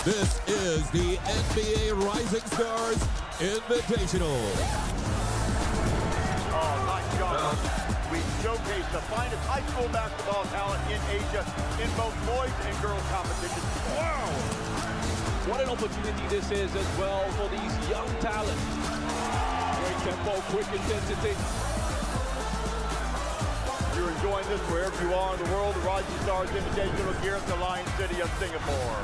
This is the NBA Rising Stars Invitational. Oh, nice job. We showcase the finest high school basketball talent in Asia in both boys and girls competitions. Wow! What an opportunity this is as well for these young talents. Great tempo, quick intensity. You're enjoying this wherever you are in the world. The Rising Stars Invitational here at the Lion City of Singapore.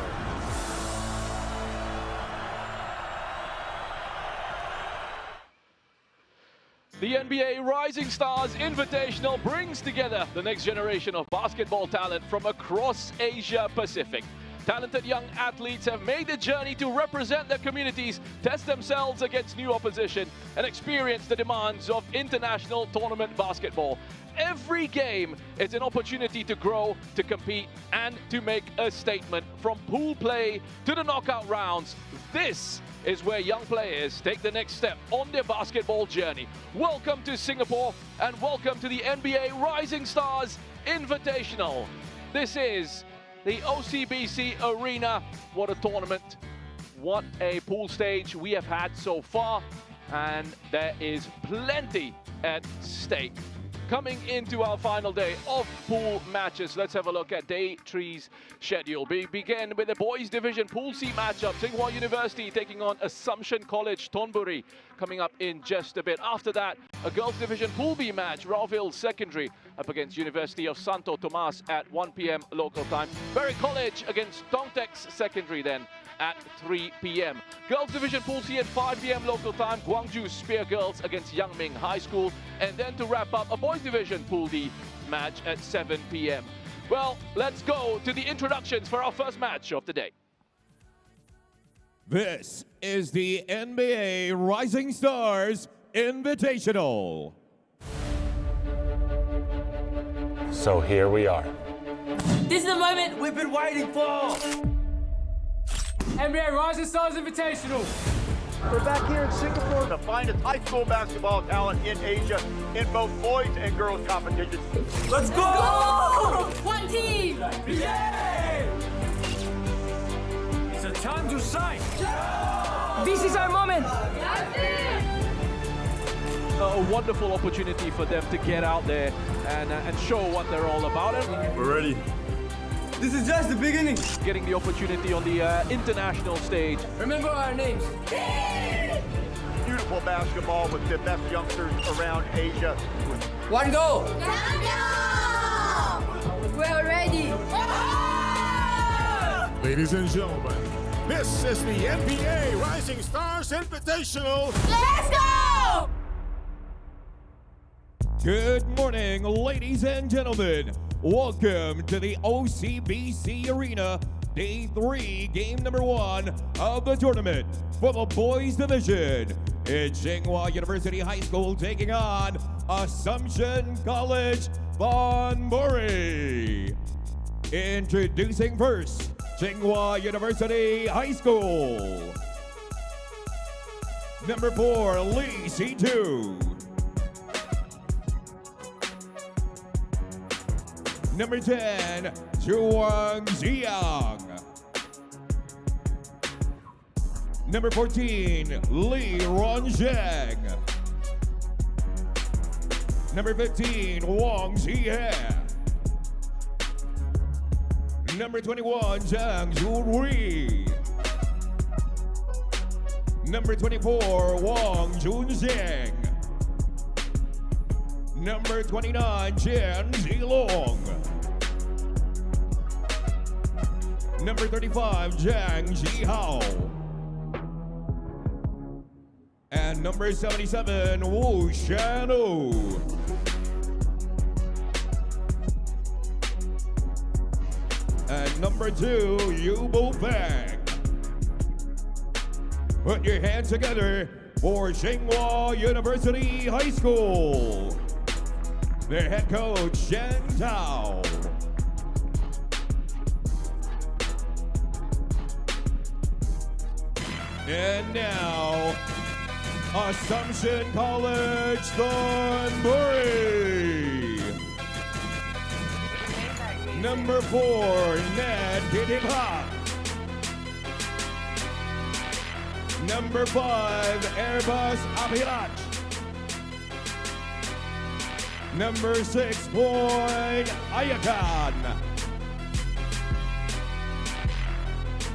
The NBA Rising Stars Invitational brings together the next generation of basketball talent from across Asia Pacific. Talented young athletes have made the journey to represent their communities, test themselves against new opposition, and experience the demands of international tournament basketball. Every game is an opportunity to grow, to compete, and to make a statement. From pool play to the knockout rounds, this is where young players take the next step on their basketball journey. Welcome to Singapore, and welcome to the NBA Rising Stars Invitational. This is the OCBC Arena. What a tournament. What a pool stage we have had so far, and there is plenty at stake. Coming into our final day of pool matches, let's have a look at day 3's schedule. We begin with the boys division pool C matchup. Tsinghua University taking on Assumption College Thonburi coming up in just a bit. After that, a girls division pool B match, Rauville Secondary up against University of Santo Tomas at 1 p.m. local time. Berwick College against Dongtex Secondary then at 3 p.m. Girls Division Pool C at 5 p.m. local time, Gwangju Spear Girls against Yangming High School. And then to wrap up, a Boys Division Pool D match at 7 p.m. Well, let's go to the introductions for our first match of the day. This is the NBA Rising Stars Invitational. So here we are. This is the moment we've been waiting for. NBA Rising Stars Invitational. We're back here in Singapore. The finest high school basketball talent in Asia in both boys and girls competitions. Let's go! One team! Yay! It's a time to shine. This is our moment! A wonderful opportunity for them to get out there and show what they're all about. We're ready. This is just the beginning. Getting the opportunity on the international stage. Remember our names. Beautiful basketball with the best youngsters around Asia. One goal. We're ready! Ladies and gentlemen, this is the NBA Rising Stars Invitational. Let's go! Good morning, ladies and gentlemen. Welcome to the OCBC Arena, Day 3, Game number 1 of the tournament for the Boys Division. It's Tsinghua University High School taking on Assumption College Thonburi. Introducing first, Tsinghua University High School. Number 4, Lee C2. Number 10, Chuang Jiang. Number 14, Li Ronzheng. Number 15, Wang Zhihe. Number 21, Zhang Zhurui. Number 24, Wang Junzheng. Number 29, Chen Zilong. Number 35, Zhang Zhihao. And number 77, Wu Shanu. And number 2, Yu Bo Feng. Put your hands together for Tsinghua University High School. Their head coach, Shen Tao. And now, Assumption College Thonburi. Number 4, Ned Pitipa. Number 5, Airbus Apirat. Number 6, Point Ayakan.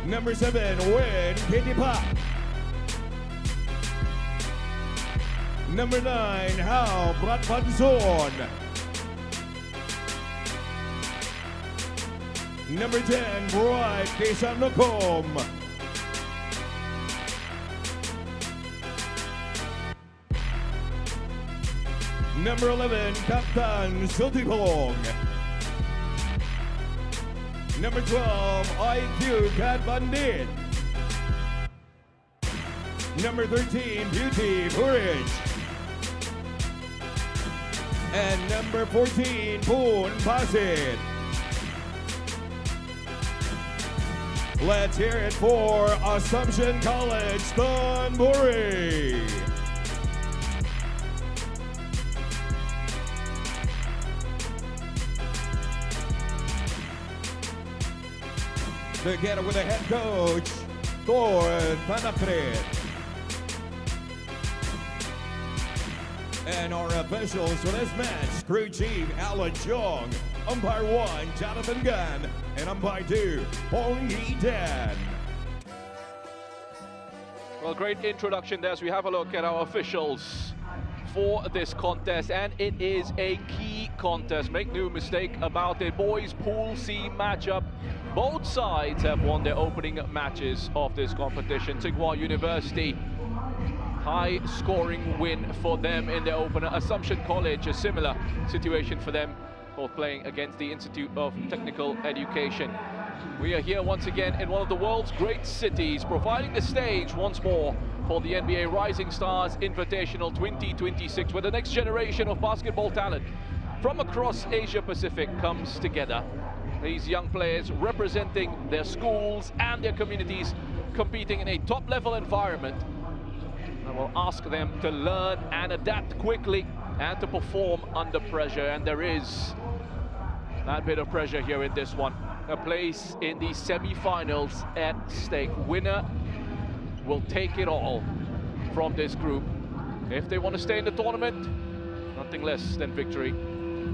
Number 7, Win Kitipa. Number 9, Hao Bratpanson. Number 10, Bright Kisanokom. Number 11, Captain Sutipong. Number 12, IQ Cat Bandit. Number 13, Beauty Burridge. And number 14, Poon Pasit. Let's hear it for Assumption College Thonburi. Together with the head coach, Thor Panakrit. And our officials for this match, Crew Chief Alan Jong, Umpire 1, Jonathan Gunn, and Umpire 2, Hong Yi Dan. Well, great introduction there as we have a look at our officials for this contest, and it is a key contest. Make no mistake about it. Boys Pool C matchup. Both sides have won their opening matches of this competition. Tsinghua University, high scoring win for them in their opener. Assumption College, a similar situation for them, both playing against the Institute of Technical Education. We are here once again in one of the world's great cities, providing the stage once more for the NBA Rising Stars Invitational 2026, where the next generation of basketball talent from across Asia Pacific comes together. These young players representing their schools and their communities, competing in a top-level environment. And we'll ask them to learn and adapt quickly and to perform under pressure. And there is that bit of pressure here in this one. A place in the semi-finals at stake. Winner will take it all from this group. If they want to stay in the tournament, nothing less than victory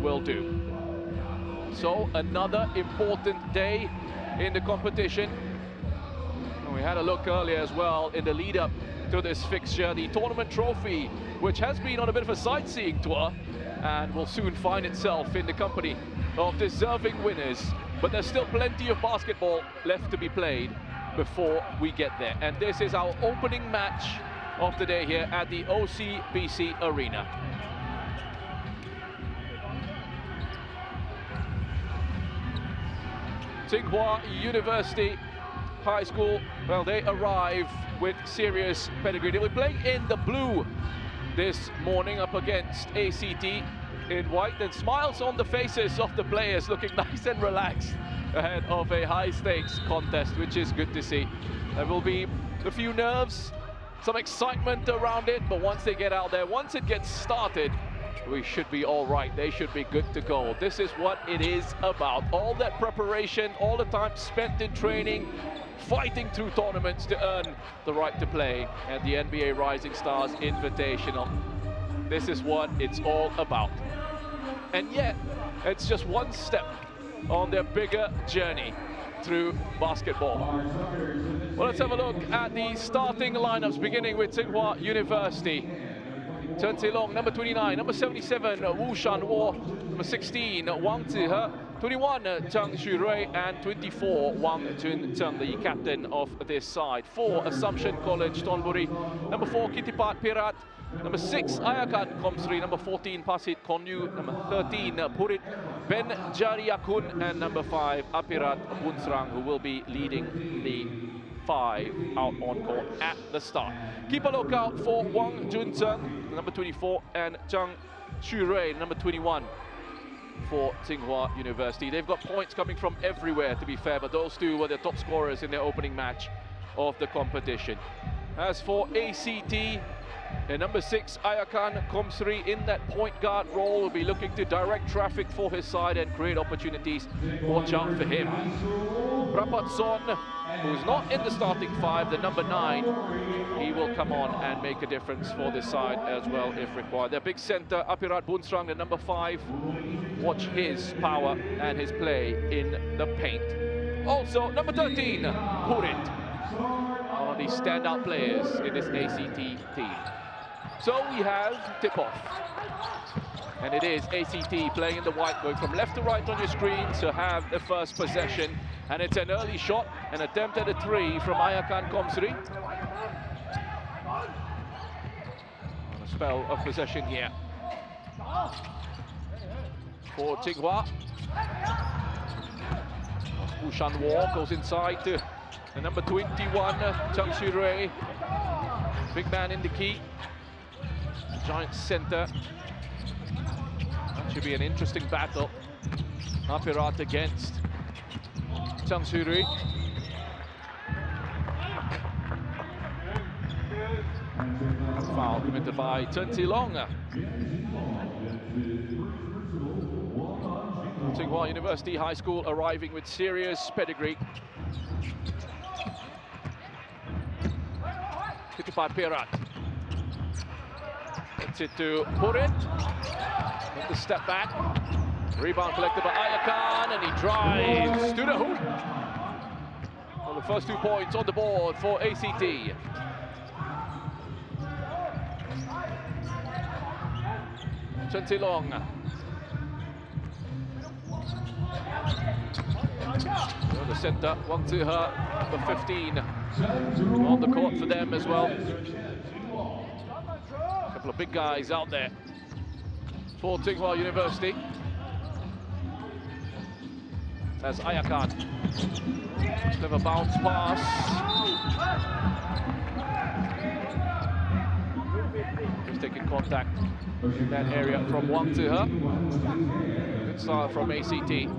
will do. So another important day in the competition. And we had a look earlier as well in the lead up to this fixture, the tournament trophy, which has been on a bit of a sightseeing tour and will soon find itself in the company of deserving winners. But there's still plenty of basketball left to be played before we get there. And this is our opening match of the day here at the OCBC Arena. Tsinghua University High School, well, they arrive with serious pedigree. They were playing in the blue this morning up against ACT in white, and smiles on the faces of the players, looking nice and relaxed ahead of a high-stakes contest, which is good to see. There will be a few nerves, some excitement around it, but once they get out there, once it gets started, we should be all right. They should be good to go. This is what it is about. All that preparation, all the time spent in training, fighting through tournaments to earn the right to play at the NBA Rising Stars Invitational. This is what it's all about. And yet, it's just one step on their bigger journey through basketball. Well, let's have a look at the starting lineups, beginning with Tsinghua University. Chen Zilong, number 29, number 77, Wu Shanwo, number 16, Wang Zihe, 21, Zhang Xurui, and 24, Wang Junzheng, the captain of this side. 4, Assumption College Thonburi, number 4, Kitipat Pirat, number 6, Ayakan Komsri, number 14, Pasit Konyu, number 13, Purit Ben Jariakun, and number 5, Apirat Bunsrang, who will be leading the 5 out on court at the start. Keep a lookout for Wang Junzheng, number 24, and Zhang Xurui, number 21 for Tsinghua University. They've got points coming from everywhere, to be fair, but those two were the top scorers in their opening match of the competition. As for ACT, number 6, Ayakan Komsri, in that point guard role, will be looking to direct traffic for his side and create opportunities. Watch out for him. Prapatson, who's not in the starting 5, the number 9, he will come on and make a difference for this side as well if required. Their big centre, Apirat Bunstrang, the number 5. Watch his power and his play in the paint. Also, number 13, Purit, one of the standout players in this ACT team. So we have tip-off. And it is ACT playing in the white, going from left to right on your screen to have the first possession. And it's an early shot, an attempt at a 3 from Ayakan Komsri. On a spell of possession here for Tsinghua. Ushan War goes inside to the number 21, Chang Shui-rui. Big man in the key. Giant center. That should be an interesting battle. Apirat against Chang Shui-rui. Foul committed by Chen Zilong. Tsinghua University High School arriving with serious pedigree. Hit by Pirat. Gets it to Purit. With the step back. Rebound collected by Ayakan, and he drives to the hoop. Well, the first 2 points on the board for ACT. Chen Zilong. The center, Wang Zihe, number 15, on the court for them as well. A couple of big guys out there for Tsinghua University. As Ayakan, never bounce pass. Just taking contact in that area from Wang Zihe. Good start from ACT.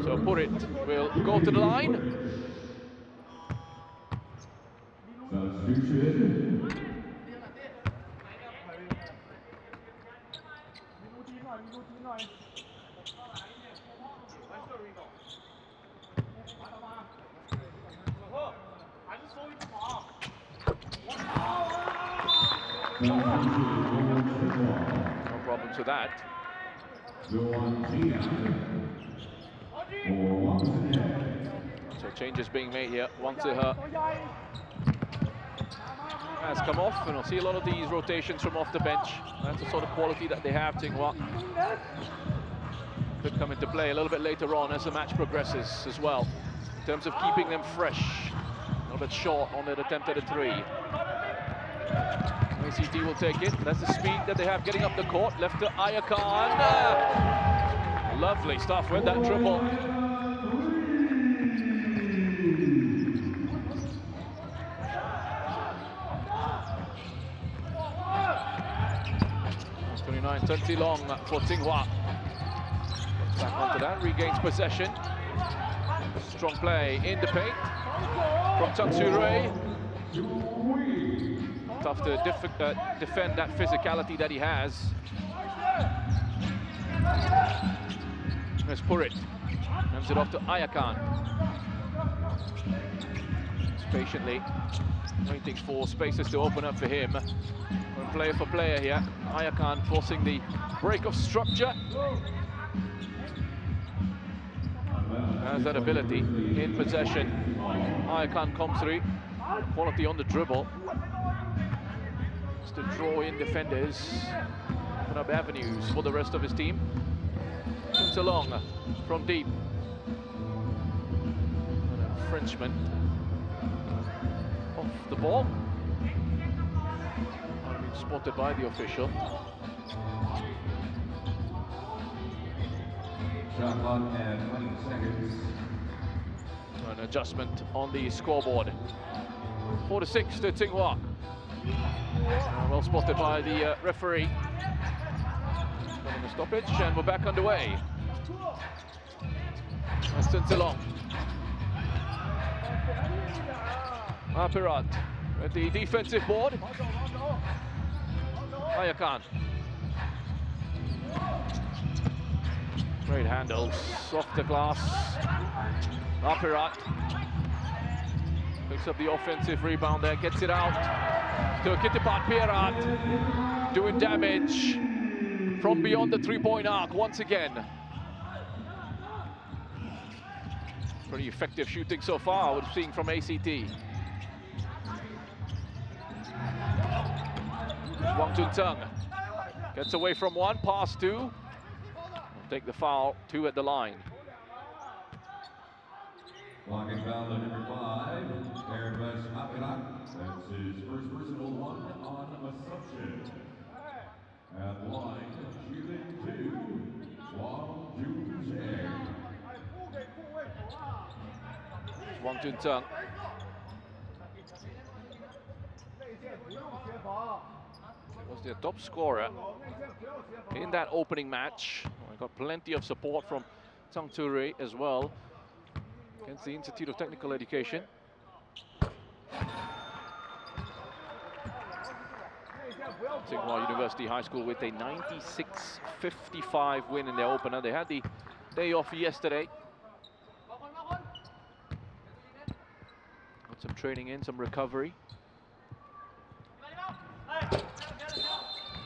So Purit will go to the line. No problems with that. So changes being made here. Wang Zihe has come off, and we'll see a lot of these rotations from off the bench. That's the sort of quality that they have, Tsinghua. Could come into play a little bit later on as the match progresses as well, in terms of keeping them fresh. A little bit short on their attempt at a 3. ACT will take it. That's the speed that they have getting up the court. Left to Ayakan. Lovely stuff with that dribble. Chen Zilong for Tsinghua. Back onto that, regains possession. Strong play in the paint from Chang Shui-rui. Tough to defend that physicality that he has. There's Purit. Hands it off to Ayakan. Just patiently waiting for spaces to open up for him. Going player for player here. Ayakan forcing the break of structure. Has that ability in possession. Ayakan Komsri. Quality on the dribble. Just to draw in defenders. Open up avenues for the rest of his team. Zilong from deep. An infringement off the ball. Been spotted by the official. An adjustment on the scoreboard. 4-6 to Tsinghua. Well spotted by the referee. Running a stoppage, and we're back underway. That's Zilong. Apirat at the defensive board. Ayakan. Great handles off the glass. Apirat picks up the offensive rebound there, gets it out to Kitipat Pirat, doing damage from beyond the three-point arc once again. Pretty effective shooting so far, we're seeing from ACT. Wang Juntung gets away from one, pass two. Take the foul, two at the line. Blocking foul to number 5, Airbus Apirat. That's his first personal one on assumption. At the line, shooting 2, Wang Juntung. Wang Juntung. Was the top scorer in that opening match. I got plenty of support from Tsang Turi as well against the Institute of Technical Education. Tsinghua University High School with a 96-55 win in their opener. They had the day off yesterday. Got some training in, some recovery.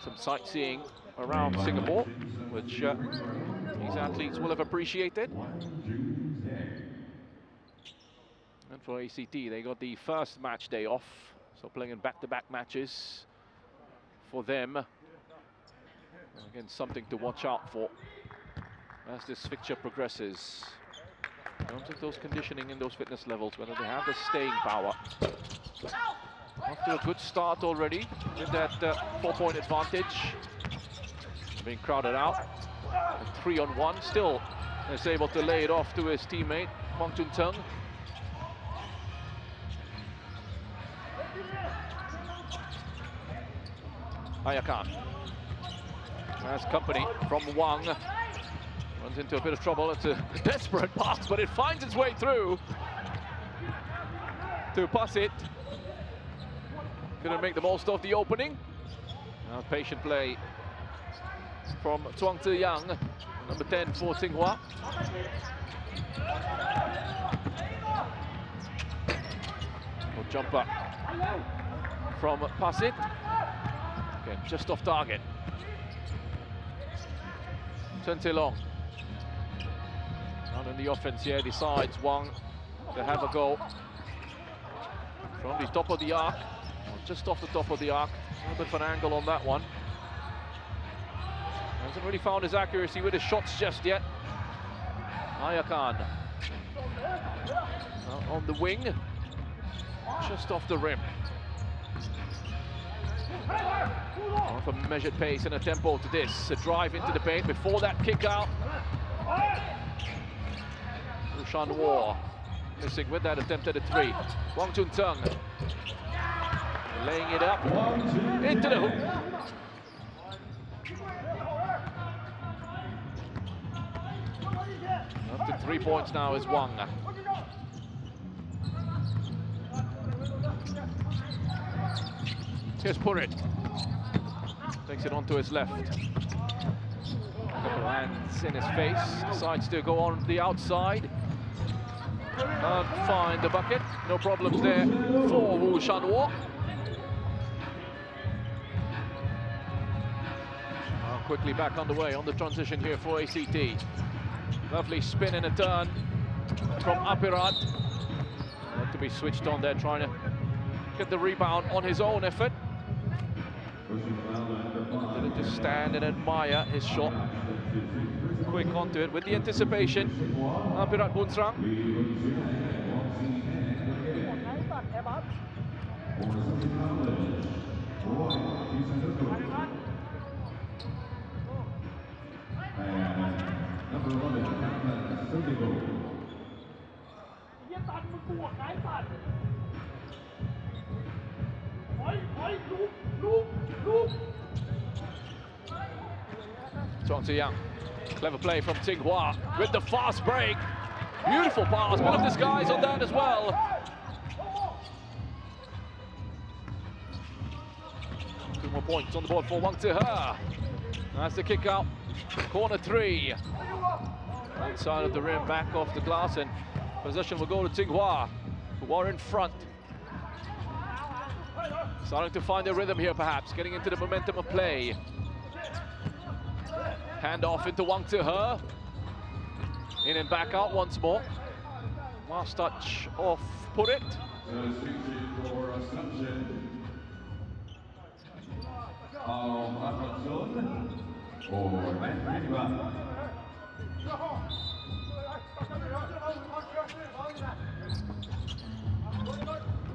Some sightseeing around Singapore, which these athletes will have appreciated. And for ACT, they got the first match day off, so playing in back-to-back matches for them. And again, something to watch out for as this fixture progresses. In terms of those conditioning and those fitness levels, whether they have the staying power. Off to a good start already with that 4-point advantage. Being crowded out. 3-on-1, still is able to lay it off to his teammate, Wang Juntung. Ayakan has company from Wang. Runs into a bit of trouble. It's a desperate pass, but it finds its way through to pass it. Couldn't make the most of the opening. Now patient play from Zhuang Ziyang, number 10 for Tsinghua. Good jumper from Pasit. Again, just off target. Chen Long. Out in the offense here, decides Wang to have a go from the top of the arc. Just off the top of the arc. A little bit of an angle on that one. Hasn't really found his accuracy with his shots just yet. Ayakan on the wing, just off the rim. Off a measured pace and a tempo to this. A drive into the paint before that kick out. Rushan War missing with that attempt at a three. Wang Juntung laying it up into the hoop. Up to 3 points now is Wang. Here's Purit. Takes it onto his left. Couple hands in his face. Decides to go on the outside. Can't find the bucket. No problems there for Wu Shanwo. Quickly back underway on the transition here for ACT. Lovely spin and a turn from Apirat. Not to be switched on there, trying to get the rebound on his own effort. Didn't just stand and admire his shot. Quick onto it with the anticipation. Apirat Bunsrang. Zhuang Ziyang, clever play from Tsinghua with the fast break. Beautiful pass, bit of disguise on that as well. 2 more points on the board for Wang Zihe. That's the kick out, corner 3. Inside of the rim, back off the glass, and possession will go to Tsinghua, who are in front. Starting to find their rhythm here, perhaps, getting into the momentum of play. Hand off into Wang Zihe. In and back out once more. Last touch off Purit.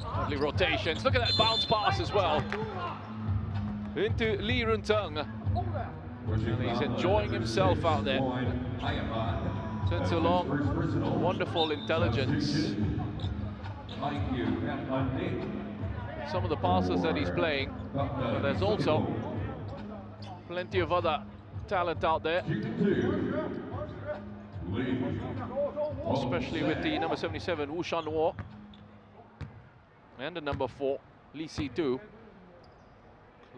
Lovely rotations. Look at that bounce pass as well. Into Lee Runtung. And he's enjoying himself out there. Chen Long, wonderful intelligence. Some of the passes that he's playing, but there's also plenty of other talent out there. Especially with the number 77, Wu Shanwo. And the number 4, Lee Si-tu.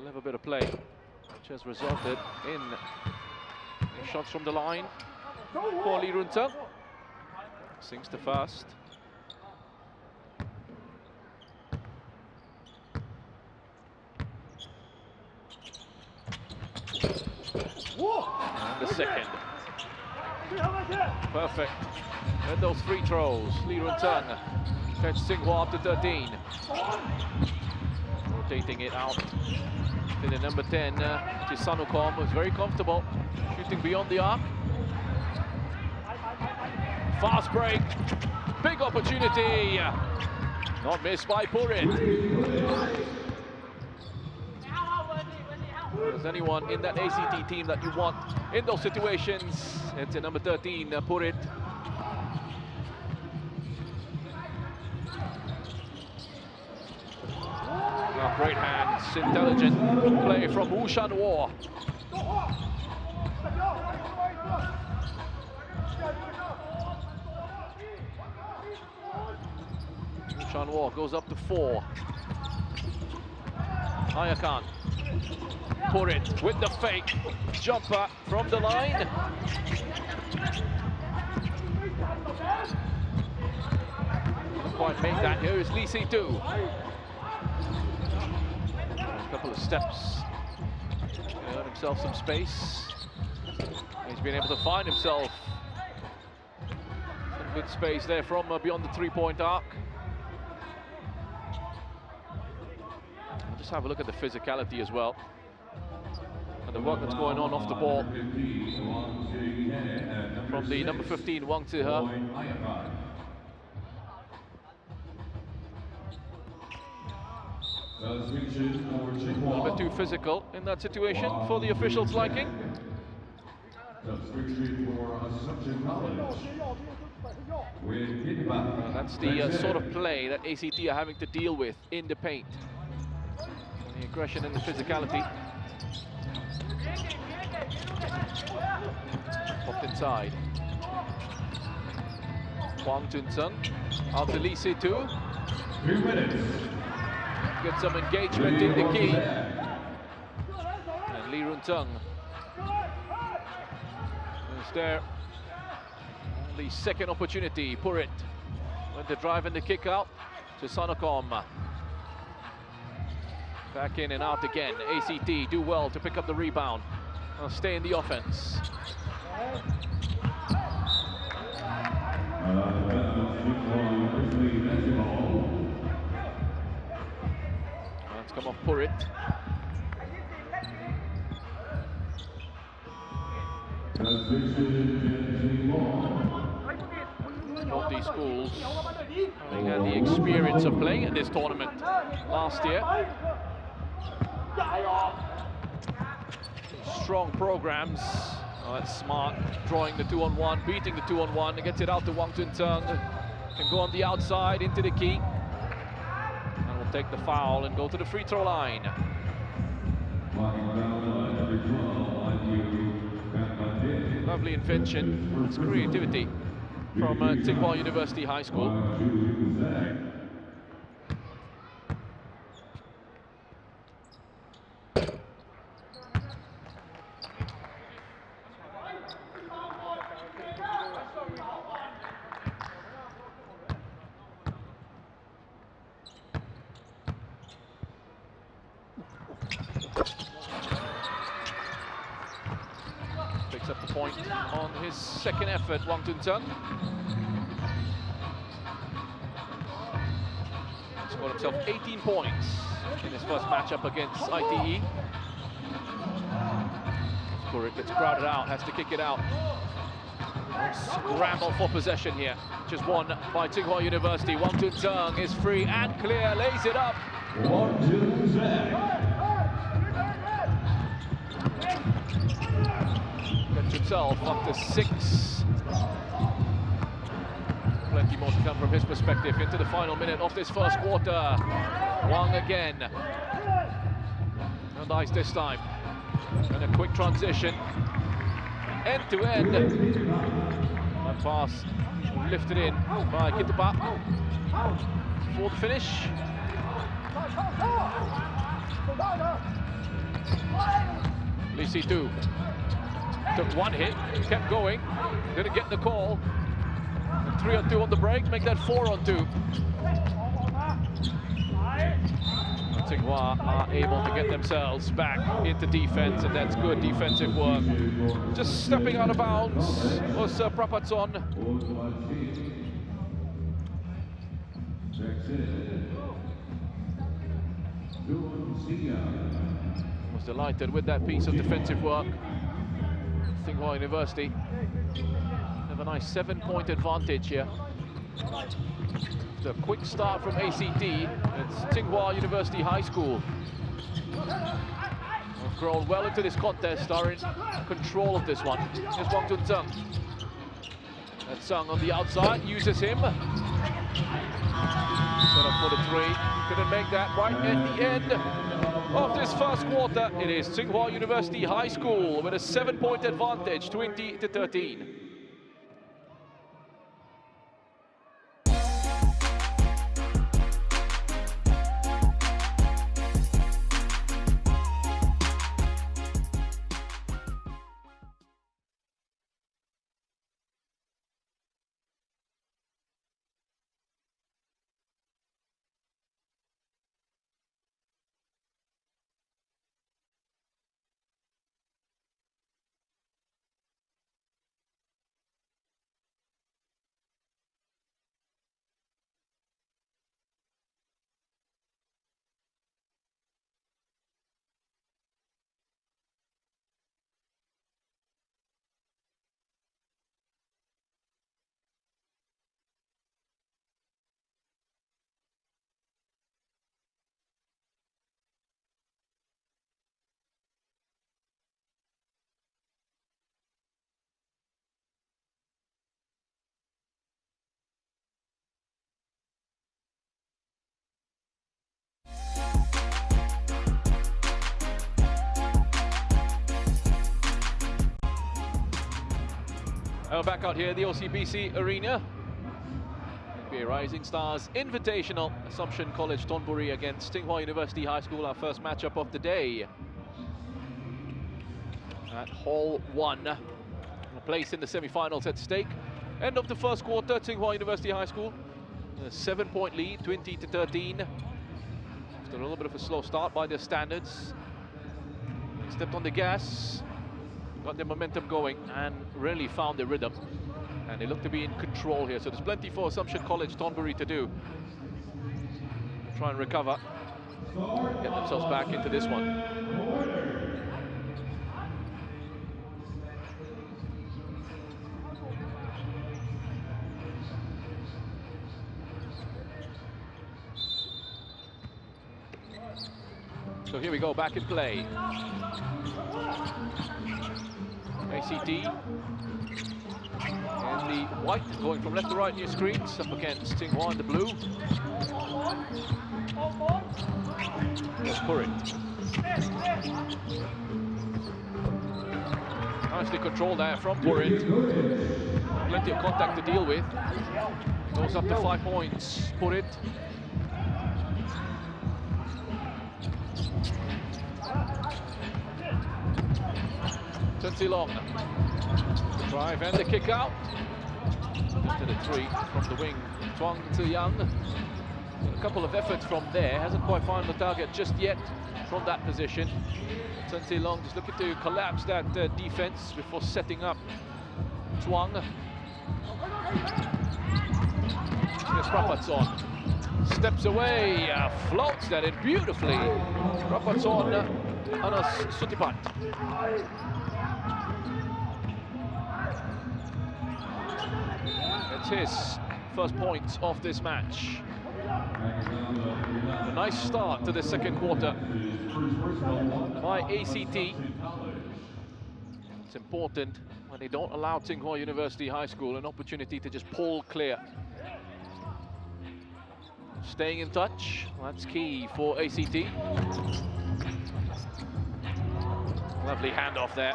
Clever bit of play, which has resulted in shots from the line for Lee Runtung. Sinks the first. And the second. Perfect. And those free throws. Lee Runtung catch Tsinghua up to 13. Rotating it out to the number 10, Chisanukom, who's very comfortable shooting beyond the arc. Fast break, big opportunity. Not missed by Purit. If there's anyone in that ACT team that you want in those situations, it's a number 13, Purit. Oh, great hands, intelligent play from Wu Shanwo. Wu Shanwo goes up to 4. Ayakan. Purit with the fake jumper from the line. Can't quite make that. Here is Lee Si-tu. A couple of steps. Earned himself some space. He's been able to find himself some good space there from beyond the three-point arc. Just have a look at the physicality as well, and the work that's going on off the ball from the number 15, Wang Zihe. A little bit too physical in that situation for the officials' liking. That's the sort of play that ACT are having to deal with in the paint. The aggression and the physicality. Popped inside. Wang Junzeng out to Lee Si-tu. 2 minutes. Get some engagement in the key. And Lee Runtung is there. The second opportunity. Purit with the drive and the kick out to Chisanukom. Back in and out again. ACT do well to pick up the rebound. Stay in the offense. Let's come off Purit. Both these schools having had the experience of playing in this tournament last year. Strong programs. Oh, that's smart. Drawing the 2-on-1, beating the 2-on-1. Gets it out to Wang Junzeng. Can go on the outside into the key. And will take the foul and go to the free throw line. Lovely invention. It's creativity from Tsinghua University High School. Picks up the point on his second effort, Wang Tun-Tsung. Scored himself 18 points in his first matchup against ITE. It gets crowded out, has to kick it out. Scramble for possession here. Just won by Tsinghua University. Wang Tun-Tsung is free and clear, lays it up. Gets himself up to 6. Plenty more to come from his perspective into the final minute of this first quarter. Wang again. And ice this time. And a quick transition. End to end. That pass lifted in by Kitapa for the finish. Lee Si-tu took one hit, kept going, didn't get the call. 3-on-2 on the break, make that 4-on-2. Tsinghua are able to get themselves back into defense, and that's good defensive work. Just stepping out of bounds was Prapatson. Was delighted with that piece of defensive work. Tsinghua University have a nice 7-point advantage here. A quick start from ACT. It's Tsinghua University High School. Have grown well into this contest, are in control of this one. Here's Wang Tun-Tsung. And Tsung on the outside, uses him. Set up for the 3. Couldn't make that right at the end of this first quarter. It is Tsinghua University High School with a 7-point advantage, 20-13. Back out here, the OCBC Arena. NBA Rising Stars Invitational, Assumption College Thonburi against Tsinghua University High School, our first matchup of the day. At Hall 1, a place in the semi-finals at stake. End of the first quarter, Tsinghua University High School, a 7-point lead, 20-13. After a little bit of a slow start by their standards. They stepped on the gas, got their momentum going, and really found their rhythm. And they look to be in control here. So there's plenty for Assumption College Thonburi to do. Try and recover, get themselves back into this one. So here we go, back in play. ACT and the white going from left to right in your screens, up against Tsinghua in the blue. Let's pour it. Nicely controlled there from Purit. Plenty of contact to deal with. Goes up to 5 points. Purit. Chen Silong. The drive and the kick out. Just to the 3 from the wing. Chuang Ziyang. A couple of efforts from there, hasn't quite found the target just yet from that position. Chen Zilong just looking to collapse that defense before setting up Chuang. Here's Prapatson. Steps away, floats that in beautifully. Prapatson Anas Sutipat. It's his first point of this match. A nice start to the second quarter by ACT. It's important when they don't allow Tsinghua University High School an opportunity to just pull clear. Staying in touch, that's key for ACT. Lovely handoff there.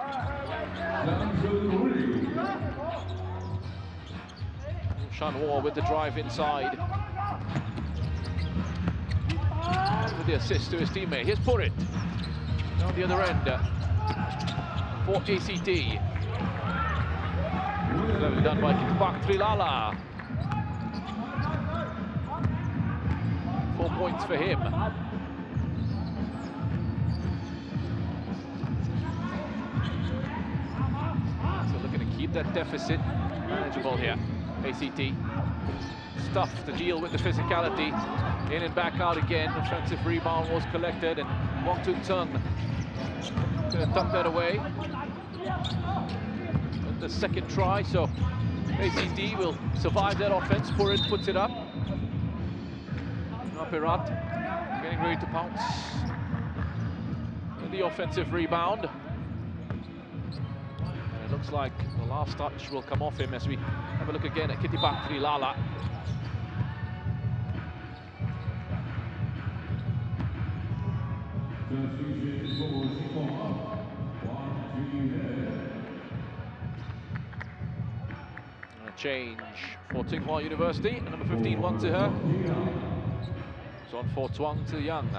Shanhua with the drive inside. With the assist to his teammate. Here's Purit. Down the other end for ACT. Cleverly done by Kitpak Trilala. 4 points for him. So looking to keep that deficit manageable here. ACT stuffed to deal with the physicality. In and back out again. Offensive rebound was collected, and Wong Tun Tung gonna tuck that away. At the second try, so ACT will survive that offense. Purit puts it up. Rapirat getting ready to pounce. And the offensive rebound. And it looks like the last touch will come off him as we have a look again at Kittipak Trilala. A change for Tsinghua University. And number 15, Wang Zihe. It's on for Chuang Ziyang.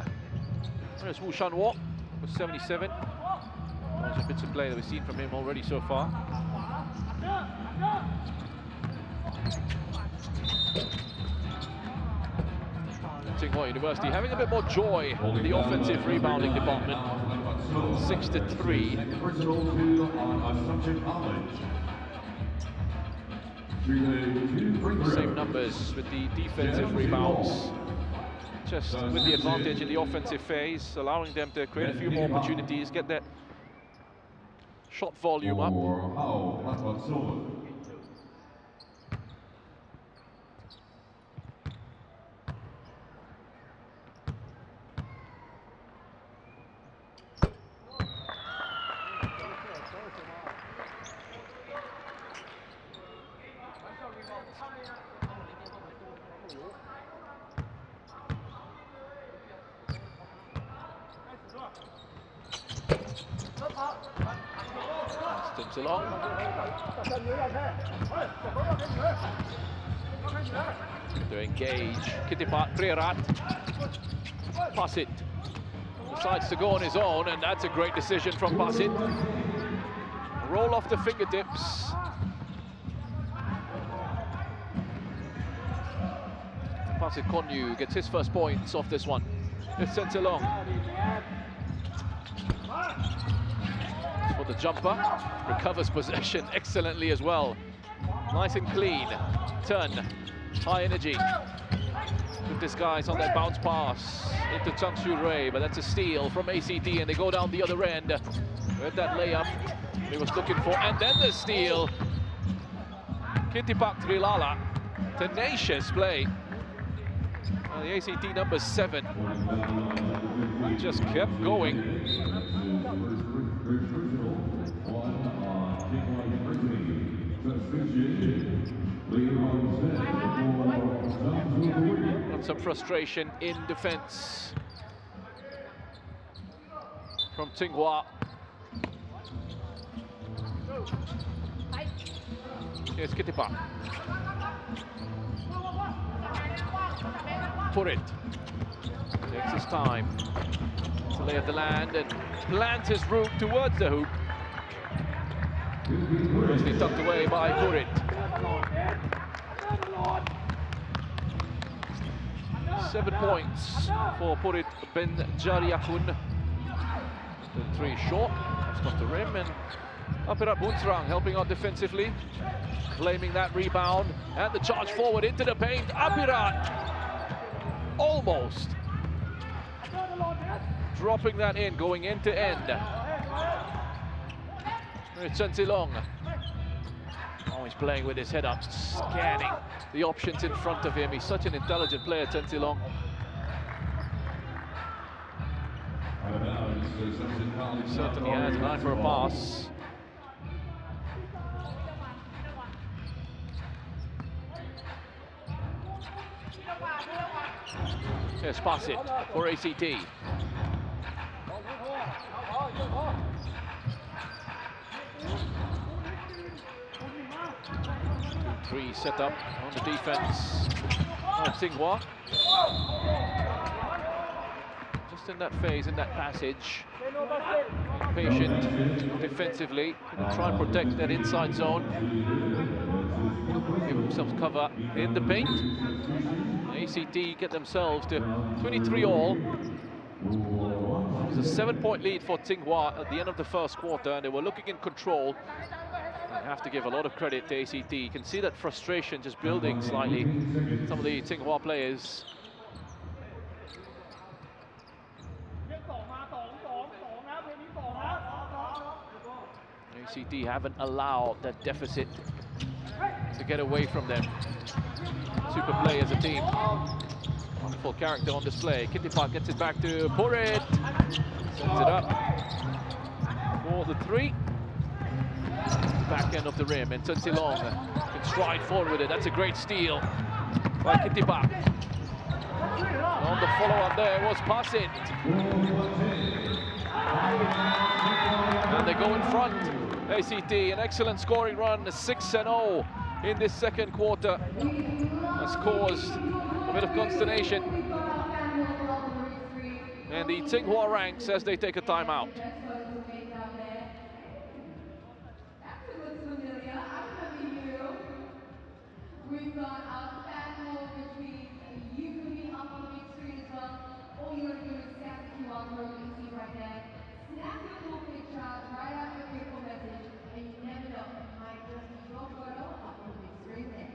There's Wu Shanhua, number 77. Lots of bits of play that we've seen from him already so far. Tsinghua University having a bit more joy in the offensive rebounding department. 6-3. Same numbers with the defensive rebounds. Just with the advantage in the offensive phase, allowing them to create a few more opportunities, get that shot volume up. Stimps along. To engage Kittipak Priyarat. Pasit decides to go on his own, and that's a great decision from Pasit. Roll off the fingertips. Pasit Konyu gets his first points off this one. It's sent along. For the jumper, recovers possession excellently as well. Nice and clean. Turn, high energy. Good disguise on that bounce pass into Changshu Rui, but that's a steal from ACT, and they go down the other end. With that layup he was looking for, and then the steal. Kittipak Trilala, tenacious play. The ACT number 7 just kept going. Some frustration in defense from Tsinghua. Here's Kittipak. Purit takes his time to lay at the land and plants his route towards the hoop. Mostly tucked away by Purit. 7 points for Purit Benjariakun. The 3 short, just off the rim, and Apirat Buntrang helping out defensively, claiming that rebound, and the charge forward into the paint. Apirat almost dropping that in, going end to end. Chen Silong. Oh, he's playing with his head up, scanning the options in front of him. He's such an intelligent player, Chen Silong. He certainly has an eye for a pass. Yes, pass it for ACT. Three set up on the defense of Tsinghua. Just in that phase, in that passage. Patient defensively. Try and protect that inside zone. Give themselves cover in the paint. ACT get themselves to 23 all. It was a 7-point lead for Tsinghua at the end of the first quarter, and they were looking in control. I have to give a lot of credit to ACT. You can see that frustration just building slightly. Some of the Tsinghua players. ACT haven't allowed that deficit to get away from them. Super play as a team. Wonderful character on display. Kittipat gets it back to Purit. Sets it up for the 3. Back end of the rim, and Chen Silong can stride forward with it. That's a great steal by Kittipat. On the follow-up there was pass it. And they go in front. ACT, an excellent scoring run, 6-0 in this second quarter. Has caused a bit of consternation. And the Tsinghua ranks as they take a timeout. We've got our battle between you can be up on the big screen as well. All you gotta do is scan the QR code you see right there. Snap your little picture right out your beautiful message, and you never know, it might just be your photo up on the big screen there.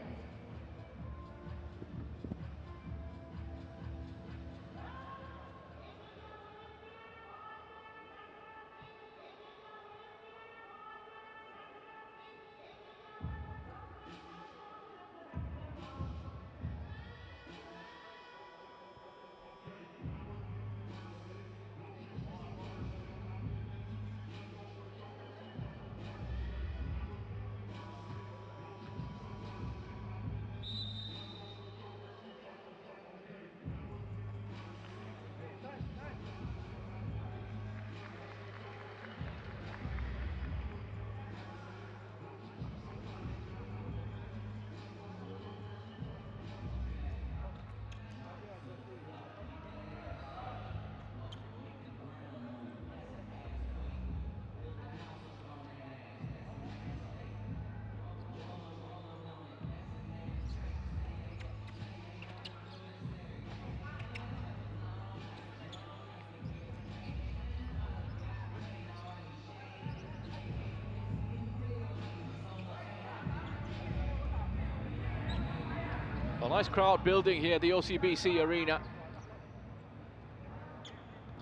A nice crowd building here at the OCBC Arena.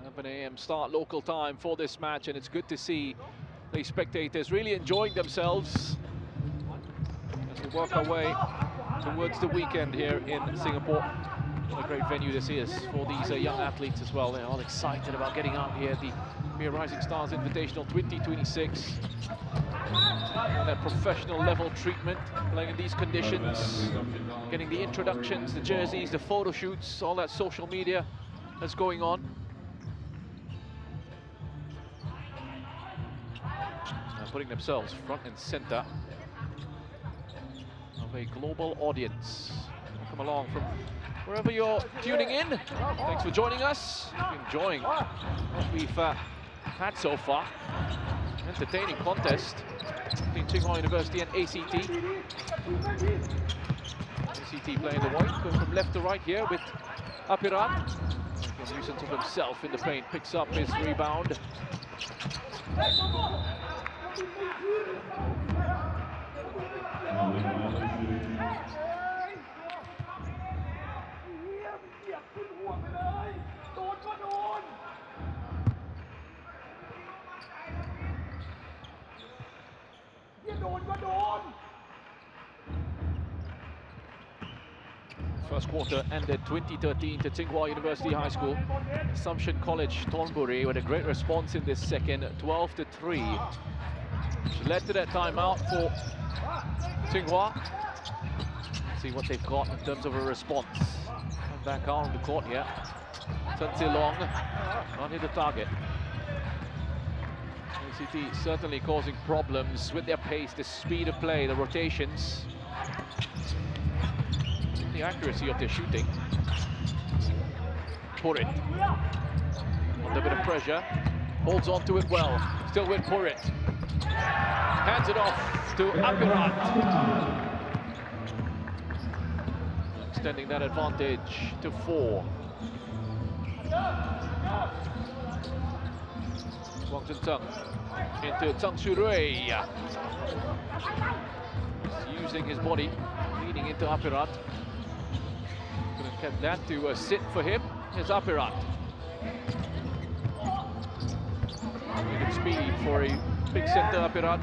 11 AM start local time for this match, and it's good to see the spectators really enjoying themselves as we work our way towards the weekend here in Singapore. What a great venue this is for these young athletes as well. They're all excited about getting out here at the NBA Rising Stars Invitational 2026. And that professional level treatment, playing in these conditions, getting the introductions, the jerseys, the photo shoots, all that social media that's going on. And putting themselves front and center of a global audience. Come along from wherever you're tuning in. Thanks for joining us. Enjoying what we've had so far. Entertaining contest between Tsinghua University and ACT. ACT playing the white, going from left to right here with Apirat, making a nuisance of himself in the paint, picks up his rebound. First quarter ended 2013 to Tsinghua University High School. Assumption College Thornbury with a great response in this second, 12-3. Which led to that timeout for Tsinghua. See what they've got in terms of a response. Come back out on the court here. Chen Zilong not hit the target. ACT certainly causing problems with their pace, the speed of play, the rotations. The accuracy of their shooting. Purit under a bit of pressure, holds on to it well. Still with Purit. Hands it off to Apirat. Extending that advantage to 4. Wang Zhenzheng into Zhang Shurui. He's using his body, leading into Apirat. Couldn't get that to sit for him. Here's Apirat. Needed speed for a big center. Apirat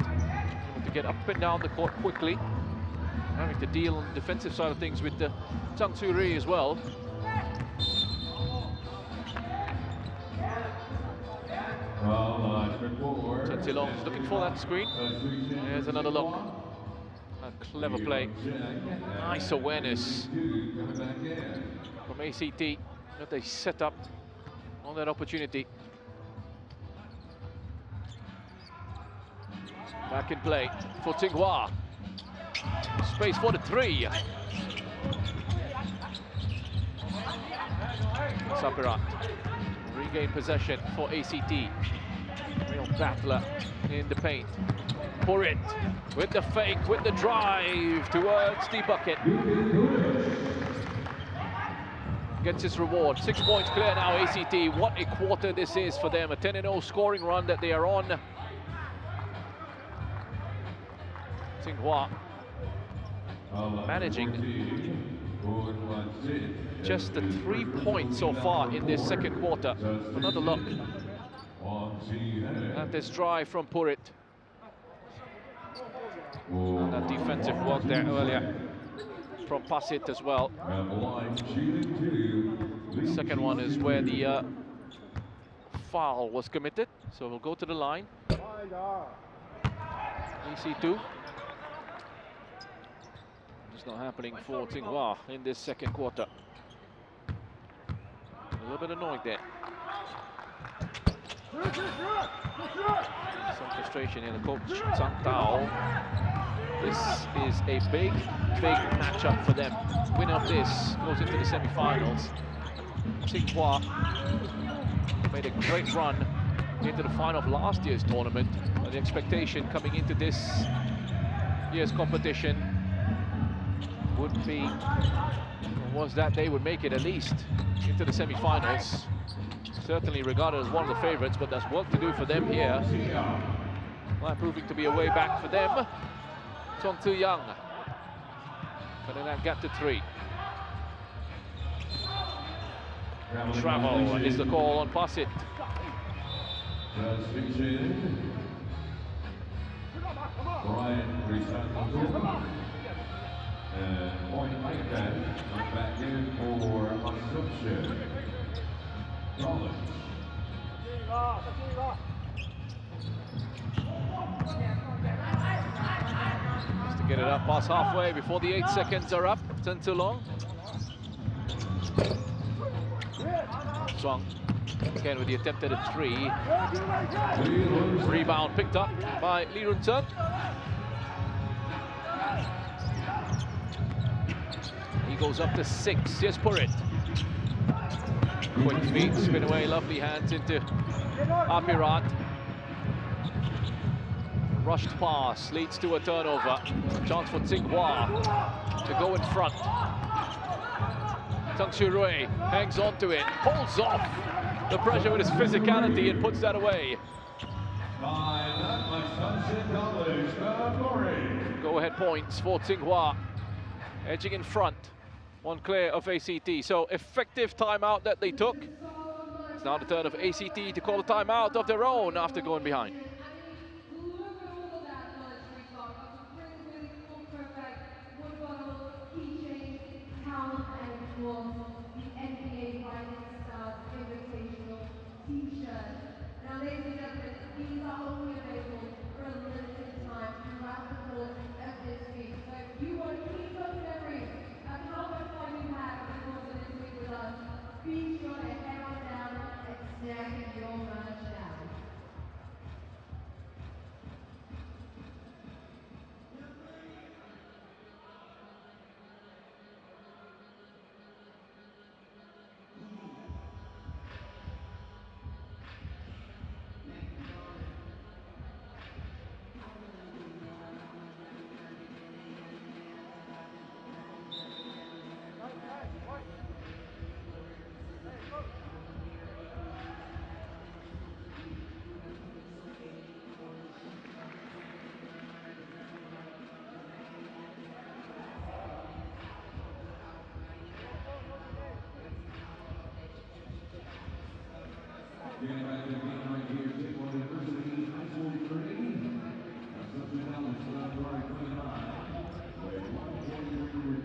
to get up and down the court quickly. Having to deal on the defensive side of things with the Zhang Shurui as well. Chen Zilong's looking for that screen. There's another look. A clever play. Nice awareness from ACT that they set up on that opportunity. Back in play for Tsinghua. Space for the 3. Apirat. Regain possession for ACT. Real battler in the paint. Purit with the fake, with the drive towards the bucket. Gets his reward. 6 points clear now, ACT. What a quarter this is for them. A 10-0 scoring run that they are on. Tsinghua managing just the 3 points so far in this second quarter. Another look at this drive from Purit. And that defensive work there earlier from Pasit as well. The second one is where the foul was committed. So we'll go to the line. EC2. It's not happening for Tsinghua in this second quarter. A little bit annoyed there. Some frustration in the coach, Zhang Tao. This is a big matchup for them. Winner of this goes into the semi-finals. Tsinghua made a great run into the final of last year's tournament. The expectation coming into this year's competition would be, was that they would make it at least into the semi-finals. Certainly regarded as one of the favorites, but there's work to do for them here. Well, proving to be a way back for them. Chong Tzu-Yang cutting that gap to 3. Travel is the call on Pasit. And point like that, back in for Assumption College. Just to get it up past halfway before the 8 seconds are up. Chen Zilong. Zhuang again with the attempt at a 3. Rebound picked up by Li Runzeng. He goes up to 6. Here's Purit. Quick feet, spin away, lovely hands into Apirat. Rushed pass leads to a turnover. Chance for Tsinghua to go in front. Zhang Xurui hangs on to it, holds off the pressure with his physicality and puts that away. Go-ahead points for Tsinghua, edging in front, one clear of ACT. So effective timeout that they took. It's now the turn of ACT to call a timeout of their own after going behind. Now, ladies and gentlemen, these are only available for a limited time throughout the course of this week. So if you want to keep those memories of how much fun you had over the course of this week with us, be sure to head on down and snag your merch now.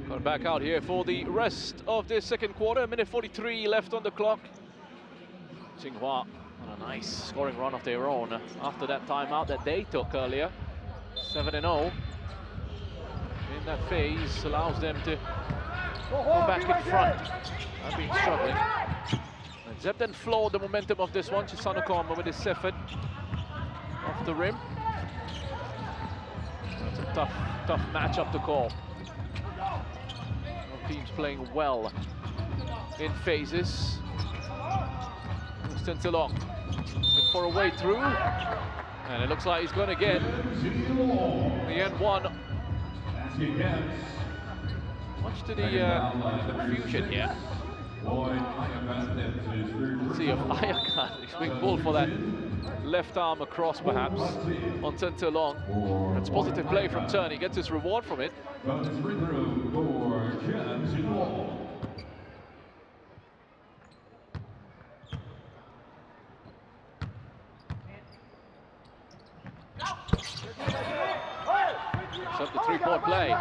Got back out here for the rest of this second quarter. 1:43 left on the clock. Tsinghua on a nice scoring run of their own after that timeout that they took earlier. 7-0 in that phase allows them to go back in front. I've been struggling. And Zeb then flowed the momentum of this one. Chisanukoma with his effort off the rim. That's a tough matchup to call. Both teams playing well in phases. Tentilong looking for a way through, and it looks like he's going to get the end one. Much to the confusion here. Let's see if Ayakan is being pulled for that left arm across perhaps on Tentilong. That's positive play from Turn. He gets his reward from it. Up the three-point play.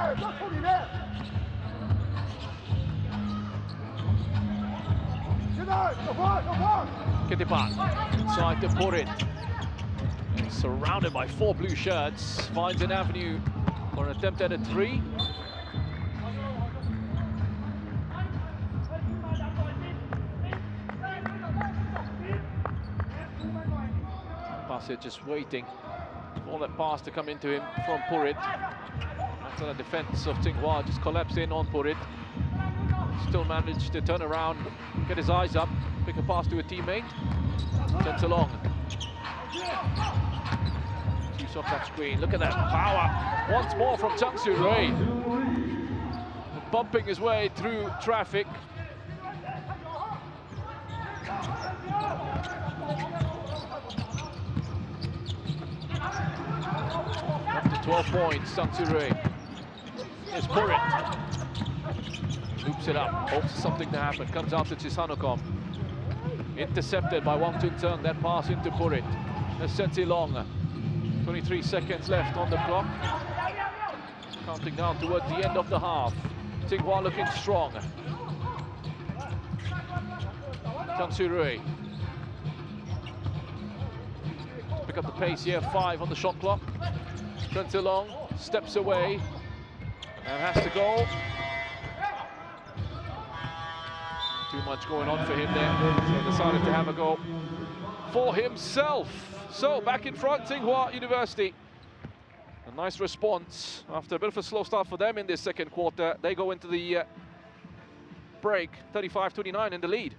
Kitipan inside to Purit. Surrounded by 4 blue shirts. Finds an avenue for an attempt at a 3. Passer just waiting for that pass to come into him from Purit. After the defense of Tsinghua just collapsed in on Purit. Still managed to turn around, get his eyes up, pick a pass to a teammate. Tentilong. Use off that screen. Look at that power. Once more from Zhang Xurui. Bumping his way through traffic. Up to 12 points, Zhang Xurui. Here's Purit. Loops it up, hopes for something to happen. Comes out to Chisanukom. Intercepted by Wang Chun-Tung. That pass into Purit. There's Tentilong. 23 seconds left on the clock. Counting down towards the end of the half. Tsinghua looking strong. Zhang Xurui. Pick up the pace here, 5 on the shot clock. Tentilong steps away and has to go. Too much going on for him there, so decided to have a go for himself. So back in front, Tsinghua University. A nice response after a bit of a slow start for them in this second quarter. They go into the break, 35-29 in the lead.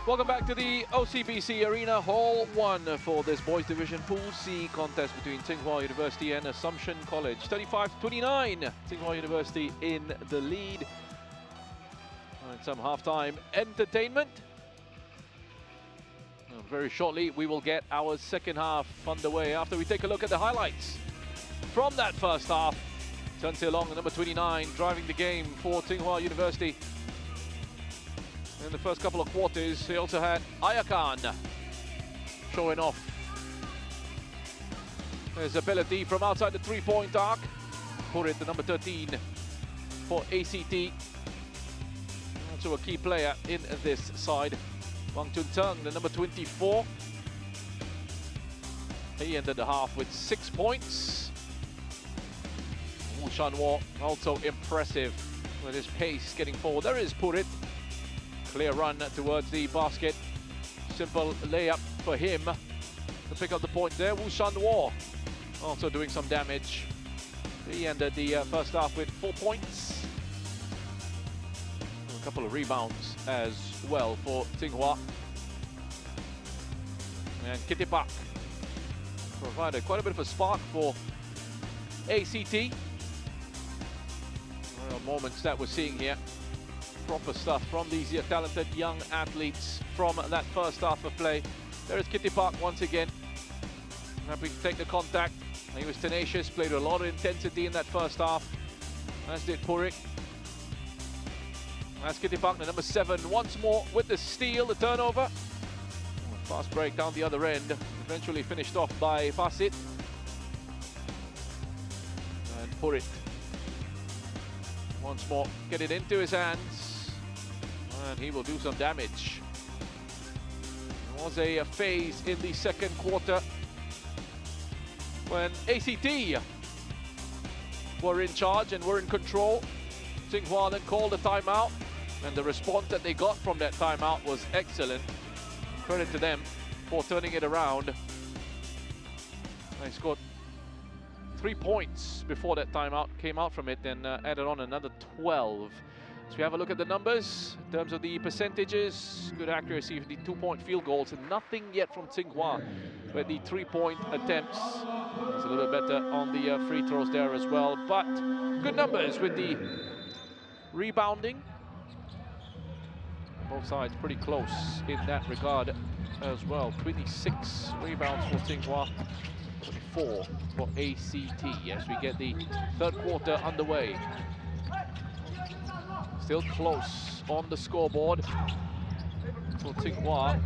Welcome back to the OCBC Arena, Hall 1 for this boys division Pool C contest between Tsinghua University and Assumption College. 35-29, Tsinghua University in the lead. And some halftime entertainment. And very shortly, we will get our second half underway after we take a look at the highlights from that first half. Chen Silong, number 29, driving the game for Tsinghua University. In the first couple of quarters, he also had Ayakan showing off his ability from outside the three-point arc. Purit, the number 13 for ACT. Also a key player in this side. Wang Chun-Tung, the number 24. He ended the half with 6 points. Wu Shanwo also impressive with his pace getting forward. There is Purit. Clear run towards the basket. Simple layup for him to pick up the point there. Wu Shanwo also doing some damage. He ended the first half with 4 points. A couple of rebounds as well for Tsinghua. And Kitipak provided quite a bit of a spark for ACT. Real moments that we're seeing here. Proper stuff from these talented young athletes from that first half of play. There is Kitipak once again. Happy to take the contact. He was tenacious, played a lot of intensity in that first half. As did Purik. That's Kitipak, the number 7, once more with the steal, the turnover. Fast break down the other end. Eventually finished off by Fasit. And Purik once more get it into his hands. And he will do some damage. There was a phase in the second quarter when ACT were in charge and were in control. Tsinghua then called a timeout, and the response that they got from that timeout was excellent. Credit to them for turning it around. They scored 3 points before that timeout came out from it, then added on another 12. So we have a look at the numbers in terms of the percentages. Good accuracy for the 2-point field goals, and nothing yet from Tsinghua with the 3-point attempts. It's a little bit better on the free throws there as well, but good numbers with the rebounding. Both sides pretty close in that regard as well. 26 rebounds for Tsinghua, 24 for ACT as we get the third quarter underway. Still close on the scoreboard for Tsinghua.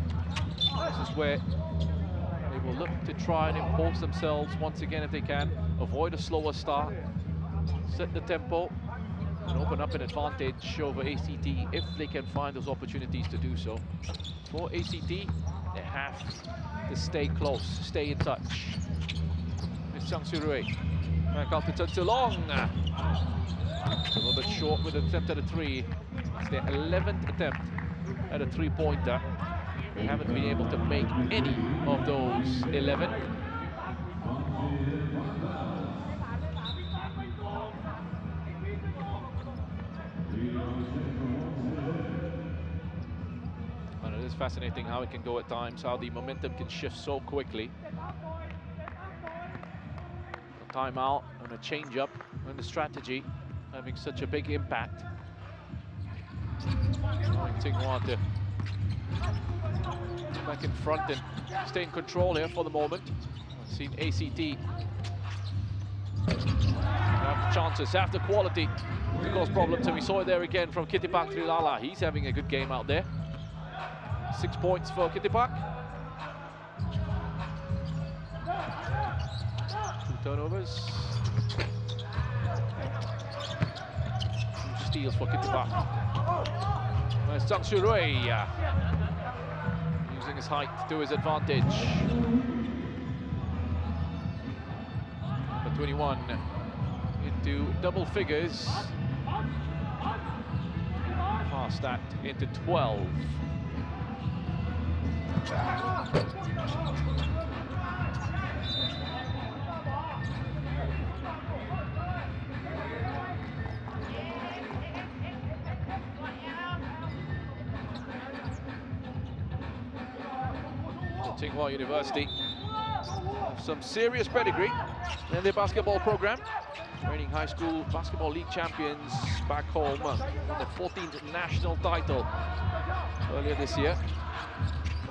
This is where they will look to try and impose themselves once again if they can. Avoid a slower start, set the tempo, and open up an advantage over ACT if they can find those opportunities to do so. For ACT, they have to stay close, stay in touch. It's Zhang Surui. Back out to Chen Silong. A little bit short with an attempt at a 3. It's their 11th attempt at a 3-pointer. They haven't been able to make any of those 11. And it is fascinating how it can go at times, how the momentum can shift so quickly. A timeout and a change-up in the strategy having such a big impact. Tsinghua to back in front and stay in control here for the moment. I've seen ACT have chances, have the quality to cause problems, and we saw it there again from Kitipak Trilala. He's having a good game out there. 6 points for Kitipak. 2 turnovers. 2 steals for Kitipak. There's Zhang Surui using his height to his advantage. Number 21 into double figures. Fast that into 12. Tsinghua University. Some serious pedigree in their basketball program. Reigning high school basketball league champions back home. The 14th national title earlier this year.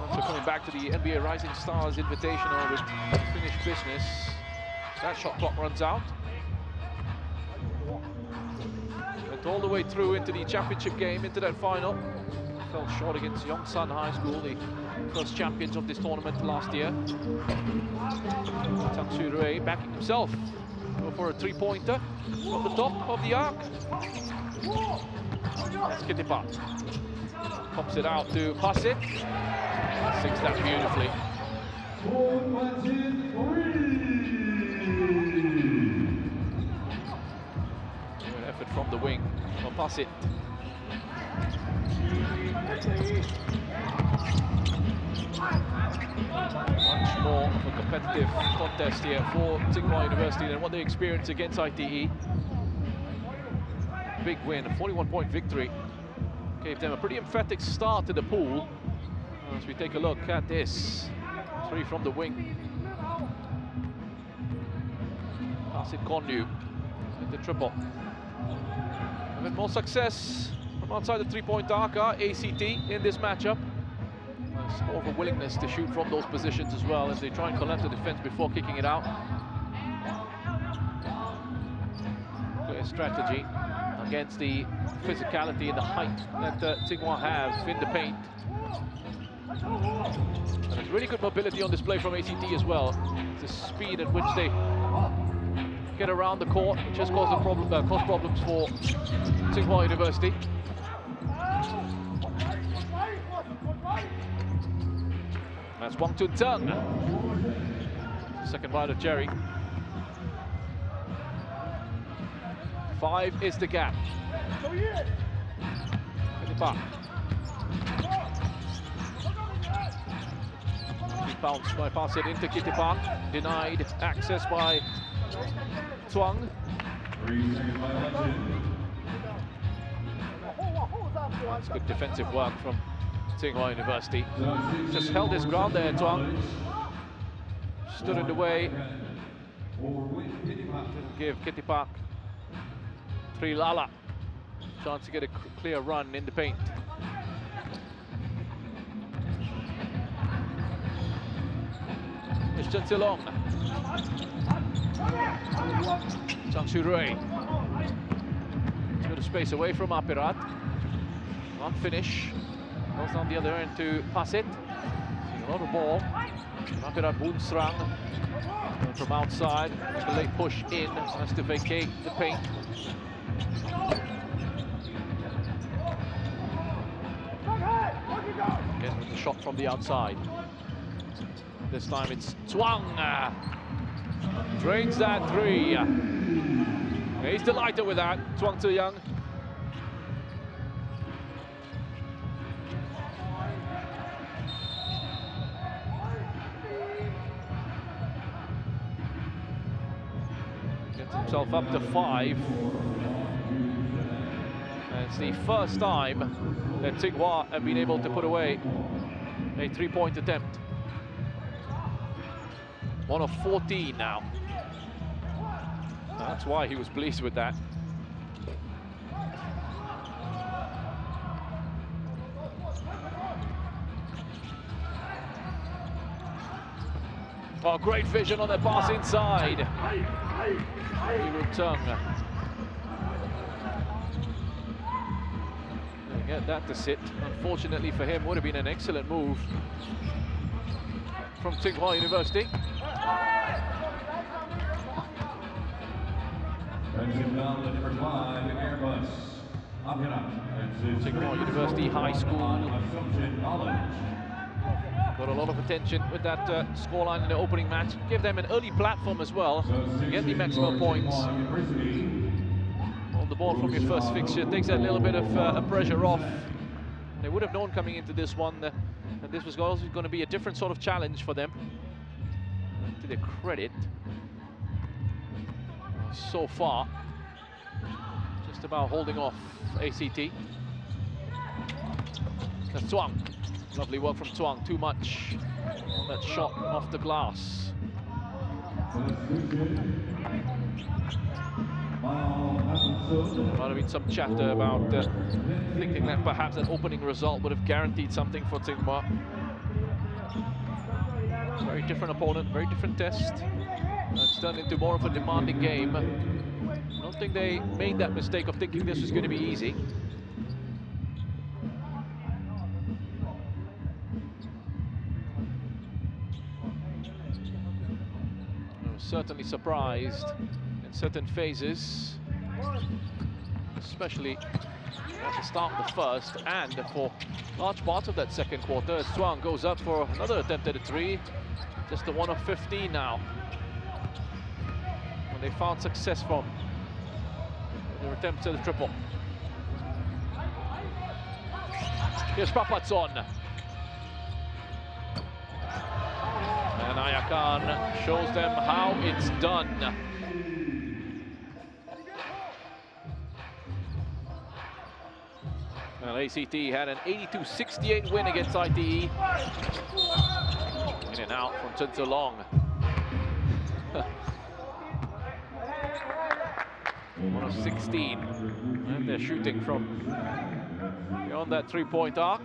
Also coming back to the NBA Rising Stars Invitational with finished business. That shot clock runs out. Went all the way through into the championship game, into that final. Fell short against Yongsan High School, the first champions of this tournament last year. Tang Shu-rui backing himself. Go for a three-pointer from the top of the arc. That's Kitipa. Pops it out to Passit. Sinks that beautifully. Good effort from the wing for Passit. Much more of a competitive contest here for Tsinghua University than what they experienced against ITE. Big win, a 41-point victory. Gave them a pretty emphatic start to the pool. As we take a look at this. Three from the wing. Passit Konyu with the triple. A bit more success from outside the three-point arc, ACT in this matchup. There's more of a willingness to shoot from those positions as well as they try and collect the defense before kicking it out. Clear strategy against the physicality and the height that Tsinghua have in the paint. And there's really good mobility on display from ACT as well. The speed at which they get around the court, which has caused problems for Tsinghua University. That's Wang Tun-tung. Second bite of Jerry. 5 is the gap. Bounced by Passit into Kitipa. Denied access by Twang. That's good defensive work from Tsinghua University. Just held his ground there, Twang. Stood in the way. Didn't give Kitipa Trilala chance to get a clear run in the paint. It's Chen Silong. Tang Shu-rui. A bit of space away from Apirat. One finish. Goes on the other end to Passit. Seeing a lot of ball. Apirat Boomstrang. From outside. A late push in. Has to vacate the paint. Again with the shot from the outside. This time it's Twang. Drains that three. He's delighted with that, Twang Tzu-young. Gets himself up to 5. And it's the first time that Tsinghua have been able to put away a three-point attempt. 1 of 14 now. That's why he was pleased with that. Oh, great vision on the pass inside. Tung. Get that to sit. Unfortunately for him, would have been an excellent move from Tsinghua University. Tsinghua University High School got a lot of attention with that scoreline in the opening match. Give them an early platform as well to get the maximum points. On the ball from your first fixture takes that little bit of pressure off. They would have known coming into this one that this was also going to be a different sort of challenge for them. To their credit, so far, just about holding off ACT. That's Twang. Lovely work from Chuang, too much on that shot off the glass. There might have been some chatter about thinking that perhaps that opening result would have guaranteed something for Tsinghua. Very different opponent, very different test. It's turned into more of a demanding game. I don't think they made that mistake of thinking this was going to be easy. I was certainly surprised in certain phases, especially at the start of the first and for large parts of that second quarter, as Chuang goes up for another attempt at a three. Just a 1 of 15 now. And they found success from their attempts at the triple. Here's Prapatson. And Ayakan shows them how it's done. Well, ACT had an 82-68 win against ITE. In and out from Chen Tselong. 1 of 16. And they're shooting from beyond that three-point arc.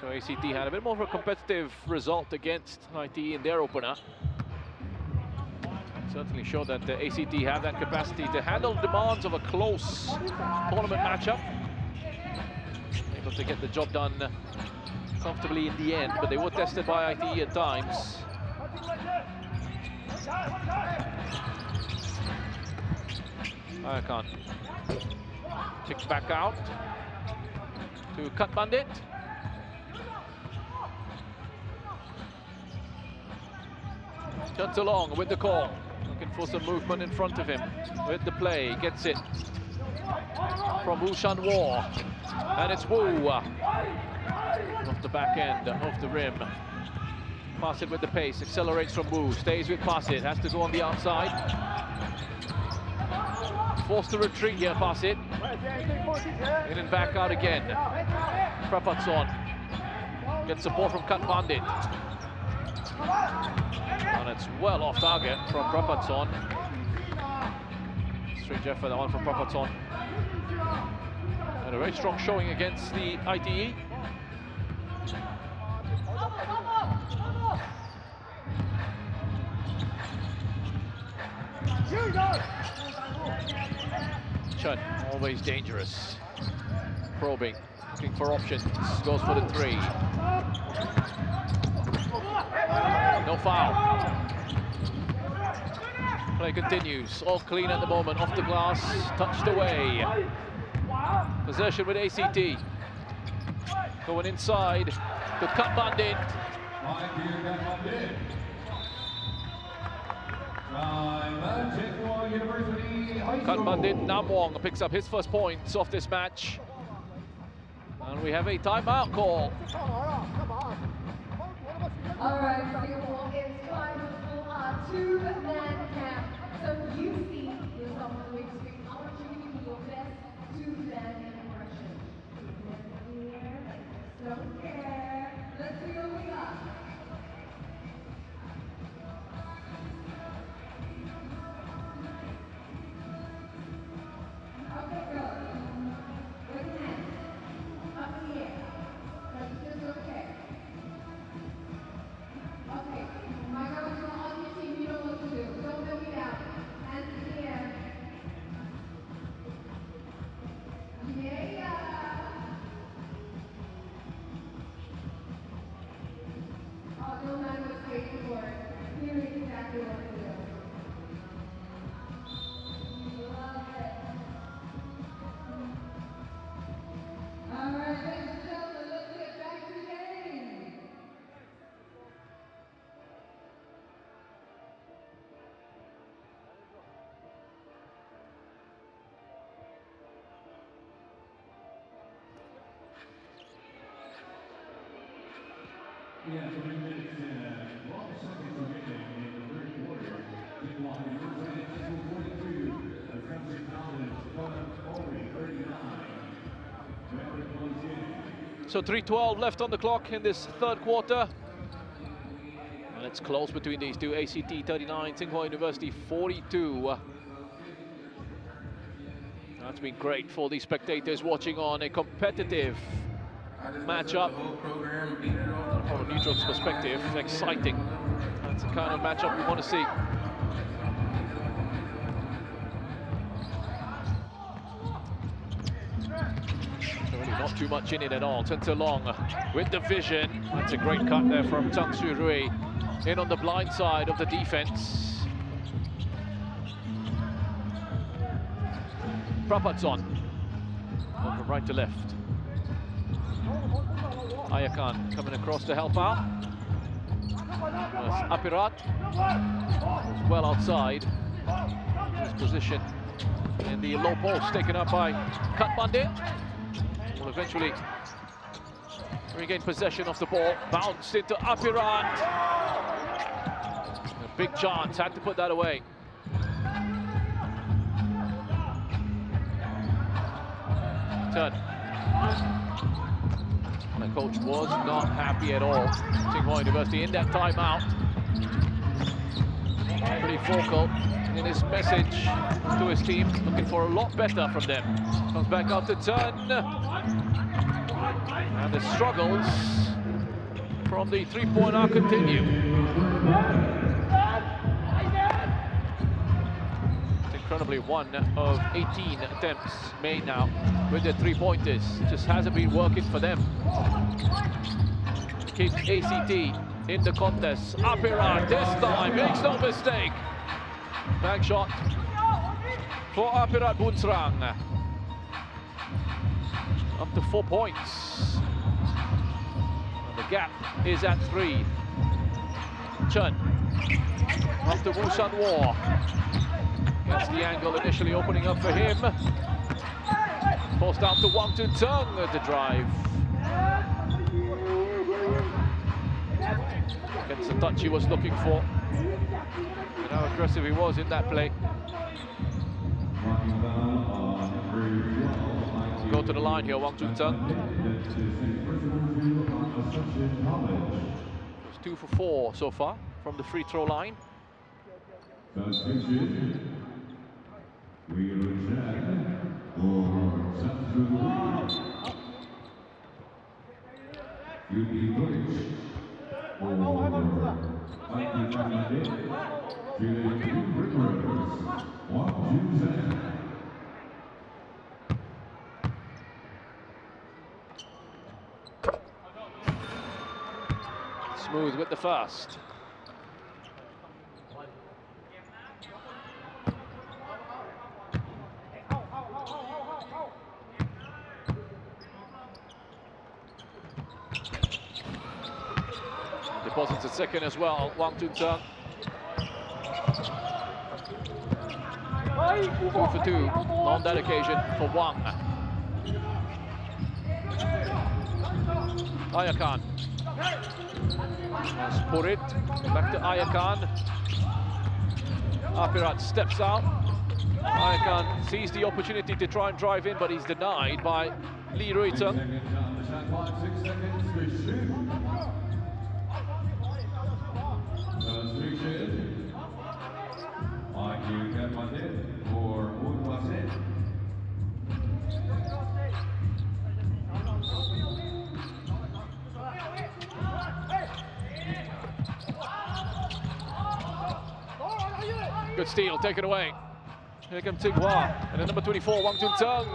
So ACT had a bit more of a competitive result against ITE in their opener. Certainly showed that the ACT have that capacity to handle the demands of a close tournament matchup. Able to get the job done comfortably in the end, but they were tested by ITE at times. Ayakan kicks back out to Cut Bandit. Chen Tselong with the call. Looking for some movement in front of him with the play, gets it from Wu Shanwo, and it's Wu off the back end, off the rim. Pass it with the pace, accelerates from Wu, stays with pass it, has to go on the outside. Forced to retreat here, pass it. In and back out again. Prapatson gets support from Cut Bandit. And it's well off target from Prapatson. Straight Jeff for that one from Prapatson. And a very strong showing against the ITE. Chen, always dangerous. Probing, looking for options, goes for the three. No foul. Play continues, all clean at the moment, off the glass, touched away. Possession with ACT. Going inside, to Cut Bandit. Cut Bandit, Nam Wong picks up his first points off this match. And we have a timeout call. All right, Singapore, it's time for our two-man camp. So you see yourself on the big screen. I want you to give me your best two-man impression. Don't care. Let's see what we got. Okay, go. With your hands up in the air. That's just okay. Okay, my girls are on your team, you know what to do. Don't let me down. Hands in the air. Yeah. Oh, no matter what's waiting for it. Here is exactly what to do. Love it. All right, ladies and gentlemen, let's get back to the game. Yeah, 3 minutes and 12 seconds remaining in the third quarter. Meanwhile, the first minute, 42, Assembly College, 39. So 3:12 left on the clock in this third quarter. And it's close between these two. ACT 39, Tsinghua University 42. That's been great for the spectators watching on a competitive matchup. From a neutral's perspective, exciting. That's the kind of matchup we want to see. Really not too much in it at all. Chen Long with the vision. That's a great cut there from Zhang Xurui. In on the blind side of the defense. Prapatson from right to left. Ayakan coming across to help out. Apirat well outside his position in the low post, taken up by Katbandit. Will eventually regain possession of the ball. Bounced into Apirat. A big chance, had to put that away. Turn. The coach was not happy at all. Tsinghua University in that timeout. Pretty vocal in his message to his team, looking for a lot better from them. Comes back out to Turn. And the struggles from the three-pointer continue. Incredibly, 1 of 18 attempts made now with the three-pointers. Just hasn't been working for them. Keeps ACT in the contest. Apirat this time makes no mistake. Back shot for Apirat Bunsrang. Up to 4 points. And the gap is at 3. Chen up to Wu Shan-Wo. Gets the angle initially opening up for him. Forced out to Wang Tun-Tung at the drive. Gets the touch he was looking for. And how aggressive he was in that play. Go to the line here, Wang Tun-Tung. It's 2 for 4 so far from the free throw line. Smooth with the first. Deposits a second as well, Wang Tun-Tung. 2 for 2 on that occasion for Wang. Ayakan. Spurit, back to Ayakan. Apirat steps out. Ayakan sees the opportunity to try and drive in, but he's denied by Lee Ruitung. Good steal, taken away. Here comes Tsinghua, and then number 24, Wang Tun-Tung.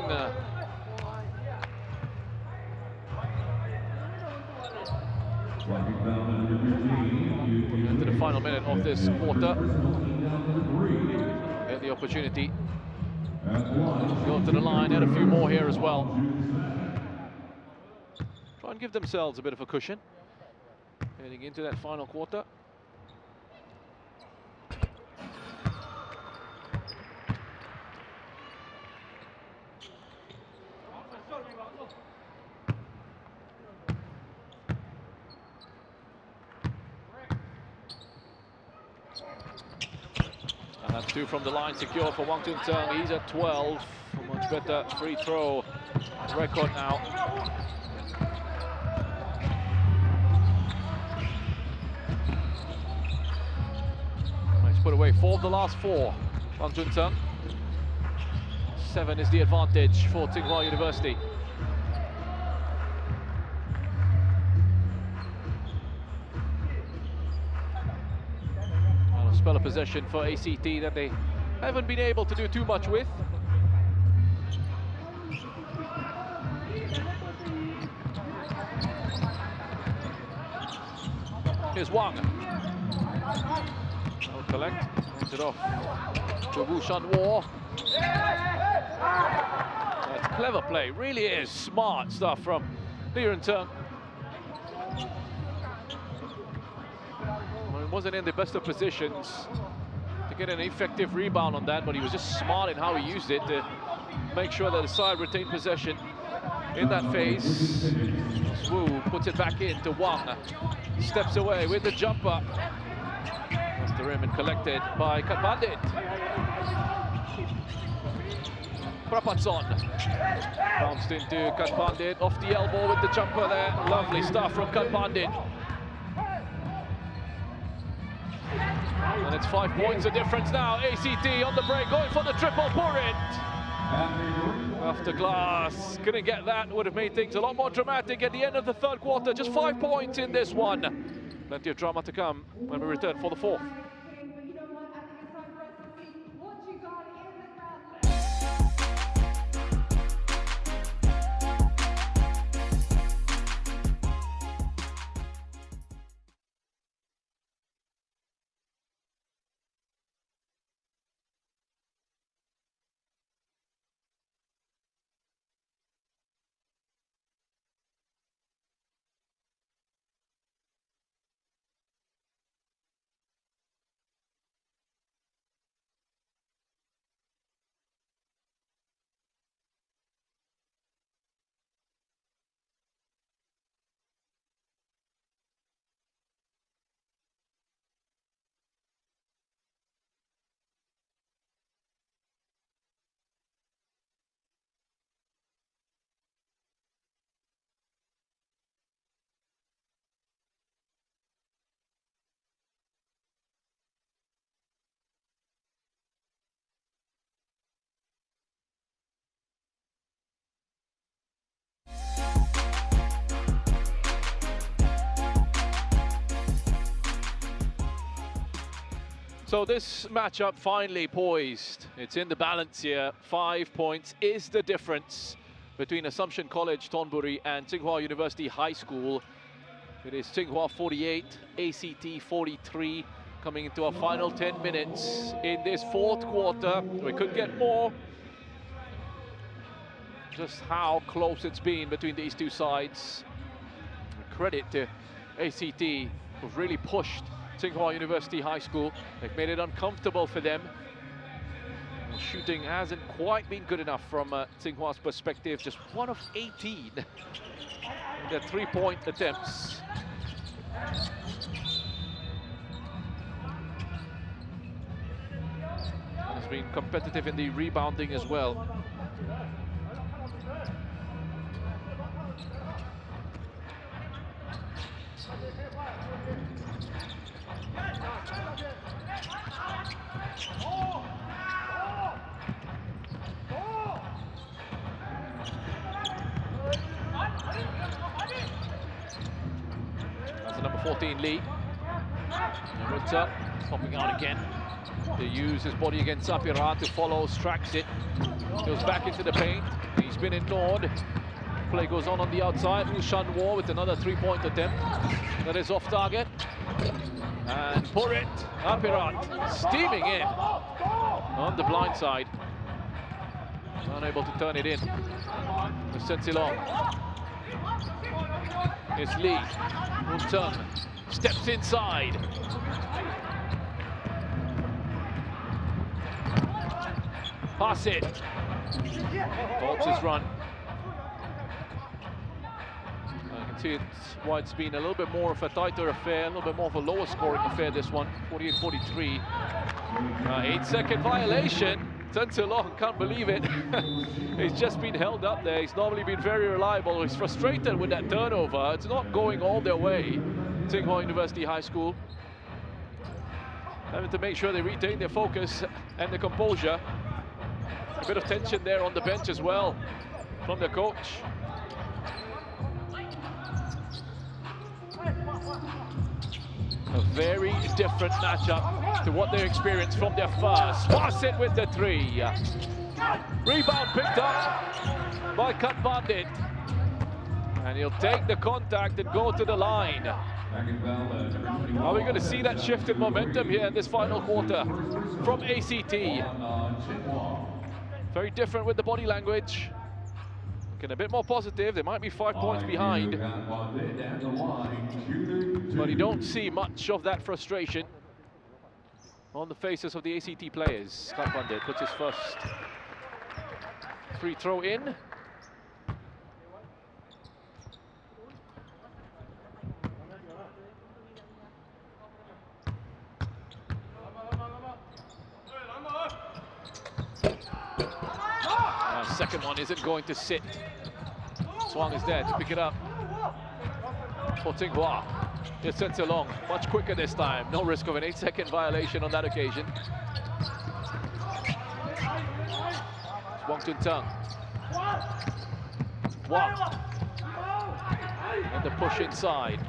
Into the final minute of this quarter. Get the opportunity. Go to the line, add a few more here as well. Try and give themselves a bit of a cushion heading into that final quarter. And that's 2 from the line, secure for Wang Tun-Tung. He's at 12. A much better free throw record now. He's put away 4 of the last 4. Wang Junzheng. 7 is the advantage for Tsinghua University. A spell of possession for ACT that they haven't been able to do too much with. Here's Wang. I'll collect. Hands it off to Wu Shanwo. That's clever play. Really is smart stuff from Li Yunteng. Well, he wasn't in the best of positions to get an effective rebound on that, but he was just smart in how he used it to make sure that the side retained possession in that phase. Wu puts it back in to Wang. Steps away with the jumper. Off the rim and collected by Katpandit. Prapatson bounced into Katpandit off the elbow with the jumper there. Lovely stuff from Katpandit. And it's 5 points of difference now. ACT on the break, going for the triple, pour it. After glass, couldn't get that. Would have made things a lot more dramatic at the end of the third quarter. Just 5 points in this one. Plenty of drama to come when we return for the fourth. So this matchup finally poised. It's in the balance here. 5 points is the difference between Assumption College Thonburi and Tsinghua University High School. It is Tsinghua 48, ACT 43, coming into our final 10 minutes in this fourth quarter. We could get more. Just how close it's been between these two sides. Credit to ACT, who've really pushed Tsinghua University High School. They've made it uncomfortable for them. Shooting hasn't quite been good enough from Tsinghua's perspective. Just 1 of 18 in their 3-point attempts. Has been competitive in the rebounding as well. That's the number 14 Lee. Runter popping out again. To use his body against Sapira to follow, strikes it. Goes back into the paint. He's been ignored. Play goes on the outside. Wu Shanwo with another 3-point attempt. That is off target. And pour it. Apirat steaming in on the blind side. Unable to turn it in. The Sensilong. It's Lee. Wunteng steps inside. Pass it. Halts his run. I can see why it's been a little bit more of a tighter affair, a little bit more of a lower scoring affair, this one. 48-43. 8-second violation. Sensilong can't believe it. He's just been held up there. He's normally been very reliable. He's frustrated with that turnover. It's not going all their way. Tsinghua University High School. Having to make sure they retain their focus and their composure. A bit of tension there on the bench as well from the coach. A very different matchup to what they experienced from their first. Sparsit with the three. Rebound picked up by Cut Bandit. And he'll take the contact and go to the line. Are we going to see that shift in momentum here in this final quarter from ACT? Very different with the body language. Looking a bit more positive. They might be 5 points behind. But you don't see much of that frustration on the faces of the ACT players. Scott Bandit puts his first free throw in. Second one isn't going to sit. Swang is there to pick it up for Tsinghua. It sends it long, much quicker this time. No risk of an 8-second violation on that occasion. Wang Tuntang. Wang. And the push inside.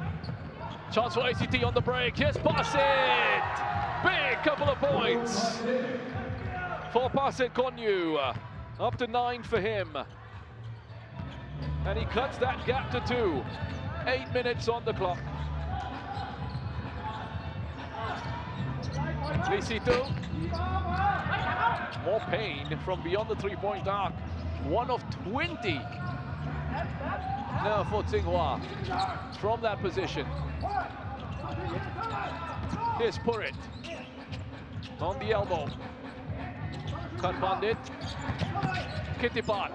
Chance for ACT on the break. Here's Basit. Big couple of points for Basit Konyu. Up to 9 for him. And he cuts that gap to 2. 8 minutes on the clock. Lisitu. More pain from beyond the three-point arc. 1 of 20. Now for Tsinghua from that position. Here's Purit on the elbow. Cut Bandit. Kittipat.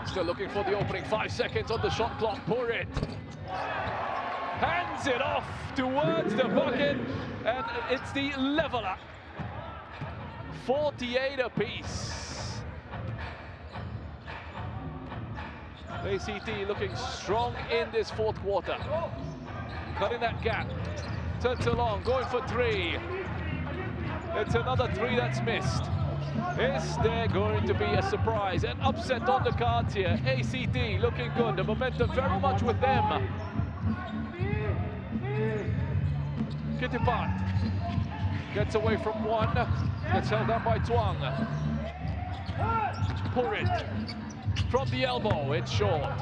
Still looking for the opening. 5 seconds on the shot clock. Purit hands it off towards the bucket, and it's the leveler. 48 apiece. ACT looking strong in this fourth quarter. Cutting that gap. Turns along, going for 3. It's another 3 that's missed. Is there going to be a surprise? An upset on the cards here. ACT looking good. The momentum very much with them. Kittipat gets away from 1. Gets held up by Twang. Purit from the elbow. It's short.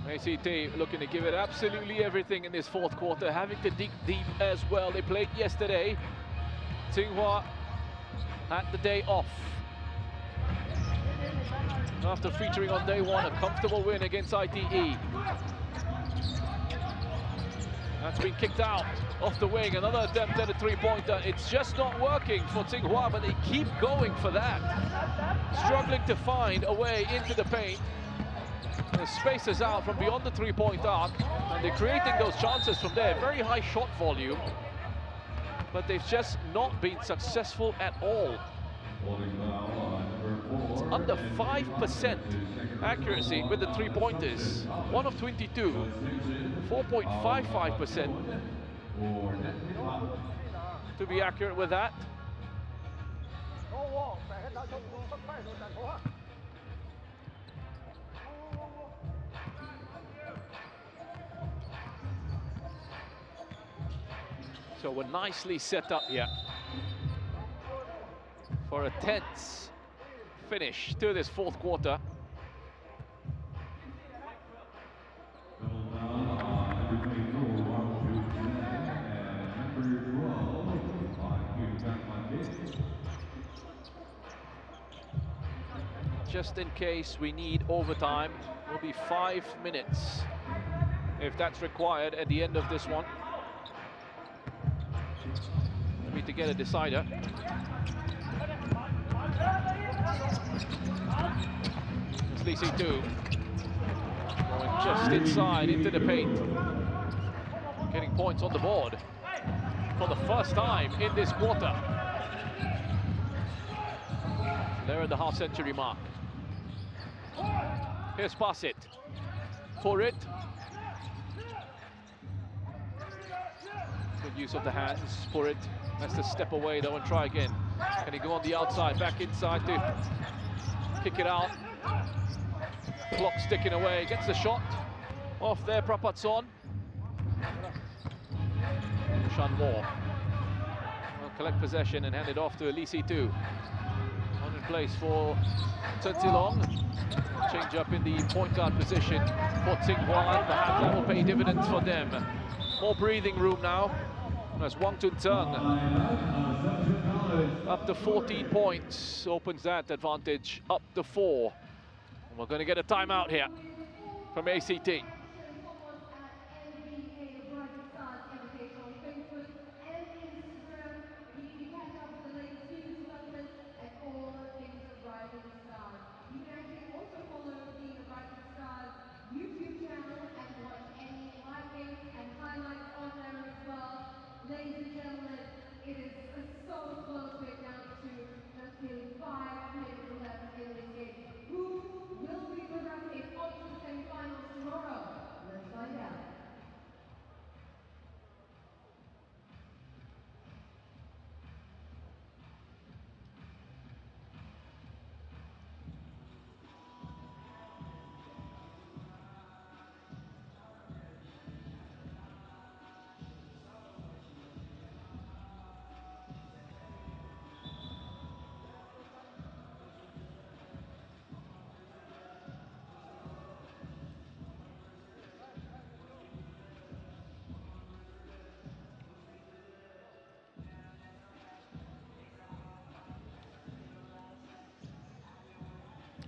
ACT looking to give it absolutely everything in this fourth quarter, having to dig deep as well. They played yesterday. Tsinghua had the day off. After featuring on day 1, a comfortable win against ITE. That's been kicked out off the wing. Another attempt at a three-pointer. It's just not working for Tsinghua, but they keep going for that. Struggling to find a way into the paint. The space is out from beyond the three-point arc, and they're creating those chances from there. Very high shot volume, but they've just not been successful at all. It's under 5% accuracy with the three-pointers. 1 of 22, 4.55% to be accurate with that. So we're nicely set up here for a tense finish to this fourth quarter. Just in case we need overtime, it will be 5 minutes if that's required at the end of this one. Need to get a decider. It's Lisitu going just inside into the paint, getting points on the board for the first time in this quarter. They're at the half-century mark. Here's pass it. For it. Good use of the hands. For it. Has to step away though and try again. Can he go on the outside? Back inside to kick it out. Clock sticking away. Gets the shot. Off there, Prapatson. Shan Moore. Will collect possession and hand it off to Elisi2. On in place for Chen Zilong. Change up in the point guard position for Tsinghua. Perhaps that will pay dividends for them. More breathing room now. As Wang Chun-Tung up to 14 points. Opens that advantage up to 4. And we're going to get a timeout here from ACT. Ladies and gentlemen, it is so close right now to just nearly 5 minutes left in this game. Who will be progressing on to the semifinals tomorrow? Let's find out.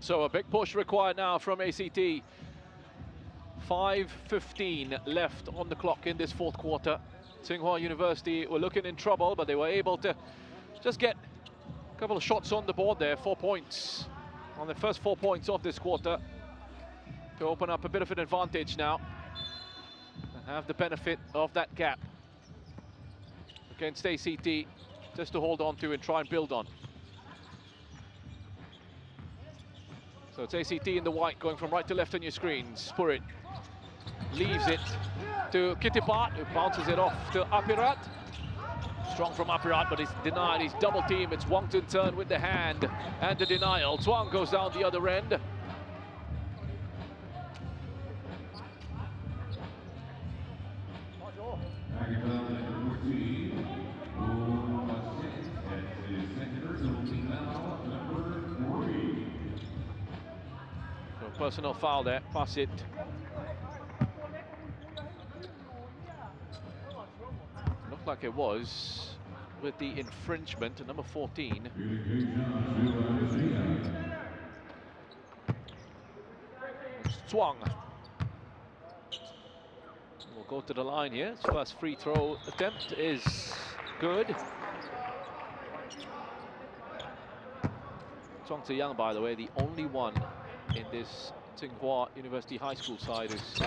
So a big push required now from ACT. 5:15 left on the clock in this fourth quarter. Tsinghua University were looking in trouble, but they were able to just get a couple of shots on the board there. 4 points on the first 4 points of this quarter to open up a bit of an advantage now and have the benefit of that gap against ACT just to hold on to and try and build on. So it's ACT in the white going from right to left on your screens. Purit leaves it to Kitipat, who bounces it off to Apirat. Strong from Apirat, but he's denied. He's double team. It's Wang Chun-Tung with the hand and the denial. Zhuang goes down the other end. Personal foul there, pass it. Looked like it was with the infringement, number 14. Zhuang will go to the line here. His first free throw attempt is good. Zhuang Ziyang, by the way, the only one in this Tsinghua University High School side who's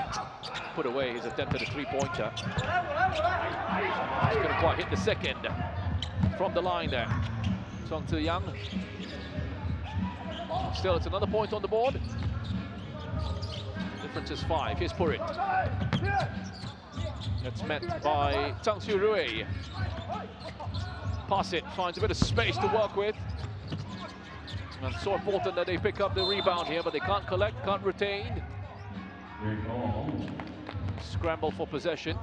put away his attempt at a three-pointer. He's going to quite hit the second from the line there. Zhuang Ziyang. Still, it's another point on the board. Difference is 5. Here's Purit. That's met by Zhang Xiurui. Pass it, finds a bit of space to work with. And so important that they pick up the rebound here, but they can't collect, can't retain. Scramble for possession.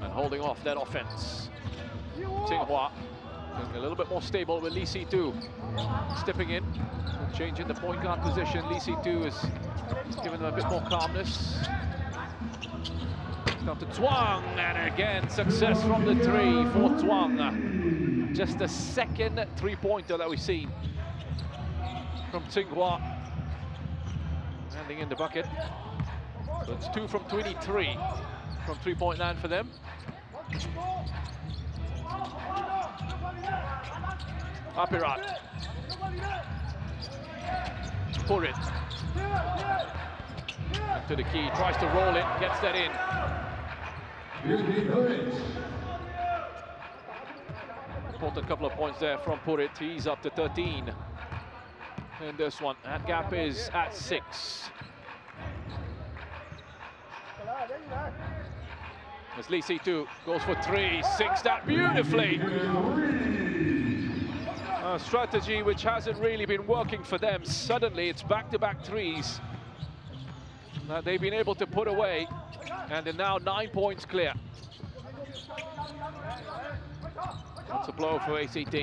And holding off that offense. Tsinghua getting a little bit more stable with Elisi2 stepping in, changing the point guard position. Elisi2 is giving them a bit more calmness. Down to Zhuang, and again success from the three for Zhuang. Just the second three-pointer that we've seen from Tsinghua. Landing in the bucket. So it's 2 from 23 from three-point land for them. Apirat. Purit. Back to the key, tries to roll it, gets that in. Important couple of points there from Purit. He's up to 13 in this one. That gap is at 6. As Lee Si-tu goes for 3, sinks that beautifully. A strategy which hasn't really been working for them. Suddenly it's back-to-back threes that they've been able to put away, and they're now 9 points clear. That's a blow for ACT.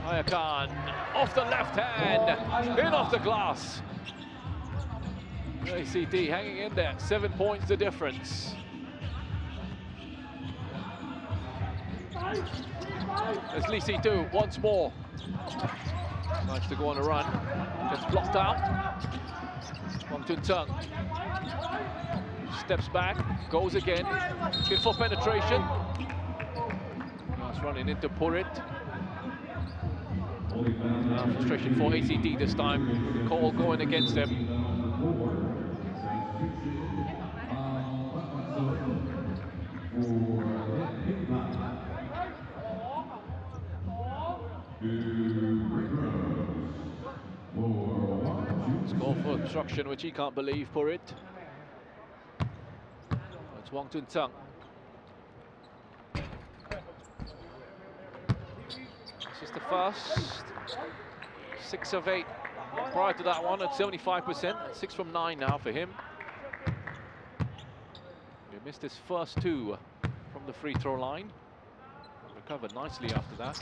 Ayakan off the left hand, in off the glass. ACT hanging in there, 7 points the difference. There's Lee Si-tu once more. Nice to go on a run. Gets blocked out. Wang Tun-tung steps back, goes again. Good for penetration. Nice running into Purit. Frustration for ACT this time. The call going against them. Let's go for obstruction, which he can't believe for it. It's Wang Tun-tung. This is the first 6 of 8. Prior to that one at 75%, 6 from 9 now for him. He missed his first 2 from the free throw line. Recovered nicely after that.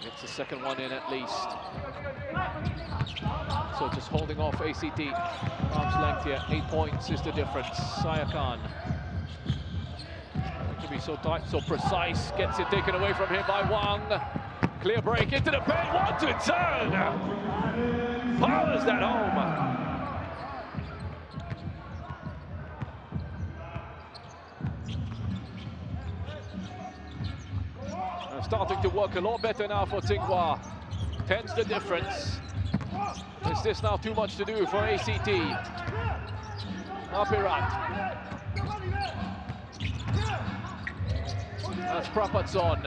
Gets the second one in at least. So just holding off ACT. Arm's length here, 8 points is the difference. Ayakan. It can be so tight, so precise. Gets it taken away from him by Wang. Clear break into the paint. Wang Tun-tung powers that home. Starting to work a lot better now for Tsinghua. 10's the difference. Is this now too much to do for ACT? Apirat. That's Prapatson.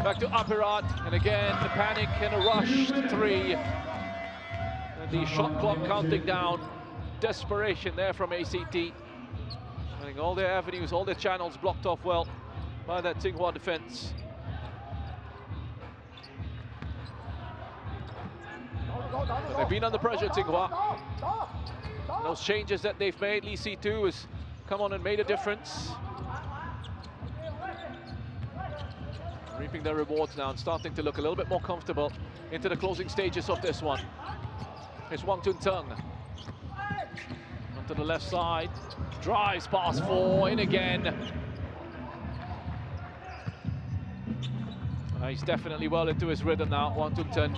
Back to Apirat, and again the panic and a rushed 3. And the shot clock counting down. Desperation there from ACT. Having all their avenues, all their channels blocked off well by that Tsinghua defense. But they've been under pressure, Tsinghua. Those changes that they've made, Lee Si-tu has come on and made a difference. Reaping their rewards now and starting to look a little bit more comfortable into the closing stages of this one. Here's Wang Tun-tung. Onto the left side. Drives past 4, in again. He's definitely well into his rhythm now, Wang Tun-tung.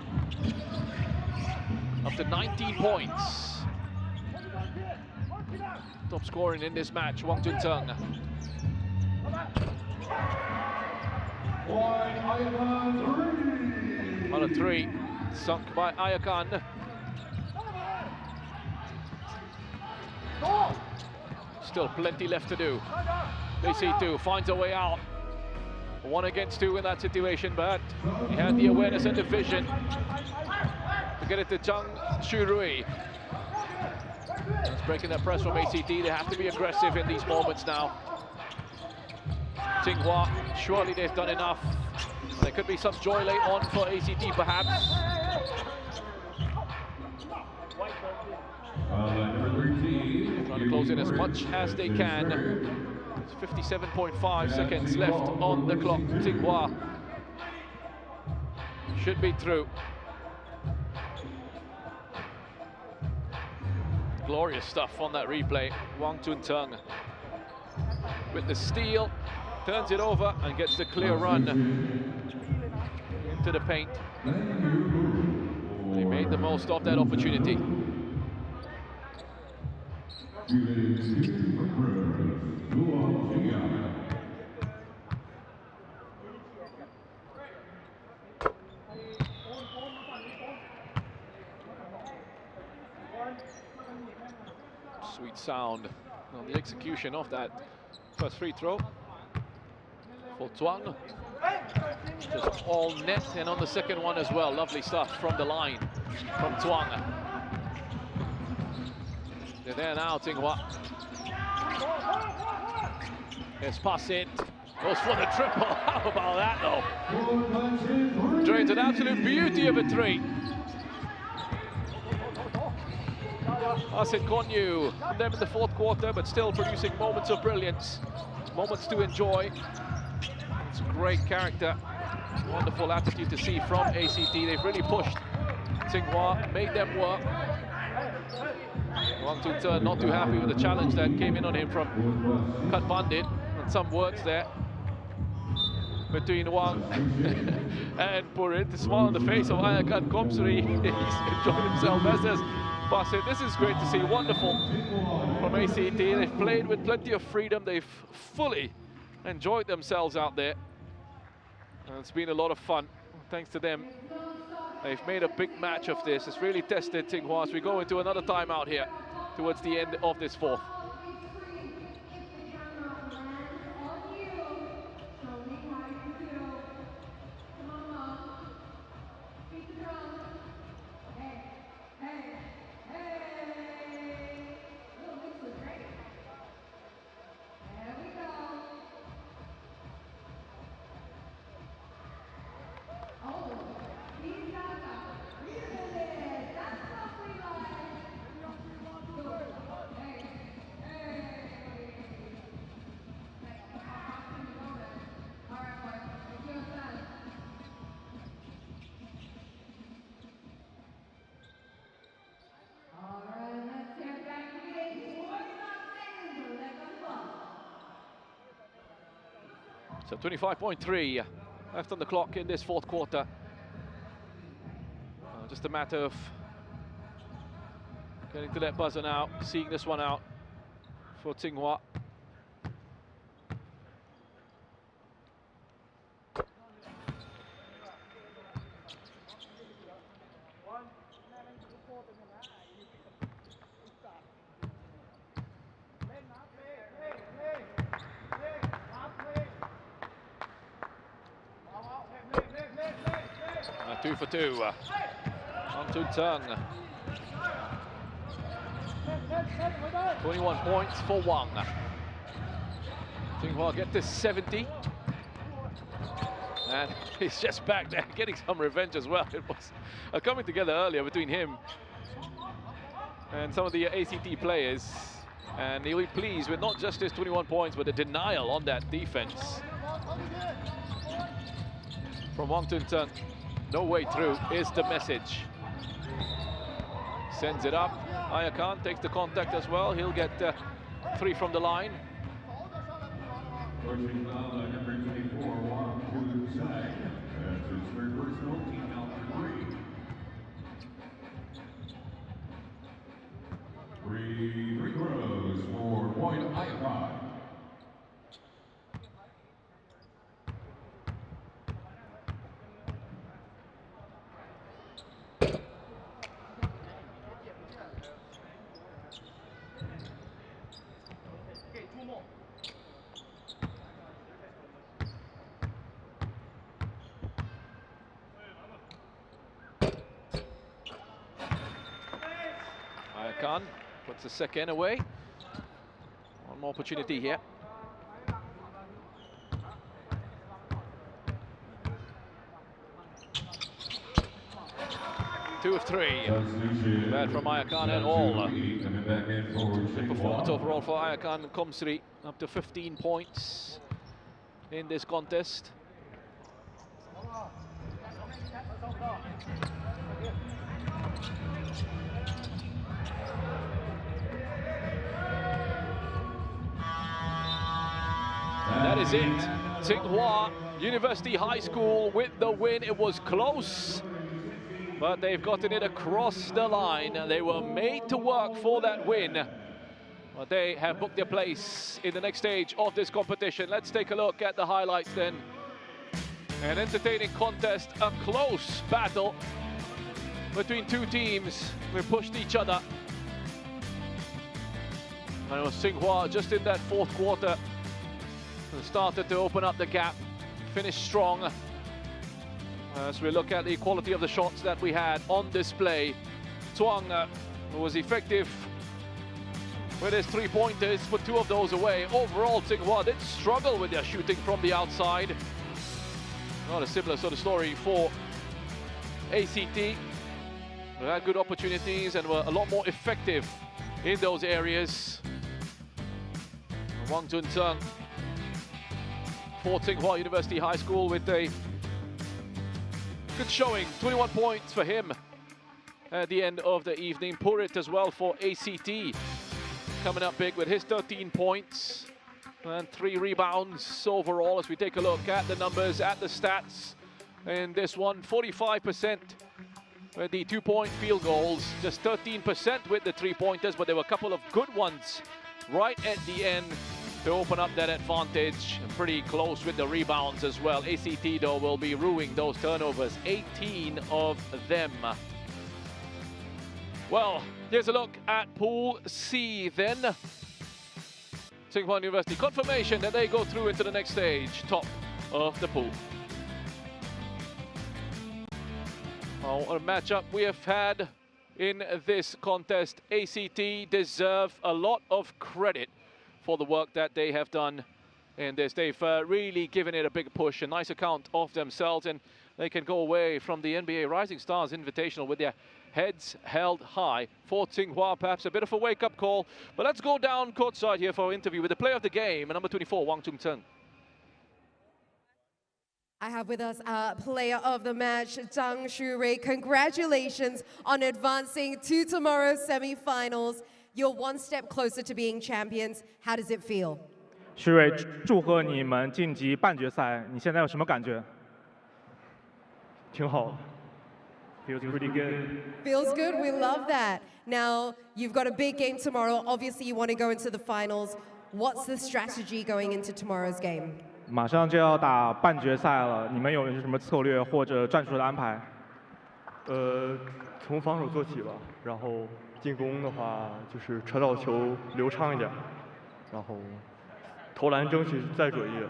Up to 19 points. Top scoring in this match, Wang Tun-tung. On a 3, sunk by Ayakan. Still plenty left to do. Lee Si-tu finds a way out. 1 against 2 in that situation, but he had the awareness and the vision to get it to Zhang Shurui. It's breaking that press from ACT. They have to be aggressive in these moments now. Tsinghua, surely they've done enough. There could be some joy late on for ACT perhaps. Trying to close in as much as they can. 57.5 seconds left on the clock. Tsinghua should be through. Glorious stuff on that replay. Wang Tun-tung with the steal, turns it over and gets the clear run into the paint. They made the most of that opportunity. sound on the execution of that first free throw for Thuong. Just all net, and on the second one as well. Lovely stuff from the line from Thuong. They're there now, Tsinghua. Here's pass it. Goes for the triple. How about that, though? Drains an absolute beauty of a three. Asit Konyu, them in the fourth quarter, but still producing moments of brilliance, moments to enjoy. It's a great character, wonderful attitude to see from ACT. They've really pushed Tsinghua, made them work. Wang Tun not too happy with the challenge that came in on him from Kat Pandit, and some words there between Wang and Purit. The smile on the face of Ayakan Komsuri. He's enjoyed himself, as does Basit. This is great to see, wonderful from ACT. They've played with plenty of freedom. They've fully enjoyed themselves out there. And it's been a lot of fun, thanks to them. They've made a big match of this. It's really tested Tsinghua as we go into another timeout here towards the end of this fourth. So 25.3 left on the clock in this fourth quarter. Just a matter of getting to that buzzer now, seeing this one out for Tsinghua. Two for two. On to Tung. 21 points for Wang. Tsinghua get to 70. And he's just back there getting some revenge as well. It was coming together earlier between him and some of the ACT players. And he'll be pleased with not just his 21 points, but the denial on that defense from Wang Tun. No way through is the message. Sends it up. Ayakan takes the contact as well. He'll get three from the line. Three free throws for point Ayakan. Ayakan puts the second away. One more opportunity here. Two of three. Bad from Ayakan at all. Good performance overall for Ayakan Komsri. Up to 15 points in this contest. And that is it. Tsinghua University High School with the win. It was close, but they've gotten it across the line. They were made to work for that win. But they have booked their place in the next stage of this competition. Let's take a look at the highlights then. An entertaining contest, a close battle between two teams. We pushed each other. And it was Tsinghua just in that fourth quarter started to open up the gap, finished strong. As we look at the quality of the shots that we had on display, Tuang was effective with his three-pointers, put 2 of those away. Overall, Tsinghua did struggle with their shooting from the outside. Not a similar sort of story for ACT. They had good opportunities and were a lot more effective in those areas. Wang Juntsung for Tsinghua University High School with a good showing, 21 points for him at the end of the evening. Purit as well for ACT, coming up big with his 13 points and 3 rebounds overall. As we take a look at the numbers, at the stats in this one, 45% with the 2-point field goals, just 13% with the 3-pointers, but there were a couple of good ones right at the end to open up that advantage. And pretty close with the rebounds as well. ACT though will be ruining those turnovers, 18 of them. Well, here's a look at Pool C then. Tsinghua University, confirmation that they go through into the next stage, top of the pool. What a matchup we have had in this contest. ACT deserve a lot of credit for the work that they have done in this. They've really given it a big push, a nice account of themselves, and they can go away from the NBA Rising Stars Invitational with their heads held high. For Tsinghua, perhaps a bit of a wake-up call. But let's go down courtside here for our interview with the player of the game, number 24, Wang Juntsung. I have with us our player of the match, Zhang Shurui. Congratulations on advancing to tomorrow's semifinals. You're one step closer to being champions. How does it feel? 旭瑞，祝贺你们晋级半决赛，你现在有什么感觉？挺好。Feels pretty good. Feels good, we love that. Now, you've got a big game tomorrow. Obviously, you want to go into the finals. What's the strategy going into tomorrow's game? 马上就要打半决赛了，你们有什么策略或者战术的安排？从防守做起吧，然后进攻的话就是传导球流畅一点，然后投篮争取再准一点。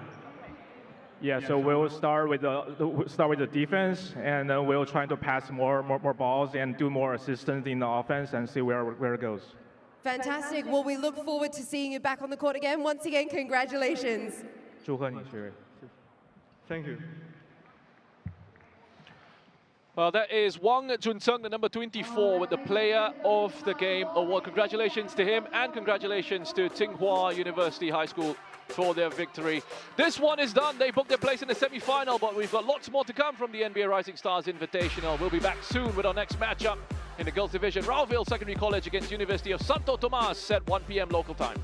Yeah, so we'll start with the defense, and then we'll try to pass more balls and do more assistance in the offense and see where it goes. Fantastic. Well, we look forward to seeing you back on the court again. Once again, congratulations. 祝贺你，旭瑞。Thank you. Well, that is Wang Juntsung, the number 24, with the Player of the Game award. Congratulations to him, and congratulations to Tsinghua University High School for their victory. This one is done. They booked their place in the semi-final, but we've got lots more to come from the NBA Rising Stars Invitational. We'll be back soon with our next matchup in the girls division. Rauville Secondary College against University of Santo Tomas at 1 p.m. local time.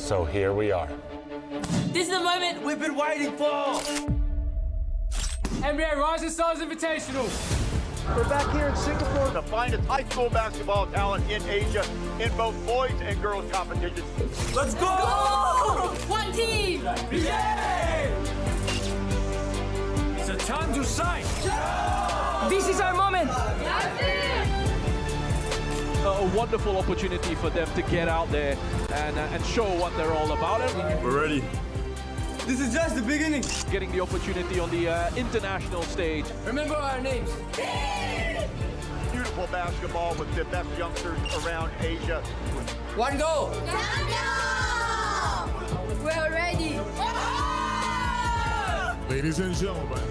So here we are. This is the moment we've been waiting for. NBA Rising Stars Invitational. We're back here in Singapore to find its high school basketball talent in Asia in both boys and girls competitions. Let's go! Go! One team! Yay! It's a time to shine. This is our moment. That's it! A wonderful opportunity for them to get out there and show what they're all about. We're ready. This is just the beginning. Getting the opportunity on the international stage. Remember our names. Beautiful basketball with the best youngsters around Asia. One goal. We're ready. Ladies and gentlemen,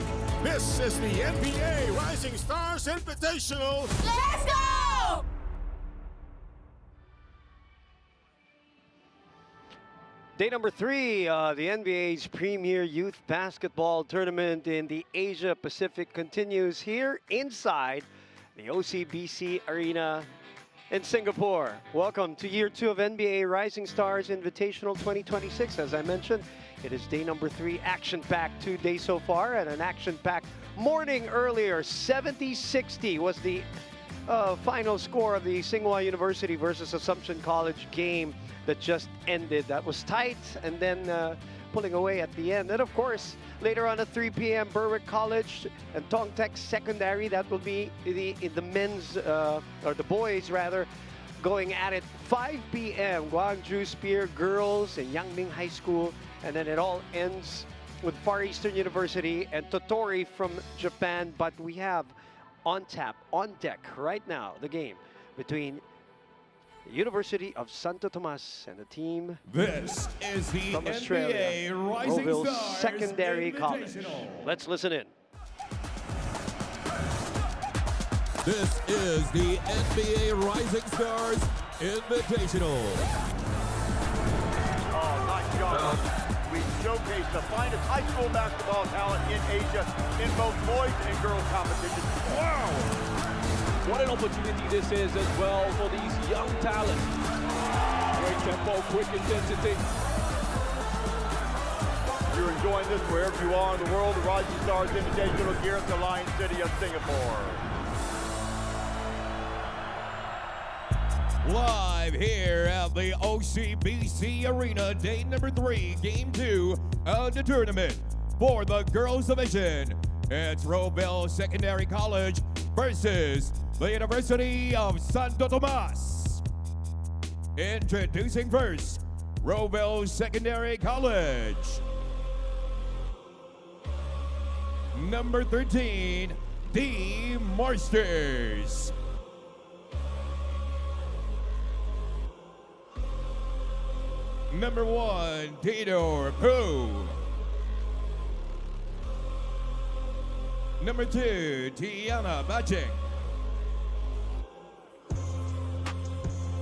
this is the NBA Rising Stars Invitational. Let's go! Day number 3, the NBA's premier youth basketball tournament in the Asia Pacific continues here inside the OCBC Arena in Singapore. Welcome to year 2 of NBA Rising Stars Invitational 2026. As I mentioned, it is day number 3, action-packed 2 days so far, and an action-packed morning earlier. 70-60 was the final score of the Tsinghua University versus Assumption College game that just ended. That was tight, and then pulling away at the end. And of course, later on at 3 p.m., Berwick College and Tong Tech Secondary. That will be the men's, or the boys rather, going at it. 5 p.m., Gwangju Spear Girls and Yangming High School. And then it all ends with Far Eastern University and Totori from Japan. But we have on tap, on deck right now, the game between the University of Santo Tomas and the team This is the from NBA Australia, Rising Roeville Stars Secondary College. Let's listen in. This is the NBA Rising Stars Invitational. Oh, nice job. We showcase the finest high school basketball talent in Asia in both boys and girls competitions. Wow! What an opportunity this is as well for these young talents. Great tempo, quick intensity. If you're enjoying this wherever you are in the world, the Rising Stars Invitational here at the Lion City of Singapore. Live here at the OCBC Arena, day number 3, game 2 of the tournament for the girls division. It's Roeville Secondary College versus the University of Santo Tomas. Introducing first, Roeville Secondary College. Number 13, the Marsters. Number 1, Theodore Pooh. Number 2, Tiana Bachik.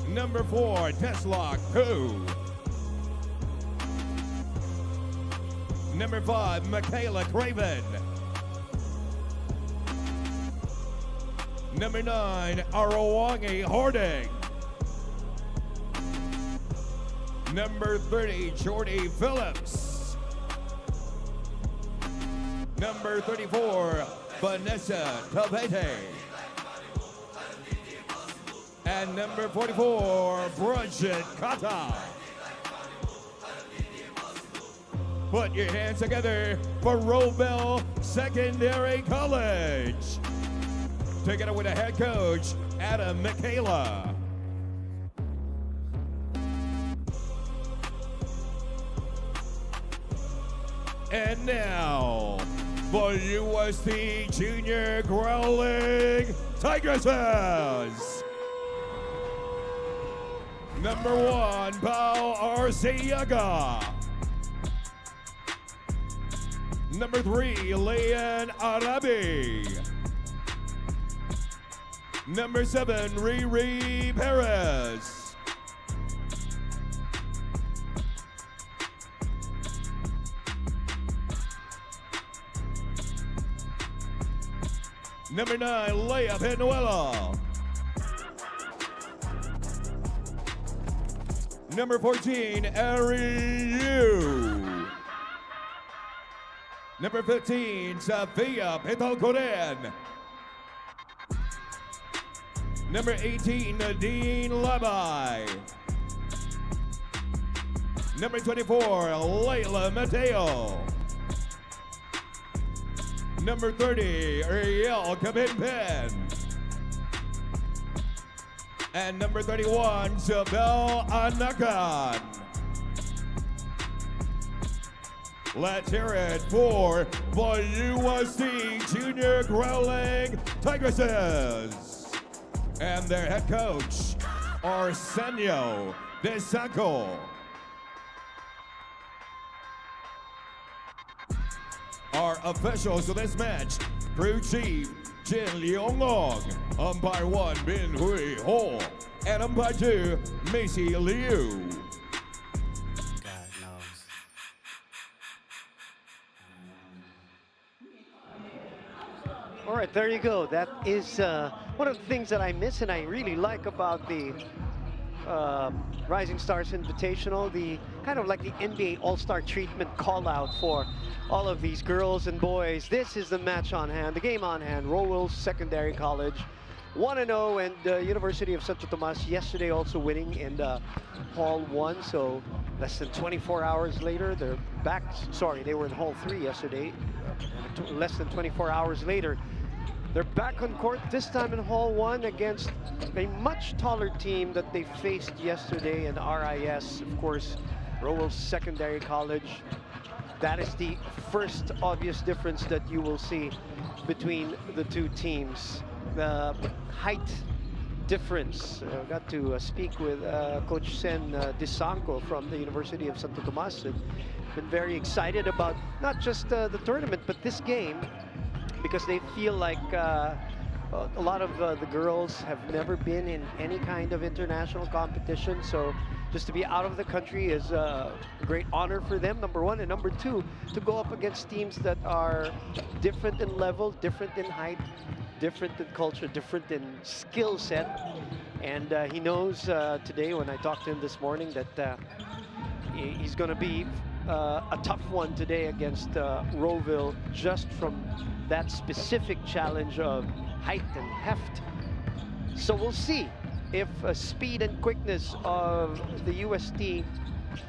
Number 4, Tesla Pooh. Number 5, Michaela Craven. Number 9, Arawangi Harding. Number 30, Jordy Phillips. Number 34, Vanessa Tavete. And number 44, Bridget Kata. Put your hands together for Roeville Secondary College. Together with the head coach, Adam Michaela. And now, for UST Junior Growling Tigresses. Number 1, Pao Arceaga. Number 3, Leon Arabi. Number 7, Riri Perez. Number 9, Leah Penuela. Number 14, Ariu. Number 15, Safia Petokoren. Number 18, Nadine Labai. Number 24, Layla Mateo. Number 30, Ariel Kabinpen. And number 31, Jabel Anakan. Let's hear it for the USC Junior Growling Tigresses. And their head coach, Arsenio DeSanco. Our officials of this match, crew chief Jin Leong, umpire 1 Bin Hui Ho, and umpire 2 Macy Liu. God knows. All right, there you go. That is one of the things that I miss and I really like about the Rising Stars Invitational, the kind of like the NBA All-Star treatment call out for all of these girls and boys. This is the match on hand, the game on hand. Rowell Secondary College 1-0, and University of Santo Tomas yesterday also winning in Hall 1. So less than 24 hours later, they're back. Sorry, they were in Hall 3 yesterday. Less than 24 hours later, they're back on court, this time in Hall 1 against a much taller team that they faced yesterday in RIS. Of course, Rowell Secondary College. That is the first obvious difference that you will see between the two teams. The height difference. I got to speak with Coach Sen Disanco from the University of Santo Tomas. Been very excited about not just the tournament, but this game, because they feel like a lot of the girls have never been in any kind of international competition. So just to be out of the country is a great honor for them, number one. And number two, to go up against teams that are different in level, different in height, different in culture, different in skill set. And he knows today, when I talked to him this morning, that he's going to be a tough one today against Rowville, just from that specific challenge of height and heft. So we'll see if speed and quickness of the UST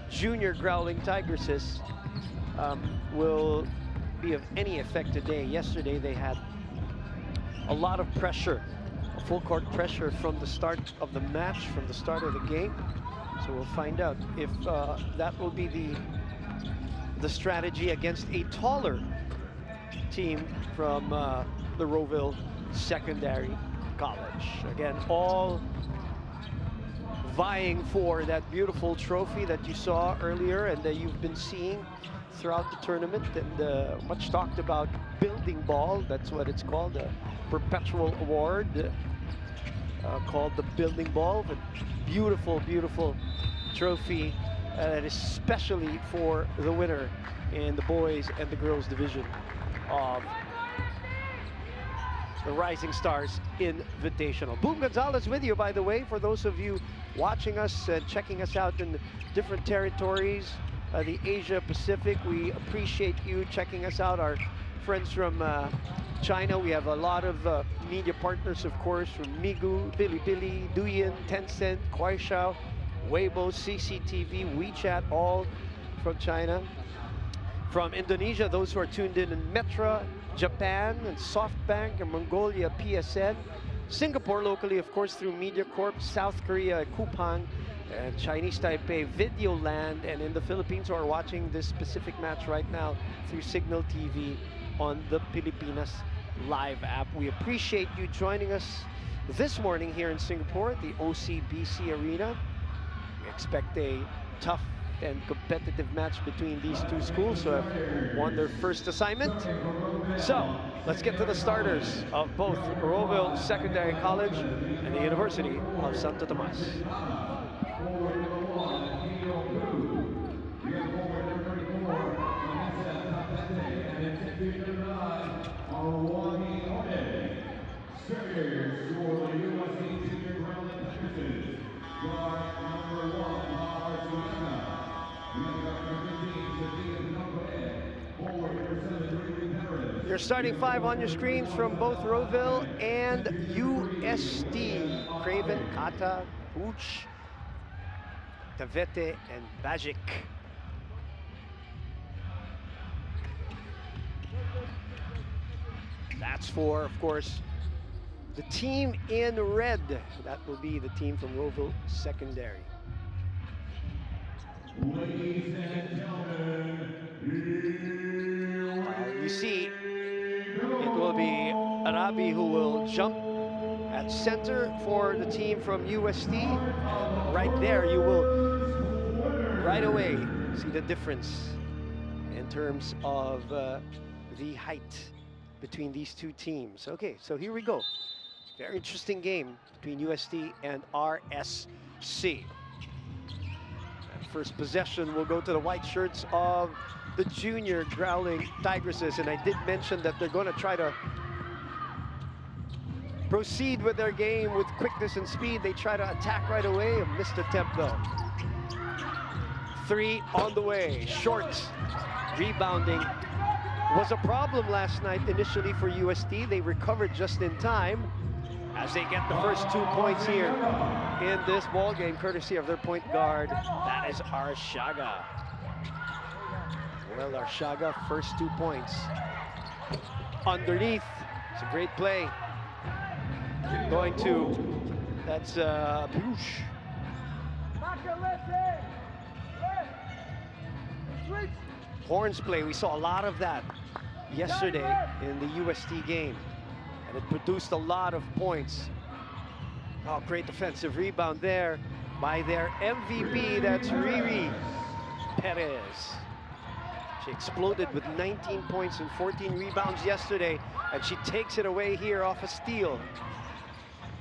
Junior Growling Tigresses will be of any effect today. Yesterday they had a lot of pressure, full court pressure from the start of the match, from the start of the game. So we'll find out if that will be the strategy against a taller team from the Rowville Secondary College. Again, all vying for that beautiful trophy that you saw earlier and that you've been seeing throughout the tournament, and much talked about building ball. That's what it's called, a perpetual award called the building ball. But beautiful, beautiful trophy, and especially for the winner in the boys and the girls division of the Rising Stars Invitational. Boom Gonzalez with you, by the way, for those of you watching us and checking us out in different territories, the Asia Pacific. We appreciate you checking us out. Our friends from China, we have a lot of media partners, of course, from Migu, Bilibili, Douyin, Tencent, Kuaishou, Weibo, CCTV, WeChat, all from China. From Indonesia, those who are tuned in Metra, Japan, and SoftBank, and Mongolia, PSN. Singapore locally, of course, through MediaCorp, South Korea, Coupang, and Chinese Taipei, Videoland, and in the Philippines who are watching this specific match right now through Signal TV on the Pilipinas Live app. We appreciate you joining us this morning here in Singapore at the OCBC Arena. We expect a tough and competitive match between these two schools who have won their first assignment. So let's get to the starters of both Rowville Secondary College and the University of Santo Tomas. Your starting five on your screens from both Roeville and UST. Craven, Kata, Pooch, Tavete, and Bajic. That's for, of course, the team in red. That will be the team from Roeville Secondary. Ladies and gentlemen, You see, it will be Arabi who will jump at center for the team from UST. Right there, you will right away see the difference in terms of the height between these two teams. Okay, so here we go. Very interesting game between UST and RSC. And first possession will go to the white shirts of the junior Growling Tigresses, and I did mention that they're going to try to proceed with their game with quickness and speed. They try to attack right away. A missed attempt though. Three on the way. Short. Rebounding was a problem last night initially for UST. They recovered just in time as they get the first 2 points here in this ball game, courtesy of their point guard. That is Arshaga. Well, Arshaga, first 2 points. Underneath, it's a great play. Going to, that's Bruce. Horns play, we saw a lot of that yesterday in the UST game. And it produced a lot of points. Oh, great defensive rebound there by their MVP, that's Riri Perez. She exploded with 19 points and 14 rebounds yesterday, and she takes it away here off a steal.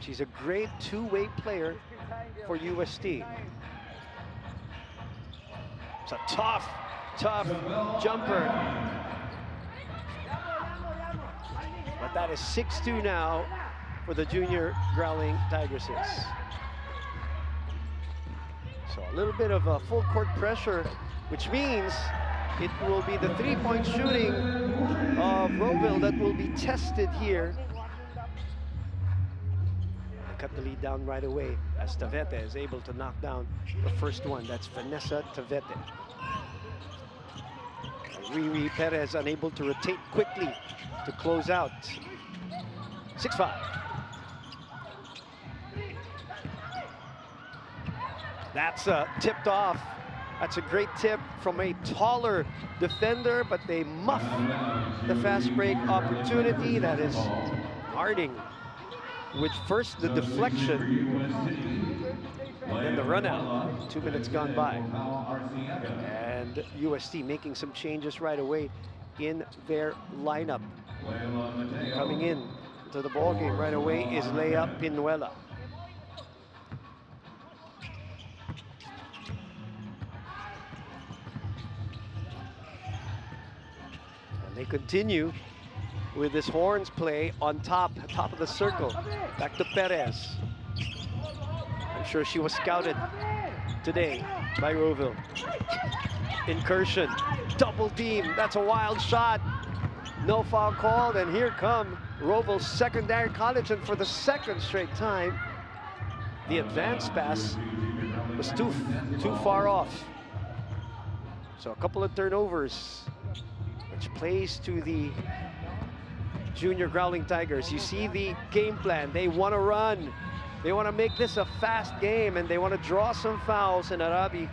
She's a great two-way player for UST. It's a tough jumper. But that is 6-2 now for the junior Growling Tigresses. So a little bit of a full court pressure, which means it will be the three-point shooting of Roeville that will be tested here. They cut the lead down right away as Tavete is able to knock down the first one. That's Vanessa Tavete. Riri Perez unable to rotate quickly to close out. 6-5. That's tipped off. That's a great tip from a taller defender, but they muff the fast break opportunity. That is Harding with first the deflection and then the run out. 2 minutes gone by. And UST making some changes right away in their lineup. Coming in to the ball game right away is Lea Pinuela. And they continue with this horns play on top of the circle. Back to Perez. I'm sure she was scouted today by Roeville. Incursion, double team, that's a wild shot. No foul called, and here come Roeville's secondary college, and for the second straight time, the advance pass was too far off. So a couple of turnovers, which plays to the junior Growling Tigers. You see the game plan. They want to run. They want to make this a fast game, and they want to draw some fouls, and Arabi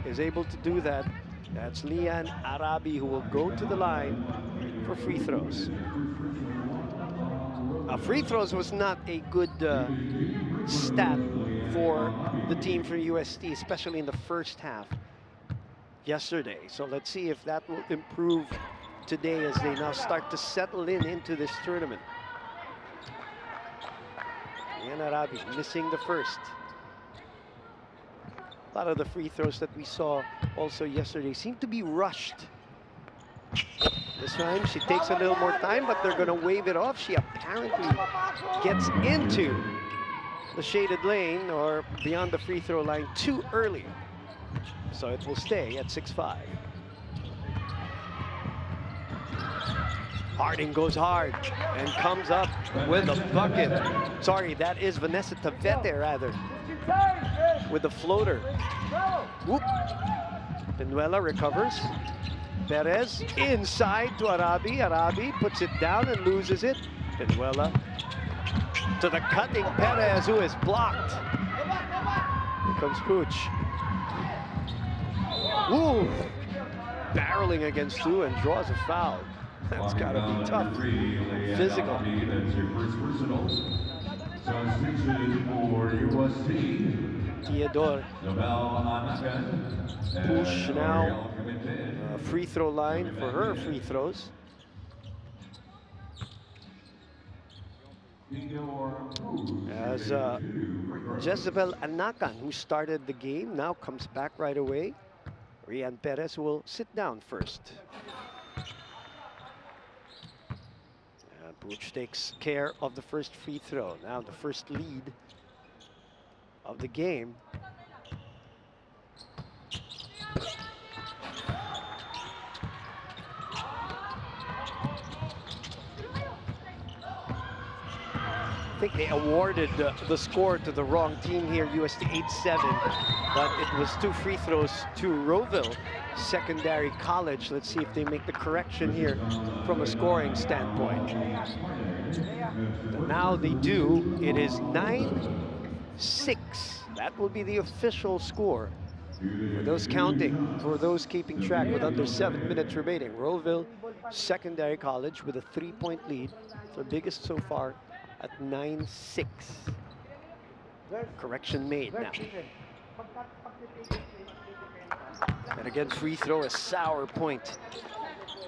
is able to do that. That's Lian Arabi who will go to the line for free throws. Free throws was not a good stat for the team from UST, especially in the first half yesterday. So let's see if that will improve today as they now start to settle into this tournament. Lian Arabi missing the first. A lot of the free throws that we saw also yesterday seem to be rushed. This time she takes a little more time, but they're going to wave it off. She apparently gets into the shaded lane or beyond the free throw line too early. So it will stay at 6-5. Harding goes hard and comes up with a bucket. Sorry, that is Vanessa Tavete, rather, with the floater. Whoop. Penuela recovers. Perez inside to Arabi. Arabi puts it down and loses it. Penuela to the cutting Perez, who is blocked. Here comes Pooch. Ooh, barreling against two and draws a foul. That's got to be tough. Physical. That's your first personal. Substitution for UST. Theodore. Push now. Free throw line for her free throws. As Jezebel Anakan, who started the game, now comes back right away. Rian Perez will sit down first. Puch takes care of the first free throw. Now the first lead of the game. I think they awarded the score to the wrong team here, UST 8-7, but it was 2 free throws to Roeville Secondary College. Let's see if they make the correction here from a scoring standpoint. But now they do. It is 9-6. That will be the official score for those counting, for those keeping track with under 7 minutes remaining. Roeville Secondary College with a 3-point lead, their biggest so far, at 9-6. Correction made now. And again, free throw, a sour point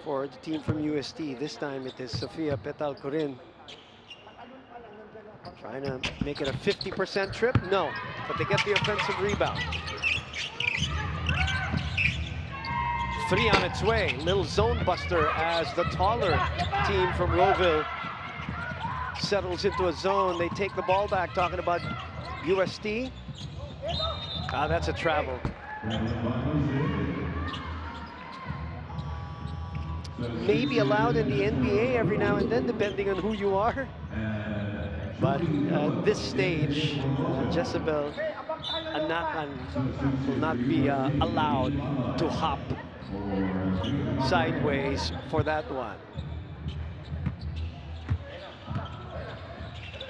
for the team from UST. This time it is Sofia Petal-Corin. Trying to make it a 50% trip? No, but they get the offensive rebound. 3 on its way. Little zone buster as the taller team from Roeville settles into a zone. They take the ball back, talking about UST. Ah, that's a travel. Maybe allowed in the NBA every now and then, depending on who you are. But at this stage, Jezebel Anakan will not be allowed to hop sideways for that one.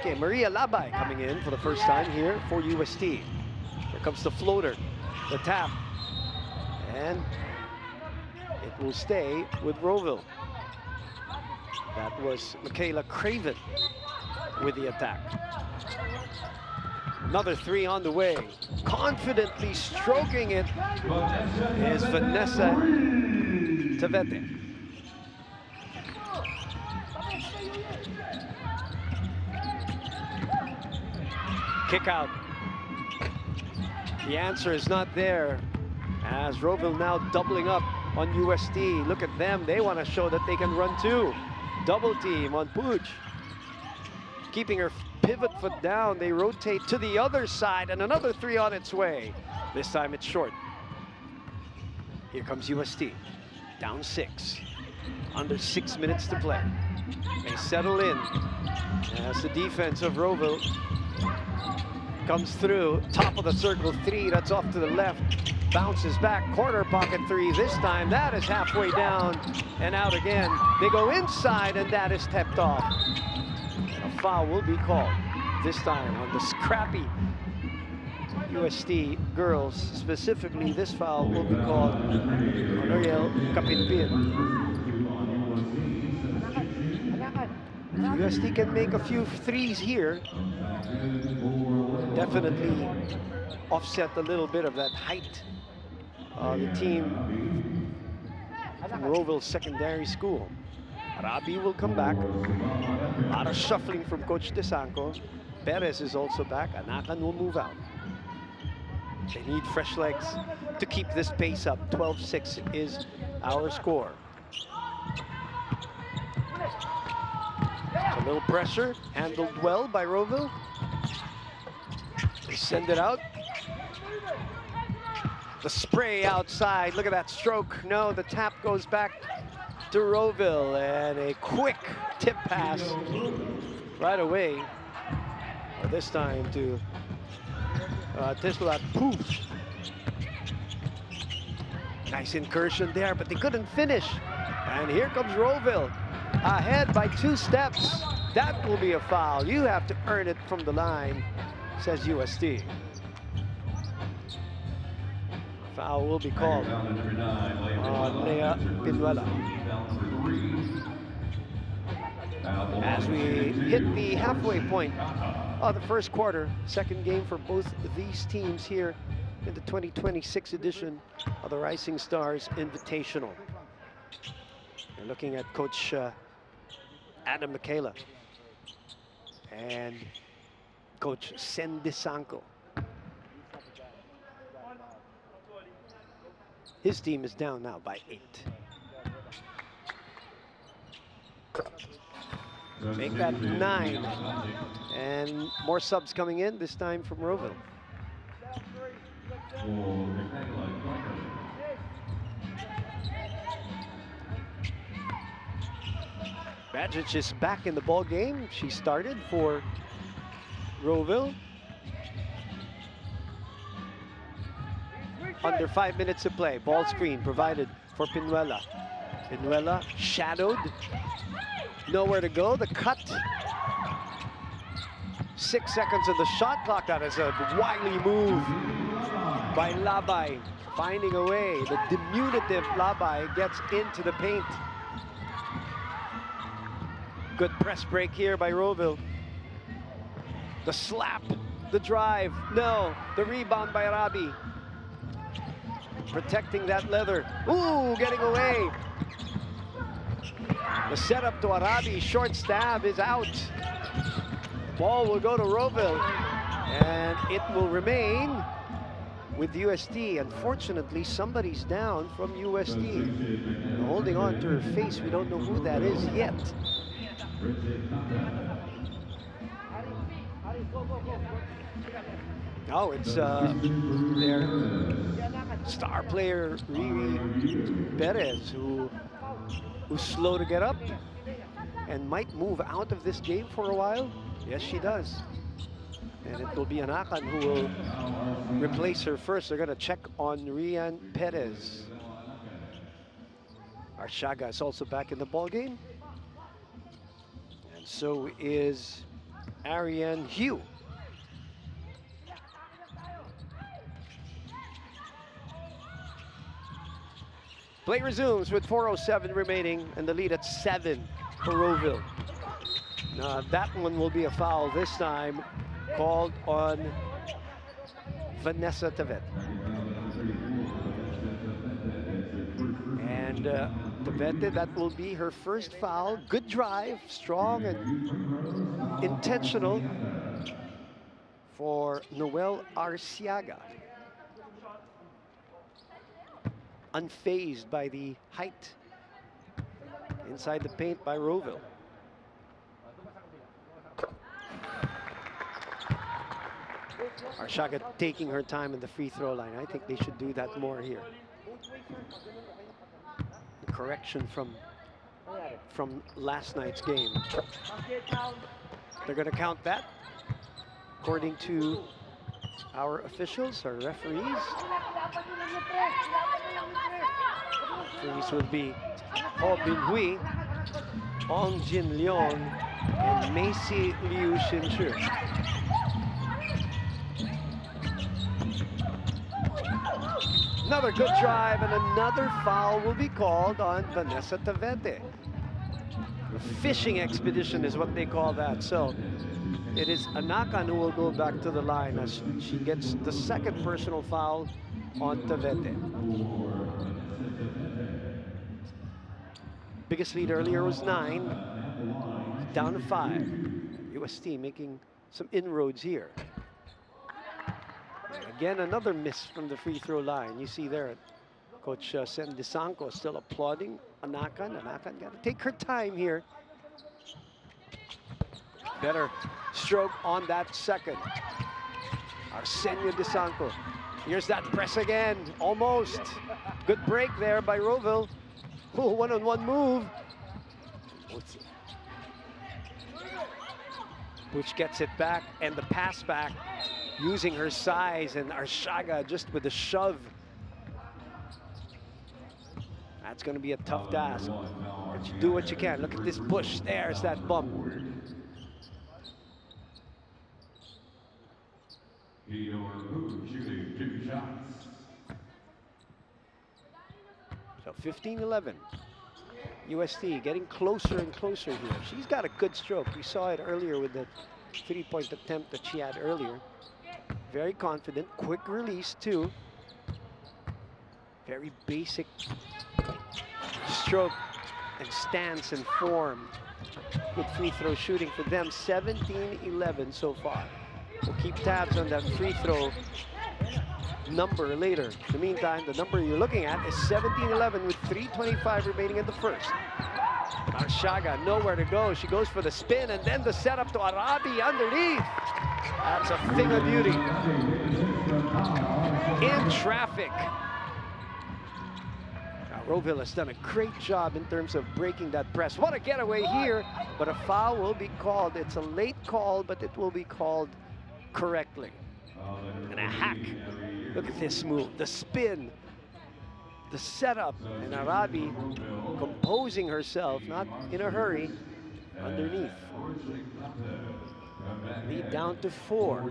Okay, Maria Labay coming in for the first time here for UST. Here comes the floater, the tap, and it will stay with Roeville. That was Michaela Craven with the attack. Another 3 on the way. Confidently stroking it is Vanessa Tavete. Kick out. The answer is not there, as Roeville now doubling up on UST. Look at them, they want to show that they can run too. Double team on Puch. Keeping her pivot foot down, they rotate to the other side, and another 3 on its way. This time it's short. Here comes UST, down 6. Under 6 minutes to play. They settle in as the defense of Roeville comes through, top of the circle 3, that's off to the left, bounces back, corner pocket 3 this time, that is halfway down and out again. They go inside and that is tapped off. And a foul will be called, this time on the scrappy UST girls. Specifically, this foul will be called on Ariel Kapitpin. UST can make a few threes here. Definitely offset a little bit of that height. The team from Roeville Secondary School. Arabi will come back. A lot of shuffling from Coach DeSanco. Perez is also back. Anakan will move out. They need fresh legs to keep this pace up. 12-6 is our score. A little pressure, handled well by Roeville. Send it out. The spray outside. Look at that stroke. No, the tap goes back to Roville, and a quick tip pass right away. Or this time to Tislat. Poof. Nice incursion there, but they couldn't finish. And here comes Roville, ahead by 2 steps. That will be a foul. You have to earn it from the line, says UST. Foul will be called on Lea Pinuela. As we hit the halfway point of the first quarter, second game for both of these teams here in the 2026 edition of the Rising Stars Invitational. We're looking at Coach Adam Michaela and Coach Sendisanko. His team is down now by 8. Make that 9. And more subs coming in, this time from Roville. Badgic is back in the ball game. She started for Roville. Under 5 minutes to play. Ball screen provided for Pinuela. Pinuela shadowed. Nowhere to go. The cut. 6 seconds of the shot clock. That is a wily move by Labay. Finding a way. The diminutive Labay gets into the paint. Good press break here by Roville. The slap. The drive. No. The rebound by Arabi. Protecting that leather. Ooh, getting away. The setup to Arabi, short stab is out. Ball will go to Roville, and it will remain with UST. Unfortunately, somebody's down from UST. Holding on to her face, we don't know who that is yet. Oh, it's their star player, Riri Perez, who's slow to get up and might move out of this game for a while. Yes, she does. And it will be Anakan who will replace her first. They're going to check on Rian Perez. Arshaga is also back in the ball game. And so is Ariane Hugh. Play resumes with 4:07 remaining and the lead at 7 for Roville. Now that one will be a foul this time, called on Vanessa Tavet. And Tavet, that will be her first foul. Good drive, strong and intentional for Noel Arciaga. Unfazed by the height inside the paint by Roville. Arciaga taking her time in the free throw line. I think they should do that more here. The correction from last night's game. They're going to count that according to our officials, our referees. These would be Ho Bin Hui, Ong Jin Leong, and Macy Liu Xin-chu. Another good drive and another foul will be called on Vanessa Tavete. A fishing expedition is what they call that. So it is Anakan who will go back to the line as she gets the second personal foul on Tavete. Biggest lead earlier was 9, down to 5. UST making some inroads here. Again, another miss from the free throw line. You see there, Coach Sendisanko still applauding Anakan. Anakan got to take her time here. Better stroke on that second. Arsenio De Sanco. Here's that press again, almost. Good break there by Roville. Oh, one-on-one move. Butch gets it back, and the pass back using her size, and Arsiaga just with a shove. That's going to be a tough task, but you do what you can. Look at this push. There's that bump. So 15-11. UST getting closer and closer here. She's got a good stroke. We saw it earlier with the three-point attempt that she had earlier. Very confident, quick release too. Very basic stroke and stance and form. Good free throw shooting for them. 17-11 so far. We'll keep tabs on that free throw number later. In the meantime, the number you're looking at is 17-11 with 3:25 remaining in the first. Arsiaga nowhere to go. She goes for the spin and then the setup to Arabi underneath. That's a thing of beauty. In traffic. Now, Roville has done a great job in terms of breaking that press. What a getaway here, but a foul will be called. It's a late call, but it will be called correctly. And a hack. Look at this move, the spin, the setup, and Arabi composing herself, not in a hurry, underneath. Lead down to 4.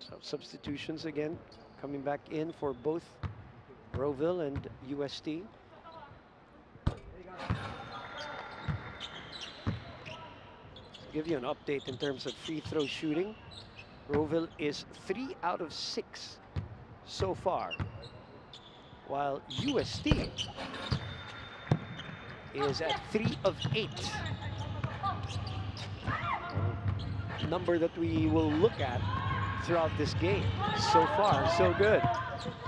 So substitutions again, coming back in for both Roville and UST. Give you an update in terms of free throw shooting. Roville is 3 out of 6 so far, while UST is at 3 of 8. Number that we will look at throughout this game. So far, so good.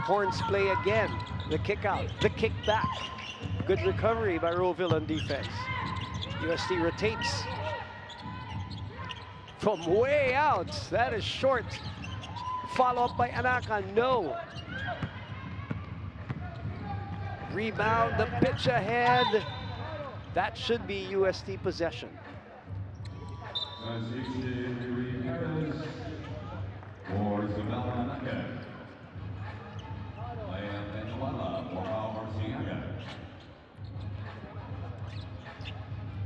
Horns play again. The kick out, the kick back. Good recovery by Roville on defense. UST rotates. From way out, that is short. Follow up by Anaka, no. Rebound, the pitch ahead. That should be UST possession.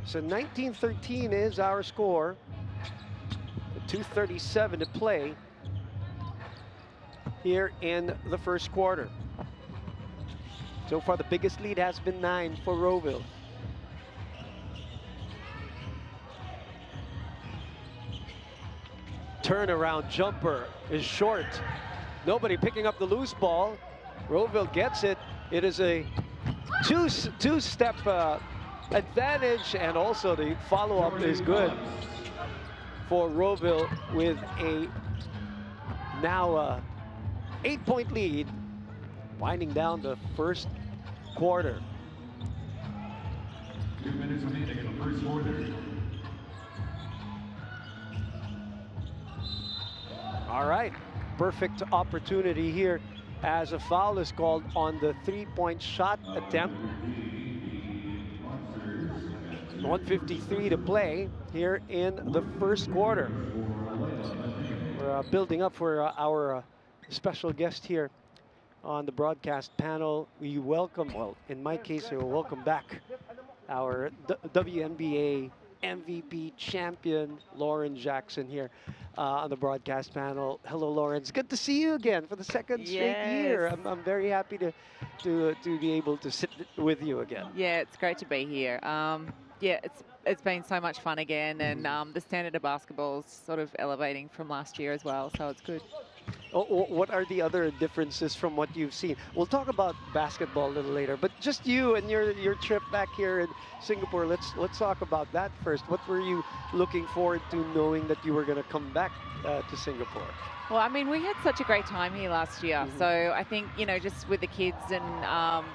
So 19-13 is our score. 2:37 to play here in the first quarter. So far, the biggest lead has been 9 for Roville. Turnaround jumper is short. Nobody picking up the loose ball. Roville gets it. It is a two-step advantage, and also the follow-up is good for Roville with a now 8-point lead, winding down the first quarter. 2 minutes remaining in the first quarter. All right, perfect opportunity here as a foul is called on the 3-point shot attempt. 1:53 to play here in the first quarter. We're building up for our special guest here on the broadcast panel. We welcome, well, in my case, we'll welcome back our WNBA MVP champion, Lauren Jackson, here on the broadcast panel. Hello, Lauren. It's good to see you again for the second straight year. I'm very happy to be able to sit with you again. Yeah, it's great to be here. Yeah, it's been so much fun again, and the standard of basketball is sort of elevating from last year as well, so it's good. What are the other differences from what you've seen? We'll talk about basketball a little later, but just you and your trip back here in Singapore. Let's talk about that first. What were you looking forward to, knowing that you were going to come back to Singapore? Well, I mean, we had such a great time here last year. So I think, you know, just with the kids and,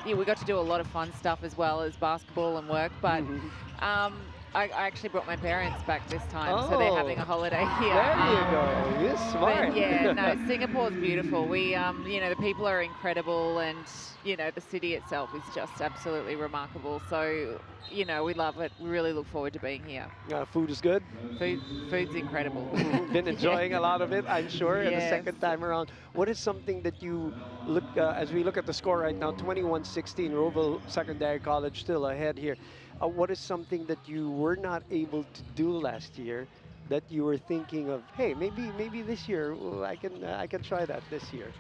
yeah, we got to do a lot of fun stuff as well as basketball and work. But I actually brought my parents back this time, so they're having a holiday here. There you go. You're smart. But yeah, no, Singapore's beautiful. We, you know, the people are incredible, and you know, the city itself is just absolutely remarkable. So, you know, we love it. We really look forward to being here. Food is good. Food's incredible. Been enjoying a lot of it, I'm sure. Yes. And the second time around, what is something that you look as we look at the score right now? 21-16. Roeville Secondary College still ahead here. What is something that you were not able to do last year that you were thinking of? Hey, maybe this year I can try that this year.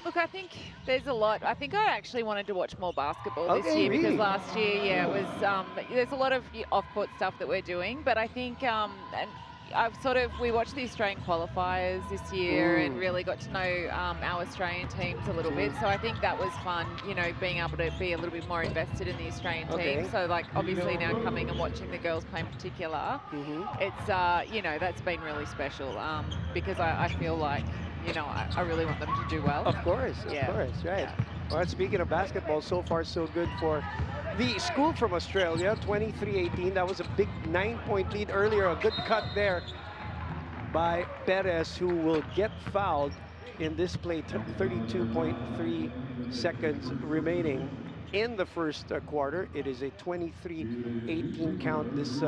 Look, I think there's a lot. I think I actually wanted to watch more basketball this year really? because last year, yeah, it was. There's a lot of off-court stuff that we're doing, but I think and I've we watched the Australian qualifiers this year and really got to know our Australian teams a little bit. So I think that was fun, you know, being able to be a little bit more invested in the Australian team. So like obviously now coming and watching the girls play in particular, it's you know, that's been really special because I feel like, you know, I really want them to do well. Of course, right. Yeah. All right, speaking of basketball, so far so good for the school from Australia, 23-18. That was a big 9-point lead earlier. A good cut there by Perez, who will get fouled in this play. 32.3 seconds remaining in the first quarter. It is a 23-18 count. This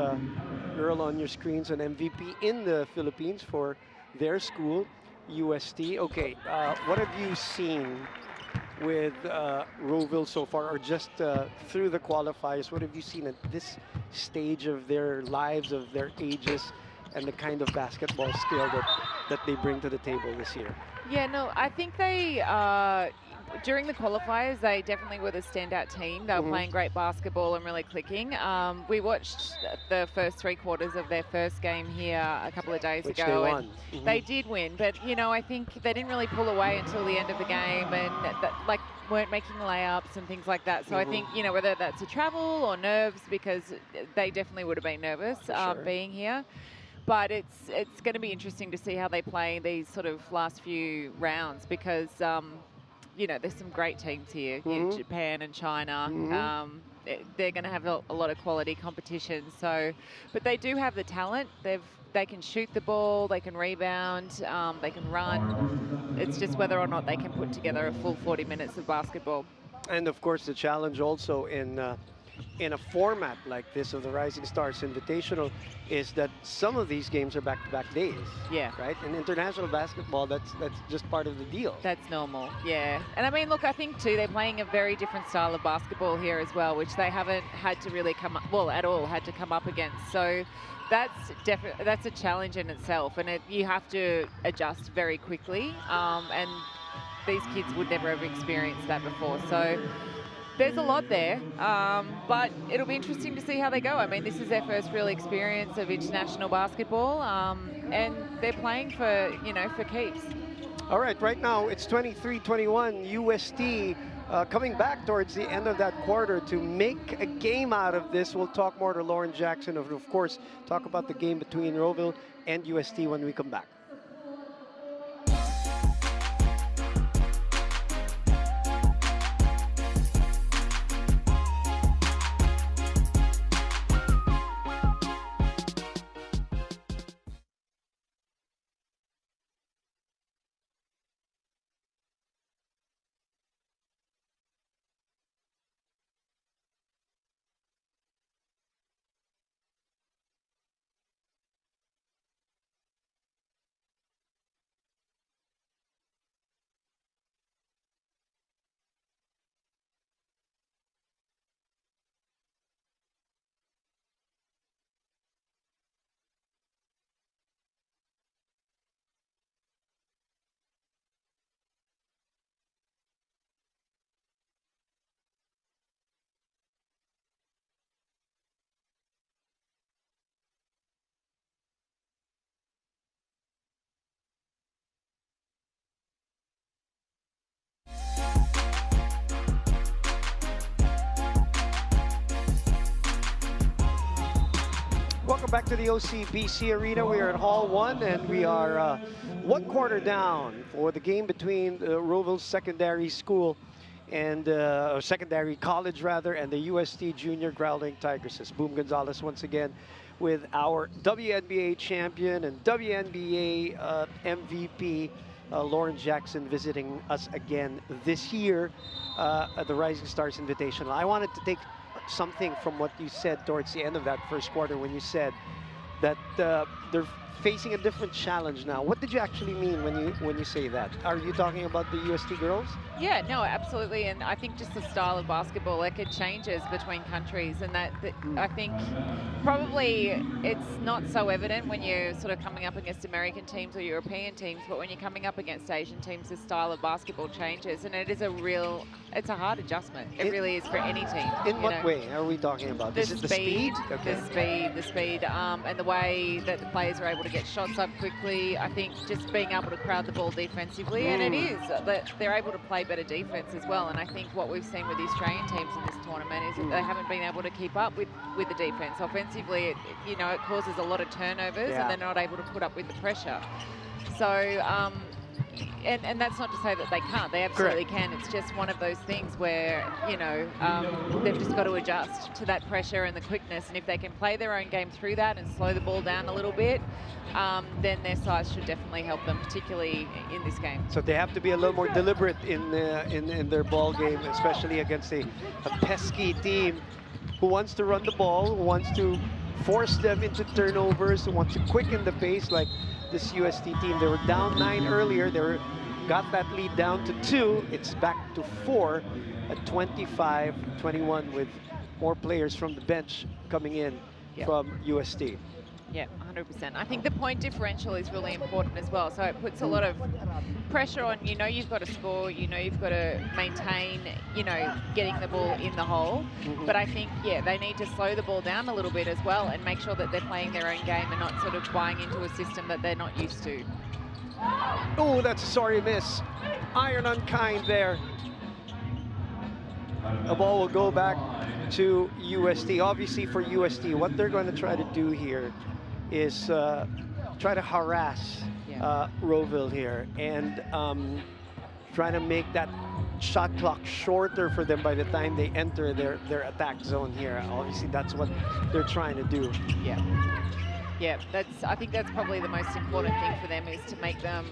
girl on your screens, an MVP in the Philippines for their school, UST. Okay, what have you seen with Roeville so far, or just through the qualifiers? What have you seen at this stage of their lives, of their ages, and the kind of basketball skill that they bring to the table this year? Yeah, no, I think they, during the qualifiers, they definitely were the standout team. They were playing great basketball and really clicking. We watched the first 3 quarters of their first game here a couple of days Which ago. they won. And they did win, but, you know, I think they didn't really pull away until the end of the game and, like, weren't making layups and things like that. So I think, you know, whether that's a travel or nerves, because they definitely would have been nervous being here. But it's going to be interesting to see how they play these sort of last few rounds because, you know, there's some great teams here, you know, Japan and China. They're going to have a lot of quality competition. So, but they do have the talent. They can shoot the ball, they can rebound, they can run. It's just whether or not they can put together a full 40 minutes of basketball. And of course, the challenge also in a format like this of the Rising Stars Invitational is that some of these games are back-to-back days. Yeah. Right? In international basketball, that's just part of the deal. That's normal, yeah. And I mean, look, I think too, they're playing a very different style of basketball here as well, which they haven't had to really come up, well, at all, had to come up against. So that's a challenge in itself, and you have to adjust very quickly. And these kids would never have experienced that before. So there's a lot there, but it'll be interesting to see how they go. I mean, this is their first real experience of international basketball, and they're playing for, you know, for keeps. All right, right now it's 23-21, UST coming back towards the end of that quarter to make a game out of this. We'll talk more to Lauren Jackson, of course, talk about the game between Roeville and UST when we come back. welcome back to the OCBC Arena. We are at Hall 1 and we are 1 quarter down for the game between Rowville Secondary School and Secondary College rather, and the UST Junior Growling Tigresses. Boom Gonzalez once again with our WNBA champion and WNBA MVP Lauren Jackson visiting us again this year at the Rising Stars Invitational. I wanted to take something from what you said towards the end of that first quarter when you said that they're facing a different challenge now. What did you actually mean when you say that? Are you talking about the UST girls? Yeah, no, absolutely. And I think just the style of basketball, like it changes between countries, and that I think probably it's not so evident when you're sort of coming up against American teams or European teams, but when you're coming up against Asian teams, the style of basketball changes, and it is it's a hard adjustment. It really is for any team. In what way are we talking about? Is it the speed? Okay. The speed, and the way that the players are able to get shots up quickly. I think just being able to crowd the ball defensively, and it is that they're able to play better defense as well. And I think what we've seen with the Australian teams in this tournament is that they haven't been able to keep up with the defense. Offensively, it causes a lot of turnovers, and they're not able to put up with the pressure. So, and that's not to say that they can't. They absolutely can. It's just one of those things where, they've just got to adjust to that pressure and the quickness. And if they can play their own game through that and slow the ball down a little bit, then their size should definitely help them, particularly in this game. So they have to be a little more deliberate in their ball game, especially against a pesky team who wants to run the ball, who wants to force them into turnovers, who wants to quicken the pace like this UST team. They were down 9 earlier. They got that lead down to 2. It's back to 4 at 25-21 with more players from the bench coming in from UST. Yeah, 100%. I think the point differential is really important as well. So it puts a lot of pressure on, you've got to score, you've got to maintain, getting the ball in the hole. But I think, they need to slow the ball down a little bit as well and make sure that they're playing their own game and not sort of buying into a system that they're not used to. Oh, that's a sorry miss. Iron unkind there. The ball will go back to UST. Obviously for UST, what they're going to try to do here is try to harass Rowville here and try to make that shot clock shorter for them by the time they enter their attack zone here. Obviously, that's what they're trying to do. Yeah, I think that's probably the most important thing for them, is to make them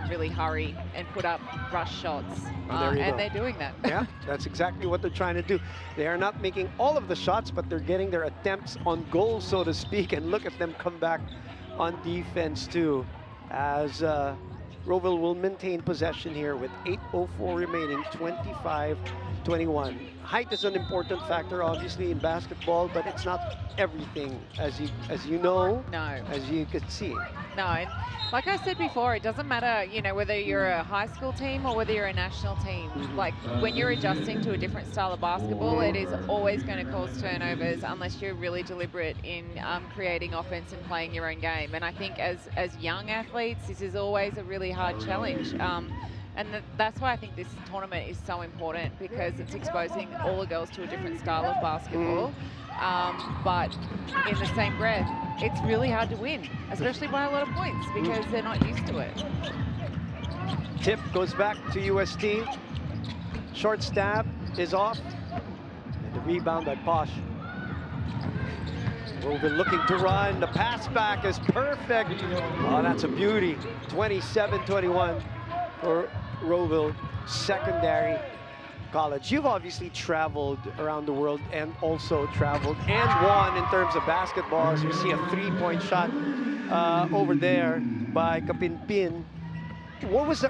really hurry and put up rush shots. And they're doing that. Yeah, that's exactly what they're trying to do. They are not making all of the shots, but they're getting their attempts on goal, so to speak. And look at them come back on defense too, as Rowville will maintain possession here with 8:04 remaining, 25-21. Height is an important factor, obviously, in basketball, but it's not everything, as you know, as you could see. No, and like I said before, it doesn't matter, whether you're a high school team or whether you're a national team. Like, when you're adjusting to a different style of basketball, it is always going to cause turnovers unless you're really deliberate in creating offense and playing your own game. And I think as young athletes, this is always a really hard challenge. And that's why I think this tournament is so important, because it's exposing all the girls to a different style of basketball. But in the same breath, it's really hard to win, especially by a lot of points, because they're not used to it. Tip goes back to UST. Short stab is off. And the rebound by Posh. Rowville looking to run. The pass back is perfect. Oh, that's a beauty. 27-21 for Rowville Secondary College. You've obviously traveled around the world and also traveled and won in terms of basketball. As you see a 3-point shot over there by Kapinpin. What was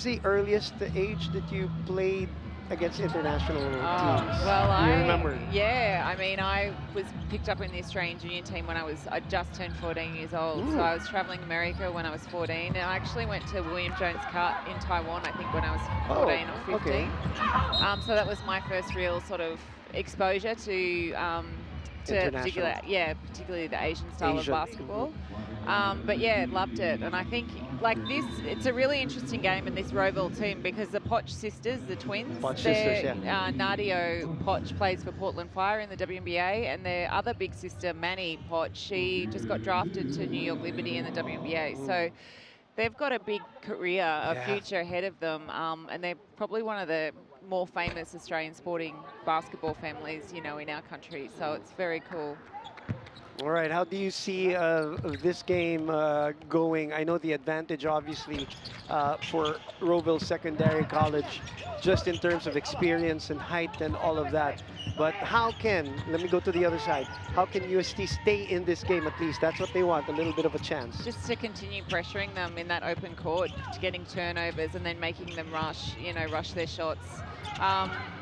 the earliest age that you played against international teams? Well, I remember. Yeah, I mean, I was picked up in the Australian junior team when I just turned 14 years old. So I was traveling America when I was 14, and I actually went to William Jones Cut in Taiwan, I think, when I was 14 or 15. So that was my first real sort of exposure to to particularly the Asian style of basketball. But yeah, loved it. And I think like this, it's a really interesting game in this Roeville team because the Poch sisters, the twins, Nadio Poch plays for Portland Fire in the WNBA, and their other big sister, Manny Poch, she just got drafted to New York Liberty in the WNBA. So they've got a big career, a future ahead of them, and they're probably one of the more famous Australian sporting basketball families, you know, in our country. So it's very cool. All right, how do you see this game going? I know the advantage, obviously, for Roeville Secondary College, just in terms of experience and height and all of that. But how can, let me go to the other side, how can UST stay in this game at least? That's what they want, a little bit of a chance. Just to continue pressuring them in that open court, getting turnovers and then making them rush, you know, rush their shots.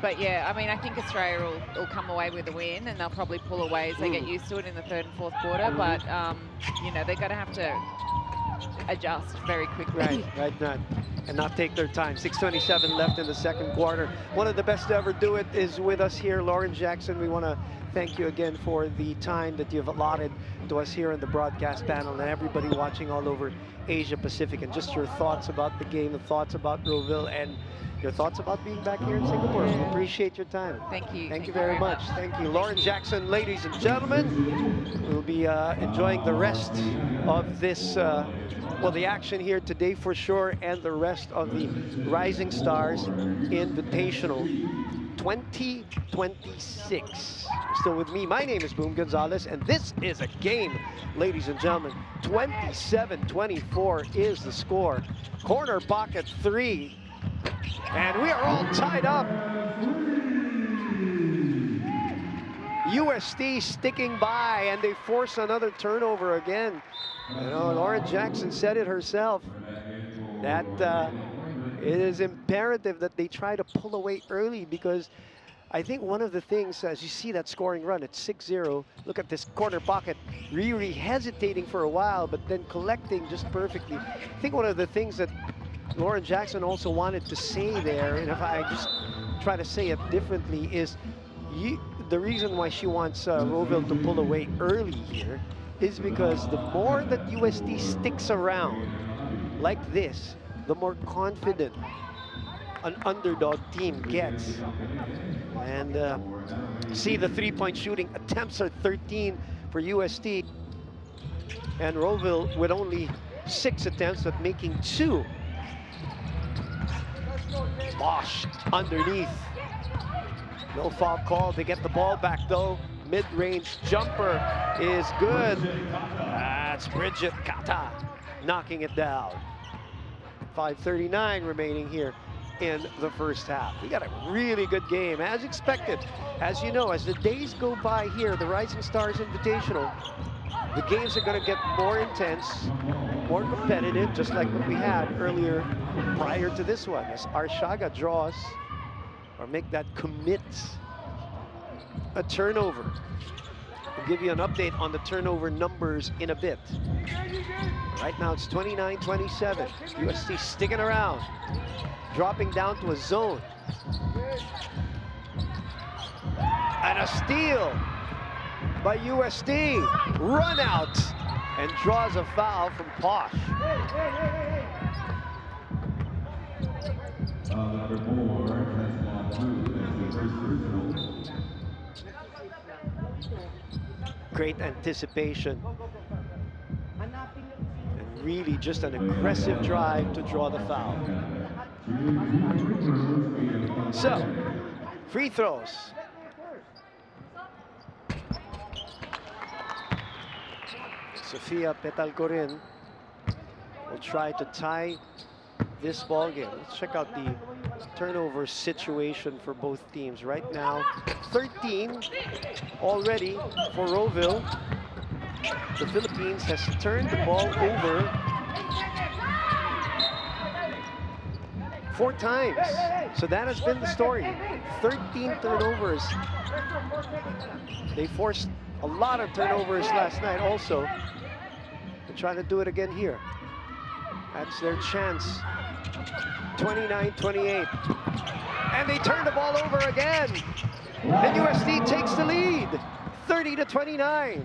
But yeah, I mean, I think Australia will come away with a win, and they'll probably pull away as they get used to it in the third and fourth quarter. But, you know, they're going to have to adjust very quickly. Right, and not take their time. 6:27 left in the second quarter. One of the best to ever do it is with us here, Lauren Jackson. We want to thank you again for the time that you've allotted to us here in the broadcast panel and everybody watching all over Asia Pacific, and just your thoughts about the game, the thoughts about Roeville, and your thoughts about being back here in Singapore. We appreciate your time. Thank you. Thank you very much. Thank you. Lauren Jackson, ladies and gentlemen. We'll be enjoying the rest of this, well, the action here today for sure, and the rest of the Rising Stars Invitational 2026. Still with me, my name is Boom Gonzalez, and this is a game, ladies and gentlemen. 27-24 is the score. Corner pocket 3. And we are all tied up. UST sticking by, and they force another turnover again. You know, Lauren Jackson said it herself, that it is imperative that they try to pull away early, because I think one of the things, as you see that scoring run, it's 6-0. Look at this corner pocket, really hesitating for a while, but then collecting just perfectly. I think one of the things that Lauren Jackson also wanted to say there, and if I just try to say it differently, is the reason why she wants Roeville to pull away early here is because the more that UST sticks around like this, the more confident an underdog team gets. And see, the three-point shooting attempts are 13 for UST, and Roeville with only 6 attempts but making 2. Bosch underneath. No foul call. They get the ball back though. Mid-range jumper is good. That's Bridget Kata knocking it down. 5:39 remaining here in the first half. We got a really good game, as expected. As you know, as the days go by here, the Rising Stars Invitational, the games are going to get more intense, more competitive, just like what we had earlier prior to this one, as Arshaga draws or make that commit a turnover. We'll give you an update on the turnover numbers in a bit. Right now it's 29-27. UST sticking around, dropping down to a zone. And a steal by UST. Run out and draws a foul from Posh. Number 4, Transform 2, as the first personal. Great anticipation. And really just an aggressive drive to draw the foul. So, free throws. Sofia Petalcorin will try to tie this ball game. Let's check out the turnover situation for both teams. Right now, 13 already for Roeville. The Philippines has turned the ball over 4 times. So that has been the story. 13 turnovers. They forced a lot of turnovers last night also. They're trying to do it again here. That's their chance. 29-28. And they turn the ball over again. And UST takes the lead. 30-29.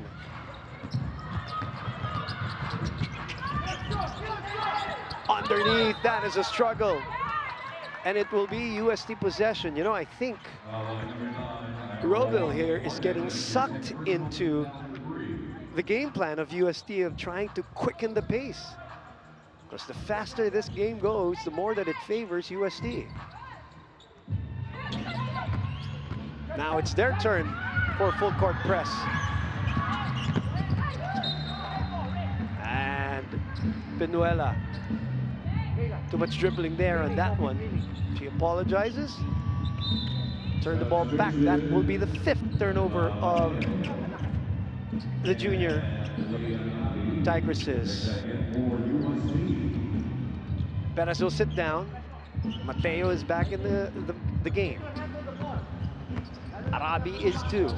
Underneath, that is a struggle. And it will be UST possession. You know, I think Roeville here is getting sucked into the game plan of UST of trying to quicken the pace. Because the faster this game goes, the more that it favors UST. Now it's their turn for a full court press. And Pinuela. Too much dribbling there on that one. She apologizes. Turn the ball back. That will be the 5th turnover of the junior Tigresses. Perez will sit down. Mateo is back in the game. Arabi is too.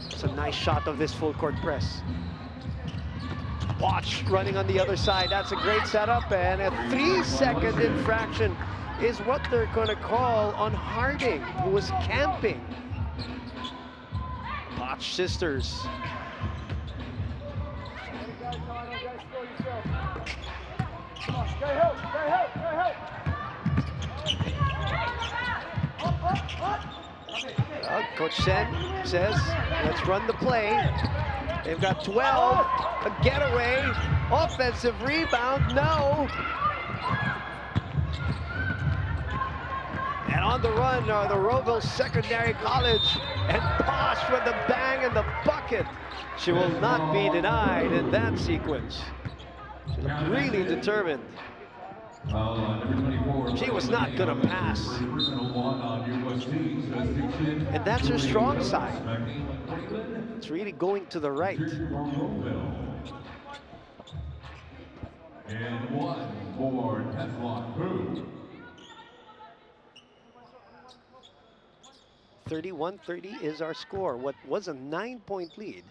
It's a nice shot of this full court press. Watch running on the other side. That's a great setup, and a 3-second infraction is what they're going to call on Harding, who was camping. Potch sisters. Coach Sen says, let's run the play. They've got 12, a getaway, offensive rebound, no. And on the run are the Roeville Secondary College, and Posh with the bang and the bucket. She will not be denied in that sequence. She's really determined. She was not gonna pass. And that's her strong side. It's really going to the right. And one for Tesla Crew. 31-30 is our score. What was a 9-point lead.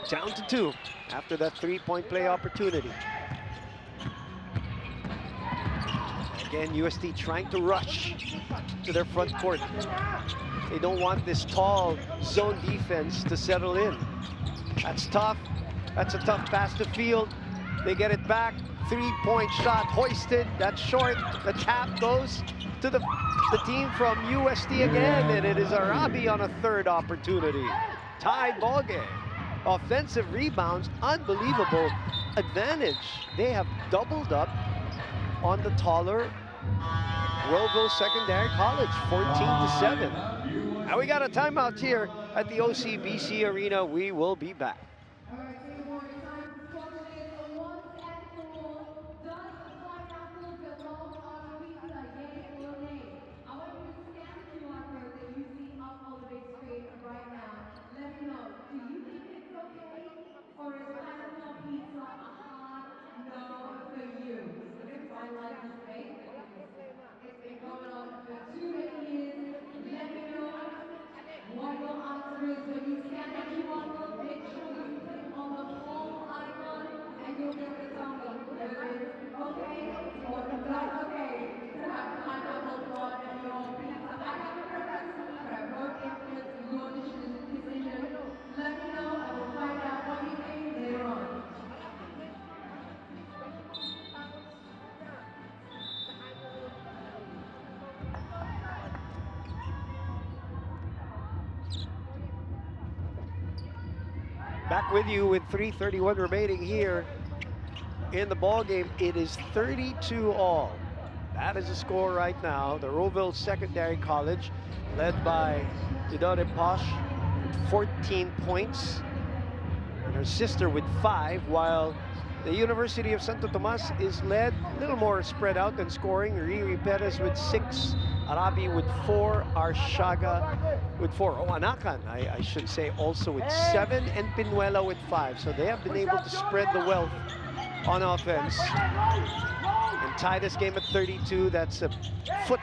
Down to 2 after that 3-point play opportunity. Again, UST trying to rush to their front court. They don't want this tall zone defense to settle in. That's tough. That's a tough pass to field. They get it back. 3-point shot hoisted. That's short. The tap goes to the team from UST again, and it is Arabi on a 3rd opportunity. Tied ball game. Offensive rebounds, unbelievable advantage. They have doubled up on the taller Roeville Secondary College, 14-7. Now we got a timeout here at the OCBC Arena. We will be back. Back with you with 3:31 remaining here in the ball game. It is 32-all. That is the score right now. The Roeville Secondary College, led by Idore Posh, 14 points, and her sister with 5, while the University of Santo Tomas is led a little more spread out than scoring. Riri Perez with 6, Arabi with 4, Arshaga with 4. Oh, Anakan, I should say, also with 7, and Pinuela with 5. So they have been able to spread the wealth on offense and tie this game at 32. That's a foot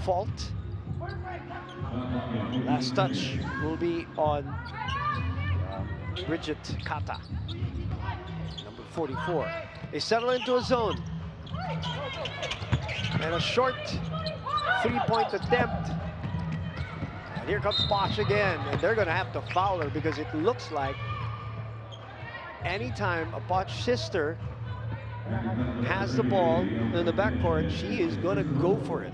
fault. Last touch will be on Bridget Kata, number 44. They settle into a zone. And a short 3-point attempt. And here comes Bosch again, and they're going to have to foul her because it looks like anytime a Bosch sister has the ball in the backcourt, she is going to go for it.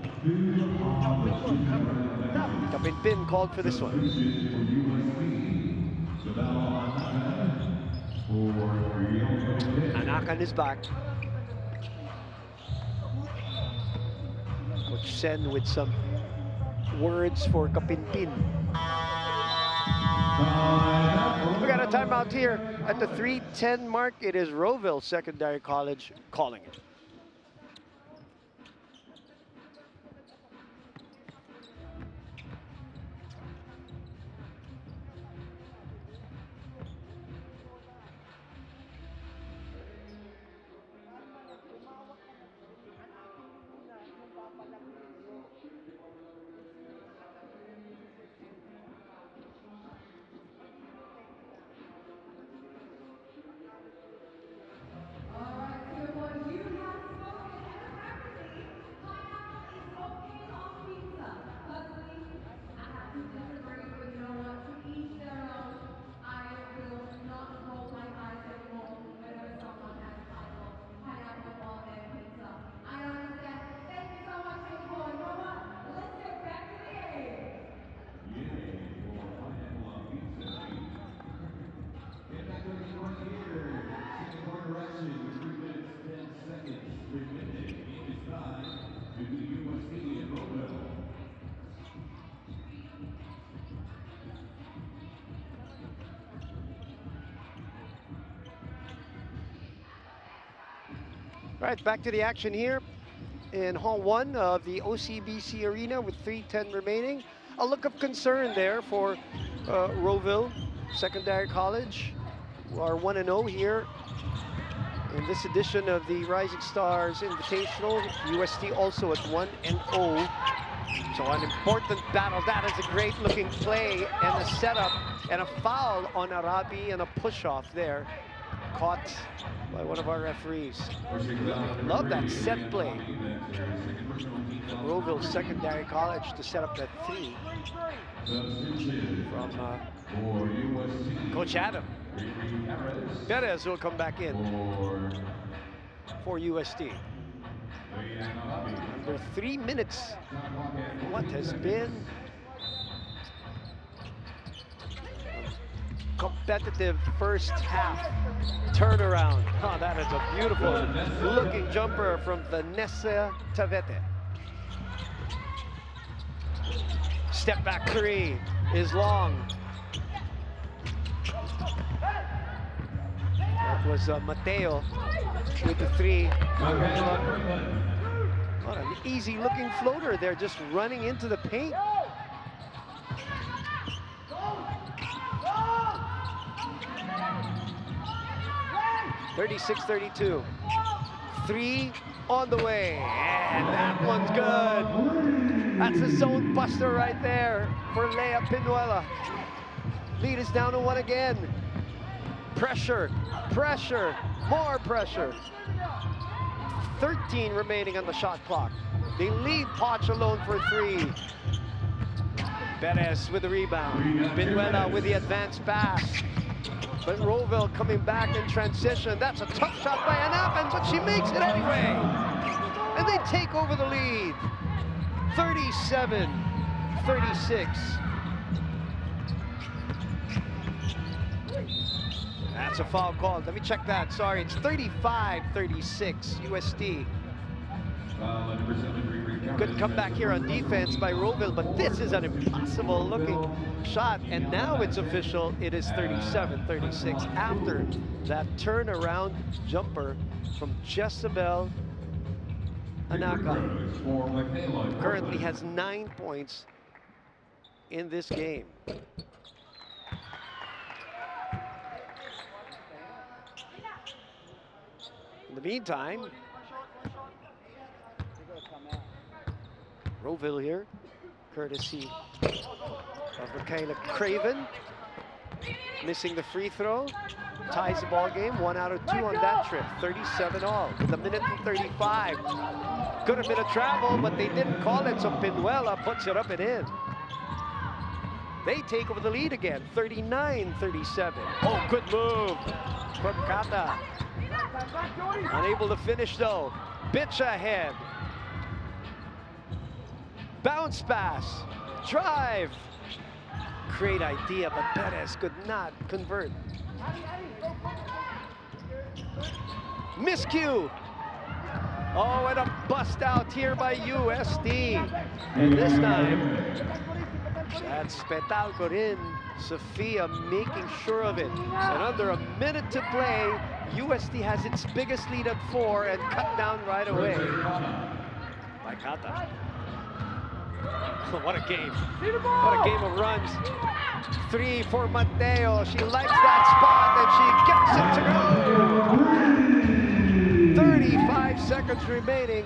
Kapinpin called for this one. Anakan is back. Coach Sen with some words for Kapinpin. We got a timeout here at the 3:10 mark. It is Rowville Secondary College calling it. Right, back to the action here in Hall 1 of the OCBC Arena with 3:10 remaining. A look of concern there for Rowville Secondary College, who are 1-0 here in this edition of the Rising Stars Invitational. UST also at 1-0. So an important battle. That is a great looking play and a setup and a foul on Arabi and a push-off there. Caught by one of our referees. Love that set play. Rowville Secondary College to set up that 3 from Coach Adam. Perez will come back in for UST. Under 3 minutes. What has been competitive first half turnaround. Oh, that is a beautiful looking jumper from Vanessa Tavete. Step back 3 is long. That was Mateo with the 3. What an easy looking floater there, just running into the paint. 36-32. 3 on the way, and that one's good. That's a zone buster right there for Lea Pinuela. Lead is down to 1 again. Pressure, pressure, more pressure. 13 remaining on the shot clock. They lead Poch alone for 3. Perez with the rebound. Pinuela with the advanced pass. But Rowville coming back in transition. That's a tough shot by Anapan, but she makes it anyway. And they take over the lead. 37-36. That's a foul call. Let me check that. Sorry, it's 35-36 USD. Good comeback here on defense by Rowville, but this is an impossible looking shot. And now it's official. It is 37-36 after that turnaround jumper from Jezebel Anaka. Currently has 9 points in this game. In the meantime, Rowville here, courtesy of Michaela Craven. Missing the free throw, ties the ball game. 1 out of 2 on that trip, 37 all. With 1:35. Could have been a travel, but they didn't call it, so Pinuela puts it up and in. They take over the lead again, 39-37. Oh, good move from Kata. Unable to finish though. Bitch ahead. Bounce pass. Drive. Great idea, but Perez could not convert. Miscue. Oh, and a bust out here by USD. And this time, that's Petalco in. Sofia making sure of it. And under a minute to play, USD has its biggest lead at 4 and cut down right away by Kata. What a game. What a game of runs. 3 for Mateo. She likes that spot and she gets it to go. 35 seconds remaining.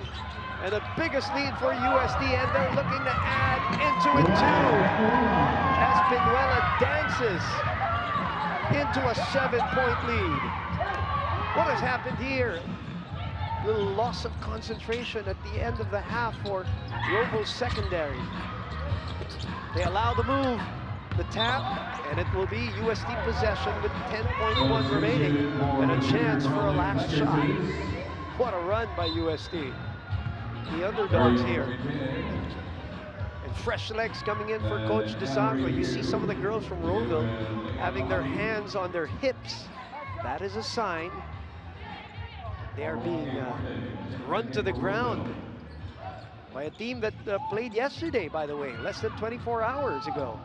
And the biggest lead for USD, and they're looking to add into it too. As Pinuela dances into a 7-point lead. What has happened here? Little loss of concentration at the end of the half for Rovo's secondary. They allow the move, the tap, and it will be USD possession with 10.1 remaining and a chance for a last shot. What a run by USD. The underdogs here. And fresh legs coming in for Coach DeSandro. You see some of the girls from Roeville having their hands on their hips. That is a sign they are being run to the ground by a team that played yesterday, by the way, less than 24 hours ago.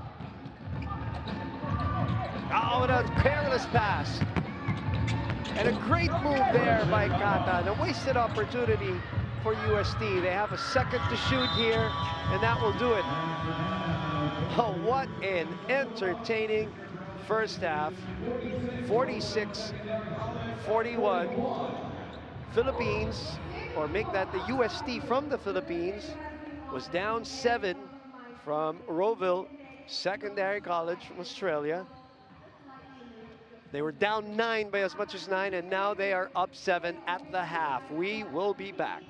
Oh, and a careless pass. And a great move there by Kata. And a wasted opportunity for USD. They have a second to shoot here, and that will do it. Oh, what an entertaining first half. 46-41. Philippines, or make that the USD from the Philippines, was down 7 from Roeville Secondary College from Australia. They were down 9 by as much as 9, and now they are up 7 at the half. We will be back.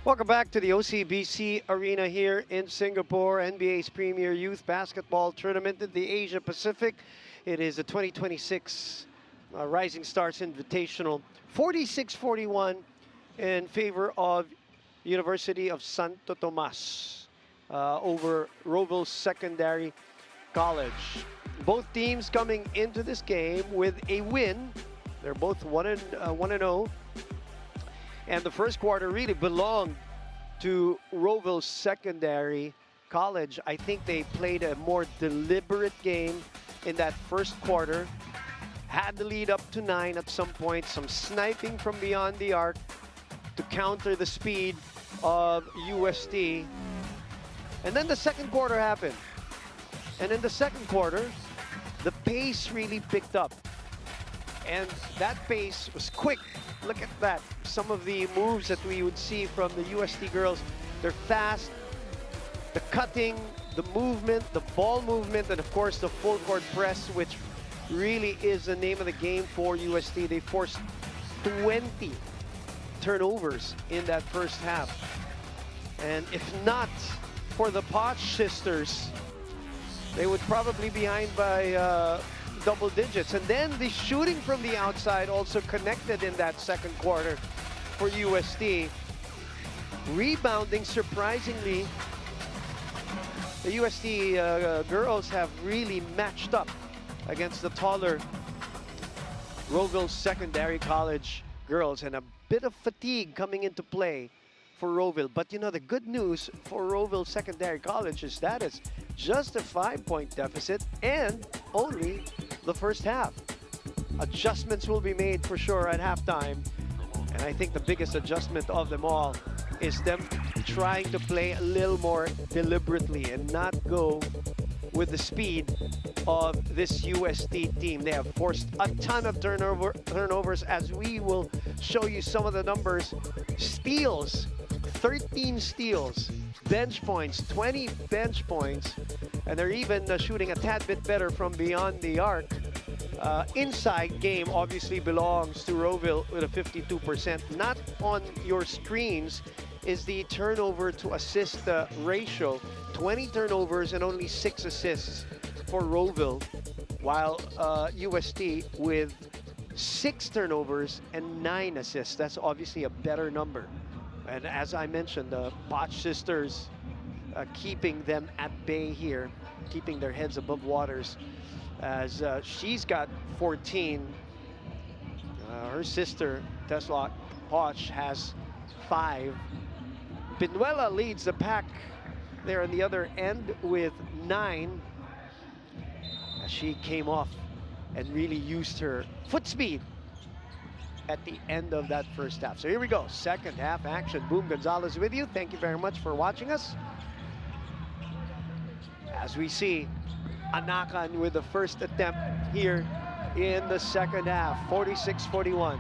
Welcome back to the OCBC Arena here in Singapore, NBA's premier youth basketball tournament in the Asia Pacific. It is the 2026 Rising Stars Invitational, 46-41 in favor of University of Santo Tomas over Rowville Secondary College. Both teams coming into this game with a win. They're both 1-0. And the first quarter really belonged to Rowville Secondary College. I think they played a more deliberate game in that first quarter. Had the lead up to 9 at some point. Some sniping from beyond the arc to counter the speed of UST. And then the second quarter happened. And in the second quarter, the pace really picked up. And that pace was quick. Look at that. Some of the moves that we would see from the UST girls, they're fast. The cutting, the movement, the ball movement, and of course the full court press, which really is the name of the game for UST. They forced 20 turnovers in that first half. And if not for the Potch sisters, they would probably be behind by double digits. And then the shooting from the outside also connected in that second quarter for UST. Rebounding, surprisingly, the UST girls have really matched up against the taller Rowville Secondary College girls, and a bit of fatigue coming into play for Rowville. But you know, the good news for Rowville Secondary College is that it's just a 5-point deficit and only the first half. Adjustments will be made for sure at halftime. And I think the biggest adjustment of them all is them trying to play a little more deliberately and not go with the speed of this UST team. They have forced a ton of turnovers, as we will show you some of the numbers. Steals, 13 steals. Bench points, 20 bench points. And they're even shooting a tad bit better from beyond the arc. Inside game obviously belongs to Rowville with a 52%. Not on your screens is the turnover to assist ratio. 20 turnovers and only 6 assists for Rowville, while UST with 6 turnovers and 9 assists. That's obviously a better number. And as I mentioned, the Potch sisters keeping them at bay here, keeping their heads above waters, as she's got 14. Her sister, Tesla Potch, has 5. Pinuela leads the pack there on the other end with 9. As she came off and really used her foot speed at the end of that first half. So here we go, second half action. Boom Gonzalez with you. Thank you very much for watching us. As we see Anakan with the first attempt here in the second half, 46-41.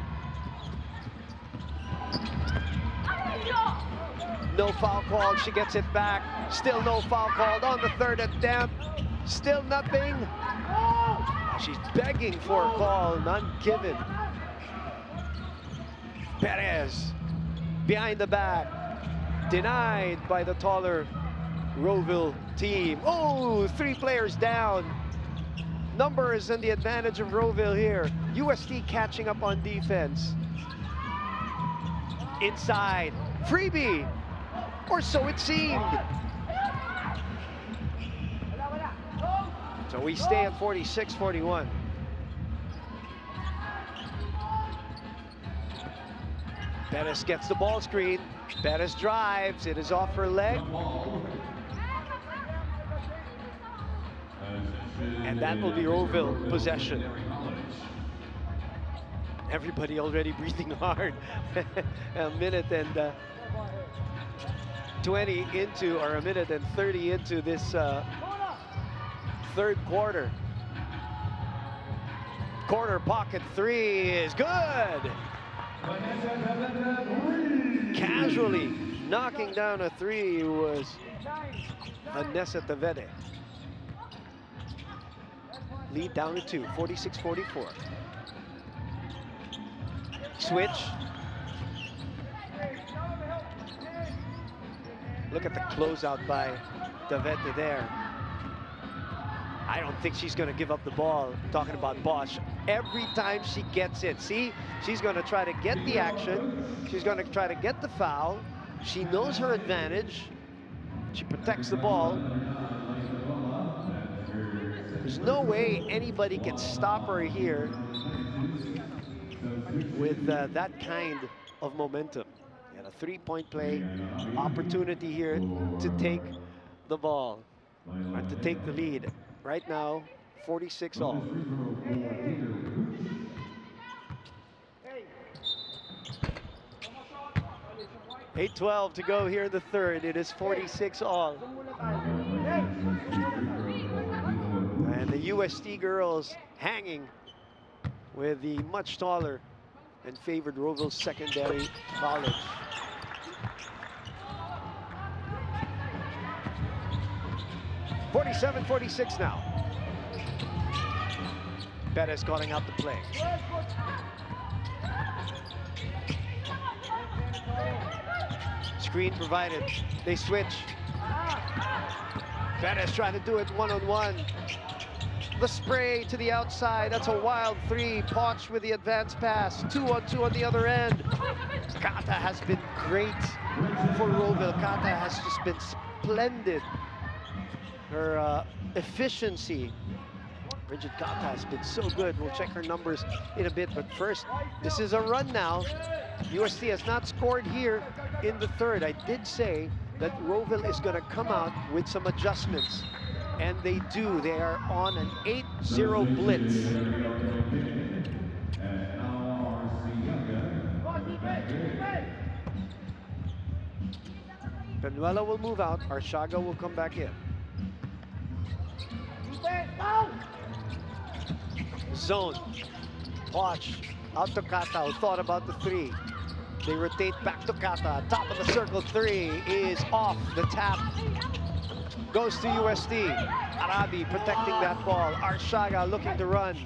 No foul called, she gets it back. Still no foul called on the third attempt. Still nothing. She's begging for a call, none given. Perez behind the back, denied by the taller Rowville team. Oh, 3 players down. Numbers and the advantage of Rowville here. UST catching up on defense. Inside, freebie, or so it seemed. So we stay at 46-41. Perez gets the ball screen. Perez drives. It is off her leg. And that will be Rowville possession. Everybody already breathing hard. A minute and 20 into, or a minute and 30 into this third quarter. Corner pocket 3 is good. Casually knocking down a 3 was Vanessa Tavede. Lead down to 2, 46-44. Switch. Look at the closeout by Davete there. I don't think she's going to give up the ball. Talking about Bosch. Every time she gets it, see, she's going to try to get the action. She's going to try to get the foul. She knows her advantage. She protects the ball. There's no way anybody can stop her here with that kind of momentum. And a three-point play opportunity here to take the ball and to take the lead. Right now, 46 all. $8:12 to go here in the third. It is 46 all. And the UST girls hanging with the much taller and favored Roeville Secondary College. $47-46 now. Perez calling out the play. Screen provided. They switch. Perez trying to do it one-on-one. The spray to the outside. That's a wild three. Poch with the advance pass. 2-on-2 on the other end. Kata has been great for Roeville. Kata has just been splendid. Her efficiency. Bridget Kata has been so good. We'll check her numbers in a bit. But first, this is a run now. UST has not scored here in the third. I did say that Roeville is going to come out with some adjustments. And they do. They are on an 8-0 blitz. Penuela will move out. Arshaga will come back in. Zone. Watch. Out to Kata, who thought about the three. They rotate back to Kata. Top of the circle three is off the tap. Goes to UST. Arabi protecting that ball. Arshaga looking to run.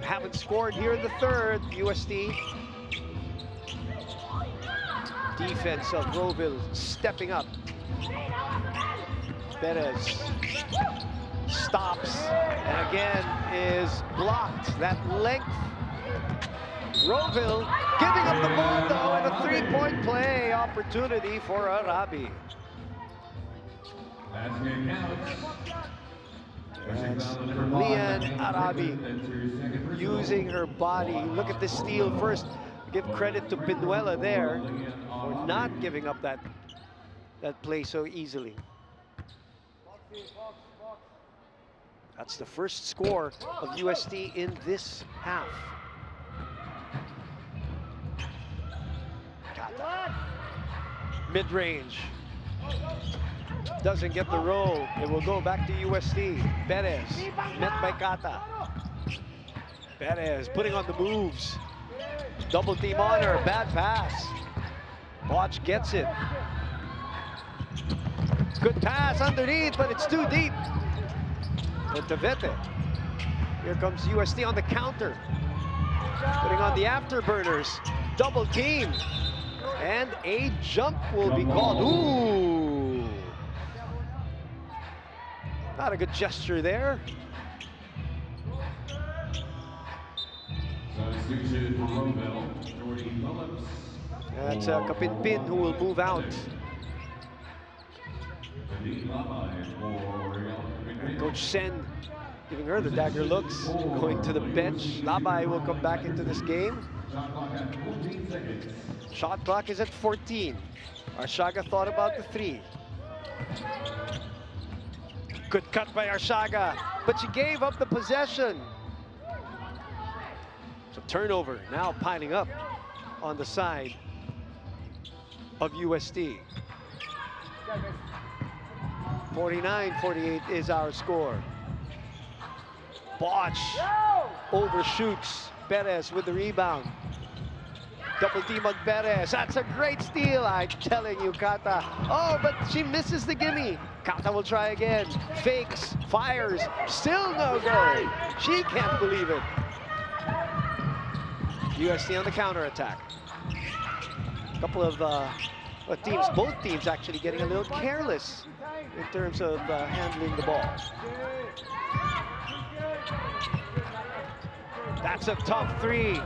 Haven't scored here in the third. UST. Defense of Roeville stepping up. Perez stops and again is blocked. That length. Roeville giving up the ball though, and a three-point play opportunity for Arabi. That's Lian Arabi using her body. Look at the steal first. Give credit to Penuela there for not giving up that play so easily. That's the first score of UST in this half. Mid-range. Doesn't get the roll. It will go back to UST. Perez met by Kata. Perez putting on the moves. Double team on her. Bad pass. Watch gets it. Good pass underneath, but it's too deep. For Davete. Here comes UST on the counter. Putting on the afterburners. Double team. And a jump will be called. Ooh. Not a good gesture there. That's Kapinpin who will move out. Coach Sen giving her the dagger looks, going to the bench. Labay will come back into this game. Shot clock is at 14. Arshaga thought about the three. Good cut by Arshaga, but she gave up the possession. So turnover now piling up on the side of UST. 49-48 is our score. Bosch overshoots. Perez with the rebound. Double team on Perez. That's a great steal, I'm telling you, Kata. Oh, but she misses the gimme. Kata will try again. Fakes, fires, still no go. She can't believe it. UST on the counterattack. A couple of But both teams actually getting a little careless in terms of handling the ball. That's a tough three.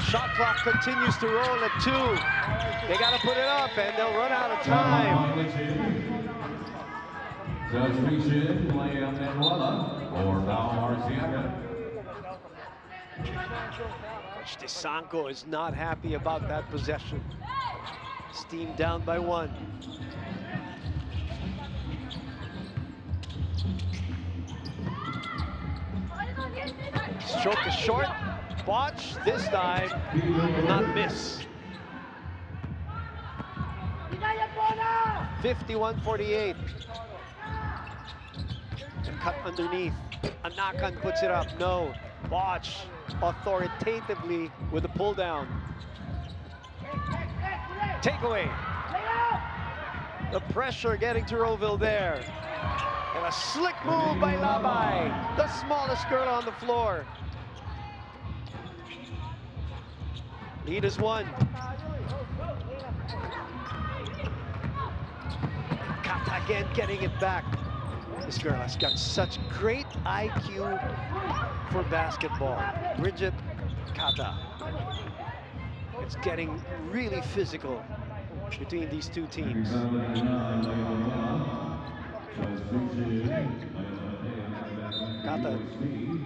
Shot clock continues to roll at 2. They got to put it up, and they'll run out of time. Coach DeSanco is not happy about that possession. His team down by 1. Stroke is short. Botch this time will not miss. 51-48. Cut underneath. Anakan puts it up. No. Botch authoritatively with a pull down. Takeaway. The pressure getting to Roeville there. And a slick move by Labai, the smallest girl on the floor. Lead is 1. Kata again getting it back. This girl has got such great IQ for basketball. Bridget Kata. It's getting really physical between these two teams. Kata,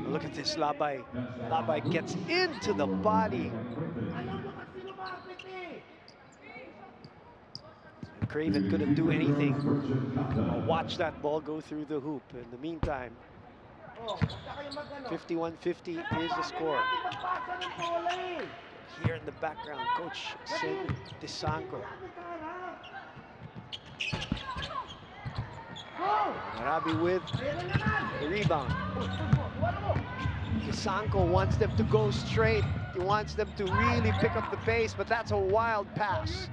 look at this, Labai. Labai gets into the body. And Craven couldn't do anything. Watch that ball go through the hoop. In the meantime, 51-50 is the score. Here in the background, Coach DeSanco. Arabi with the rebound. DeSanco wants them to go straight. He wants them to really pick up the pace, but that's a wild pass.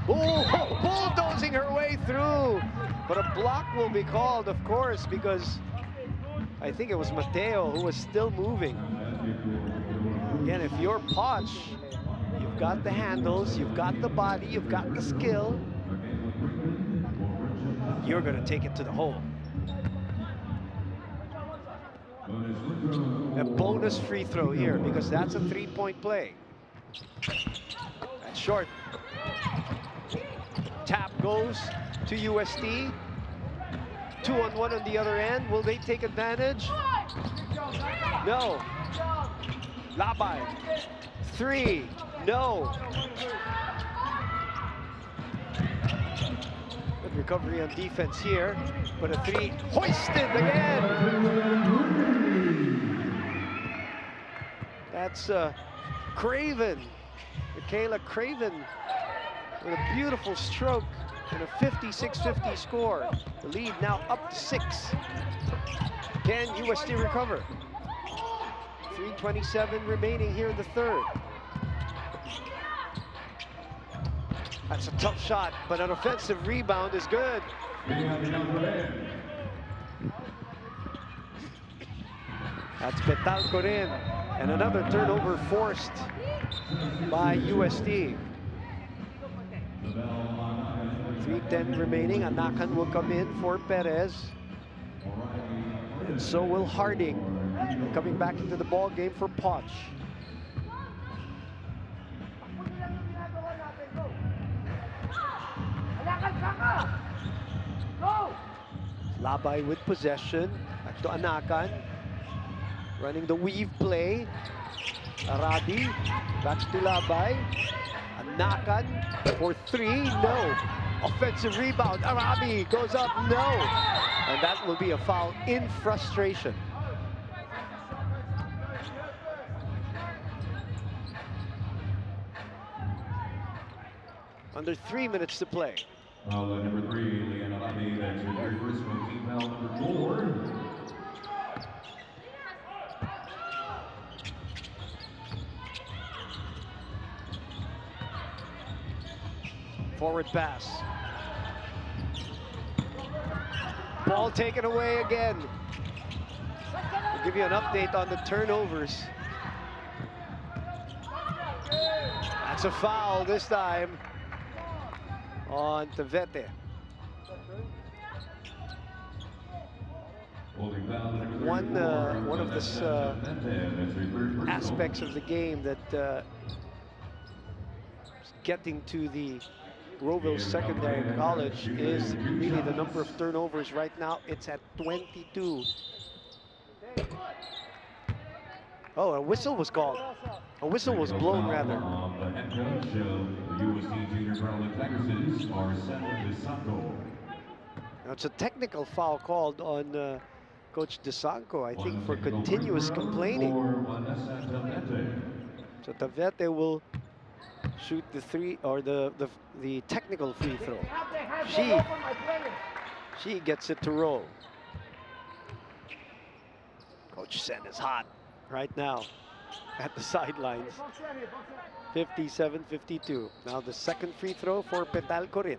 Oh, bulldozing her way through. But a block will be called, of course, because I think it was Mateo who was still moving. Again, if you're Poch, you've got the handles, you've got the body, you've got the skill. You're going to take it to the hole. A bonus free throw here because that's a three-point play. That's short. Tap goes to USD. 2-on-1 on the other end. Will they take advantage? No. Labai. 3. No. Good recovery on defense here, but a 3 hoisted again. That's Craven, Michaela Craven, with a beautiful stroke and a 56-50 score. The lead now up to 6. Can USD recover? 3:27 remaining here in the third. That's a tough shot, but an offensive rebound is good. That's Betalcorin, and another turnover forced by USD. 3:10 remaining. Anakan will come in for Perez. And so will Harding, coming back into the ball game for Poch. Labai with possession. Back to Anakan. Running the weave play. Arabi. Back to Labai. Anakan for 3. No. Offensive rebound. Arabi goes up. No. And that will be a foul in frustration. Under 3 minutes to play. Number 3, Leanne Arabi, that's your very first one, team foul number 4. Forward pass. Ball taken away again. We'll give you an update on the turnovers. It's a foul this time on Tavete. One of the aspects of the game that getting to the Rowville Secondary College is really the number of turnovers. Right now, it's at 22. Oh, a whistle was called. A whistle was blown, rather. The head coach of the USD Junior Garland Tigers, Marcelo DeSanto. Now, it's a technical foul called on Coach DeSanto, I think, for continuous complaining. So Tavete will shoot the three, or the technical free throw. She gets it to roll. Coach Sen is hot right now at the sidelines. 57-52. Now the second free throw for Petal Corin.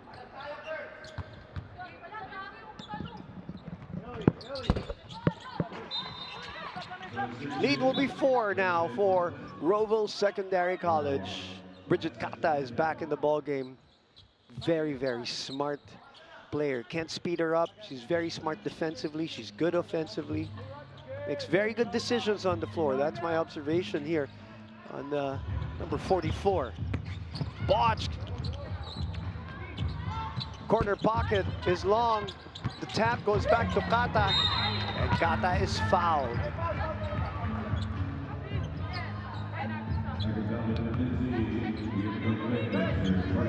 Lead will be 4 now for Rowville Secondary College. Bridget Kata is back in the ball game. Very, very smart player. Can't speed her up. She's very smart defensively. She's good offensively. Makes very good decisions on the floor. That's my observation here on number 44. Botched. Corner pocket is long. The tap goes back to Kata, and Kata is fouled.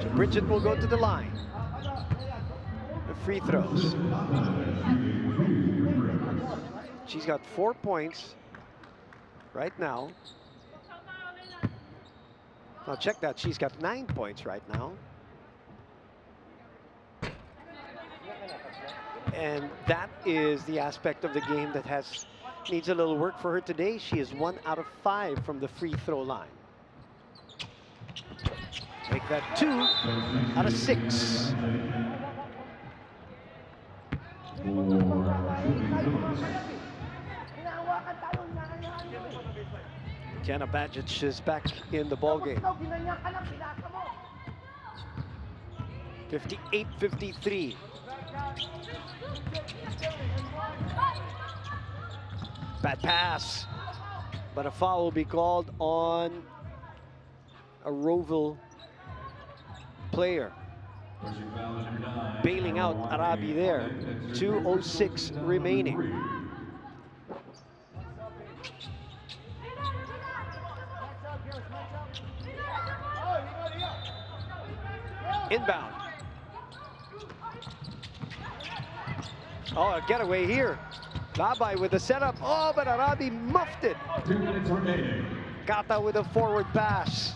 So Bridget will go to the line. The free throws. She's got 4 points right now. Now check that, she's got 9 points right now. And that is the aspect of the game that needs a little work for her today. She is 1 out of 5 from the free throw line. Make that 2 out of 6. Jana Bajic is back in the ball game. 58-53. Bad pass, but a foul will be called on a Rowville player. Bailing out Arabi there. 2:06 remaining. Inbound. Oh, a getaway here. Labay with the setup. Oh, but Arabi muffed it. 2 minutes remaining. Kata with a forward pass.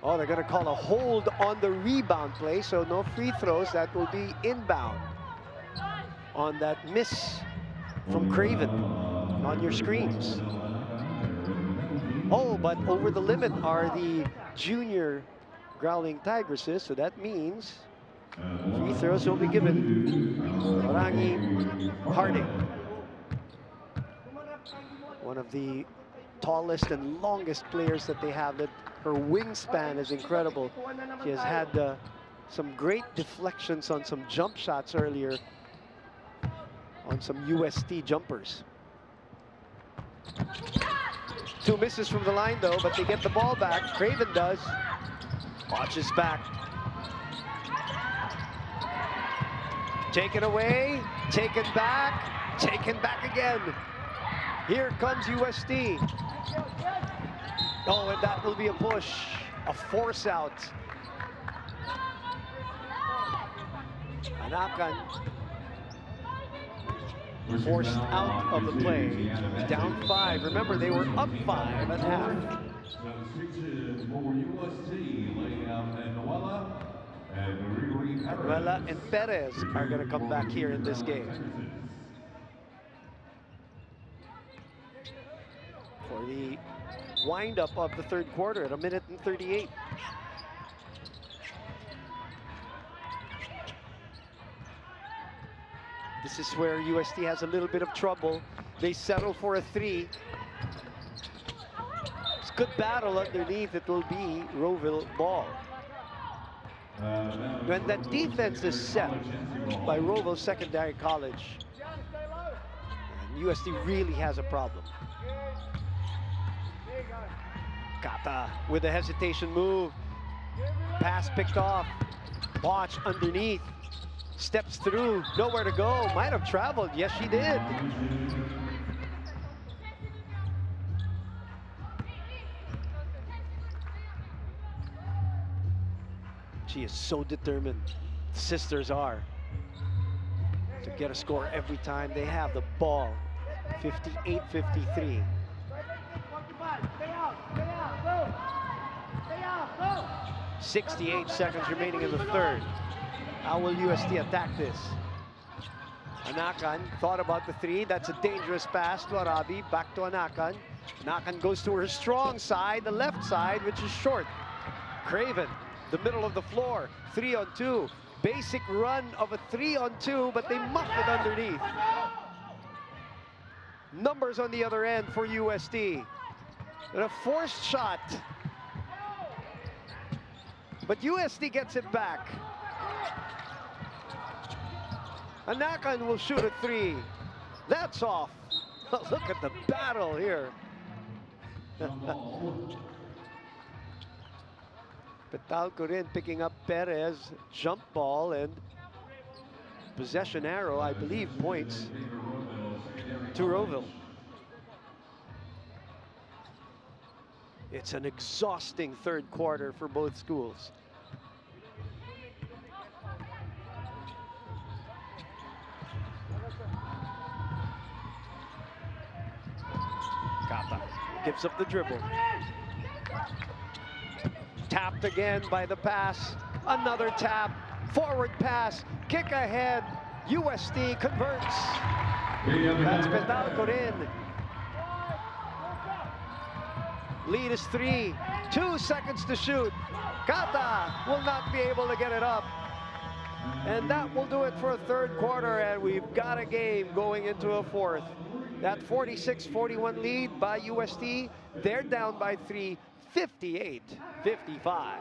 Oh, they're going to call a hold on the rebound play, so no free throws. That will be inbound on that miss from Craven on your screens. Oh, but over the limit are the junior Growling Tigresses, so that means free throws will be given. Orangi Harding, one of the tallest and longest players that they have. Her wingspan is incredible. She has had some great deflections on some jump shots earlier on some UST jumpers. 2 misses from the line though, but they get the ball back. Craven does. Watches back. Taken away, taken back again. Here comes UST. Oh, and that will be a push, a force out. Anakan forced out of the play. Down 5. Remember, they were up 5 at half. Manuela and Perez are going to come back here in this game. For the wind-up of the third quarter at 1:38. This is where UST has a little bit of trouble. They settle for a 3. good battle underneath, it will be Rowville ball. When that defense is set by Rowville Secondary College, and USD really has a problem. Kata with a hesitation move. Pass picked off. Watch underneath. Steps through. Nowhere to go. Might have traveled. Yes, she did. She is so determined. The sisters are. To get a score every time they have the ball. 58-53. 68 seconds remaining in the third. How will USD attack this? Anakan thought about the three. That's a dangerous pass to Arabi. Back to Anakan. Anakan goes to her strong side, the left side, which is short. Craven, the middle of the floor. 3-on-2. Basic run of a 3-on-2, but they muff it underneath. Numbers on the other end for USD. And a forced shot. But USD gets it back. Anakan will shoot a three. That's off. Look at the battle here. Petalco rin picking up Perez, jump ball, and possession arrow, I believe, points to Rowville. It's an exhausting third quarter for both schools. Kata gives up the dribble. Tapped again by the pass. Another tap. Forward pass. Kick ahead. USD converts. That's Petalco rin. Lead is 3. 2 seconds to shoot. Kata will not be able to get it up. And that will do it for a third quarter, and we've got a game going into a fourth. That 46-41 lead by USD, they're down by 3, 58-55.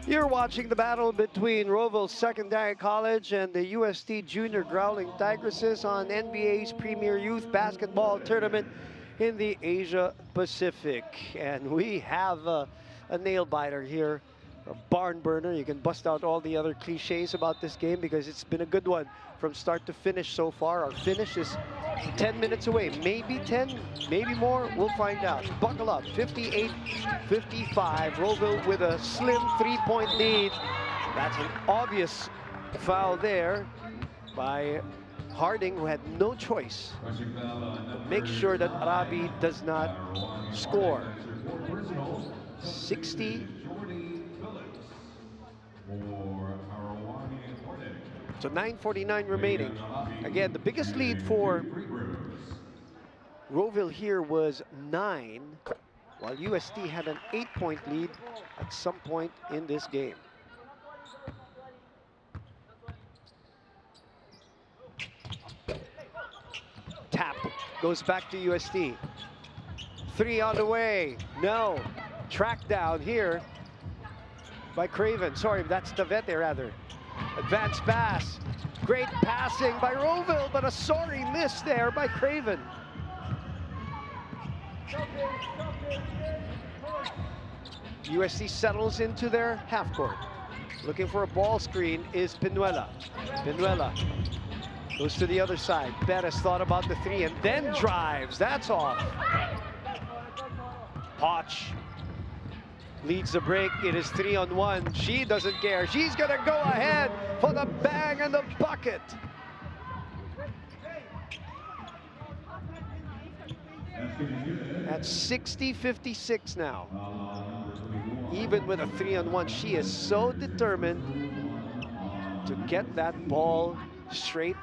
You're watching the battle between Rowville Secondary College and the USD Junior Growling Tigresses on NBA's Premier Youth Basketball Tournament in the Asia Pacific. And we have a nail-biter here, a barn burner. You can bust out all the other cliches about this game because it's been a good one from start to finish so far. Our finish is 10 minutes away, maybe 10, maybe more, we'll find out. Buckle up, 58-55, Rowville with a slim 3-point lead. That's an obvious foul there by Harding, who had no choice to make sure that Arabi does not score. 60. So 9:49 remaining. Again, the biggest lead for Rowville here was 9, while USD had an 8-point lead at some point in this game. Tap goes back to USD. Three on the way. No. Track down here by Craven. Sorry, that's Tavete rather. Advanced pass. Great passing by Roville, but a sorry miss there by Craven. USC settles into their half court. Looking for a ball screen is Pinuela. Pinuela goes to the other side. Bettis thought about the three and then drives. That's off. Potch leads the break. It is 3-on-1. She doesn't care. She's gonna go ahead for the bang and the bucket. At 60-56 now. Even with a 3-on-1, she is so determined to get that ball straight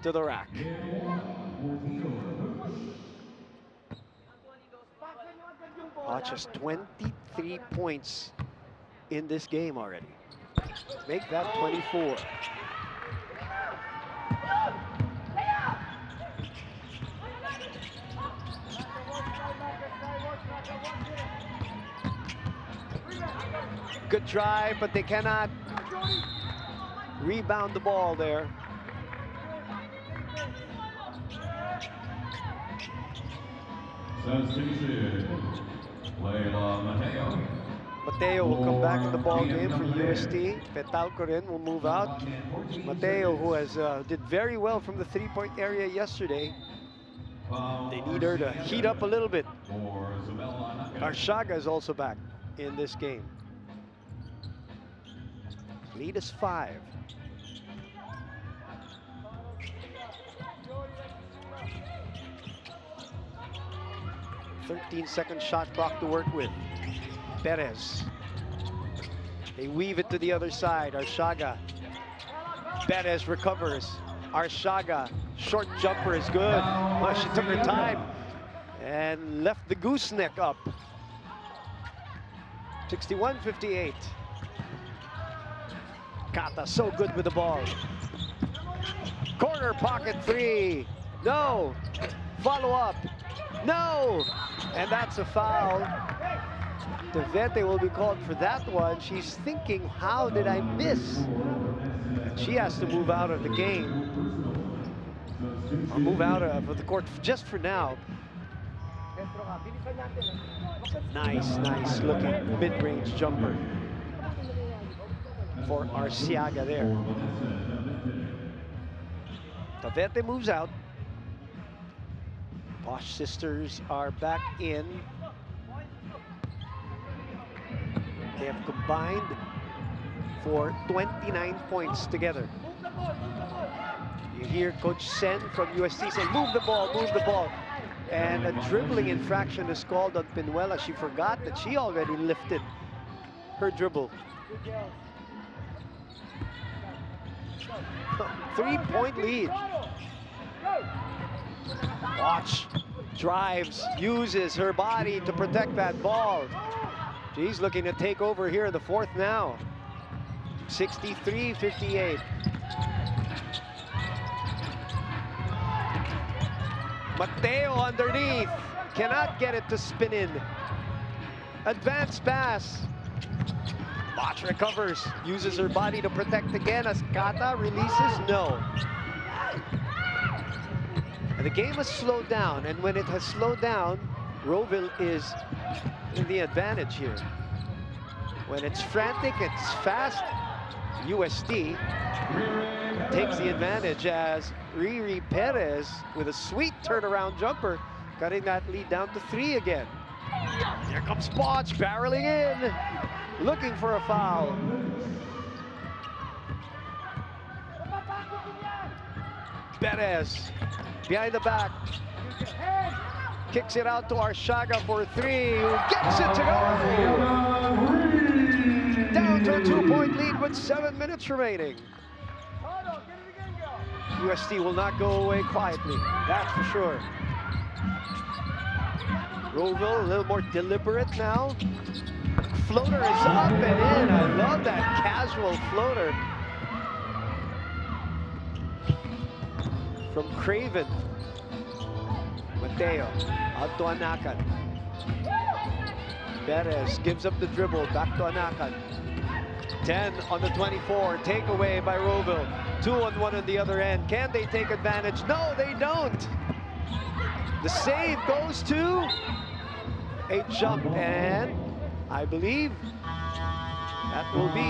to the rack. Potch has 23 points in this game already. Make that 24. Good drive, but they cannot rebound the ball there. Mateo will come back in the ball game for UST. Petalcorin will move out. Mateo, who has did very well from the three-point area yesterday. They need her to heat up a little bit. Arshaga is also back in this game. Lead is 5. "13-second shot clock to work with. Perez. They weave it to the other side. Arshaga. Perez recovers. Arshaga. Short jumper is good. Well, she took her time and left the gooseneck up. 61-58. Kata so good with the ball. Corner pocket three. No. Follow up. No. And that's a foul. Tavete will be called for that one. She's thinking, how did I miss? She has to move out of the game. Or move out of the court just for now. Nice looking mid-range jumper for Arciaga there. Tavete moves out. Posh sisters are back in. They have combined for 29 points together. You hear Coach Sen from UST say, move the ball, move the ball. And a dribbling infraction is called on Pinuela. She forgot that she already lifted her dribble. 3-point lead. Watch, drives, uses her body to protect that ball. She's looking to take over here in the fourth now. 63-58. Mateo underneath, cannot get it to spin in. Advanced pass. Botch recovers, uses her body to protect again as Kata releases, no. And the game has slowed down, and when it has slowed down, Roville is in the advantage here. When it's frantic, it's fast, UST takes the advantage as Riri Perez with a sweet turnaround jumper, cutting that lead down to 3 again. Here comes Potch barreling in, looking for a foul. Perez behind the back, kicks it out to Arshaga for 3, who gets it to go. Down to a 2-point lead with 7 minutes remaining. UST will not go away quietly, that's for sure. Roville a little more deliberate now. Floater is up and in. I love that casual floater from Craven. Mateo. Out to Anakan. Perez gives up the dribble. Back to Anakan. 10 on the 24. Takeaway by Roville. 2-on-1 on the other end. Can they take advantage? No, they don't. The save goes to a jump, and I believe that will be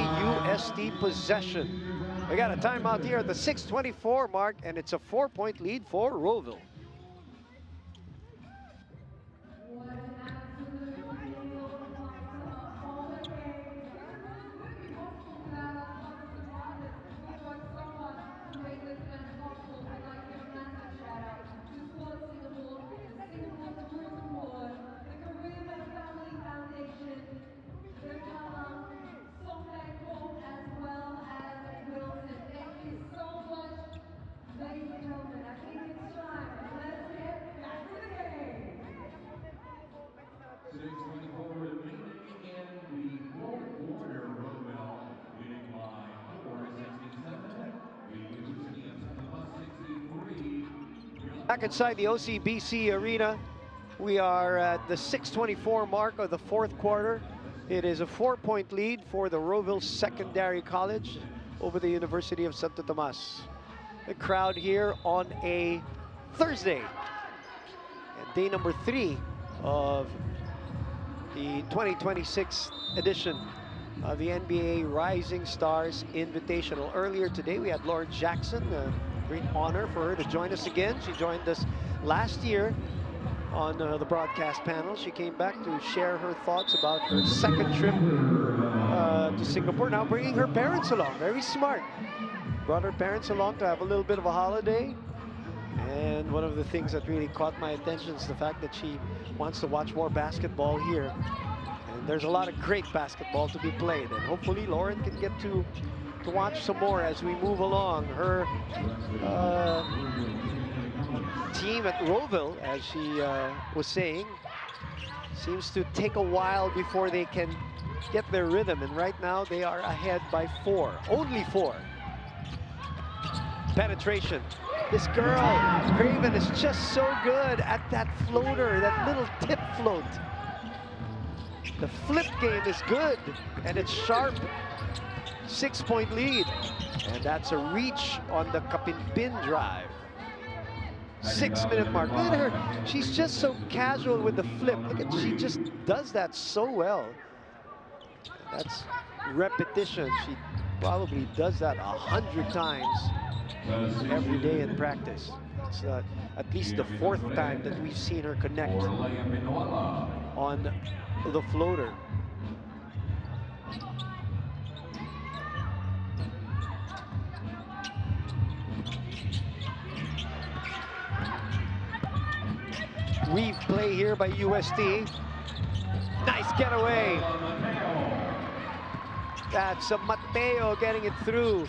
UST possession. We got a timeout here at the 6:24 mark, and it's a 4-point lead for Roville. Back inside the OCBC arena, we are at the 6:24 mark of the fourth quarter. It is a 4-point lead for the Roville Secondary College over the University of Santo Tomas. The crowd here on a Thursday, day number 3 of the 2026 edition of the NBA Rising Stars Invitational. Earlier today, we had Lauren Jackson. Great honor for her to join us again. She joined us last year on the broadcast panel. She came back to share her thoughts about her second trip to Singapore, now bringing her parents along. Very smart. Brought her parents along to have a little bit of a holiday. And one of the things that really caught my attention is the fact that she wants to watch more basketball here. And there's a lot of great basketball to be played. And hopefully Lauren can get to watch some more as we move along. Her team at Roville, as she was saying, seems to take a while before they can get their rhythm. And right now they are ahead by 4, only 4. Penetration. This girl, Craven, is just so good at that floater, that little tip float. The flip game is good, and it's sharp. 6-point lead, and that's a reach on the Kapinpin drive. 6-minute mark. Look at her. She's just so casual with the flip. Look at, she just does that so well. That's repetition. She probably does that 100 times every day in practice. It's at least the 4th time that we've seen her connect on the floater. Weave play here by UST. Nice getaway. That's a Mateo getting it through.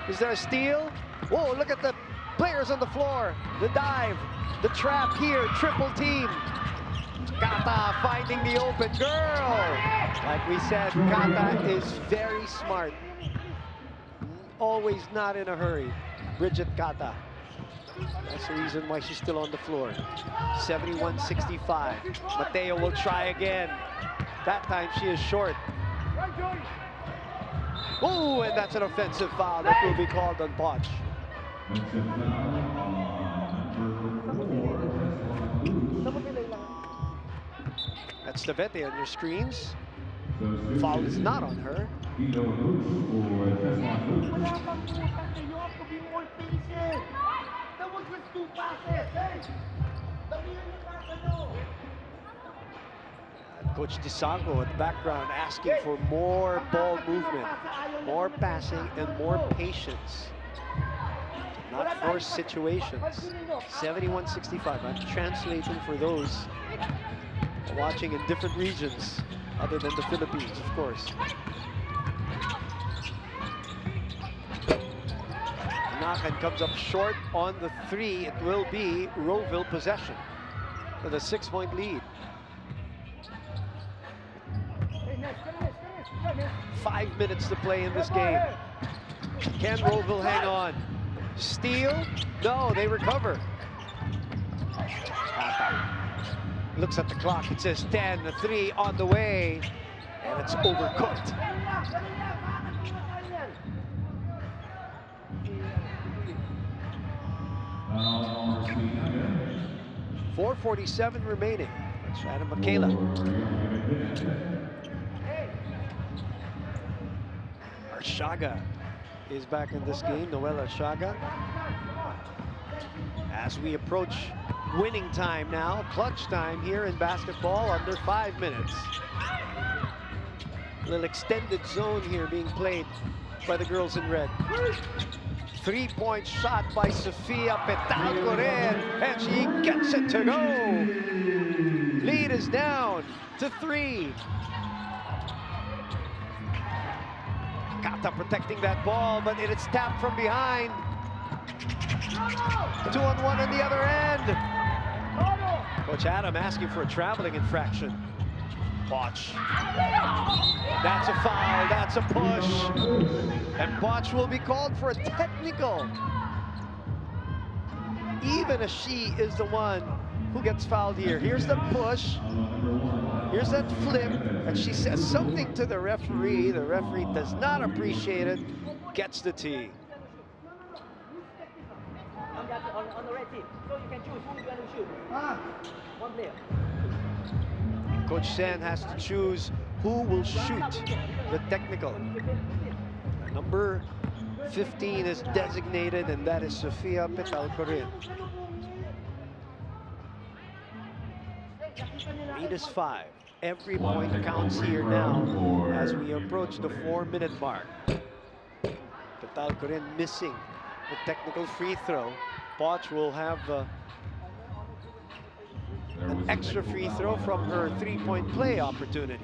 Is there a steal? Whoa, look at the players on the floor. The dive, the trap here, triple team. Kata finding the open girl. Like we said, Kata is very smart. Always not in a hurry. Bridget Kata. That's the reason why she's still on the floor. 71-65. Mateo will try again. That time she is short. Oh, and that's an offensive foul that will be called on Poch. That's Tavete on your screens. Foul is not on her. Coach DeSango in the background asking for more ball movement, more passing, and more patience. Not force situations. 71-65. I'm translating for those watching in different regions other than the Philippines, of course. Nakan comes up short on the 3. It will be Roville possession with a 6-point lead. 5 minutes to play in this game. Can Roville hang on? Steal? No, they recover. looks at the clock. It says 10, a 3 on the way, and it's overcooked. .447 remaining. Let's try to Michaela. Arshaga is back in this game, Noel Arshaga. As we approach winning time now, clutch time here in basketball, under 5 minutes. A little extended zone here being played by the girls in red. 3-point shot by Sofia Petalcoren, and she gets it to go. Lead is down to 3. Kata protecting that ball, but it is tapped from behind. 2-on-1 on the other end. Coach Adam asking for a traveling infraction. Botch. That's a foul, that's a push. And Botch will be called for a technical. Even as she is the one who gets fouled here. Here's the push. Here's that flip. And she says something to the referee. The referee does not appreciate it. Gets the tee. On the red team, so you can choose who you want to shoot. One player. Coach Sen has to choose who will shoot the technical. Number 15 is designated, and that is Sofia Petalcoren. Lead is 5. Every point counts here now as we approach the 4-minute mark. Petalcoren missing the technical free throw. Botch will have an extra free throw from her 3-point play opportunity.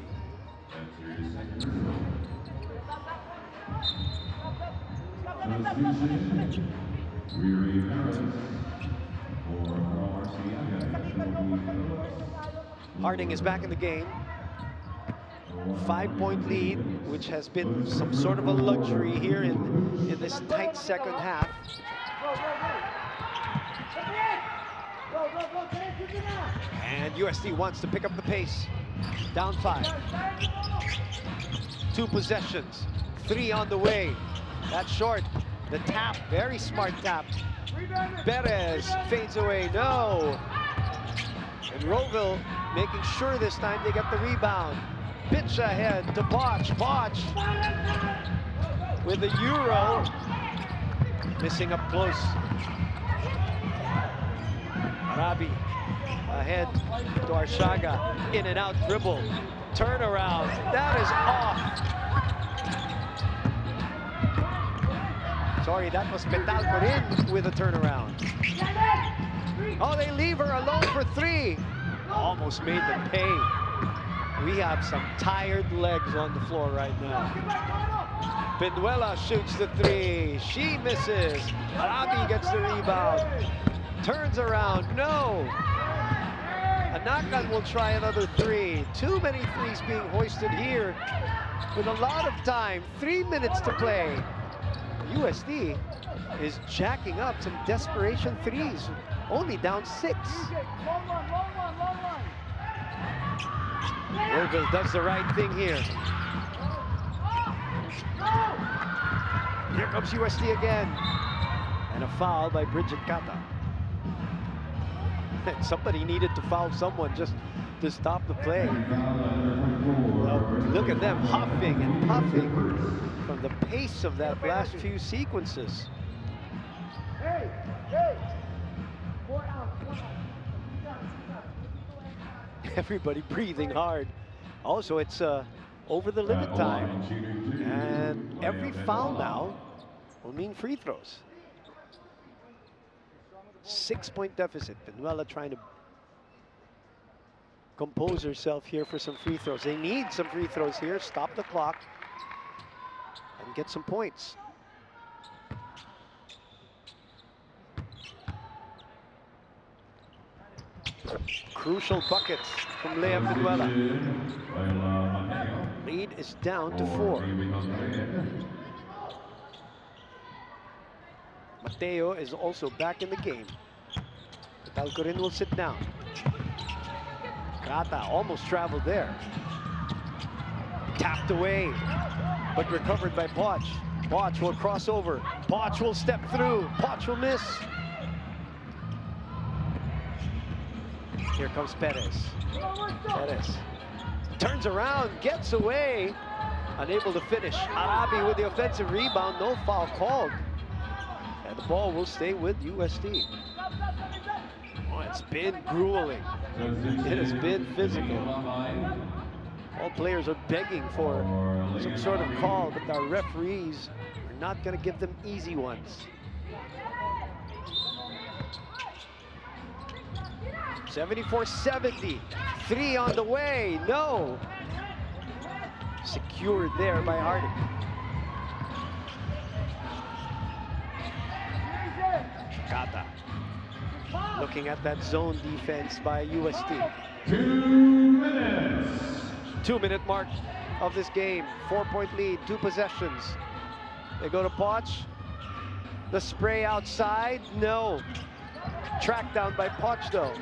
Harding is back in the game. 5-point lead, which has been some sort of a luxury here in this tight second half. And USD wants to pick up the pace. Down 5. 2 possessions. 3 on the way. That's short. The tap, very smart tap. Perez fades away. No. And Roville making sure this time they get the rebound. Pitch ahead to Botch. Botch with the Euro. Missing up close. Arabi ahead to Arshaga. In and out dribble. Turnaround. That is off. Sorry, that was Petalcoren with a turnaround. Oh, they leave her alone for 3. Almost made them pay. We have some tired legs on the floor right now. Penuela shoots the 3. She misses. Arabi gets the rebound. Turns around. No. Anakan will try another 3. Too many 3s being hoisted here with a lot of time. 3 minutes to play. USD is jacking up some desperation 3s. Only down 6. Roville does the right thing here. Here comes USD again. And a foul by Bridget Kata. Somebody needed to foul someone just to stop the play. Look at them huffing and puffing from the pace of that last few sequences. Everybody breathing hard. Also, it's over the limit time. And every foul now will mean free throws. 6-point deficit. Penuela trying to compose herself here for some free throws. They need some free throws here. Stop the clock and get some points. Crucial buckets from Lea Penuela. Lead is down to 4. Mateo is also back in the game. Petalcoren will sit down. Kata almost traveled there. Tapped away, but recovered by Poch. Poch will cross over. Poch will step through. Poch will miss. Here comes Perez. Perez turns around, gets away. Unable to finish. Arabi with the offensive rebound. No foul called. And the ball will stay with USD. Oh, it's been grueling. It has been physical. All players are begging for some sort of call, but our referees are not going to give them easy ones. 74-70. 3 on the way. No. Secured there by Hardik. Kata. Looking at that zone defense by USD. 2 minutes. 2-minute mark of this game. 4-point lead, 2 possessions. They go to Poch. The spray outside, no. Tracked down by Poch though.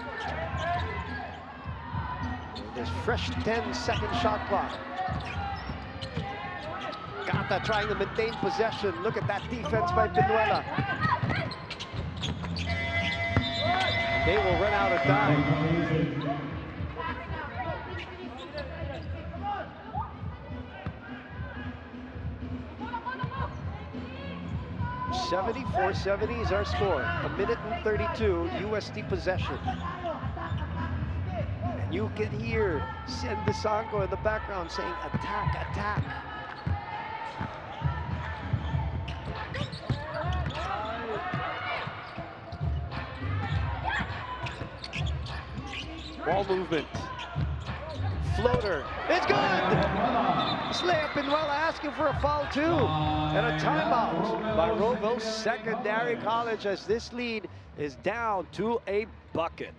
There's fresh 10-second shot clock. Kata trying to maintain possession. Look at that defense by Pinuela. They will run out of time. 74-70 is our score. 1:32, USD possession. And you can hear Sen Disanko in the background saying, attack, attack. Ball movement. Floater. It's good! Layup Pinuela asking for a foul too. And a timeout by Roeville Secondary College as this lead is down to a bucket.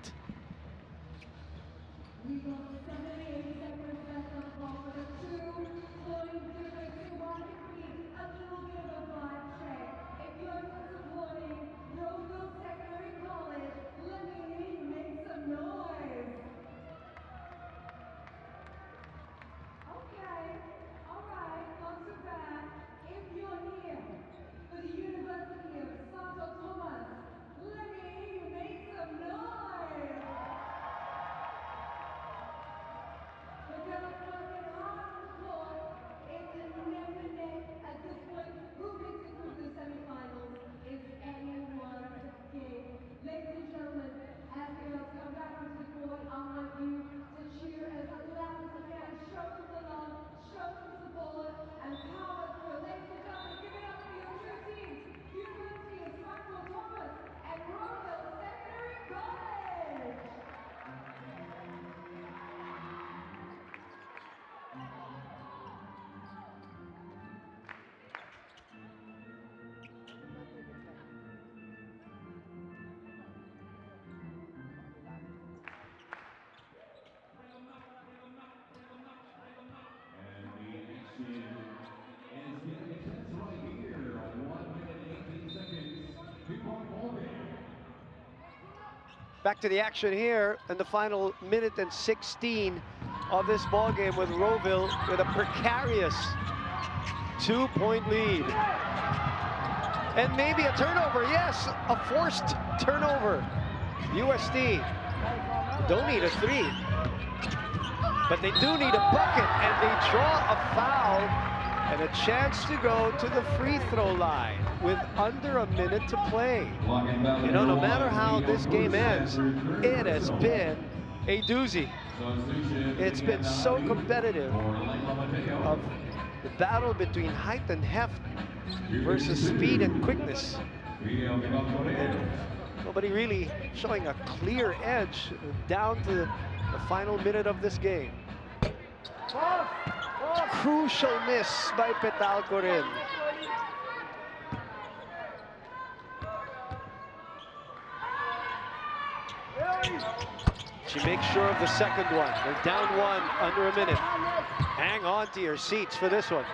Back to the action here in the final 1:16 of this ball game with Roeville with a precarious 2-point lead. And maybe a turnover, yes, a forced turnover. USD don't need a 3, but they do need a bucket, and they draw a foul and a chance to go to the free throw line with under a minute to play. You know, no matter how this game ends, it has been a doozy. It's been so competitive of the battle between height and heft versus speed and quickness. And nobody really showing a clear edge down to the final minute of this game. Crucial miss by Petalco rin. She makes sure of the second one. They're down 1 under a minute. Hang on to your seats for this one.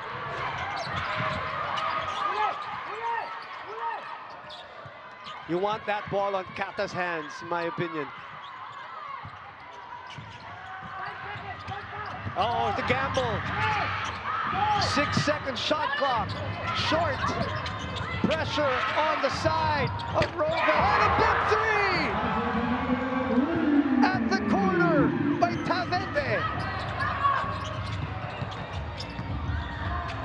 You want that ball on Kata's hands, in my opinion. Oh, the gamble. 6-second shot clock. Short. Pressure on the side of Rovell. And a big three! At the corner by Tavete.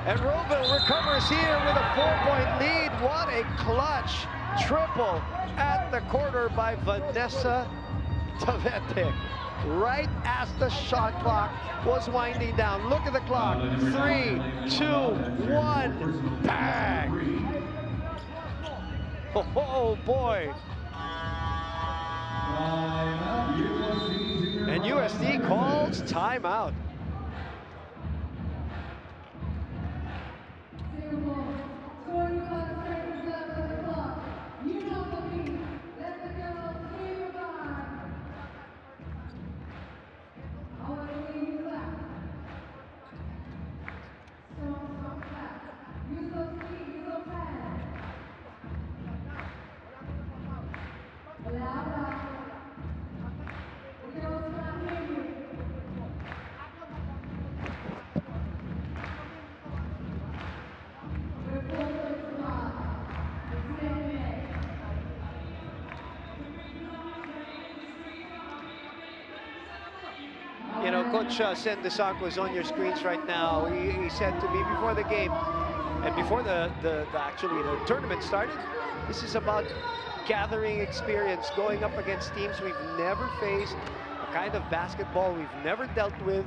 And Rovell recovers here with a 4-point lead. What a clutch triple at the corner by Vanessa Tavete. Right as the shot clock was winding down. Look at the clock. 3, 2, 1. Bang! Oh boy. And USD calls timeout. You know, Coach Sendesako is on your screens right now. He said to me before the game, and before the tournament started, this is about gathering experience, going up against teams we've never faced, a kind of basketball we've never dealt with.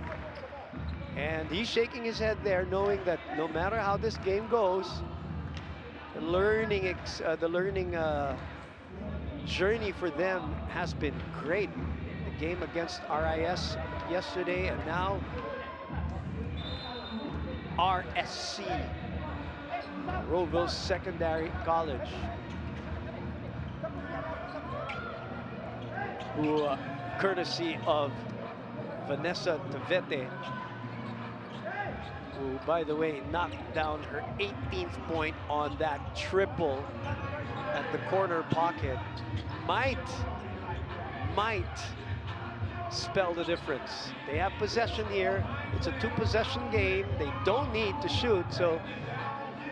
And he's shaking his head there, knowing that no matter how this game goes, the learning journey for them has been great. The game against RIS yesterday, and now RSC, Rovell Secondary College, who, courtesy of Vanessa Tavete, who, by the way, knocked down her 18th point on that triple at the corner pocket, might spell the difference. They have possession here. It's a 2-possession game. They don't need to shoot. So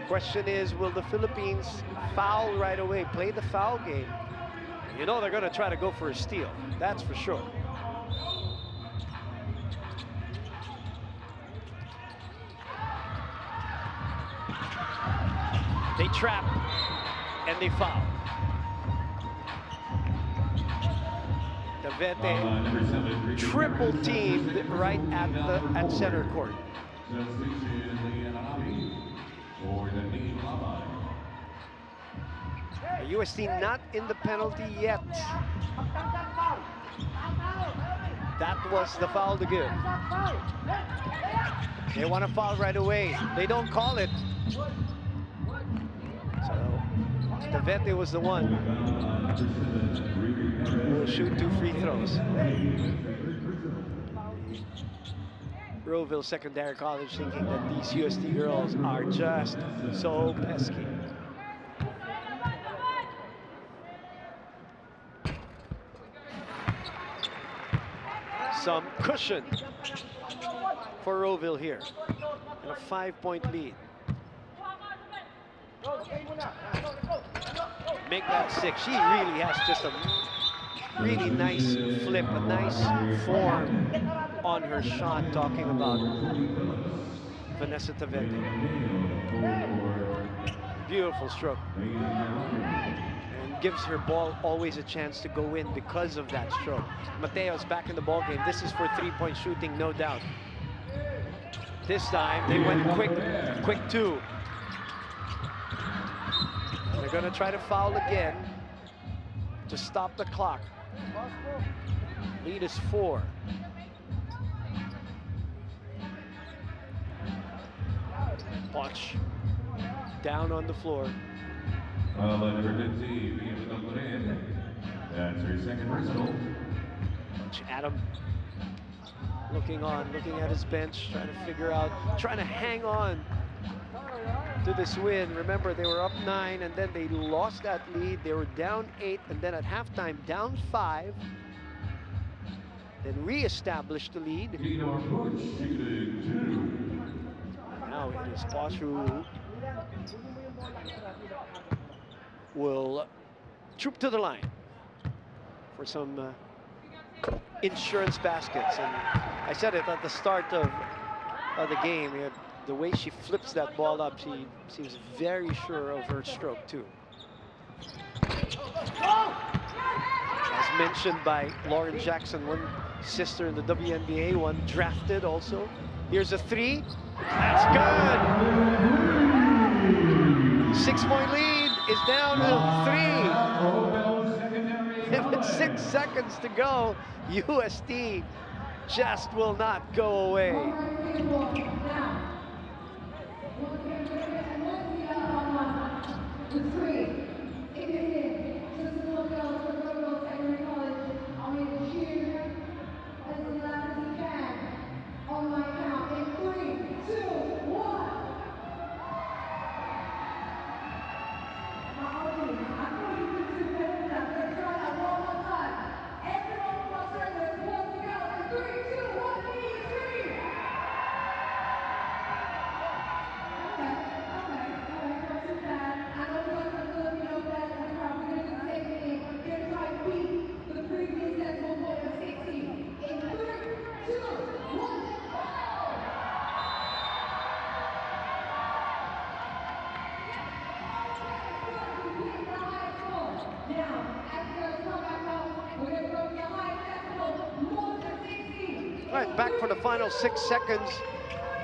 question is, will the Philippines foul right away, play the foul game? You know they're going to try to go for a steal. That's for sure. They trap and they foul. Tavete triple teamed right at center court. USD not in the penalty yet. That was the foul to give. They want to foul right away. They don't call it. So Tavete was the one who will shoot 2 free throws. Rovell Secondary College thinking that these USD girls are just so pesky. Some cushion for Rovell here, and a 5-point lead. Make that 6. She really has just a really nice flip, a nice form on her shot, talking about Vanessa Tavete. Beautiful stroke. And gives her ball always a chance to go in because of that stroke. Mateo's back in the ball game. This is for 3-point shooting, no doubt. This time they went quick 2. They're going to try to foul again to stop the clock. Lead is 4. Watch. Down on the floor. That's her second personal. Watch Adam looking at his bench, trying to figure out, trying to hang on to this win. Remember, they were up 9 and then they lost that lead. They were down 8 and then at halftime down 5. then re-establish the lead. Now it is Pashu will troop to the line for some insurance baskets. And I said it at the start of the game, the way she flips that ball up, she seems very sure of her stroke too. As mentioned by Lauren Jackson, one sister in the WNBA, one drafted also. Here's a three. That's good. 6-point lead is down to 3. And with 6 seconds to go, USD just will not go away. Back for the final 6 seconds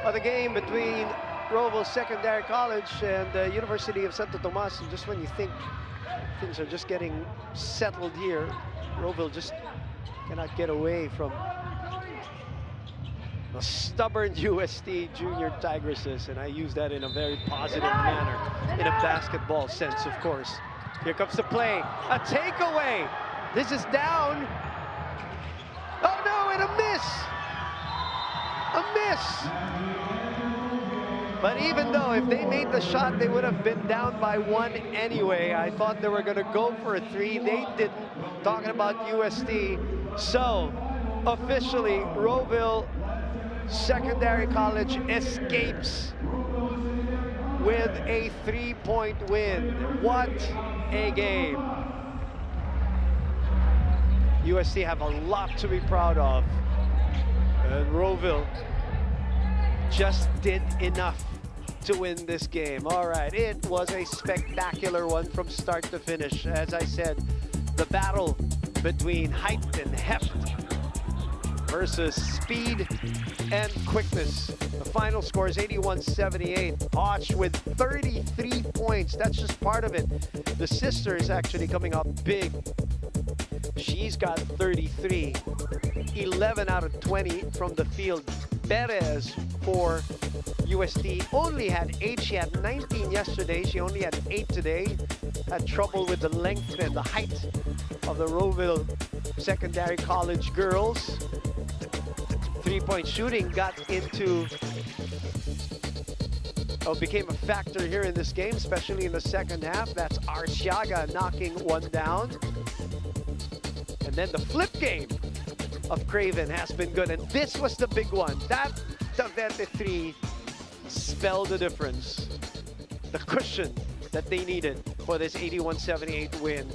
of the game between Roval Secondary College and the University of Santo Tomas. And just when you think things are just getting settled here, Roval just cannot get away from the stubborn USD Junior Tigresses. And I use that in a very positive manner, in a basketball sense, of course. Here comes the play, a takeaway. This is down. Oh no, and a miss. A miss. But even though if they made the shot, they would have been down by 1 anyway. I thought they were going to go for a 3. They didn't. Talking about USD. So, officially, Roval Secondary College escapes with a 3-point win. What a game. USD have a lot to be proud of. And Roval just did enough to win this game. All right, it was a spectacular one from start to finish. As I said, the battle between height and heft versus speed and quickness. The final score is 81-78. Hodge with 33 points. That's just part of it. The sister is actually coming up big. She's got 33. 11 out of 20 from the field. Perez for USD only had 8. She had 19 yesterday. She only had 8 today. Had trouble with the length and the height of the Roval Secondary College girls. 3-point shooting got into, became a factor here in this game, especially in the second half. That's Arciaga knocking one down. And then the flip game of Craven has been good, and this was the big one. That Davete 3 spelled the difference. The cushion that they needed for this 81-78 win.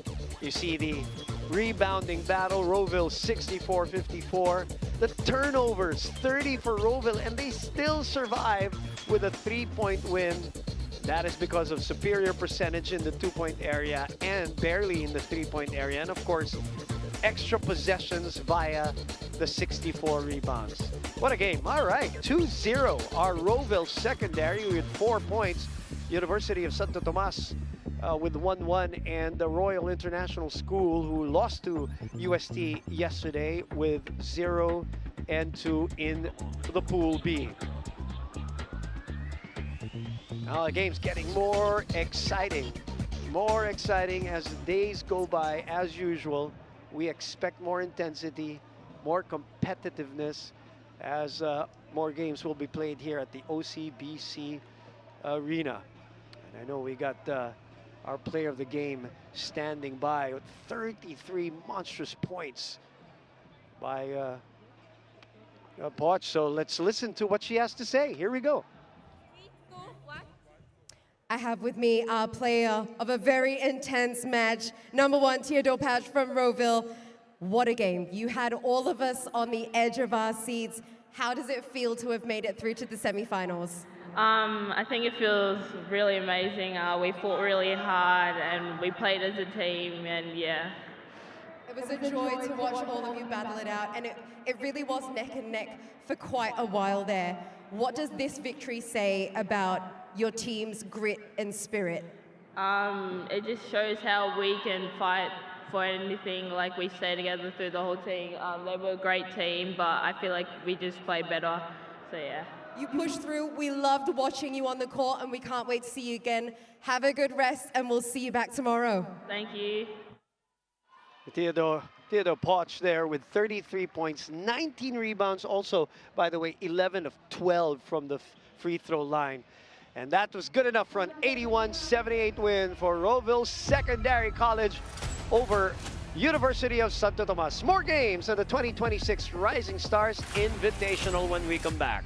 You see the rebounding battle, Roval 64-54. The turnovers, 30 for Roval, and they still survive with a 3-point win. That is because of superior percentage in the 2-point area and barely in the 3-point area. And of course, extra possessions via the 64 rebounds. What a game. All right, 2-0 our Roval Secondary with 4 points. University of Santo Tomas with 1-1, and the Royal International School, who lost to UST yesterday, with 0-2 in the Pool B. Now the game's getting more exciting as the days go by. As usual, we expect more intensity, more competitiveness as more games will be played here at the OCBC Arena. And I know we got our player of the game standing by with 33 monstrous points by Poch. So let's listen to what she has to say. Here we go. I have with me our player of a very intense match, number 1, Theodore Patch from Rowville. What a game. You had all of us on the edge of our seats. How does it feel to have made it through to the semifinals? I think it feels really amazing. We fought really hard and we played as a team, and yeah. It was a joy to watch all of you battle it out, and it really was neck and neck for quite a while there. What does this victory say about your team's grit and spirit? It just shows how we can fight for anything. Like, we stay together through the whole team. They were a great team, but I feel like we just play better. So yeah. You pushed through. We loved watching you on the court, and we can't wait to see you again. Have a good rest, and we'll see you back tomorrow. Thank you. Theodore Poch there with 33 points, 19 rebounds. Also, by the way, 11 of 12 from the free throw line. And that was good enough for an 81-78 win for Rowville Secondary College over University of Santo Tomas. More games of the 2026 Rising Stars Invitational when we come back.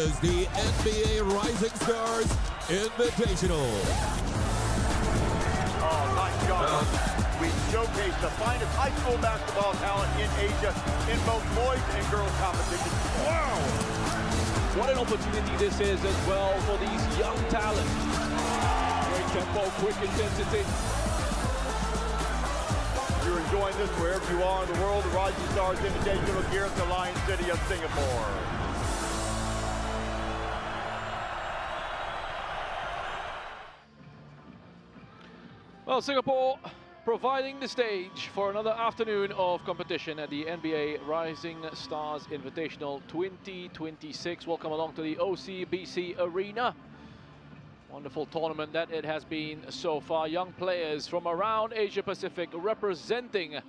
is the NBA Rising Stars Invitational. Oh, nice job. We showcase the finest high school basketball talent in Asia in both boys and girls competition. Wow! What an opportunity this is as well for these young talents. Great tempo, quick intensity. You're enjoying this wherever you are in the world. The Rising Stars Invitational here at the Lion City of Singapore. Well, Singapore providing the stage for another afternoon of competition at the NBA Rising Stars Invitational 2026. Welcome along to the OCBC Arena. Wonderful tournament that it has been so far. Young players from around Asia Pacific representing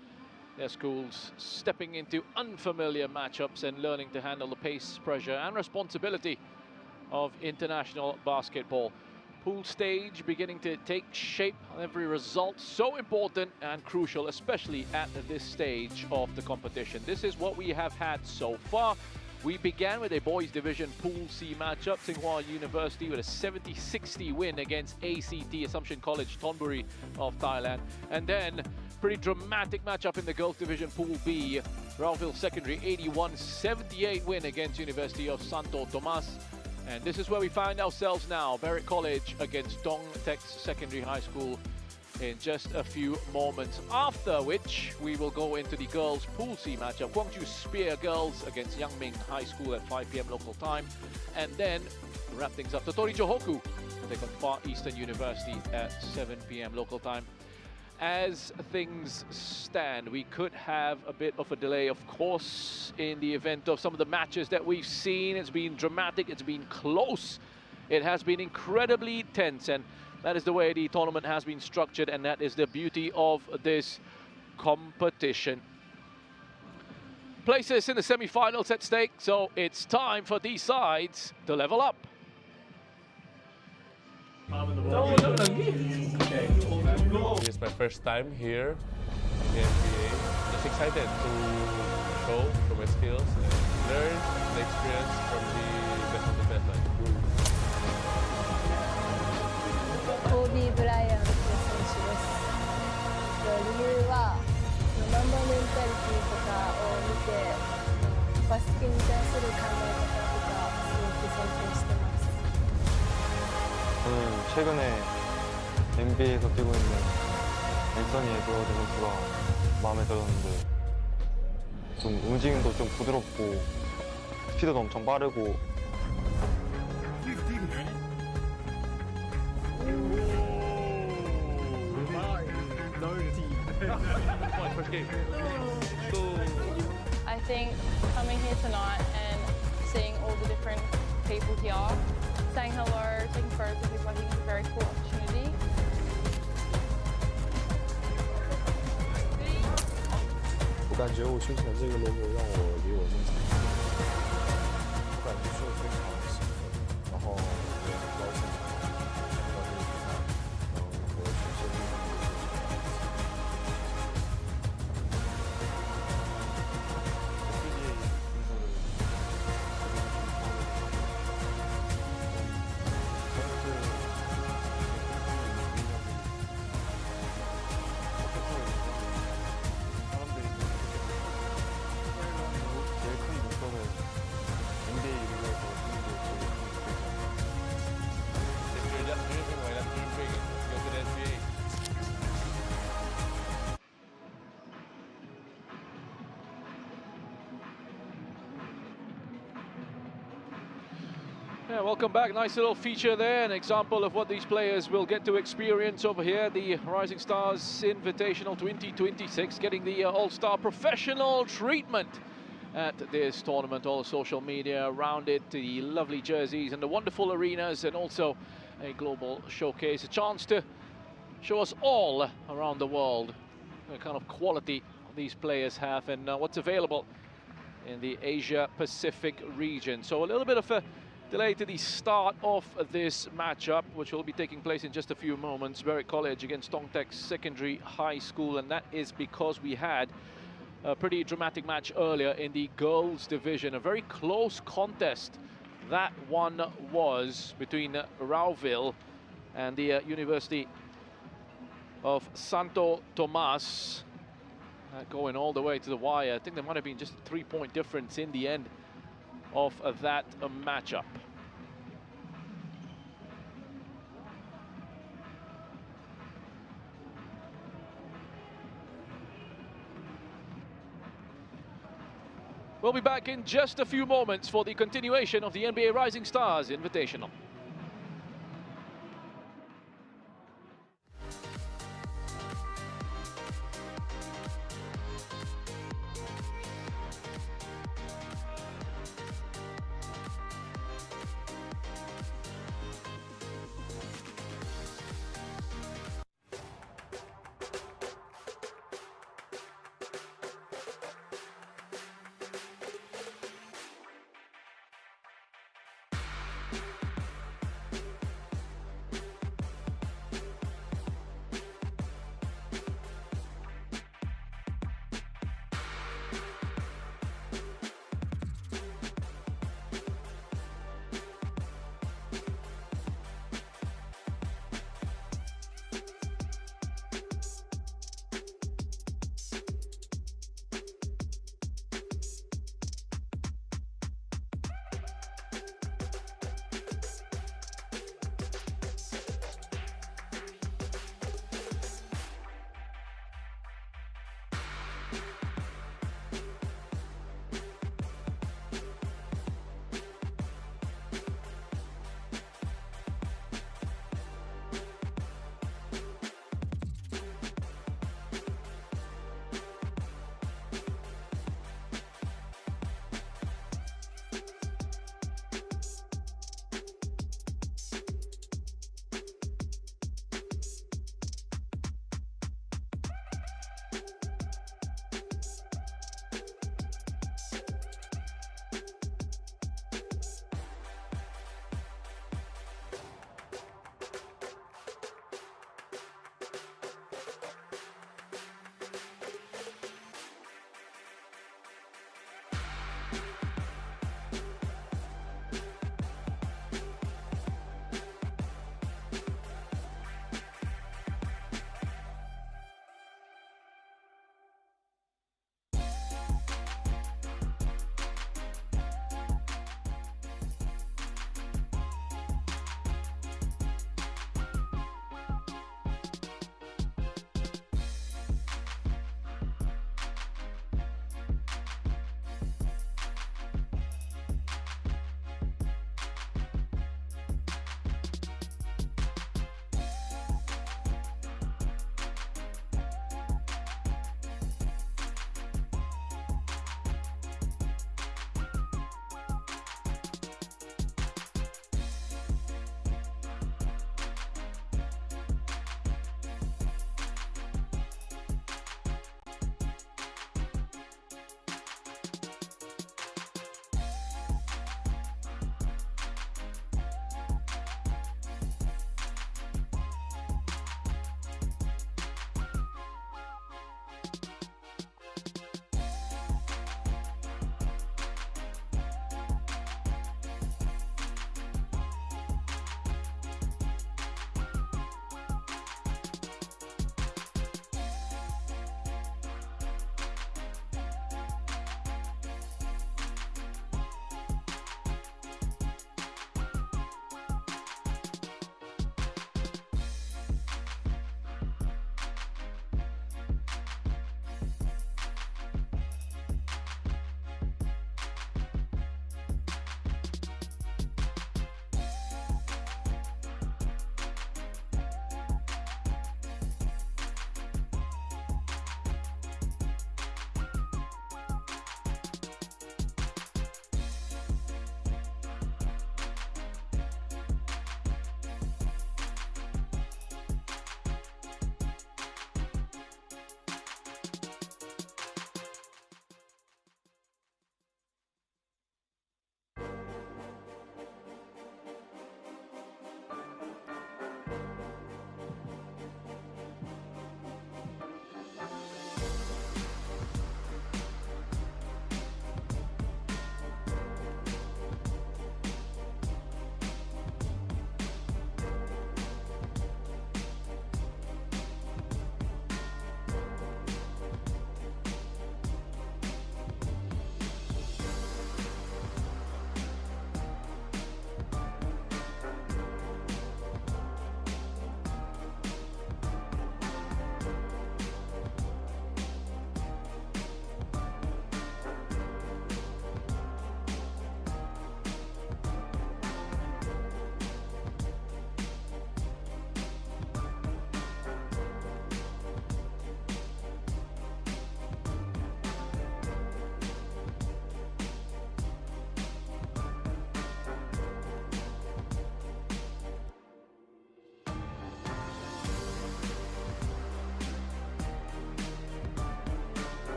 their schools, stepping into unfamiliar matchups and learning to handle the pace, pressure and responsibility of international basketball. Pool stage beginning to take shape. Every result so important and crucial, especially at this stage of the competition. This is what we have had so far. We began with a boys division Pool C matchup. Tsinghua University with a 70-60 win against ACT, Assumption College Thonburi of Thailand. And then pretty dramatic matchup in the girls division Pool B. Rauville Secondary 81-78 win against University of Santo Tomas. And this is where we find ourselves now, Berwick College against Dong Tex Secondary High School in just a few moments. After which, we will go into the girls Pool C matchup. Gwangju Speer Girls against Yangming High School at 5 p.m. local time. And then, to wrap things up, Totori Johoku take on Far Eastern University at 7 p.m. local time. As things stand, we could have a bit of a delay, of course, in the event of some of the matches that we've seen. It's been dramatic, it's been close, it has been incredibly tense, and that is the way the tournament has been structured, and that is the beauty of this competition. Places in the semi-finals at stake, so it's time for these sides to level up. It's my first time here in the NBA. Just excited to show my skills and learn the experience from the best of the best. Kobe Bryant 選手です。理由はマンバメンタリティとかを見てバスケに対する考え方とかすごく尊敬してます。 저는 최근에 NBA에서 뛰고 있는 앤서니 에드워드 선수가 마음에 들었는데 좀 움직임도 좀 부드럽고 스피드도 엄청 빠르고 I think coming here tonight and seeing all the different people here, saying hello, taking photos with people, I think it's a very cool opportunity. 我感觉我胸前这个 logo 让我离我梦想近，我感觉是非常兴奋，然后也很高兴到这个比赛能和全世界Yeah, welcome back. Nice little feature there, an example of what these players will get to experience over here. The Rising Stars Invitational 2026, getting the All-Star professional treatment at this tournament. All the social media around it, the lovely jerseys and the wonderful arenas, and also a global showcase. A chance to show us all around the world the kind of quality these players have and what's available in the Asia-Pacific region. So a little bit of a delay to the start of this matchup, which will be taking place in just a few moments. Berwick College against Dong Tex Secondary High School, and that is because we had a pretty dramatic match earlier in the girls division. A very close contest that one was between Rauville and the University of Santo Tomas, going all the way to the wire. I think there might have been just a 3-point difference in the end of that matchup. We'll be back in just a few moments for the continuation of the NBA Rising Stars Invitational.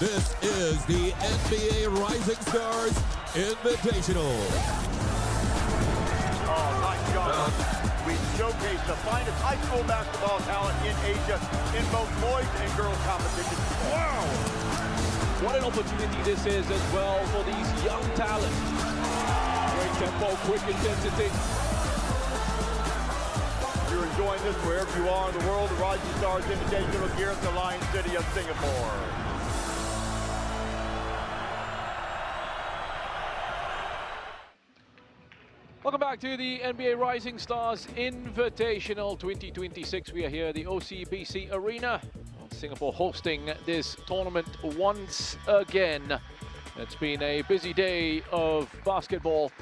This is the NBA Rising Stars Invitational. Oh, my God. We showcase the finest high school basketball talent in Asia in both boys and girls competitions. Wow! What an opportunity this is as well for these young talents. Great tempo, quick intensity. If you're enjoying this wherever you are in the world, the Rising Stars Invitational here at the Lion City of Singapore. Welcome back to the NBA Rising Stars Invitational 2026. We are here at the OCBC Arena. Singapore hosting this tournament once again. It's been a busy day of basketball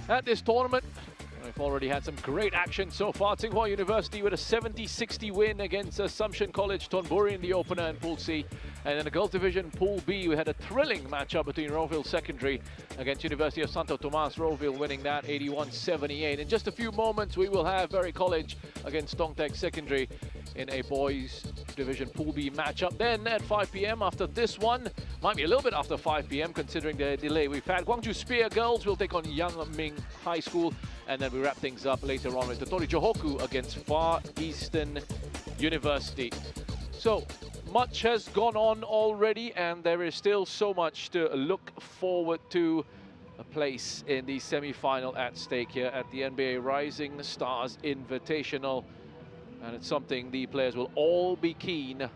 at this tournament. We've already had some great action so far. Tsinghua University with a 70-60 win against Assumption College Thonburi in the opener in Pool C. And in the girls division, Pool B, we had a thrilling matchup between Roeville Secondary against University of Santo Tomas. Roeville winning that 81-78. In just a few moments, we will have Berry College against Dongtaek Secondary in a boys division Pool B matchup. Then at 5 p.m. after this one, might be a little bit after 5 p.m. considering the delay we've had. Gwangju Speer girls will take on Yang Ming High School. And then we wrap things up later on with Totori Johoku against Far Eastern University. So much has gone on already, and there is still so much to look forward to. A place in the semi-final at stake here at the NBA Rising Stars Invitational. And it's something the players will all be keen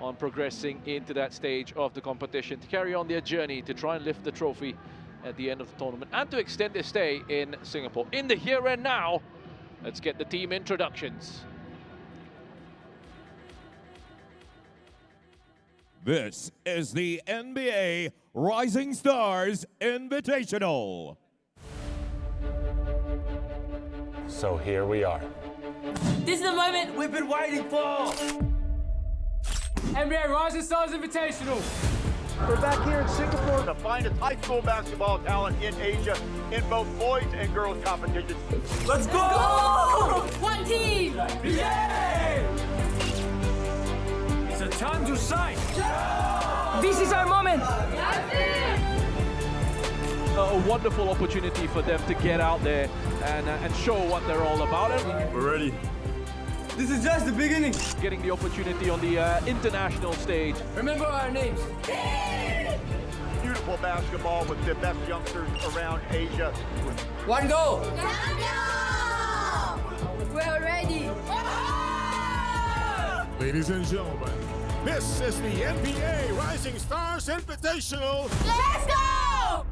on progressing into that stage of the competition to carry on their journey to try and lift the trophy at the end of the tournament and to extend their stay in Singapore. In the here and now, let's get the team introductions. This is the NBA Rising Stars Invitational. So here we are. This is the moment we've been waiting for. NBA Rising Stars Invitational. We're back here in Singapore, the finest high school basketball talent in Asia in both boys and girls competitions. Let's go! One team! Yay! It's a time to shine. This is our moment. A wonderful opportunity for them to get out there and show what they're all about. We're ready. This is just the beginning. Getting the opportunity on the international stage. Remember our names. Beautiful basketball with the best youngsters around Asia. One goal. We're ready. Ladies and gentlemen, this is the NBA Rising Stars Invitational. Let's go!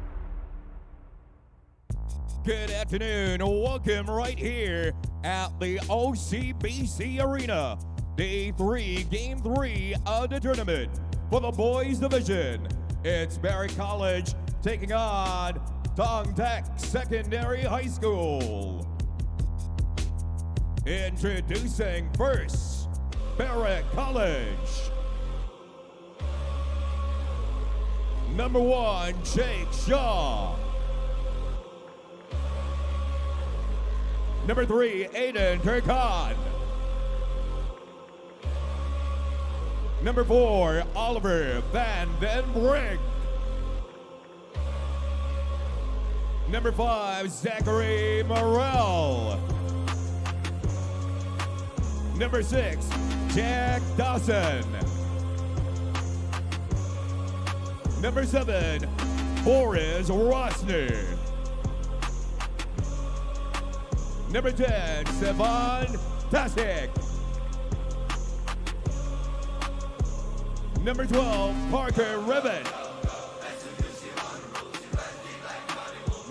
Good afternoon. Welcome right here at the OCBC Arena. Day 3, Game 3 of the tournament for the boys division. It's Berry College taking on Dongtaek Secondary High School. Introducing first, Berry College. Number 1, Jake Shaw. Number 3, Aiden Turkan. Number 4, Oliver Van Den Brink. Number 5, Zachary Morrell. Number 6, Jack Dawson. Number 7, Boris Rosner. Number 10, Sevan Tasik. Number 12, Parker Ribbon.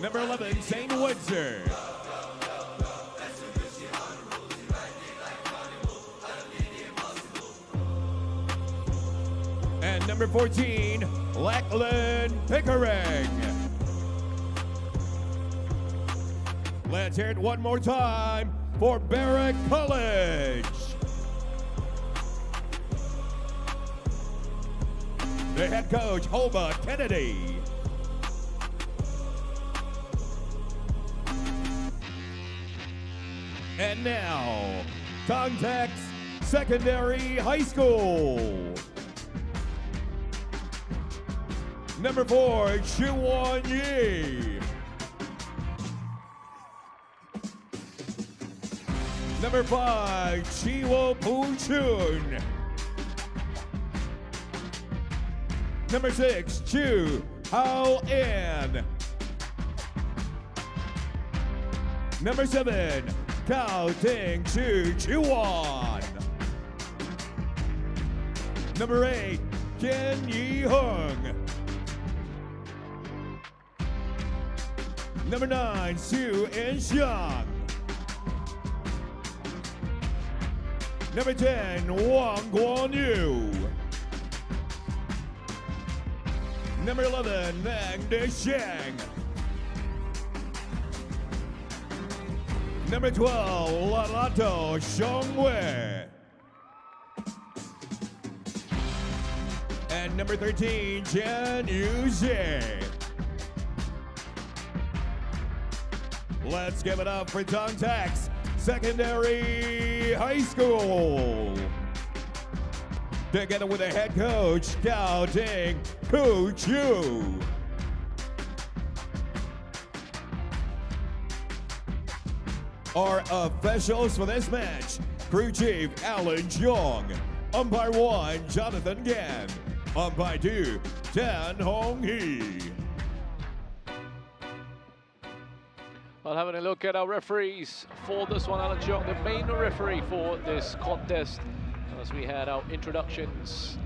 Number 11, Zane Windsor. And number 14, Lachlan Pickering. Let's hear it one more time for Berry College. The head coach, Hoba Kennedy. And now, Dongtaek Secondary High School. Number 4, Chuan Yi. Number 5, Chiwo Pu-chun. Number 6, Chu Hao-an. Number 7, Cao Ting-chu Chuan. Number 8, Ken Yi-hung. Number 9, Su En-xiang. Number 10, Wang Guanyu. Number 11, Nang Desheng. Number 12, Lalato Xiongwei. And number 13, Chen Yuzhe. Let's give it up for Dongtaex Secondary High School. Together with the head coach, Cao Ting-chu. Our officials for this match, Crew Chief Alan Jong, Umpire 1, Jonathan Gan, Umpire 2, Dan Hong Hee. Well, having a look at our referees for this one, Alan Jong, the main referee for this contest, as we had our introductions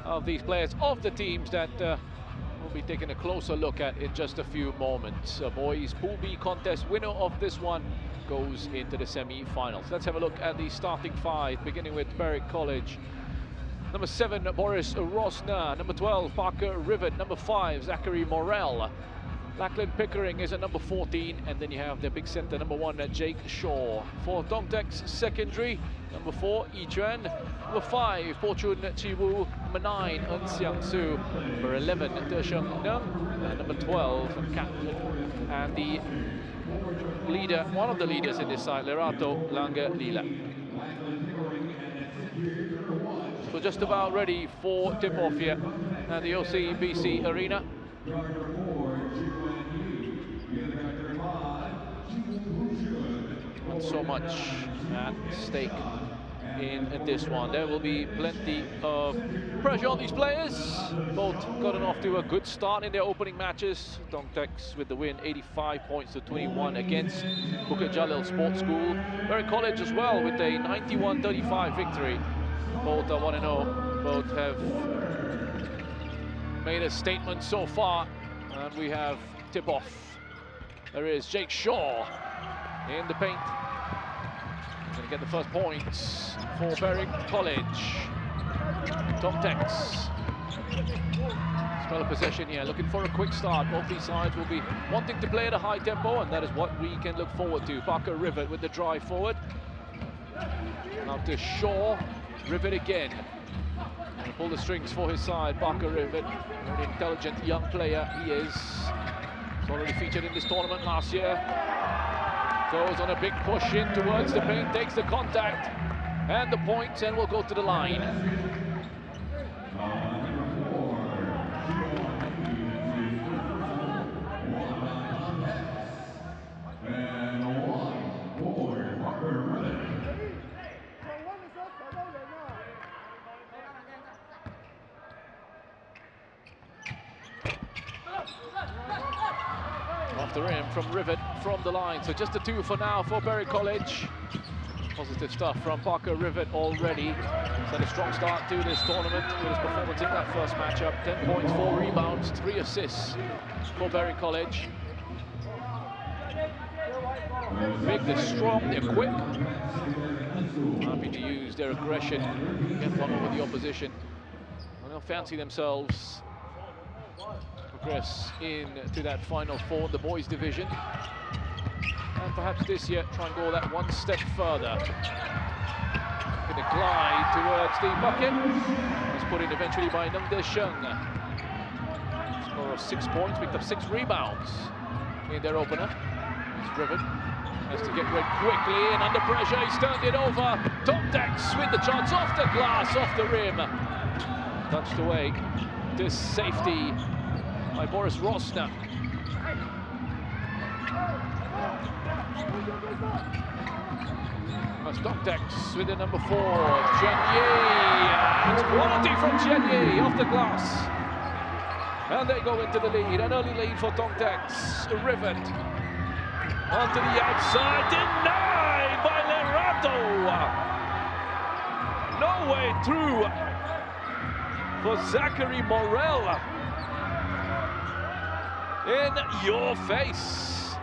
of these players of the teams that we'll be taking a closer look at in just a few moments. Boys Pool B contest, winner of this one goes into the semi-finals. Let's have a look at the starting five, beginning with Berwick College. Number 7, Boris Rosner. Number 12, Parker Rivet. Number 5, Zachary Morell. Lachlan Pickering is at number 14, and then you have the big center, number 1, Jake Shaw. For Dongtaex Secondary, number 4, Yi Chuan. Number 5, Pochun Chiwu. Number 9, Eun Xiang Su. Number 11, De Sheng Nung. And number 12, Captain. And the leader, one of the leaders in this side, Lerato Lange Lila. So just about ready for tip-off here at the OCBC Arena. Not so much at stake in this one. There will be plenty of pressure on these players. Both gotten off to a good start in their opening matches. Dongtaex with the win, 85 points to 21 against Bukit Jalil Sports School. Berwick College as well with a 91-35 victory. Both are 1-0. Both have made a statement so far. And we have tip-off. There is Jake Shaw in the paint. Going to get the first points for Berwick College. Dongtaex. Spell of possession here, looking for a quick start. Both these sides will be wanting to play at a high tempo, and that is what we can look forward to. Parker Rivet with the drive forward. Now to Shaw. Rivet again. And pull the strings for his side. Parker Rivet, an intelligent young player he is. He's already featured in this tournament last year. Goes on a big push in towards the paint, takes the contact and the points, and will go to the line. Off the rim from Rivet from the line. So just a 2 for now for Berwick College. Positive stuff from Parker Rivet already. He's had a strong start to this tournament with his performance in that first matchup. 10 points, 4 rebounds, 3 assists for Berwick College. Big, they're strong, they're quick. Happy to use their aggression, get one over the opposition. And they'll fancy themselves progress into that Final Four in the boys division, and perhaps this year try and go that one step further. Going to glide towards the bucket. It's put in eventually by Nung De Sheng. Score of 6 points, picked up 6 rebounds in their opener. It's driven, has to get rid quickly, and under pressure he's turned it over. Dongtaex with the chance off the glass, off the rim, touched away to safety. by Boris Rosner. That's Dongtex with the number 4, Chen-Yi. It's quality from Chen-Yi off the glass. And they go into the lead, an early lead for Dongtex. Rivet onto the outside, denied by Lerato. No way through for Zachary Morel. In your face.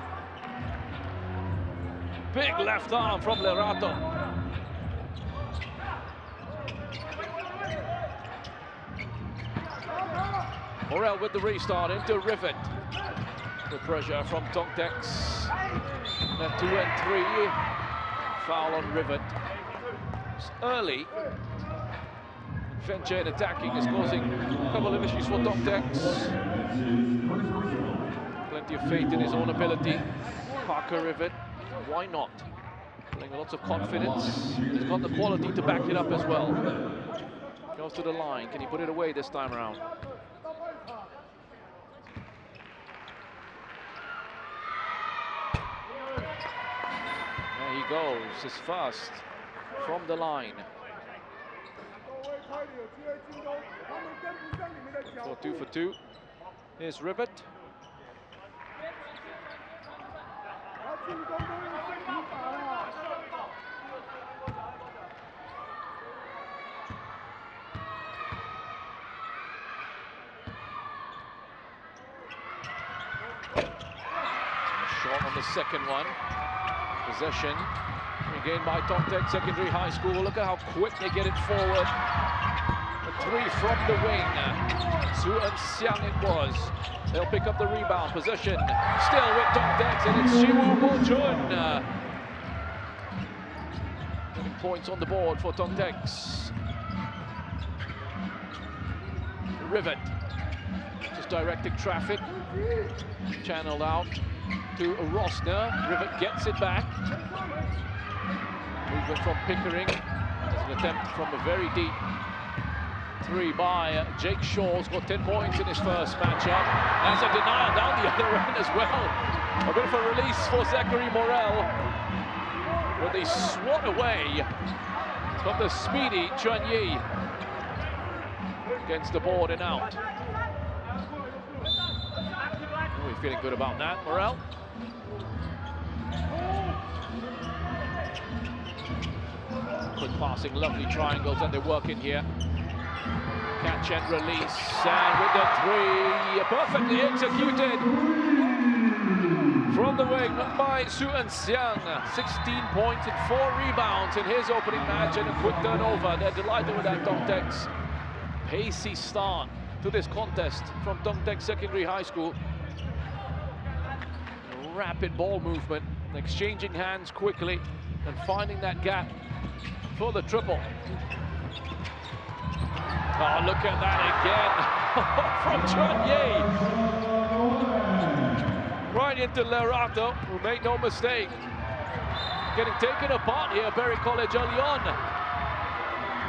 Big left arm from Lerato. Morel with the restart into Rivet. The pressure from Dongtex. Then 2 and 3. Foul on Rivet. It's early. Venture in attacking is causing a couple of issues for Dongtex. Plenty of faith in his own ability. Parker Rivet, why not? Playing lots of confidence. He's got the quality to back it up as well. Goes to the line. Can he put it away this time around? There he goes, his first from the line. So 2 for 2. Here's Rivet. Short on the second one. Possession regained by Dongtex Secondary High School. Look at how quick they get it forward. A 3 from the wing. Suan Xiang it was. They'll pick up the rebound. Possession still with Dongtex, and it's Shiwoo Bo-chun. Getting points on the board for Dongtex. Rivet just directing traffic. Channeled out to Rosner. Rivet gets it back. Movement from Pickering. There's an attempt from a very deep 3 by Jake Shaw's got 10 points in his first matchup. That's a denial down the other end as well. A bit of a release for Zachary Morel. But they swat away from the speedy Chen-Yi. Against the board and out. Oh, we're feeling good about that, Morel. Quick passing, lovely triangles, and they're working here. Catch and release, and with the 3, perfectly executed from the wing by Suan Xiang. 16 points and 4 rebounds in his opening match, and a quick turnover. They're delighted with that Dongtex. Pacey start to this contest from Dongtex Secondary High School. Rapid ball movement, exchanging hands quickly, and finding that gap for the triple. Oh, look at that again from Chen-Yi. Right into Lerato, who made no mistake. Getting taken apart here, Berry College early on.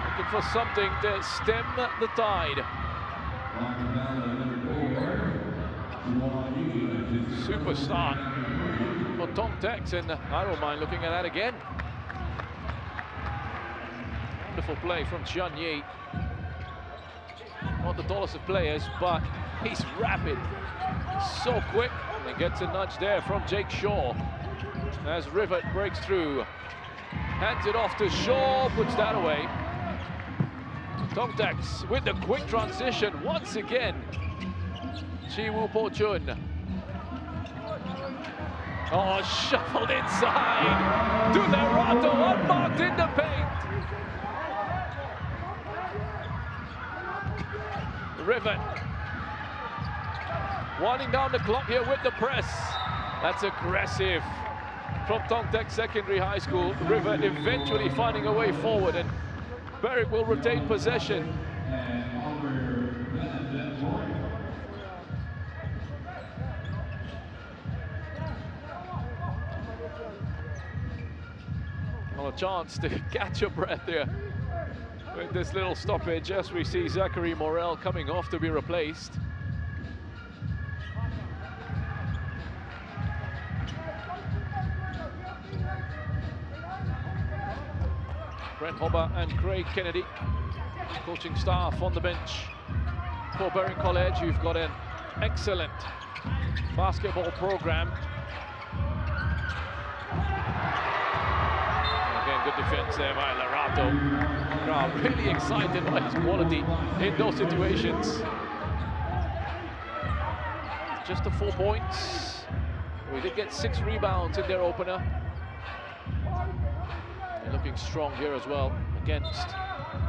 Looking for something to stem the tide. Super start for Dongtex, and I don't mind looking at that again. Wonderful play from Chen-Yi. Not the tallest of players, but he's rapid, so quick, and he gets a nudge there from Jake Shaw. As Rivet breaks through, hands it off to Shaw, puts that away. Dongtex with the quick transition once again. Shiwoo Bo-chun. Oh, shuffled inside to Lerato, unmarked in the paint. Rivet winding down the clock here with the press. That's aggressive from Dongtex Secondary High School. Rivet eventually finding a way forward, and Berwick will retain possession. Well, a chance to catch your breath here with this little stoppage as we see Zachary Morel coming off to be replaced. Brent Hobber and Craig Kennedy, coaching staff on the bench for Berry College. You've got an excellent basketball program. Again, good defense there by Larato. Crowd really excited by his quality in those situations. Just the 4 points. We did get 6 rebounds in their opener. They're looking strong here as well against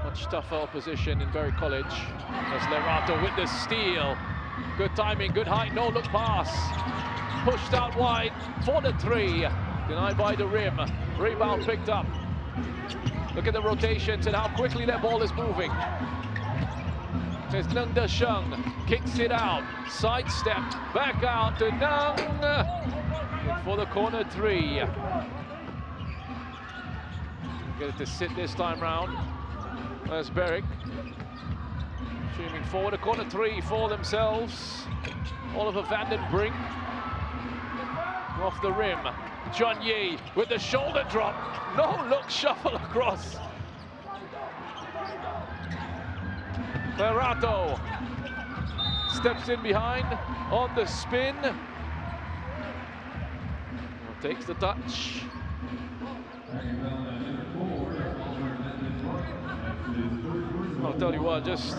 much tougher opposition in Berry College. There's Lerato with the steal. Good timing, good height, no look pass. Pushed out wide for the 3. Denied by the rim. Rebound picked up. Look at the rotations and how quickly that ball is moving. There's Nung Da Sheng, kicks it out, sidestep, back out to Nung for the corner 3. Get it to sit this time round. There's Berwick, streaming forward, a corner 3 for themselves. Oliver van den Brink, off the rim. John Ye with the shoulder drop, no look shuffle across. Lerato steps in behind on the spin. Takes the touch. I'll tell you what, just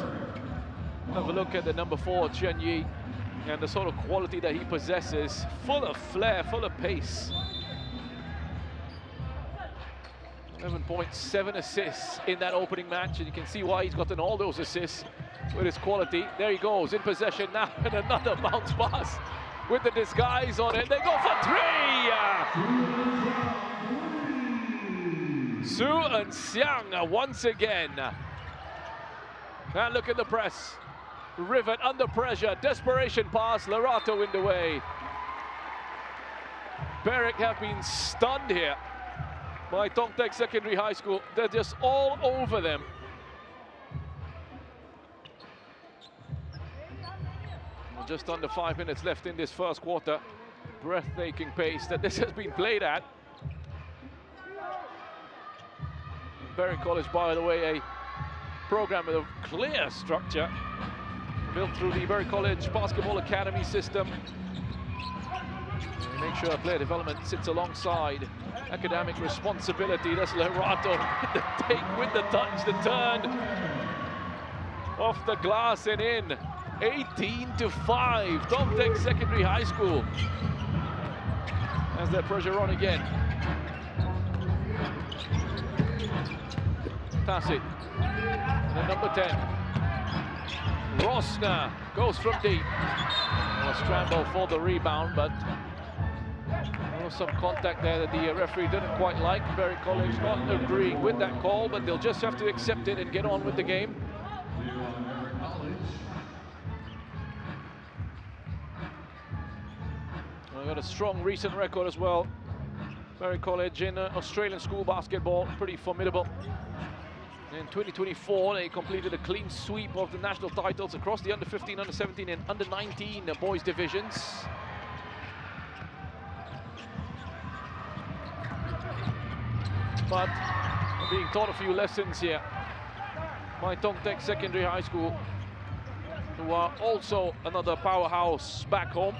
have a look at the number 4, Chen Yi, and the sort of quality that he possesses. Full of flair, full of pace. 11 points, 7 assists in that opening match, and you can see why he's gotten all those assists with his quality. There he goes, in possession now, and another bounce pass with the disguise on it. They go for 3! Su and Xiang once again. And look at the press. Rivet under pressure, desperation pass, Lerato in the way. Berwick have been stunned here by Tongtek Secondary High School. They're just all over them. Just under 5 minutes left in this first quarter. Breathtaking pace that this has been played at. Berry College, by the way, a program with a clear structure built through the Berry College Basketball Academy system. Make sure player development sits alongside academic responsibility. That's Lerato with the take, with the touch, the turn. Off the glass and in. 18-5, Tongtek Secondary High School. Has that pressure on again. Tassit, the number 10. Rosner goes from deep. A scramble for the rebound, but there was some contact there that the referee didn't quite like. Berry College not agreeing with that call, but they'll just have to accept it and get on with the game. They've got a strong recent record as well. Berry College in Australian school basketball, pretty formidable. In 2024, they completed a clean sweep of the national titles across the under-15, under-17, and under-19 boys divisions. But being taught a few lessons here by Tongtek Secondary High School, who are also another powerhouse back home.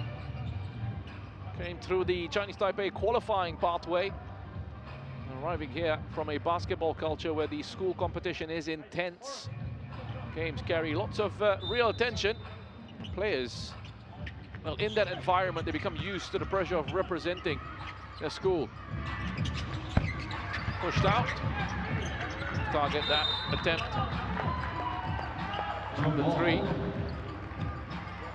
Came through the Chinese Taipei qualifying pathway, arriving here from a basketball culture where the school competition is intense. Games carry lots of real attention. Players, well, in that environment, they become used to the pressure of representing their school. Pushed out. Target that attempt. Number 3.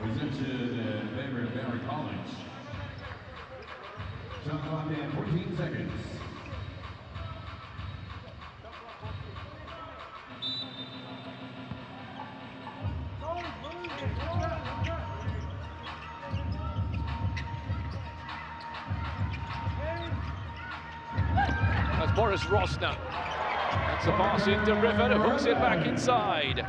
Presented in favor of Berry College. Shot clock at 14 seconds. That's Boris Rosner. That's a pass into Rivet, who hooks it back inside.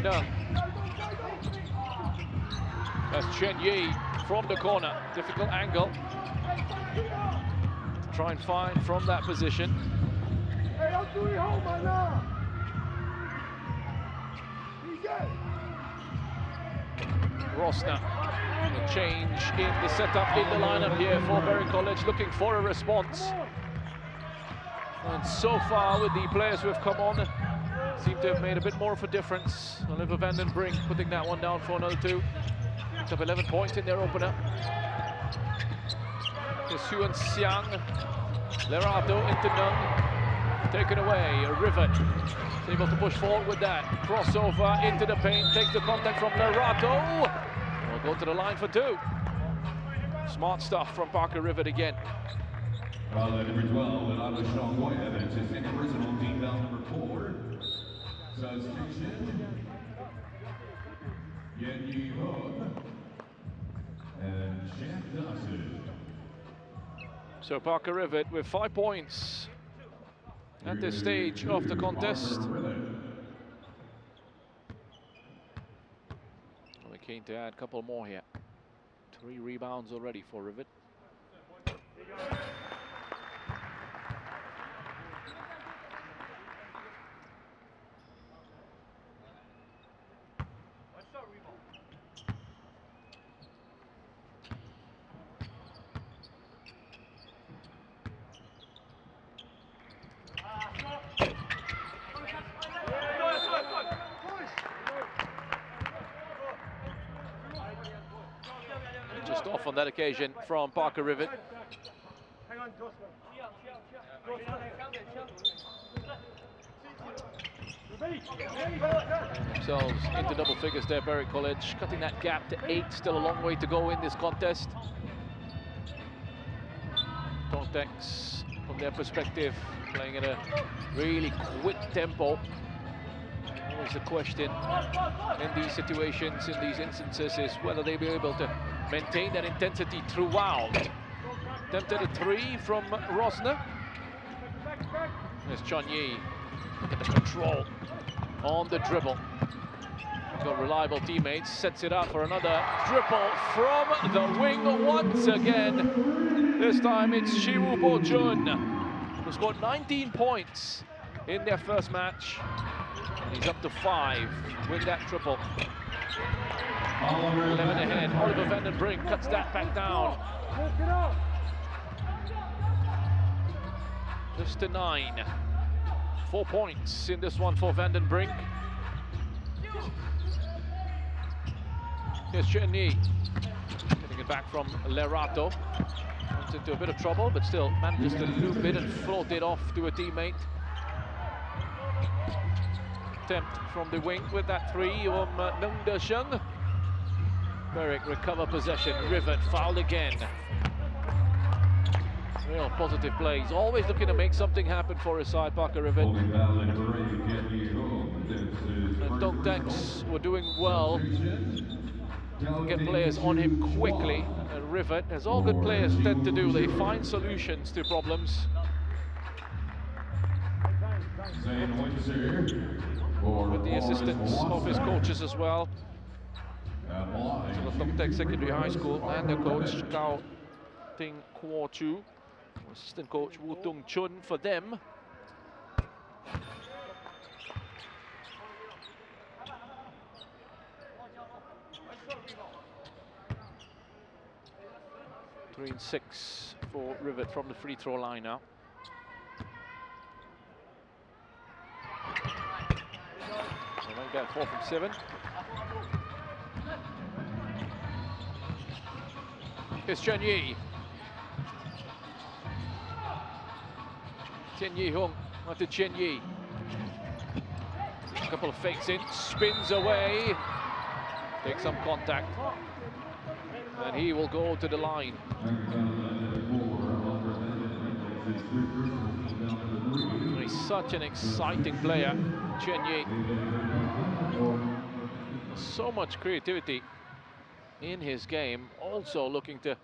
No. That's Chen Yi from the corner. Difficult angle. try and find from that position. Rosner, a change in the setup in the lineup here for Berry College, looking for a response. And so far, with the players who have come on, seem to have made a bit more of a difference. Oliver van den Brink putting that one down for another 2. Picked up 11 points in their opener. Here's Huan Xiang. Lerato into Nung. Taken away. Rivet is able to push forward with that. Crossover into the paint. Takes the contact from Lerato. Will go to the line for 2. Smart stuff from Parker Rivet again. Number 12, and Otto Sean Evans is in the original team down number 4. Substitution, Yen Yi Hung and Champ Dawson. So Parker Rivet with 5 points at this stage of the contest. We're keen to add a couple more here. 3 rebounds already for Rivet. Just off on that occasion from Parker Rivet. Themselves into double figures there, Berry College, cutting that gap to 8. Still a long way to go in this contest. Tontex, from their perspective, playing at a really quick tempo. Always the question in these situations, in these instances, is whether they'll be able to maintain that intensity throughout. Attempted a 3 from Rosner. There's Chun Yi. Look at the control on the dribble. Got reliable teammates, sets it up for another dribble from the wing once again. This time it's Shiwoo Bo-jun, who scored 19 points in their first match. And he's up to 5 with that triple. 11 ahead. Oliver van den Brink cuts that back down. Just to 9. 4 points in this one for van den Brink. Here's Chen Yi. Getting it back from Lerato. Comes into a bit of trouble, but still manages to loop it and float it off to a teammate. Attempt from the wing with that 3 from Nung De-sheng. Berwick recover possession. Rivet fouled again. Real positive plays. Always looking to make something happen for his side, Parker Rivet. And Tontex were doing well. Get players on him quickly. And Rivet, as all good players tend to do, they find solutions to problems. With the assistance of his coaches as well. Tontex Secondary High School and their coach Cao Ting Kuo Chu, assistant coach Wu Tung Chun for them. Three and 6 for Rivet from the free throw line now. They got 4 from 7. Here's Chen Yi. Chen Yi Hung onto Chen Yi. A couple of fakes in, spins away, takes some contact, and he will go to the line. He's such an exciting player, Chen Yi. So much creativity in his game, also looking to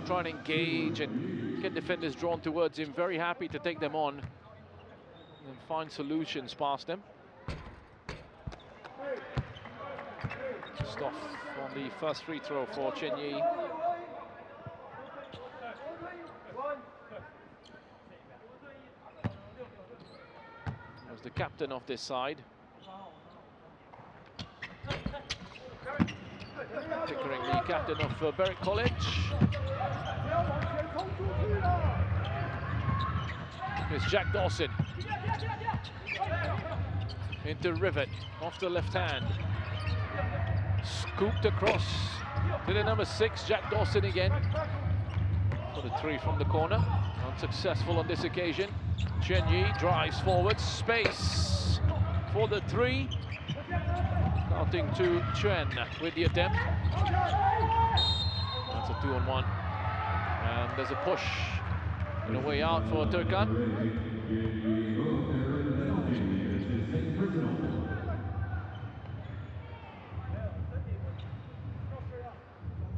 try and engage and get defenders drawn towards him. Very happy to take them on and find solutions past them. Just off on the first free throw for Chen Yi. captain of this side. Pickering, the captain of Berwick College. Here's Jack Dawson. Into Rivet, off the left hand. Scooped across to the number 6, Jack Dawson again. For the 3 from the corner. Unsuccessful on this occasion. Chen Yi drives forward, space for the 3. Counting to Chen with the attempt. That's a 2-on-1. And there's a push and a way out for Turkan.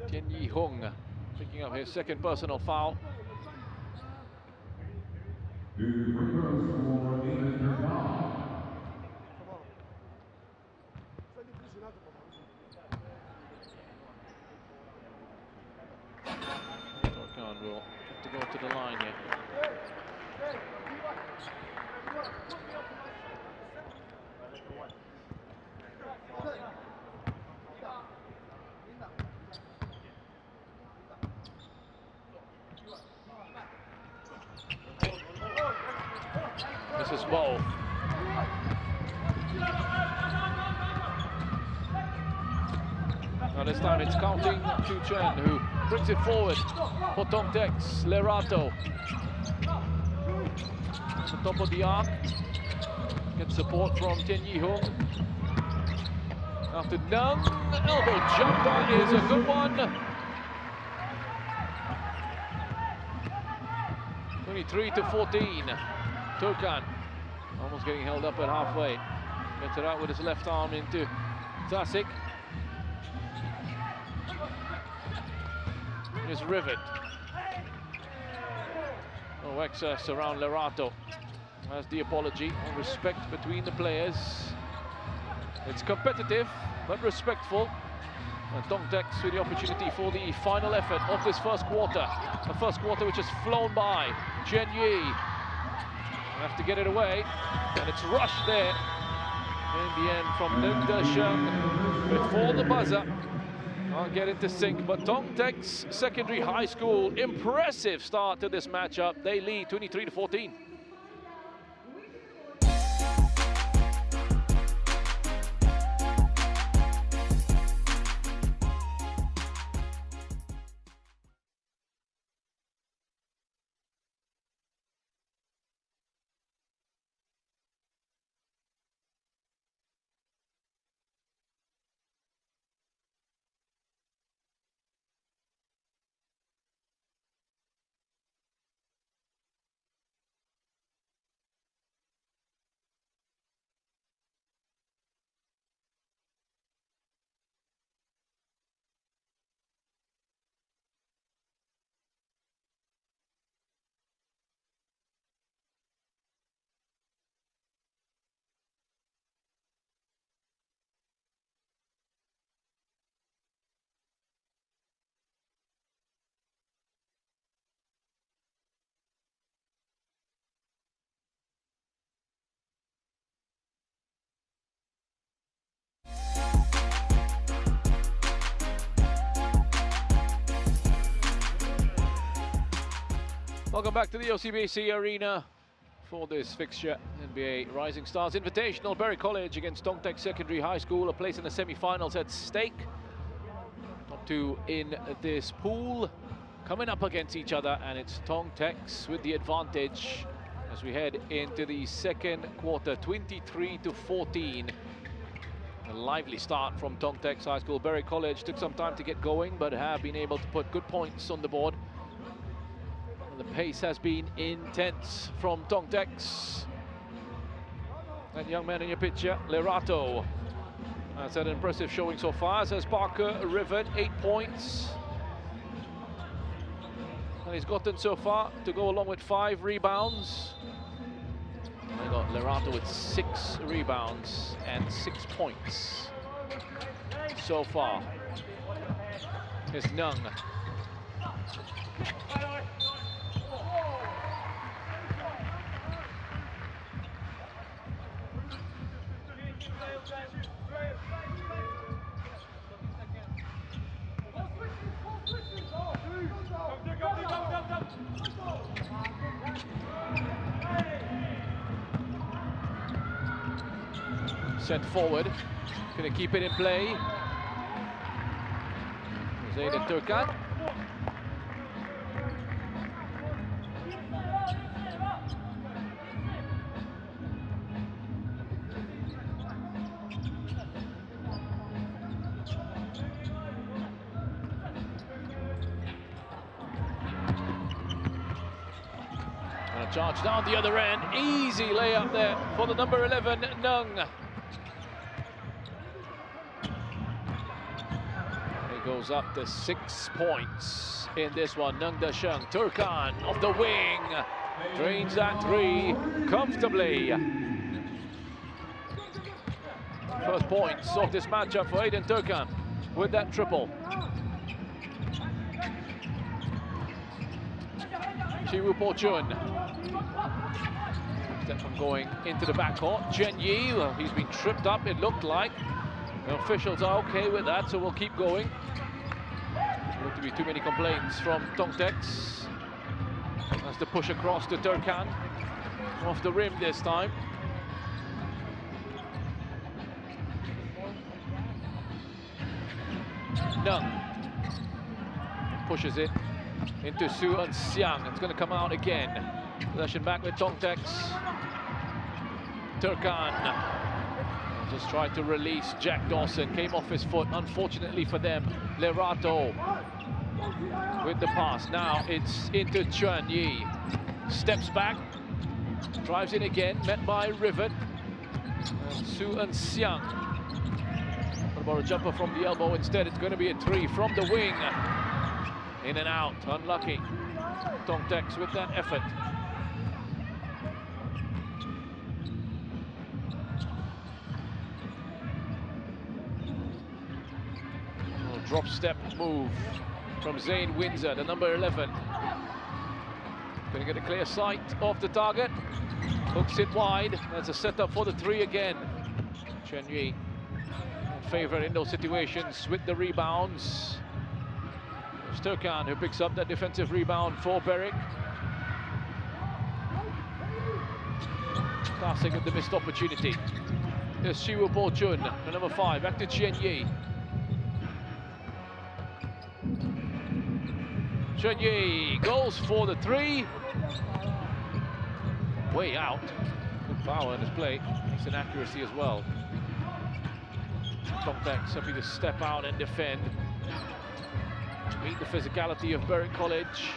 Tian Yi Hung picking up his second personal foul. Turkan will have to go to the line here. This is Bo. Now this time it's counting to Chen, who brings it forward for Tongtex. Lerato. At the top of the arc. Gets support from Tian Yi Hung. After Nung, elbow jumper is a good one. 23-14. Turkan almost getting held up at halfway. Gets it out with his left arm into Tasik. Here's Rivet. No excess around Lerato. As the apology on respect between the players. It's competitive but respectful. And Tongtex with the opportunity for the final effort of this first quarter. The first quarter which has flown by. Chen Yi have to get it away, and it's rushed there in the end from Nung De-sheng before the buzzer. Can't get it to sync, but Tongtex Secondary High School, impressive start to this matchup. They lead 23-14. Welcome back to the OCBC Arena for this fixture. NBA Rising Stars Invitational, Berwick College against Tongtex Secondary High School. A place in the semi-finals at stake. Top 2 in this pool coming up against each other, and it's Tongtex with the advantage as we head into the second quarter. 23-14. A lively start from Tongtex High School. Berwick College took some time to get going, but have been able to put good points on the board. The pace has been intense from Tongtex. That young man in your picture, Lerato, has had an impressive showing so far, says Parker Rivet, 8 points. And he's gotten so far to go along with 5 rebounds. I got Lerato with 6 rebounds and 6 points so far. Here's Nung. Sent forward, gonna keep it in play. Zayden Turkan. And a charge down the other end, easy layup there for the number 11, Nung. Goes up to 6 points in this one. Nung Dashung, Turkan off the wing, drains that three comfortably. First points of this matchup for Aiden Turkan with that triple. Chiwoo Po-chun. Step from going into the backcourt. Chen Yi, well, he's been tripped up, it looked like. The officials are okay with that, so we'll keep going. Not to be too many complaints from Tongtex. That's the push across to Turkan. Off the rim this time. Nung pushes it into Suan Xiang. It's going to come out again. Possession back with Tongtex. Turkan just tried to release Jack Dawson, came off his foot, unfortunately for them. Lerato with the pass. Now it's into Chuan Yi. Steps back, drives in again, met by Rivet. And Suan Xiang. What about a jumper from the elbow? Instead, it's going to be a three from the wing. In and out, unlucky. Tongtex with that effort. Drop step move from Zane Windsor, the number 11. Going to get a clear sight off the target. Hooks it wide. That's a setup for the three again. Chen Yi in favor in those situations with the rebounds. It's Turkan who picks up that defensive rebound for Beric. Passing at the missed opportunity. There's Chiwoo Po-chun, the number 5, back to Chen Yi. Chen Yi goes for the three. Way out. Good power in his play. Decent accuracy as well. Tongtex happy to step out and defend. Meet the physicality of Berwick College.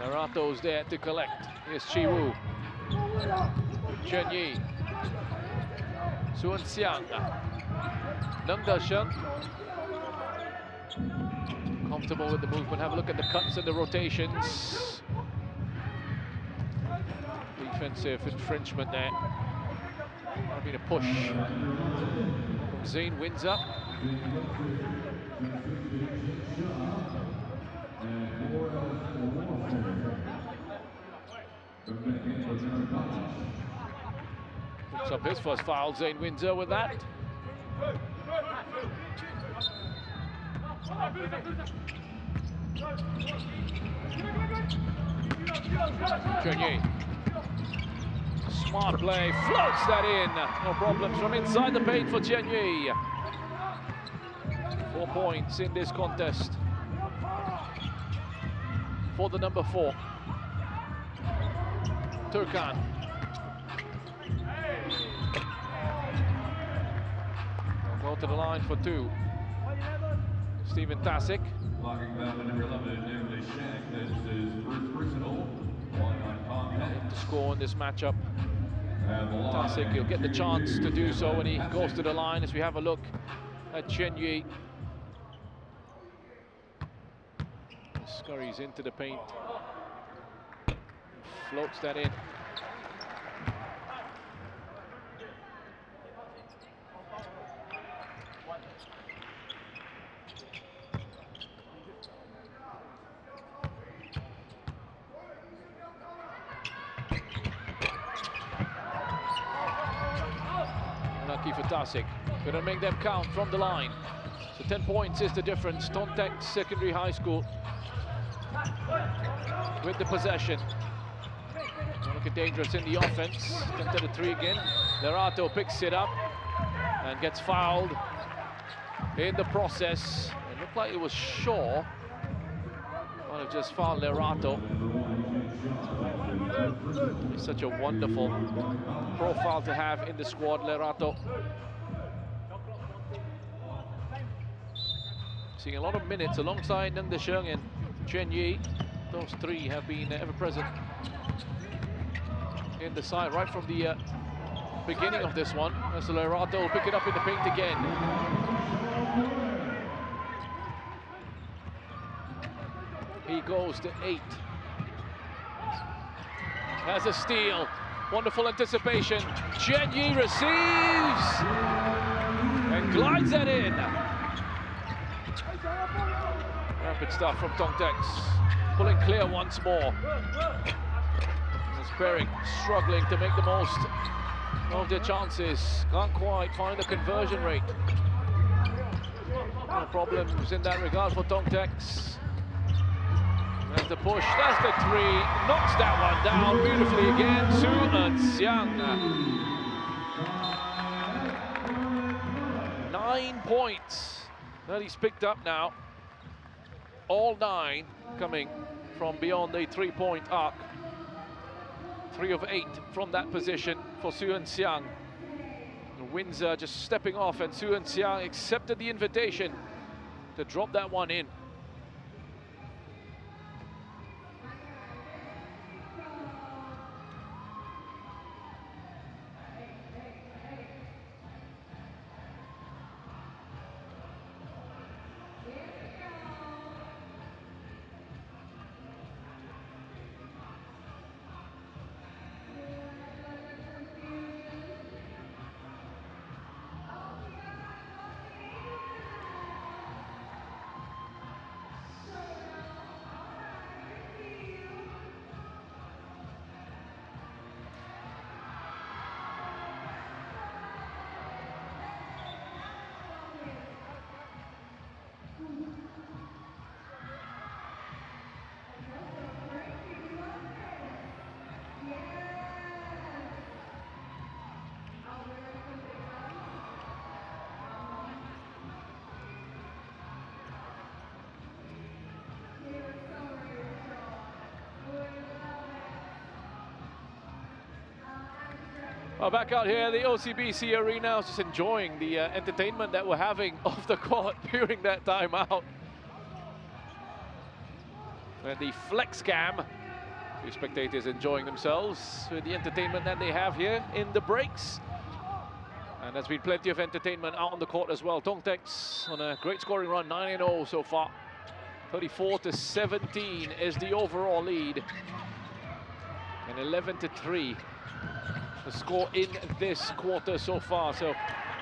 Larato's there to collect. Here's Chiwoo. Chen Yi. Suan Xiang. Nung Dashung. Comfortable with the movement. Have a look at the cuts and the rotations. Defensive infringement there. That'll be the push from Zane Windsor. Picks up his first foul, Zane Windsor, with that. Chen Yi. Smart play, floats that in. No problems from inside the paint for Chen Yi. 4 points in this contest for the number 4. Turkan. Go to the line for 2. Stephen Tasic. To score in this matchup. Tasic, he'll get the chance to do so when he goes to the line as we have a look at Chen Yi. Scurries into the paint. Floats that in. Lucky for Tasik. Couldn't make them count from the line. So 10 points is the difference. Tontek Secondary High School with the possession. Looking dangerous in the offense. Into the three again. Lerato picks it up and gets fouled in the process. It looked like it was Shaw. Might have just fouled Lerato. He's such a wonderful profile to have in the squad, Lerato. Seeing a lot of minutes alongside Nang Desheng and Chen Yi. Those three have been ever present in the side right from the beginning of this one. As Lerato will pick it up in the paint again. He goes to 8. Has a steal. Wonderful anticipation. Chen Yi receives and glides that in. Rapid stuff from Tongtex. Pulling clear once more. Sperring struggling to make the most of their chances. Can't quite find the conversion rate. No problems in that regard for Tongtex. There's the push, that's the three. Knocks that one down beautifully again. Su Eunsiang. 9 points that he's picked up now. All 9 coming from beyond the three-point arc. 3 of 8 from that position for Su Eunsiang. Windsor just stepping off, and Su Eunsiang accepted the invitation to drop that one in. Well, back out here, the OCBC arena. I was just enjoying the entertainment that we're having off the court during that timeout. And the flex cam, the spectators enjoying themselves with the entertainment that they have here in the breaks. And there's been plenty of entertainment out on the court as well. Tongtex on a great scoring run, 9-0 so far. 34-17 is the overall lead. And 11-3. The score in this quarter so far, so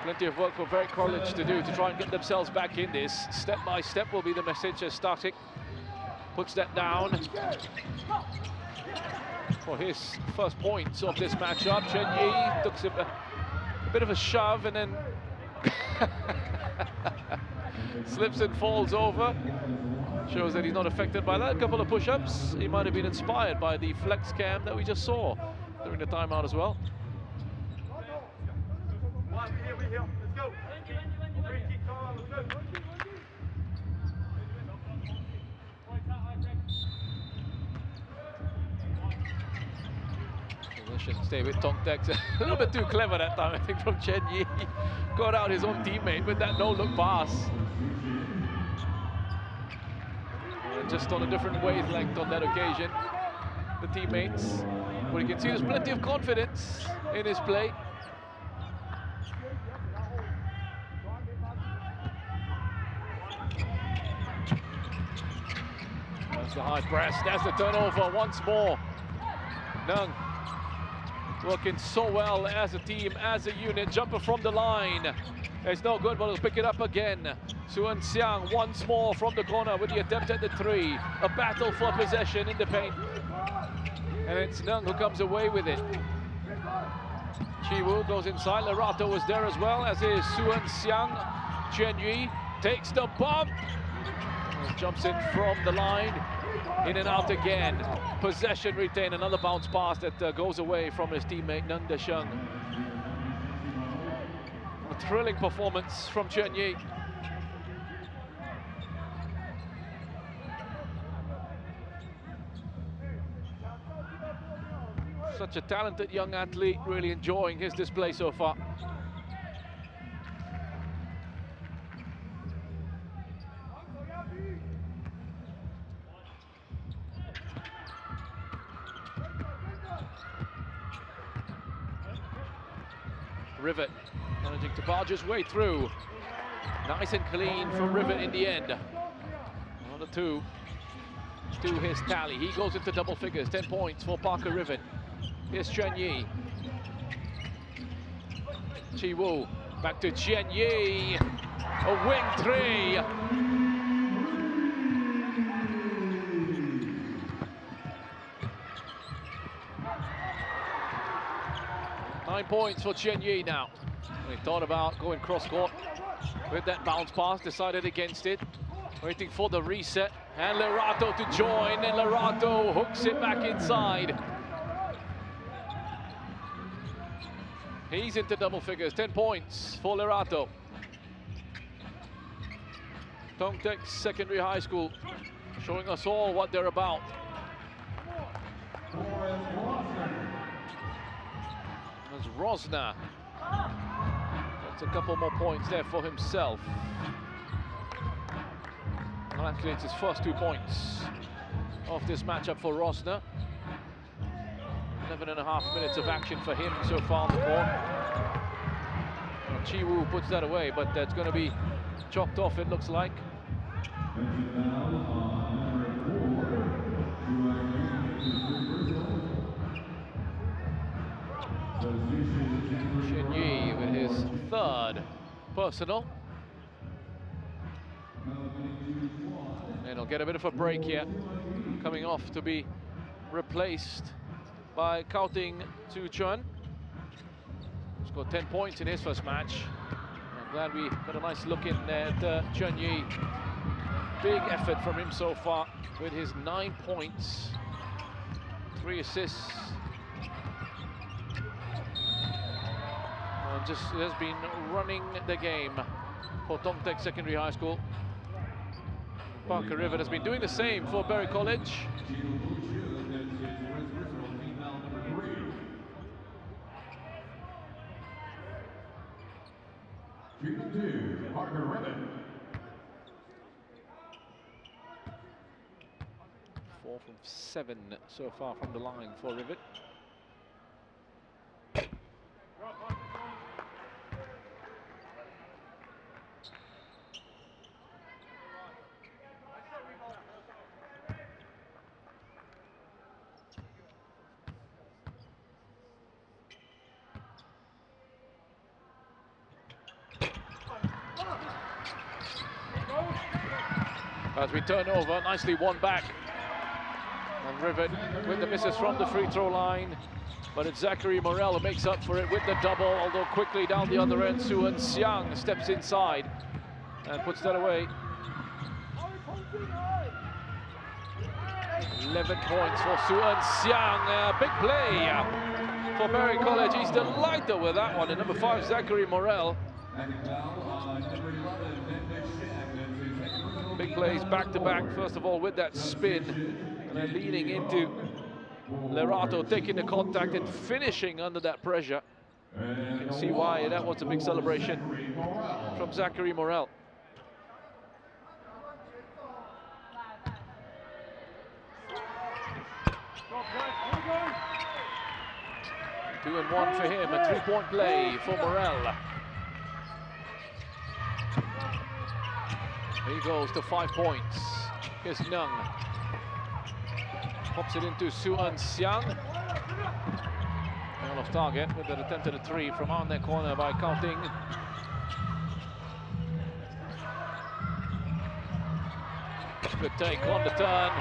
plenty of work for Berwick College to do to try and get themselves back in this. Step by step will be the message as Static puts that down for his first points of this matchup. Chen Yi took a bit of a shove and then slips and falls over. Shows that he's not affected by that. A couple of push-ups. He might have been inspired by the flex cam that we just saw during the timeout as well. Stay with Tongtex. A little bit too clever that time, I think, from Chen Yi. Got out his own teammate with that no-look pass. And just on a different wavelength on that occasion, the teammates. But you can see there's plenty of confidence in his play. That's the high press, that's the turnover once more. Nung working so well as a team, as a unit. Jumper from the line. It's no good, but he'll pick it up again. Su Eunsiang once more from the corner with the attempt at the three. A battle for possession in the paint. And it's Nung who comes away with it. Chiwu goes inside. Lerato was there as well, as is Suan Xiang. Chen takes the bump. Jumps in from the line. In and out again. Possession retained. Another bounce pass that goes away from his teammate Nanda Sheng. A thrilling performance from Chen Yi. Such a talented young athlete, really enjoying his display so far. Rivet managing to barge his way through. Nice and clean from Rivet in the end. Another two to his tally. He goes into double figures, 10 points for Parker Rivet. Here's Chen Yi. Chi Wu, back to Chen Yi. A wing three. Nine points for Chen Yi now. He thought about going cross-court with that bounce pass, decided against it. Waiting for the reset, and Lerato to join, and Lerato hooks it back inside. He's into double figures, 10 points for Lerato. Tongtek Secondary High School, showing us all what they're about. There's Rosner. That's a couple more points there for himself. Well, actually, it's his first 2 points of this matchup for Rosner. 11.5 minutes of action for him so far on the court. Well, Chi Wu puts that away, but that's going to be chalked off, it looks like. Chen Yi with his third personal. And he'll get a bit of a break here, coming off to be replaced by Cao Ting Tzu Chun. Scored 10 points in his first match. I'm glad we got a nice look in at Chen Yi. Big effort from him so far with his 9 points, 3 assists. And just has been running the game for Tongtek Secondary High School. Parker Rivet has been doing the same for Berry College. Parker Rivet. 4 from 7 so far from the line for Rivet. As we turn over, nicely won back. And Rivet with the misses from the free throw line. But it's Zachary Morel who makes up for it with the double, although quickly down the other end, Suan Xiang steps inside and puts that away. 11 points for Suan Xiang. Big play for Berry College. He's delighted with that one. And number 5, Zachary Morel. Big plays back-to-back, first of all with that spin, and then leaning into Lerato, taking the contact and finishing under that pressure. You can see why that was a big celebration from Zachary Morel. Two and one for him, a 3-point play for Morel. He goes to 5 points. Here's Nung. Pops it into Suan Xiang. Well off target with an attempt at a 3 from on that corner by Cao Ting. Good take on the turn.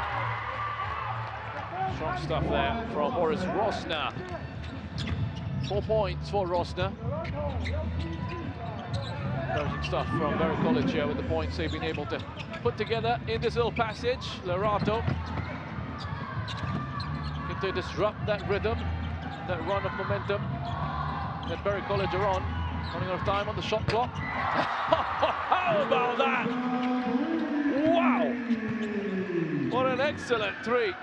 Strong stuff there from Boris Rosner. 4 points for Rosner. Encouraging stuff from Berwick College here with the points they've been able to put together in this little passage. Lerato looking to disrupt that rhythm, that run of momentum that Berwick College are on. Running out of time on the shot clock. How about that? Wow! What an excellent three.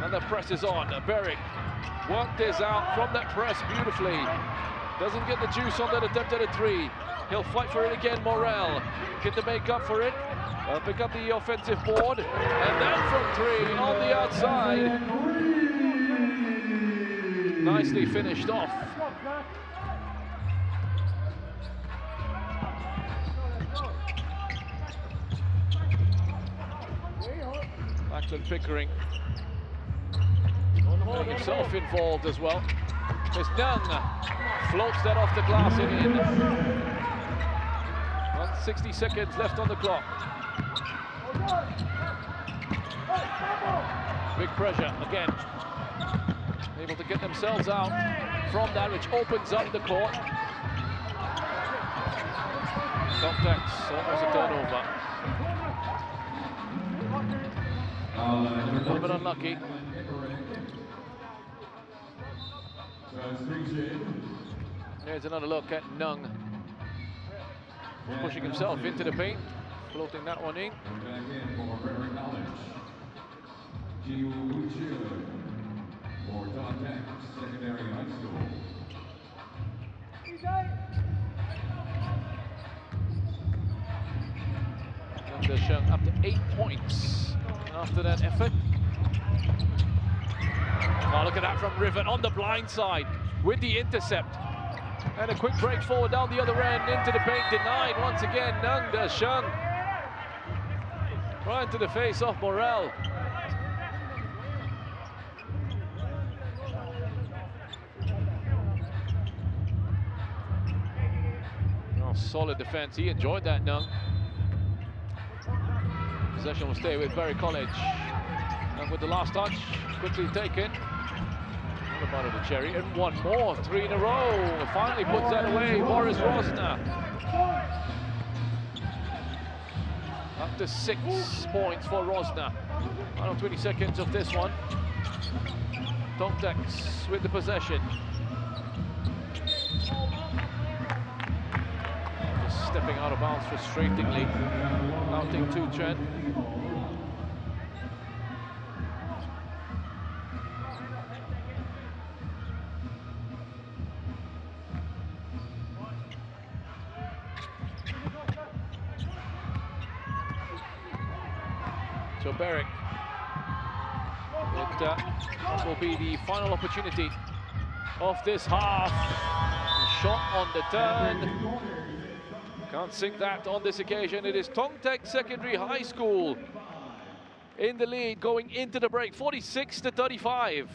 And the press is on. Berwick worked this out from that press beautifully. Doesn't get the juice on that attempt at a three. He'll fight for it again, Morel. Get to make up for it. Pick up the offensive board. And then from three on the outside. Nicely finished off. Lachlan Pickering getting himself involved as well. As Nung floats that off the glass and in. 160 seconds left on the clock. Big pressure again. Able to get themselves out from that, which opens up the court. Contacts, almost a turnover. A little bit unlucky. There's another look at Nung. Pushing himself into the paint, floating that one in. For Contact Secondary High School. They're showing up to 8 points after that effort. Oh, look at that from Riven on the blind side with the intercept. And a quick break forward down the other end into the paint, denied once again. Nung Dashung. Right into the face of Morel. Oh, solid defense. He enjoyed that, Nung. Possession will stay with Berwick College. And with the last touch, quickly taken. Another bite of the cherry, and one more, 3 in a row. Finally puts that away, Boris Rosner. Up to 6 points for Rosner. Final 20 seconds of this one. Tomtex with the possession. Just stepping out of bounds frustratingly. Mounting to Trent. So Berwick, that will be the final opportunity of this half. Shot on the turn. Can't sink that on this occasion. It is Tongtek Secondary High School in the lead going into the break, 46-35.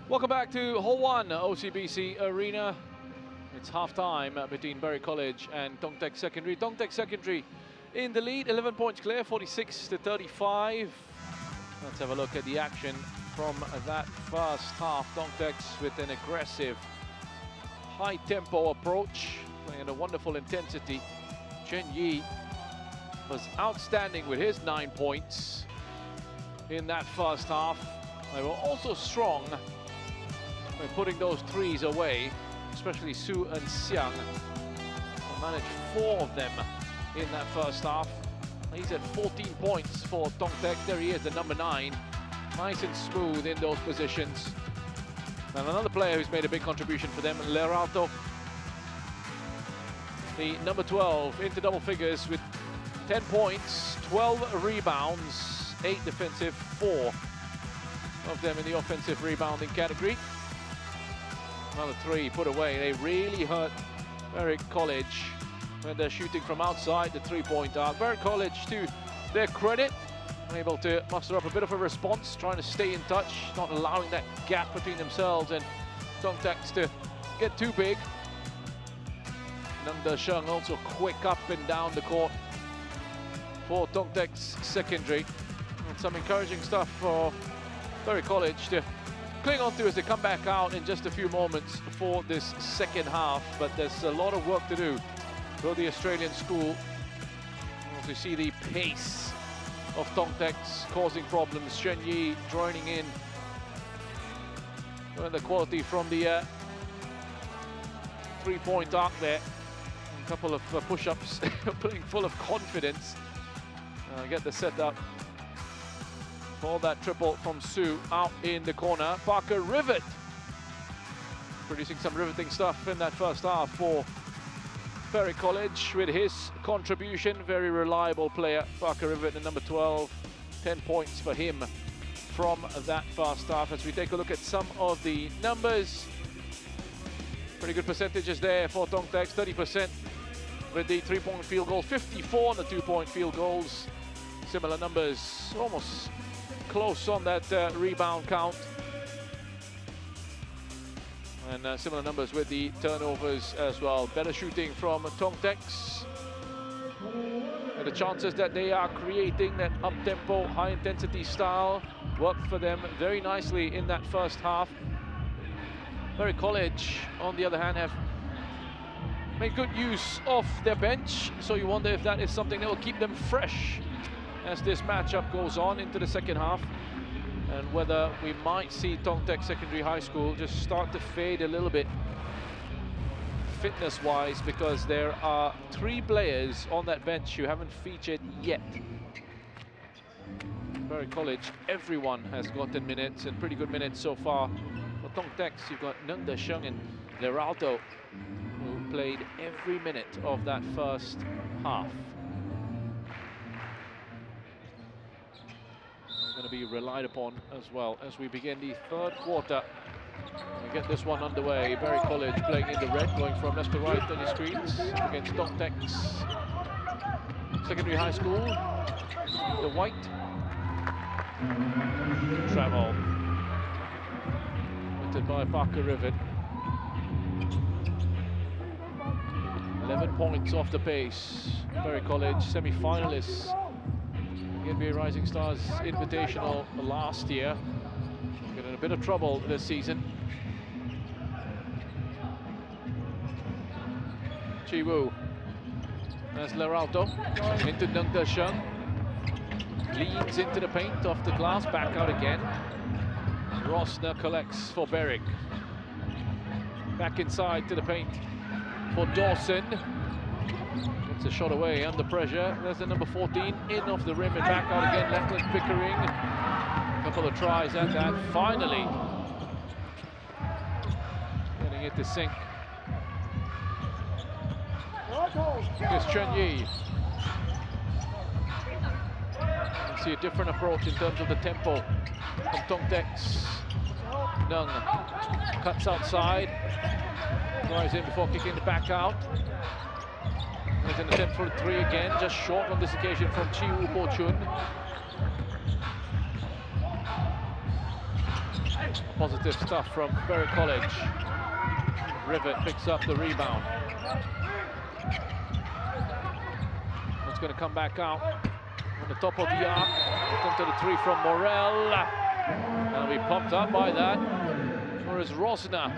Welcome back to Hall 1, OCBC Arena. It's half-time between Berry College and Tongtek Secondary. Tongtek Secondary in the lead, 11 points clear, 46-35. Let's have a look at the action from that first half. Tongtek's with an aggressive, high-tempo approach, playing at a wonderful intensity. Chen Yi was outstanding with his 9 points in that first half. They were also strong by putting those threes away, especially Su and Xiang. They managed 4 of them in that first half. He's at 14 points for Tongtek. There he is, the number 9. Nice and smooth in those positions. And another player who's made a big contribution for them, Leralto. The number 12 into double figures with 10 points, 12 rebounds, 8 defensive, 4 of them in the offensive rebounding category. Another 3 put away. They really hurt Berry College when they're shooting from outside the three-point arc. Berry College, to their credit, able to muster up a bit of a response, trying to stay in touch, not allowing that gap between themselves and Tongtek's to get too big. Nung De Sheng also quick up and down the court for Tongtek's secondary. And some encouraging stuff for Berry College to cling on to as they come back out in just a few moments for this second half. But there's a lot of work to do for the Australian school as we see the pace of Tongtek's causing problems. Shen Yi joining in. And the quality from the three-point arc there. A couple of push-ups, playing full of confidence. Get the setup for that triple from Su out in the corner. Parker Rivet producing some riveting stuff in that first half for Berry College with his contribution. Very reliable player, Parker Rivet, the number 12. 10 points for him from that first half. As we take a look at some of the numbers, pretty good percentages there for Tongtek. 30% with the three-point field goals, 54 on the two-point field goals. Similar numbers, almost close on that rebound count. And similar numbers with the turnovers as well. Better shooting from Tongtek's. And the chances that they are creating that up-tempo, high-intensity style worked for them very nicely in that first half. Berry College, on the other hand, have made good use of their bench. So you wonder if that is something that will keep them fresh as this matchup goes on into the second half, and whether we might see Tongtek Secondary High School just start to fade a little bit fitness-wise, because there are 3 players on that bench who haven't featured yet. Berry College, everyone has gotten minutes, and pretty good minutes so far. For Tongtek, you've got Nung De Sheng and Leralto, who played every minute of that first half. Going to be relied upon as well as we begin the third quarter. We get this one underway. Berry College playing in the red, going from left to right on your screens against Tongtek's Secondary High School. The white travel lifted by Parker Rivet. 11 points off the pace. Berry College semi-finalists. NBA Rising Stars Invitational last year. Got in a bit of trouble this season. Chi Wu. There's Leralto into Nung De Sheng. Leans into the paint off the glass, back out again. Rosner collects for Berwick. Back inside to the paint for Dawson. Gets a shot away under pressure. There's the number 14 in off the rim and back out again. Lachlan Pickering. A couple of tries at that. Finally getting it to sink. Here's Chen Yi. You see a different approach in terms of the tempo from Tongtek's. Nung cuts outside. Drives in before kicking the back out. There's an attempt for a 3 again, just short on this occasion from Chi Wu Po Chun. Positive stuff from Berwick College. Rivet picks up the rebound. It's going to come back out on the top of the arc. Into the three from Morel. And we popped up by that. Whereas Rosner.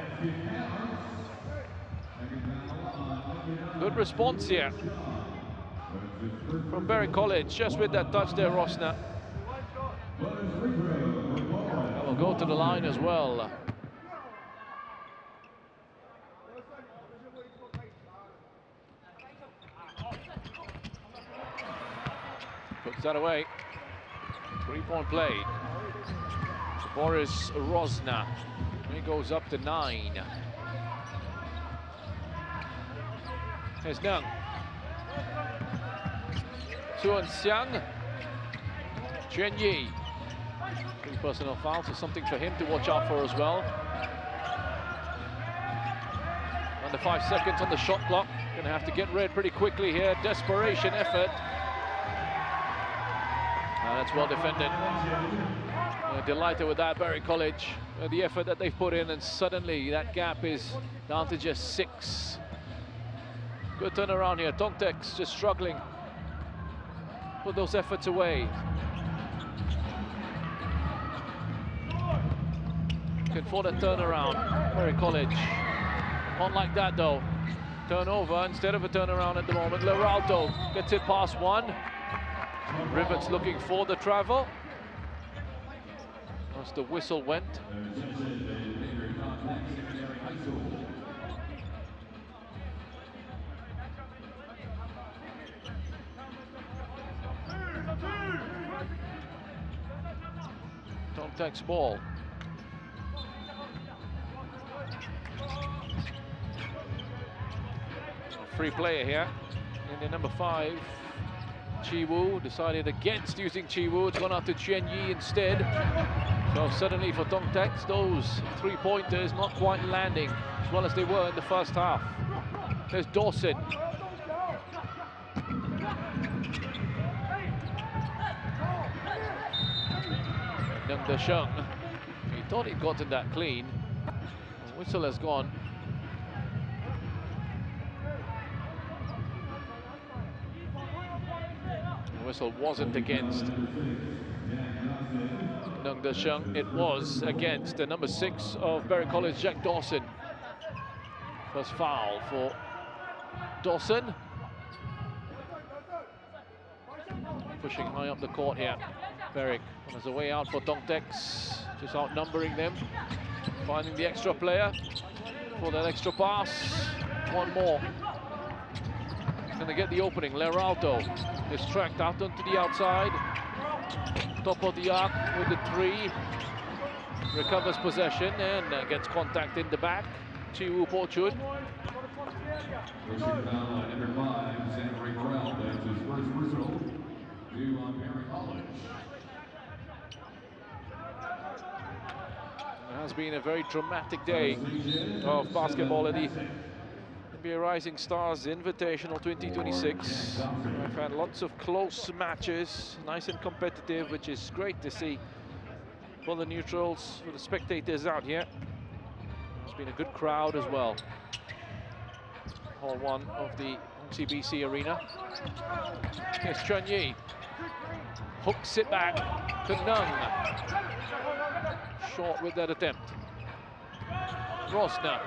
Good response here from Berwick College, just with that touch there, Rosner. And we'll go to the line as well. Puts that away. 3-point play. Boris Rosner. He goes up to 9. Here's Nung. Suan Xiang. Chen Yi. 3 personal fouls, so something for him to watch out for as well. Under 5 seconds on the shot clock. Gonna have to get red pretty quickly here. Desperation effort. That's well defended. Delighted with that, Berwick College. The effort that they've put in, and suddenly that gap is down to just 6. Good turnaround here. Tongtex just struggling. Put those efforts away. Looking for the turnaround. Berwick College. Not like that though. Turnover instead of a turnaround at the moment. Leraldo gets it past 1. Rivet's looking for the travel. As the whistle went. Tongtex ball. Free player here in the number 5. Chi Wu decided against using Chi Wu. It's gone out to Chen Yi instead. So suddenly for Tongtex, those 3-pointers not quite landing as well as they were in the first half. There's Dawson. Nung Desheng. He thought he'd gotten that clean. The whistle has gone. The whistle wasn't against Nung Desheng. It was against the number 6 of Berwick College, Jack Dawson. First foul for Dawson. Pushing high up the court here. Berwick on his way out for Tongtex, just outnumbering them. Finding the extra player for that extra pass. One more. Gonna get the opening. Leraldo is tracked out onto the outside. Top of the arc with the 3. Recovers possession and gets contact in the back. Chi Wu Porchun. It has been a very dramatic day of basketball at the NBA Rising Stars Invitational 2026. I've had lots of close matches, nice and competitive, which is great to see for the neutrals, for the spectators out here. It's been a good crowd as well. Hall 1 of the CBC Arena. Here's Chen Yi. Hooks it back to Nung. Short with that attempt. Rosner.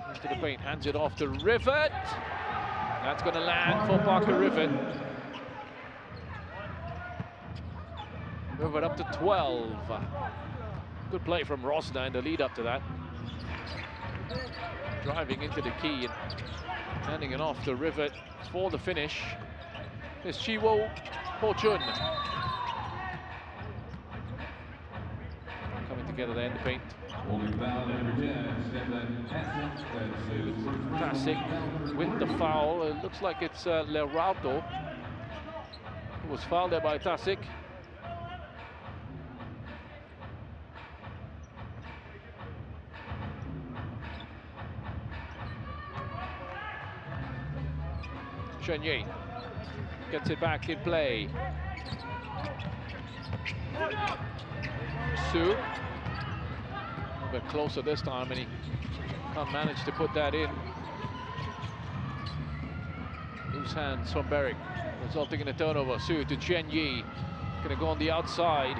Into the paint, hands it off to Rivet. That's going to land for Parker Rivet. Rivet up to 12. Good play from Rosner in the lead up to that. Driving into the key and handing it off to Rivet for the finish. There's Chi Wu Porchun. Coming together there in the paint. Tasic with the foul. It looks like it's Leraldo who was fouled there by Tasic. Chen Yi gets it back in play. Su. A bit closer this time, and he can't manage to put that in. Loose hands from Berwick, resulting in a turnover. Su to Chen Yi. Going to go on the outside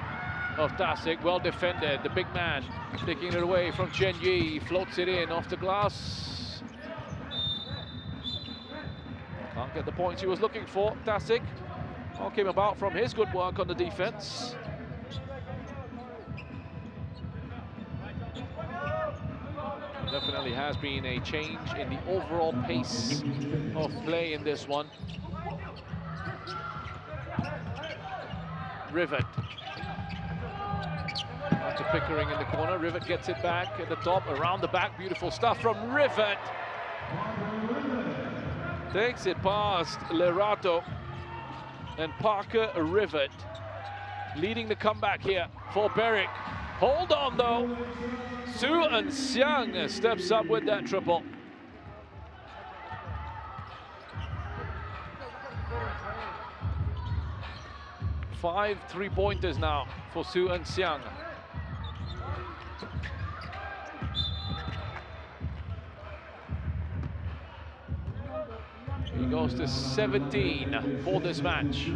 of Dasik. Well defended. The big man taking it away from Chen Yi. Floats it in off the glass. Can't get the points he was looking for. Dasik. All came about from his good work on the defense. Definitely has been a change in the overall pace of play in this one. Rivet. After Pickering in the corner, Rivet gets it back at the top, around the back. Beautiful stuff from Rivet. Takes it past Lerato. And Parker Rivet leading the comeback here for Berwick. Hold on though. Su and Xiang steps up with that triple. Five three-pointers now for Su and Xiang. He goes to 17 for this match.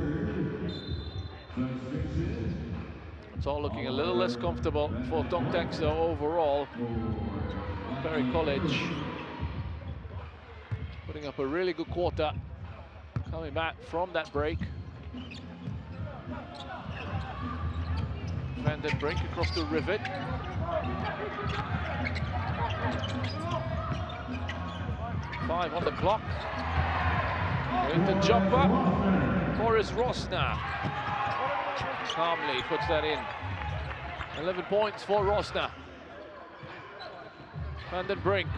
It's all looking a little less comfortable for Tongtex though overall. Berry College putting up a really good quarter, coming back from that break. Van den Brink across the Rivet. Five on the clock. Going to jumper. Boris Rosner calmly puts that in. 11 points for Rosner. Van den Brink.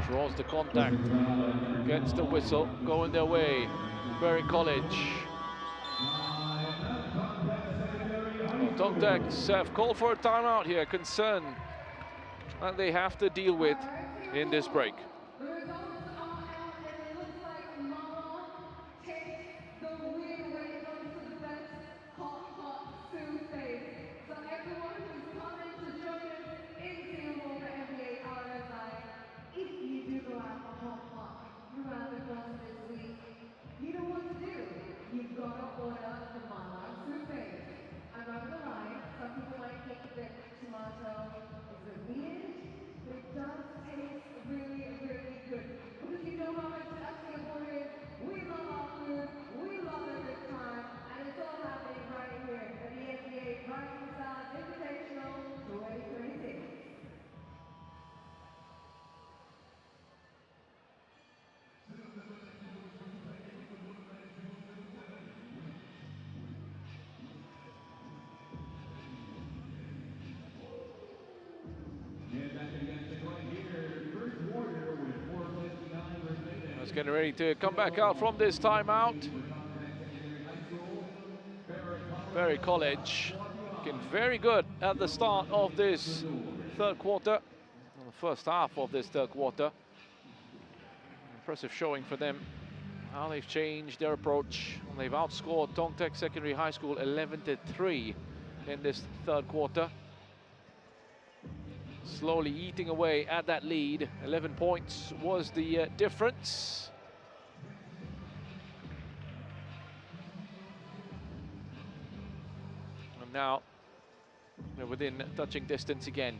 Draws the contact. Gets the whistle. Going their way. Berry College. Tongtex have called for a timeout here. Concern that they have to deal with in this break. Getting ready to come back out from this timeout. Berry College looking very good at the start of this third quarter, the first half of this third quarter. Impressive showing for them, how they've changed their approach. They've outscored Tongtex Secondary High School 11-3 in this third quarter. Slowly eating away at that lead. 11 points was the difference. And now they're within touching distance again.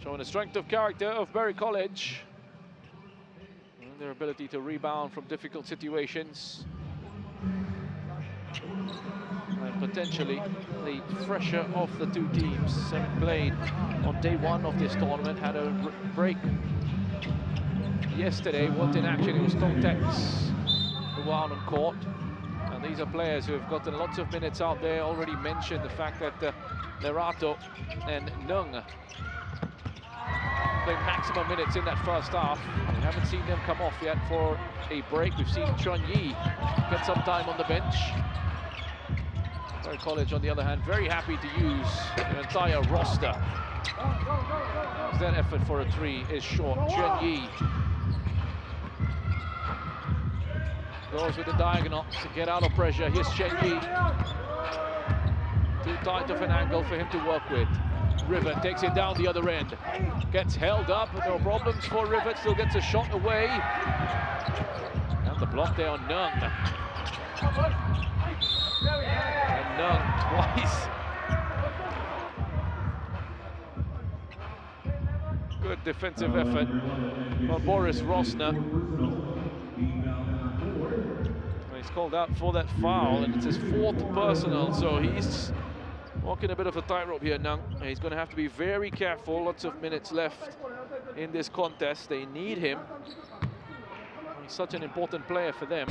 Showing the strength of character of Berry College. And their ability to rebound from difficult situations. And potentially the fresher of the two teams. Having played on day one of this tournament, had a break yesterday. What in action, it was Tongtex who were out on court. And these are players who have gotten lots of minutes out there. Already mentioned the fact that Lerato and Nung played maximum minutes in that first half. We haven't seen them come off yet for a break. We've seen Chun Yi get some time on the bench. Berry College, on the other hand, very happy to use their entire roster. That effort for a three is short. Chun Yi Goes with the diagonal to get out of pressure. Here's Chen Yi. Too tight of an angle for him to work with. Rivet takes it down the other end. Gets held up, no problems for Rivet. Still gets a shot away. And the block there on Nung. And Nung twice. Good defensive effort by Boris Rosner. He's called out for that foul, and it's his 4th personal, so he's walking a bit of a tightrope here, Nung. He's going to have to be very careful. Lots of minutes left in this contest. They need him. He's such an important player for them.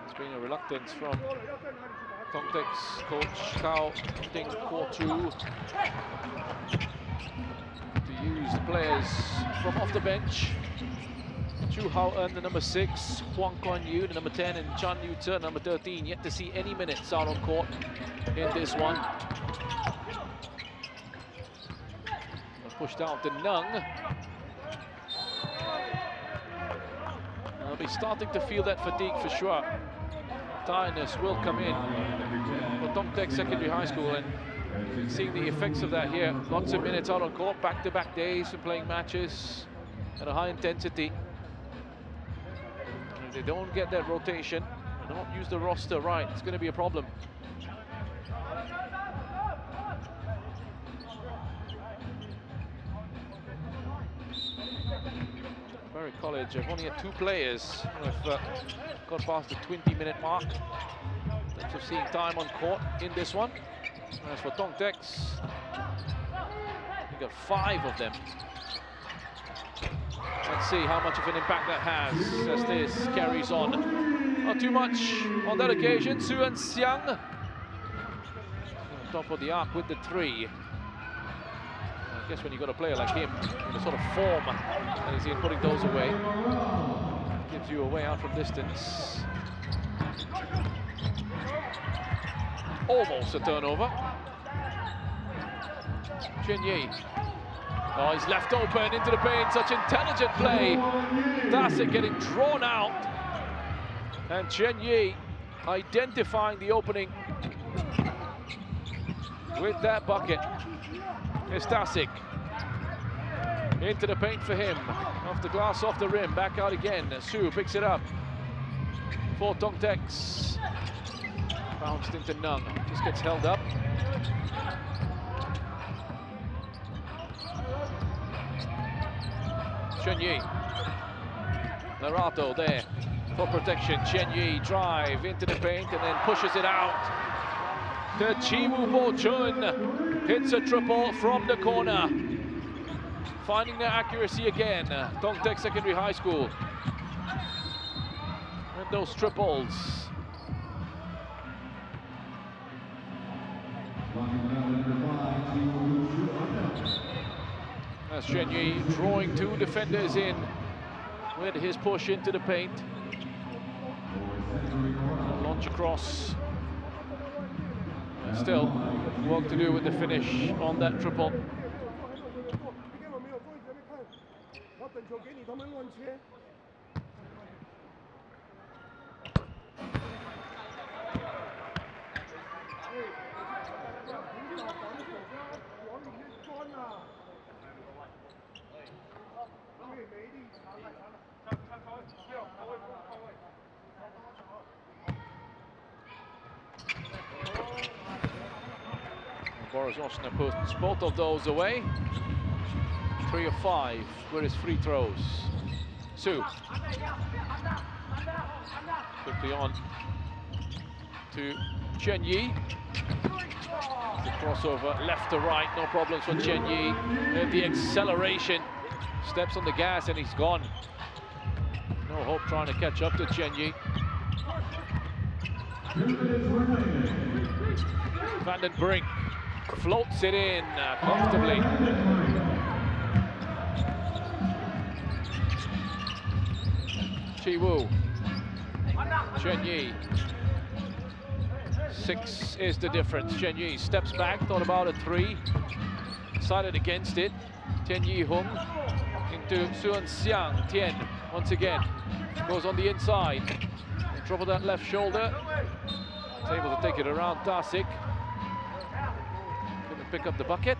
There's been a reluctance from Tongtek's coach Kao Ding Ko Chu to use the players from off the bench. Chu Hao En, the number 6, Huang Kuan Yu, the number 10, and Chan Yu Tse, number 13. Yet to see any minutes out on court in this one. Pushed out to Nung. They'll be starting to feel that fatigue for sure. Tiredness will come in for Tongtek Secondary High School, and seeing the effects of that here. Lots of minutes out on court, back-to-back days for playing matches at a high intensity. And if they don't get that rotation and don't use the roster right, it's going to be a problem. Berry College have only had 2 players who have got past the 20-minute mark in terms of seeing time on court in this one. As for Tongtek's, we got 5 of them. Let's see how much of an impact that has as this carries on. Not too much on that occasion. Suan Xiang on top of the arc with the 3. I guess when you've got a player like him in the sort of form that he's in, putting those away gives you a way out from distance. Almost a turnover. Chen Yi. Oh, he's left open into the paint. Such intelligent play. Dasik getting drawn out. And Chen Yi identifying the opening with that bucket. Here's Dasik. Into the paint for him. Off the glass, off the rim. Back out again. Su picks it up for Tongtek's. Bounced into Nung. Just gets held up. Chen Yi. Narato there for protection. Chen Yi drive into the paint and then pushes it out to Chiwoo Bo Chun. Hits a triple from the corner. Finding their accuracy again. Tongtek Secondary High School. And those triples. As Chen Yi drawing 2 defenders in with his push into the paint. Launch across. Still work to do with the finish on that triple. Boris Rosner puts both of those away. 3 of 5 with his free throws. Su. Quickly on to Chen Yi. The crossover left to right, no problems for Chen Yi. And the acceleration. Steps on the gas and he's gone. No hope trying to catch up to Chen Yi. Van den Brink floats it in comfortably. Chiwoo. Chen Yi. 6 is the difference. Chen Yi steps back, thought about a 3, decided against it. Tian Yi Hung into Suan Xiang. Tian, once again, goes on the inside. Drop of that left shoulder. Is able to take it around Tasik. Couldn't pick up the bucket.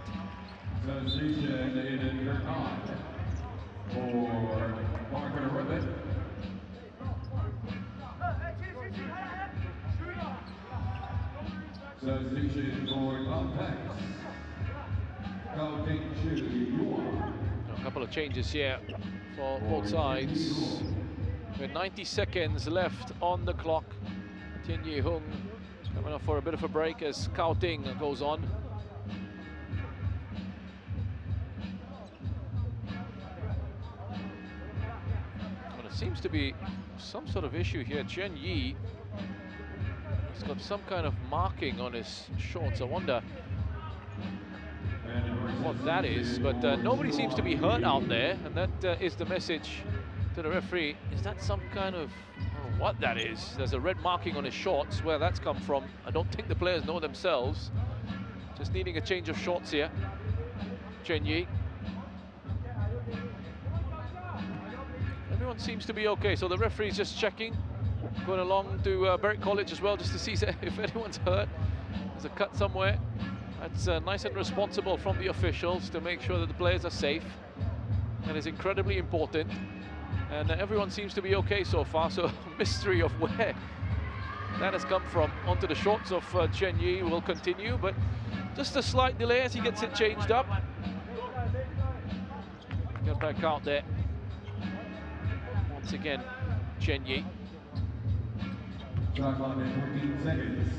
A couple of changes here for both sides. With 90 seconds left on the clock. Tian Yi Hung coming up for a bit of a break as Cao Ting goes on. Well, it seems to be some sort of issue here. Chen Yi has got some kind of marking on his shorts. I wonder what that is, but nobody seems to be hurt out there, and that is the message to the referee. Is that some kind of, I don't know what that is. There's a red marking on his shorts. Where that's come from, I don't think the players know themselves. Just needing a change of shorts here. Chen Yi. Everyone seems to be okay, so the referee's just checking. Going along to Berwick College as well, just to see if anyone's hurt. There's a cut somewhere. That's nice and responsible from the officials to make sure that the players are safe. That is incredibly important. And everyone seems to be okay so far, so mystery of where that has come from onto the shorts of Chen Yi will continue, but just a slight delay as he gets it changed up. Get back out there. Once again, Chen Yi. Shot clock at 14 seconds.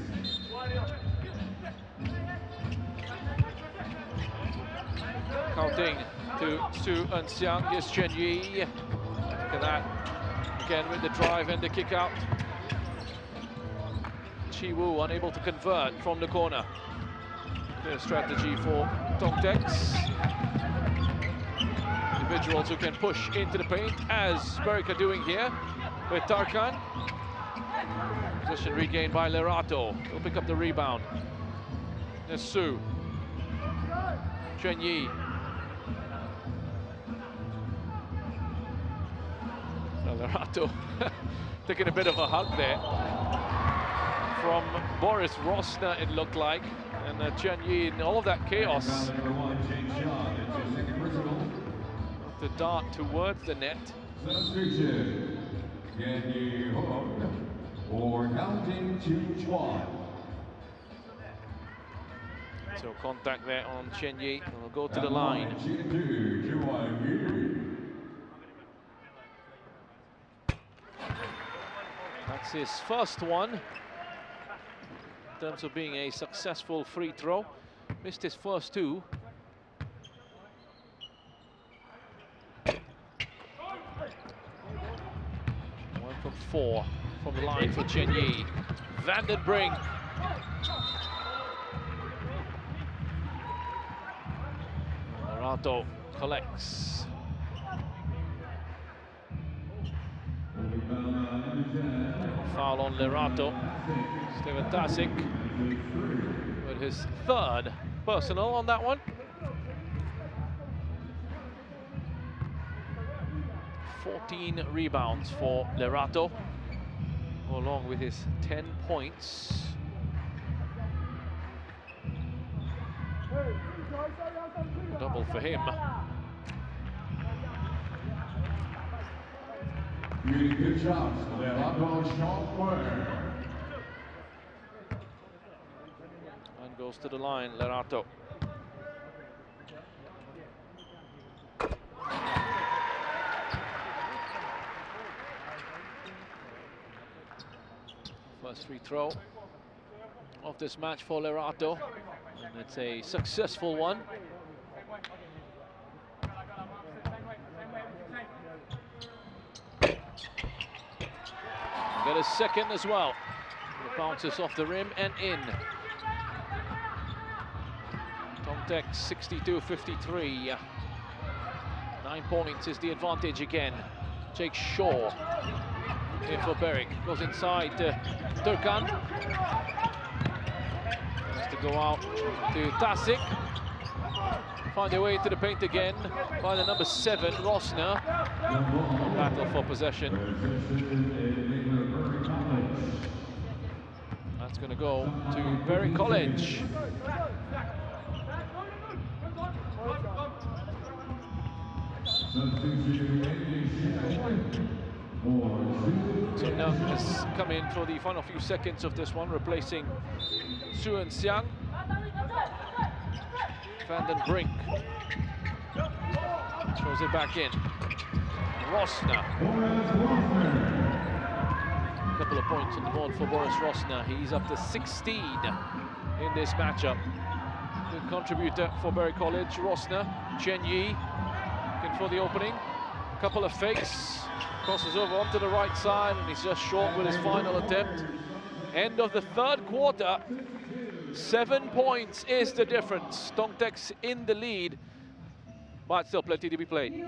Cao Ting to Su Enxiang. Here's Chen Yi. Look at that. Again with the drive and the kick out. Chi Wu unable to convert from the corner. Clear strategy for Tongtex. Individuals who can push into the paint, as Berwick are doing here with Tarkan. Position regained by Lerato. He'll pick up the rebound. There's Su. Chen Yi. Lerato taking a bit of a hug there from Boris Rosner, it looked like. And Chen Yi, in all of that chaos, the dart towards the net. Substitution. Tian Yi Hung for counting to Chuan. So contact there on Chen Yi, and we'll go to the line. That's his first one in terms of being a successful free throw. Missed his first two. One from 4 from the line for Chen Yi. Van den Brink. Lerato collects. Foul on Lerato. Steven Tasik with his third personal on that one. 14 rebounds for Lerato, along with his 10 points. Double for him. Good shots, Lerato Shopper. And goes to the line, Lerato. First free throw of this match for Lerato, and it's a successful one. Got a second as well. It bounces off the rim and in. Tongtex 62-53. 9 points is the advantage again. Jake Shaw here for Berwick. Goes inside to Turkan. go out to Tasik. Find their way into the paint again by the number 7, Rosner. Battle for possession. That's going to go to Berry College. So now has come in for the final few seconds of this one, replacing Suan Xiang. Van den Brink throws it back in. Rosner. A couple of points on the board for Boris Rosner. He's up to 16 in this matchup. Good contributor for Berry College. Rosner, Chen Yi looking for the opening. A couple of fakes. Crosses over onto the right side, and he's just short with his final attempt. End of the third quarter. 7 points is the difference. Tongtek's in the lead, but still plenty to be played.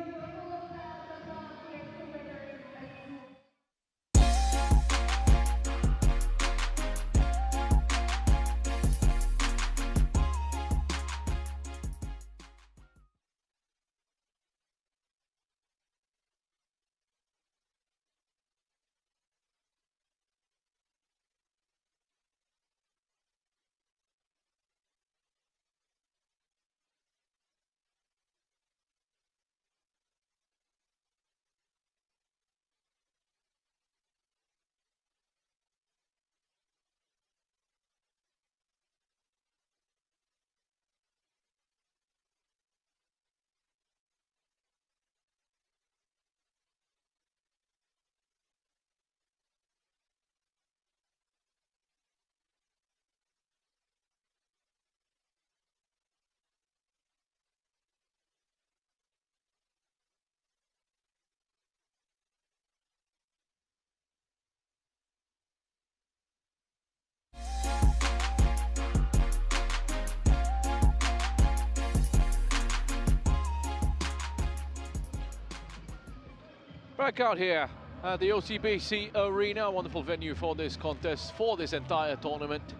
Back out here at the OCBC Arena, a wonderful venue for this contest, for this entire tournament.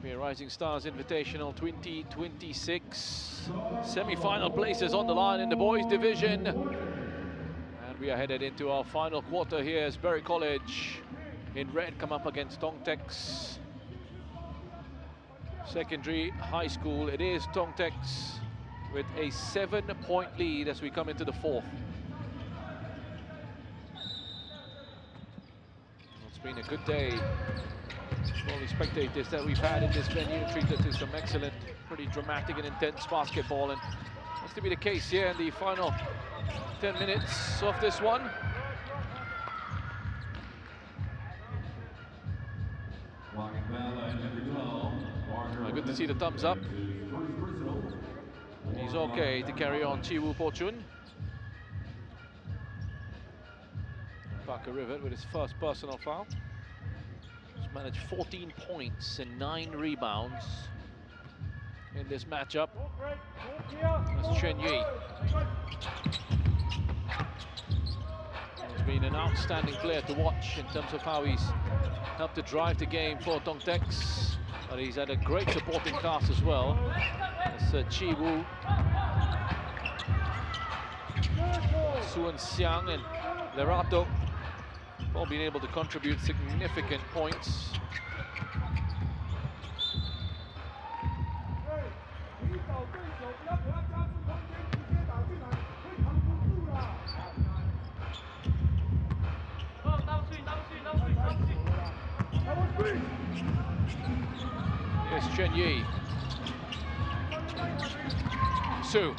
Rising Stars Invitational 2026. Semi-final places on the line in the boys division. And we are headed into our final quarter here as Berry College in red come up against Tongtek's secondary high school. It is Tongtek's with a 7-point lead as we come into the fourth. It's been a good day. All the spectators that we've had in this venue treated to some excellent, pretty dramatic and intense basketball, and that's to be the case here in the final 10 minutes of this one. Good to see the thumbs up. He's okay to carry on, Chiwoo Po-chun. Parker Rivet with his first personal foul. He's managed 14 points and 9 rebounds in this matchup. That's Chen Yi. He's been an outstanding player to watch in terms of how he's helped to drive the game for Tongtek's. But he's had a great supporting cast as well. That's Chiwoo, Suan Xiang and Lerato all been able to contribute significant points. Here's Chen Yi. Su.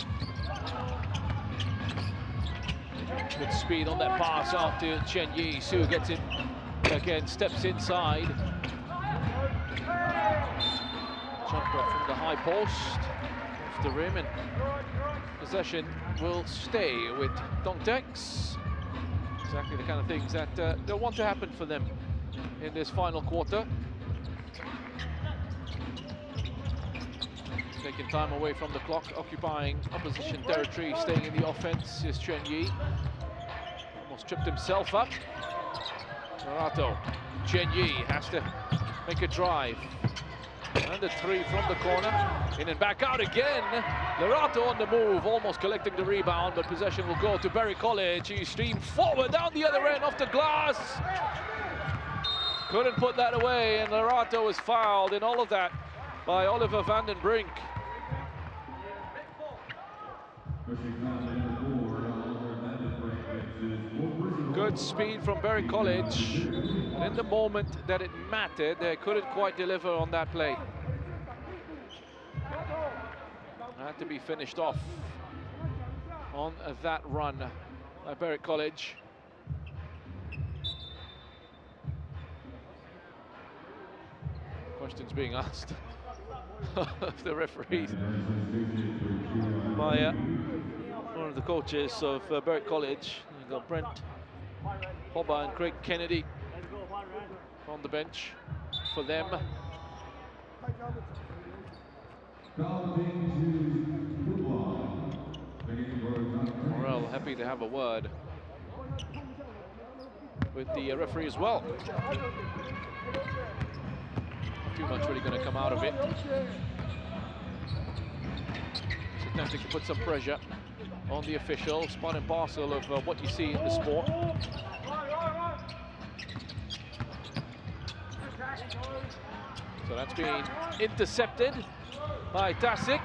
Good speed on that pass out to Chen Yi. Su gets it again, steps inside. Jumper from the high post, off the rim, and possession will stay with Tongtek's. Exactly the kind of things that they'll want to happen for them in this final quarter. Taking time away from the clock, occupying opposition territory, staying in the offense is Chen Yi. Almost tripped himself up. Lerato. Chen Yi has to make a drive. And the three from the corner. In and back out again. Lerato on the move, almost collecting the rebound, but possession will go to Berry College. He streamed forward down the other end off the glass. Couldn't put that away, and Lerato was fouled in all of that by Oliver van den Brink. Good speed from Berry College. And in the moment that it mattered, they couldn't quite deliver on that play. Had to be finished off on that run by Berry College. Questions being asked of the referees by one of the coaches of Berry College. You've got Brent Hobber and Craig Kennedy on the bench for them. Morel happy to have a word with the referee as well. Too much really going to come out of it. It's attempting to put some pressure on the officials, part and parcel of what you see in the sport. So that's been intercepted by Tasic.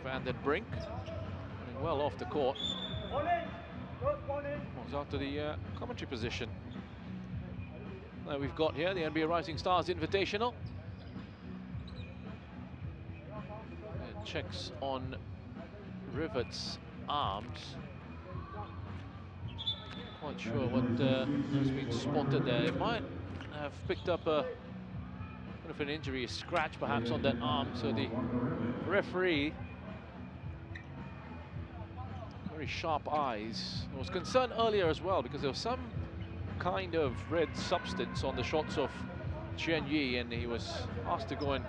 Van den Brink running well off the court. Moves out to the commentary position. Now we've got here the NBA Rising Stars Invitational. And checks on Rivet's arms. Quite sure what has been spotted there. It might have picked up a bit of an injury, a scratch perhaps on that arm. So the referee, very sharp eyes. I was concerned earlier as well because there was some kind of red substance on the shorts of Chen Yi, and he was asked to go and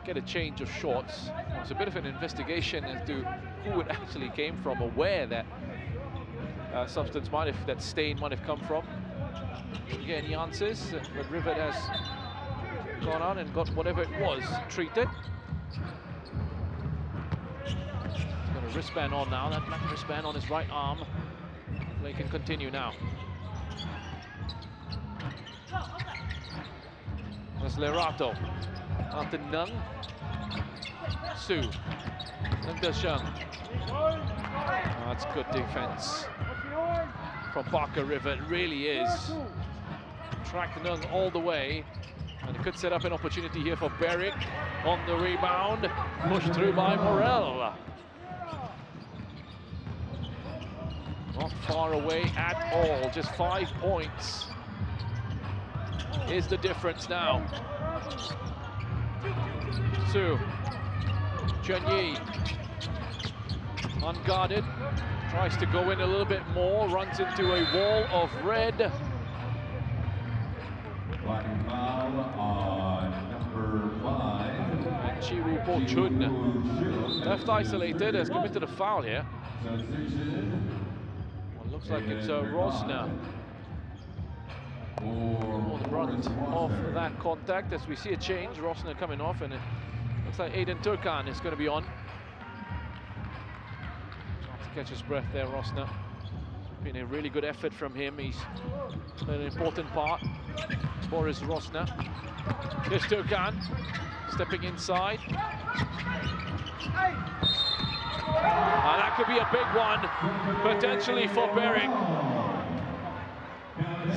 get a change of shorts. It was a bit of an investigation as to who it actually came from or where that substance might have, that stain might have come from. Again, he answers, but Rivet has gone on and got whatever it was treated. He's got a wristband on now, that black wristband on his right arm. Play can continue now. That's Lerato. After Nung. Su. And Deshang. Oh, that's good defense from Parker Rivet. It really is. Track Nung all the way. And it could set up an opportunity here for Berwick on the rebound. Pushed through by Morel. Not far away at all. Just 5 points is the difference now. Su. Chen Yi. Unguarded. Tries to go in a little bit more. Runs into a wall of red. And Chiwu Po-chun, left isolated, has committed a foul here. Well, looks like it's Rosner on the brunt of that contact. As we see a change, Rosner coming off, and it looks like Aiden Turkan is going to be on. Trying to catch his breath there, Rosner. It's been a really good effort from him. He's an important part. Boris Rosner. Here's Turkan, stepping inside. And that could be a big one, potentially for Berwick.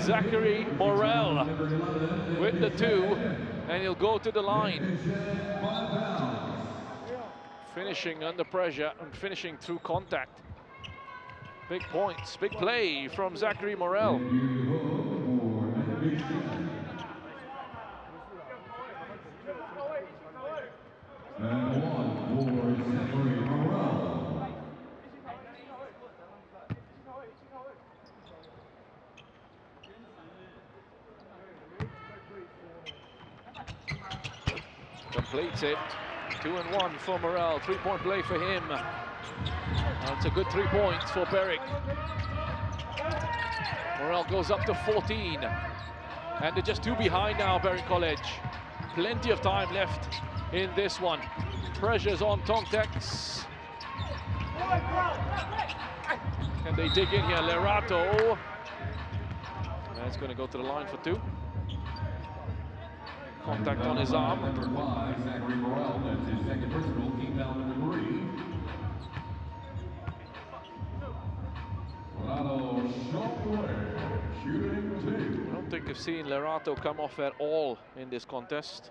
Zachary Morel with the 2, and he'll go to the line. Finishing under pressure and finishing through contact. Big points, big play from Zachary Morel. Completes it. 2-1 for Morel. 3-point play for him. That's a good 3 points for Berwick. Morel goes up to 14. And they're just 2 behind now, Berwick College. Plenty of time left in this one. Pressure's on Tongtex. Can they dig in here? Lerato. That's going to go to the line for 2. Contact on his arm. Number 5, Zachary Morel, that's his second personal, team foul number 3. I don't think I've seen Lerato come off at all in this contest.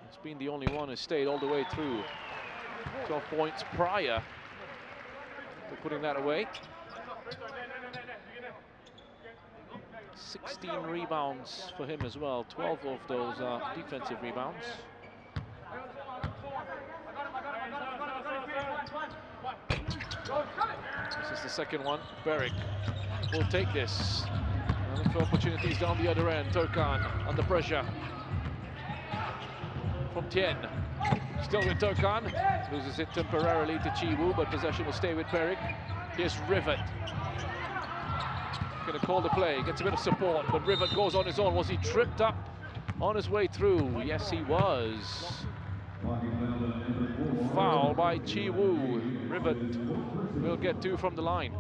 He's been the only one who stayed all the way through. 12 points prior to putting that away. 16 rebounds for him as well. 12 of those are defensive rebounds. This is the second one. Berwick will take this. Looking for opportunities down the other end. Turkan under pressure from Tien. Still with Turkan. Loses it temporarily to Chiwu, but possession will stay with Berwick. Here's Rivet. Going to call the play. Gets a bit of support, but Rivet goes on his own. Was he tripped up on his way through? Yes, he was. Foul by Chiwu. Rivet will get 2 from the line.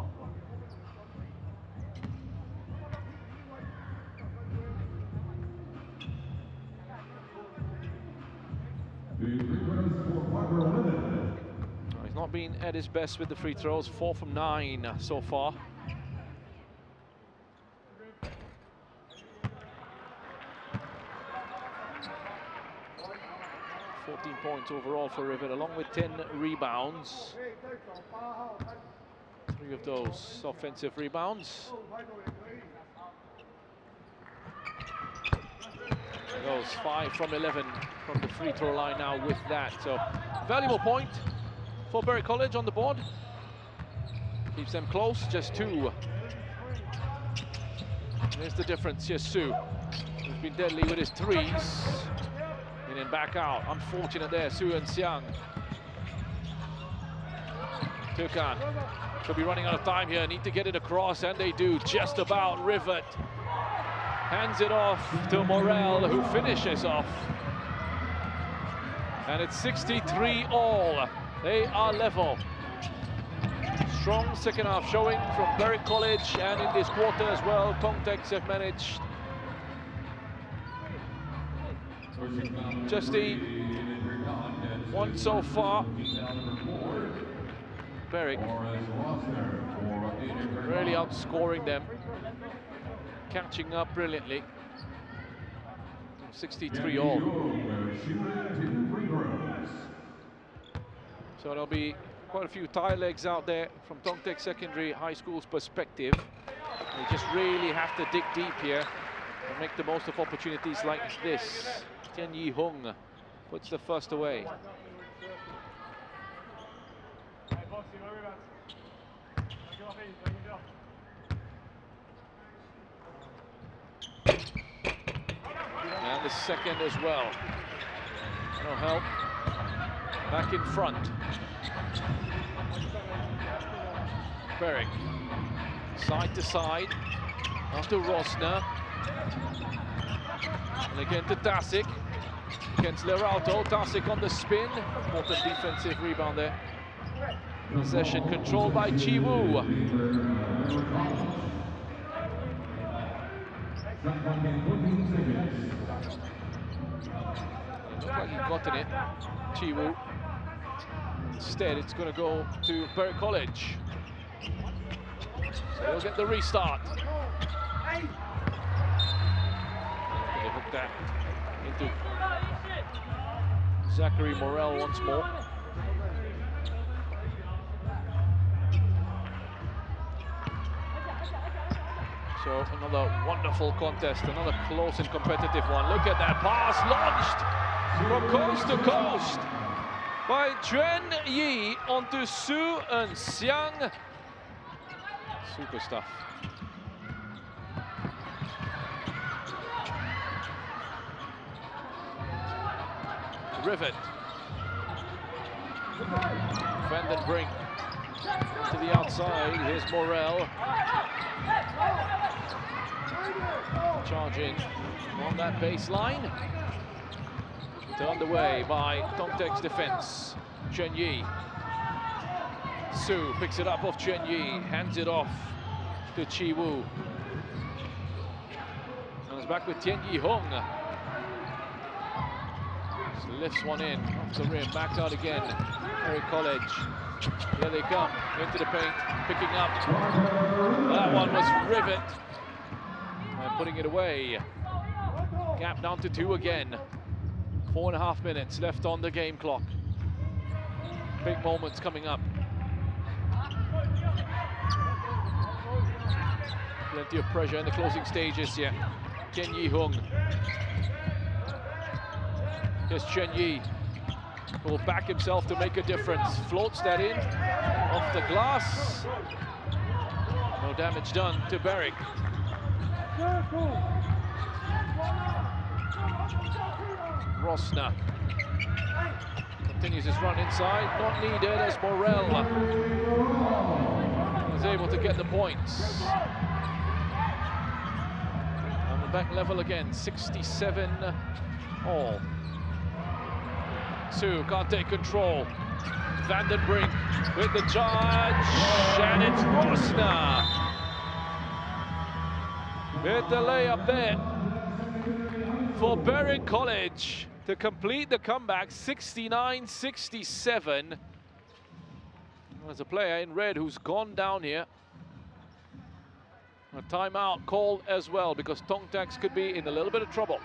He's not been at his best with the free throws. 4 from 9 so far. Points overall for Rivet, along with 10 rebounds. 3 of those offensive rebounds. There goes 5 from 11 from the free throw line now with that. So valuable point for Berwick College on the board. Keeps them close, just 2. There's the difference. Here's Su, who's been deadly with his 3s. In and back out. Unfortunate there, Su and Xiang. Turkan could be running out of time here. Need to get it across, and they do just about. Rivet hands it off to Morel, who finishes off. And it's 63 all. They are level. Strong second half showing from Berwick College, and in this quarter as well, Tongtex have managed just the 1 so far. Berwick really outscoring them, catching up brilliantly. 63 all. So there'll be quite a few tire legs out there from Tongtex Secondary High School's perspective. They just really have to dig deep here and make the most of opportunities like this. Tian Yi Hung puts the first away. And the second as well. No help. Back in front. Berwick. Side to side. After Rosner. And again to Tasic. Against Lerato. Tasic on the spin. Important defensive rebound there. Possession controlled by Chiwu. Looks like he gotten it, Chiwu. Instead, it's going to go to Berwick College. So they'll get the restart. They hook that into Zachary Morel once more. So another wonderful contest, another close and competitive one. Look at that pass launched from coast to coast by Juan Yi onto Su and Xiang. Super stuff. Rivet. Vandenbrink to the outside. Here's Morel. charge in on that baseline. Turned away by Tongtek's defense. Chen Yi. Su picks it up off Chen Yi, hands it off to Chi Wu. Comes back with Tian Yi Hung. Just lifts one in off the rim, back out again. Berwick College. Here they come into the paint, picking up. That one was rivet. And putting it away. Gap down to 2 again. 4.5 minutes left on the game clock. Big moments coming up. Plenty of pressure in the closing stages here. Tian Yi Hung. Here's Chen Yi, who will back himself to make a difference. Floats that in off the glass. No damage done to Berwick. Rosner continues his run inside, not needed as Morel was able to get the points. On the back level again, 67 all. Su can't take control. Vandenbrink with the charge, and it's Rosner with the layup there for Berwick College to complete the comeback, 69-67. There's a player in red who's gone down here. A timeout called as well because Tongtek could be in a little bit of trouble.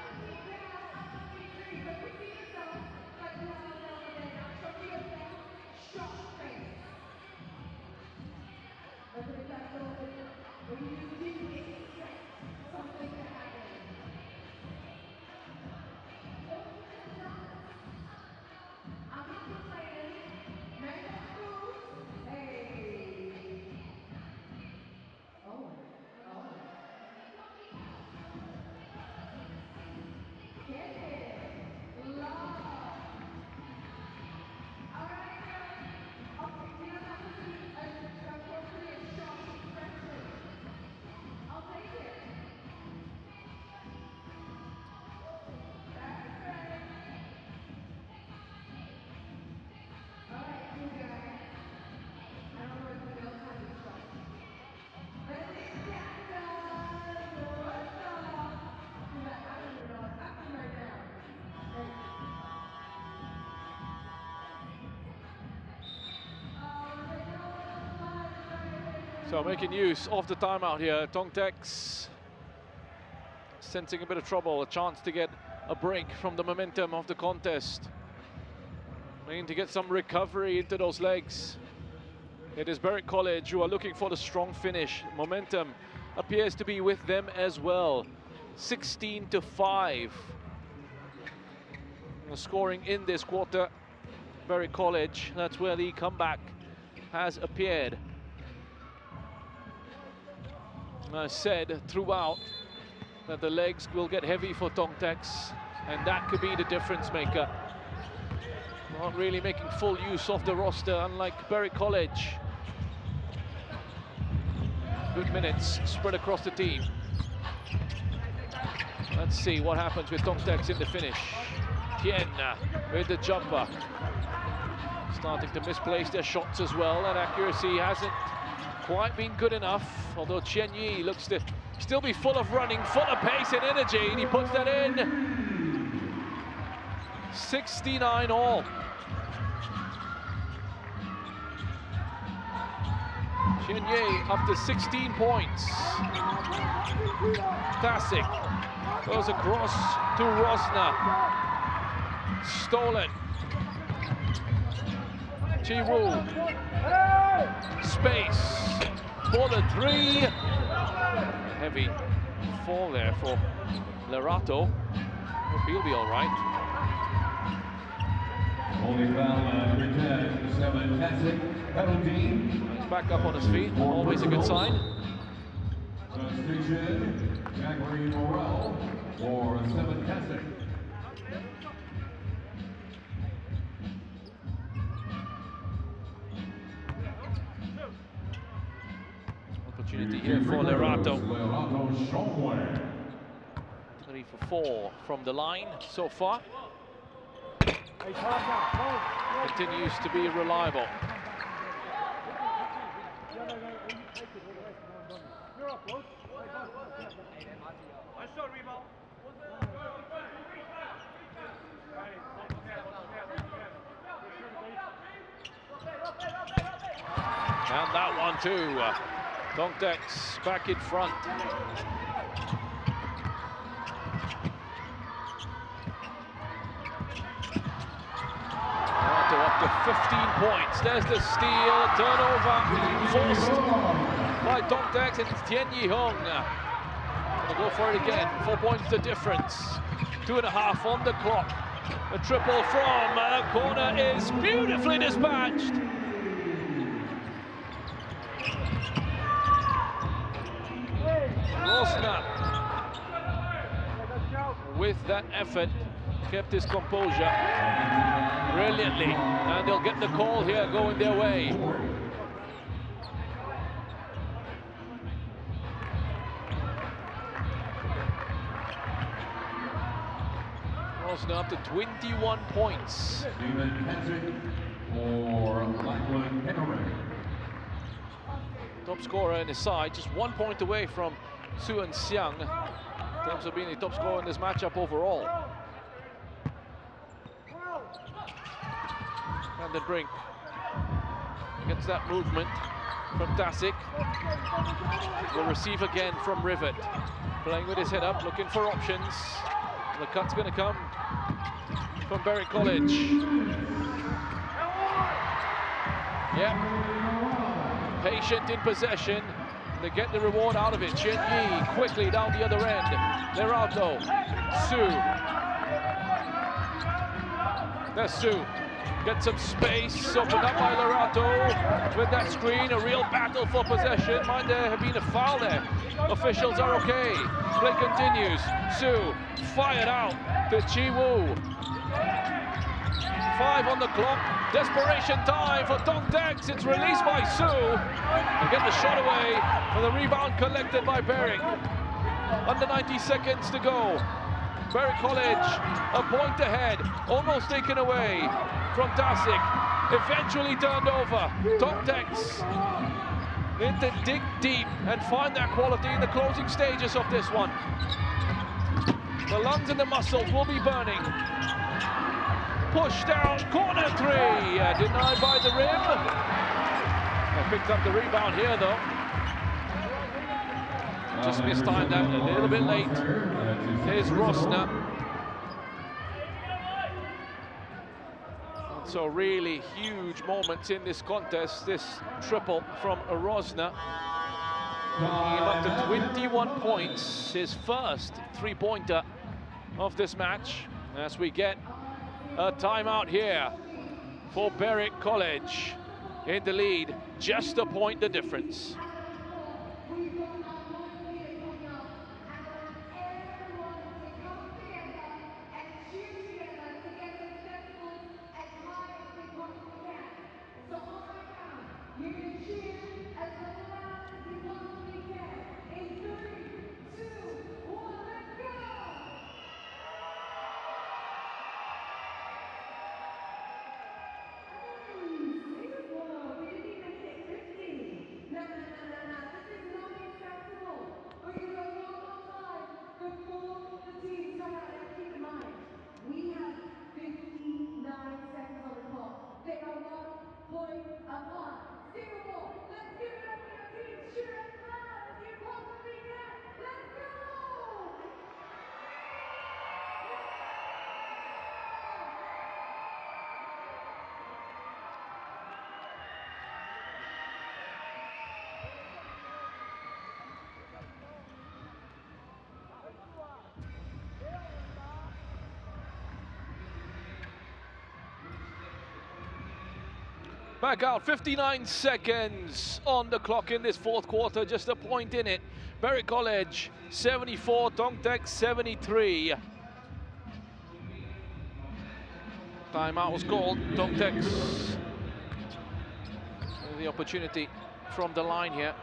So making use of the timeout here, Tongtek's sensing a bit of trouble, a chance to get a break from the momentum of the contest. Needing to get some recovery into those legs. It is Berwick College who are looking for the strong finish. Momentum appears to be with them as well. 16-5. Scoring in this quarter, Berwick College, that's where the comeback has appeared. I said throughout that the legs will get heavy for Tongtek, and that could be the difference maker. Not really making full use of the roster, unlike Berwick College. Good minutes spread across the team. Let's see what happens with Tongtek in the finish. Tien with the jumper. Starting to misplace their shots as well, and accuracy hasn't quite been good enough, although Chen Yi looks to still be full of running, full of pace and energy, and he puts that in. 69 all. Chen Yi up to 16 points. Fantastic. Goes across to Rosner. Stolen. Chi Wu. Space for the 3. Heavy fall there for Lerato. Hope he'll be all right. Only foul number 10, 7 Keswick, penalty. He's back up on his feet, always a good sign. Substitution, Jacqueline Morel for 7 Keswick. Opportunity here for Lerato. 3 for 4 from the line so far. Continues to be reliable. And that one too. Dongtaek's back in front. Up to 15 points. There's the steal, turnover forced by Dongtaek, and it's Tien Yi-hong. Gonna go for it again. 4 points the difference. 2.5 on the clock. A triple from corner is beautifully dispatched. Rosner, with that effort, kept his composure brilliantly, and they'll get the call here going their way. Rosner up to 21 points. Top scorer in his side, just 1 point away from Suan Xiang in terms of being the top scorer in this matchup overall. And the brink against that movement from Tasic. Will receive again from Rivet. Playing with his head up, looking for options. The cut's going to come from Berwick College. Yeah. Patient in possession. They get the reward out of it. Chen Yi quickly down the other end. They're out though. Su. That's Su. Get some space, opened up by Lorato with that screen, a real battle for possession. Might there have been a foul there? Officials are okay. Play continues. Su fired out to Chi Woo. 5 on the clock. Desperation time for Dongtaek. It's released by Su. And get the shot away, and the rebound collected by Berwick. Under 90 seconds to go. Berwick College a point ahead, almost taken away from Tasic, eventually turned over. Dongtaek's need to dig deep and find that quality in the closing stages of this one. The lungs and the muscles will be burning. Push down, corner 3, denied by the rim. They picked up the rebound here though. Just mistimed that a little bit late. Here's Rosner. So really huge moments in this contest. This triple from Rosner. Bringing him up to 21 points. His first three-pointer of this match. As we get a timeout here for Berwick College in the lead. Just a point the difference. Back out, 59 seconds on the clock in this fourth quarter, just a point in it. Berwick College 74, Dongtaek 73. Timeout was called. Dongtaek's the opportunity from the line here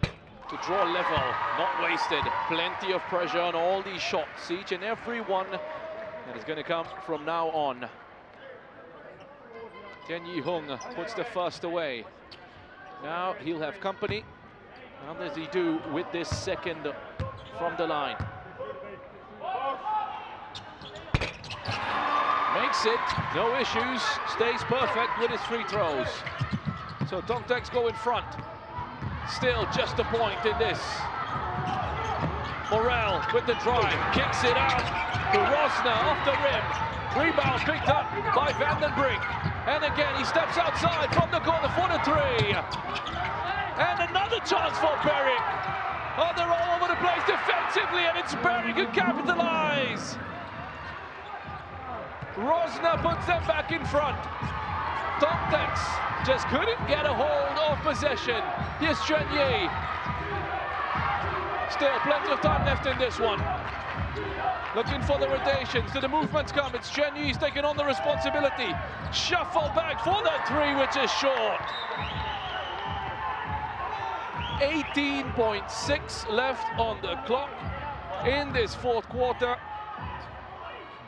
to to draw level, not wasted. Plenty of pressure on all these shots, each and every one that is going to come from now on. Tian Yi-hung puts the first away. Now he'll have company. How does he do with this second from the line? Makes it, no issues, stays perfect with his free throws. So Dongtaek's go in front. Still just a point in this. Morel with the drive, kicks it out to Rosner off the rim. Rebound picked up by Van den Brink. And again, he steps outside from the corner for the three. And another chance for Berwick. Oh, they're all over the place defensively, and it's Berwick who capitalize. Rosner puts them back in front. Dongtaek just couldn't get a hold of possession. Here's Chen Yi. Still plenty of time left in this one. Looking for the rotations. Do the movements come? It's Chen Yi's taking on the responsibility. Shuffle back for that three, which is short. 18.6 left on the clock in this fourth quarter.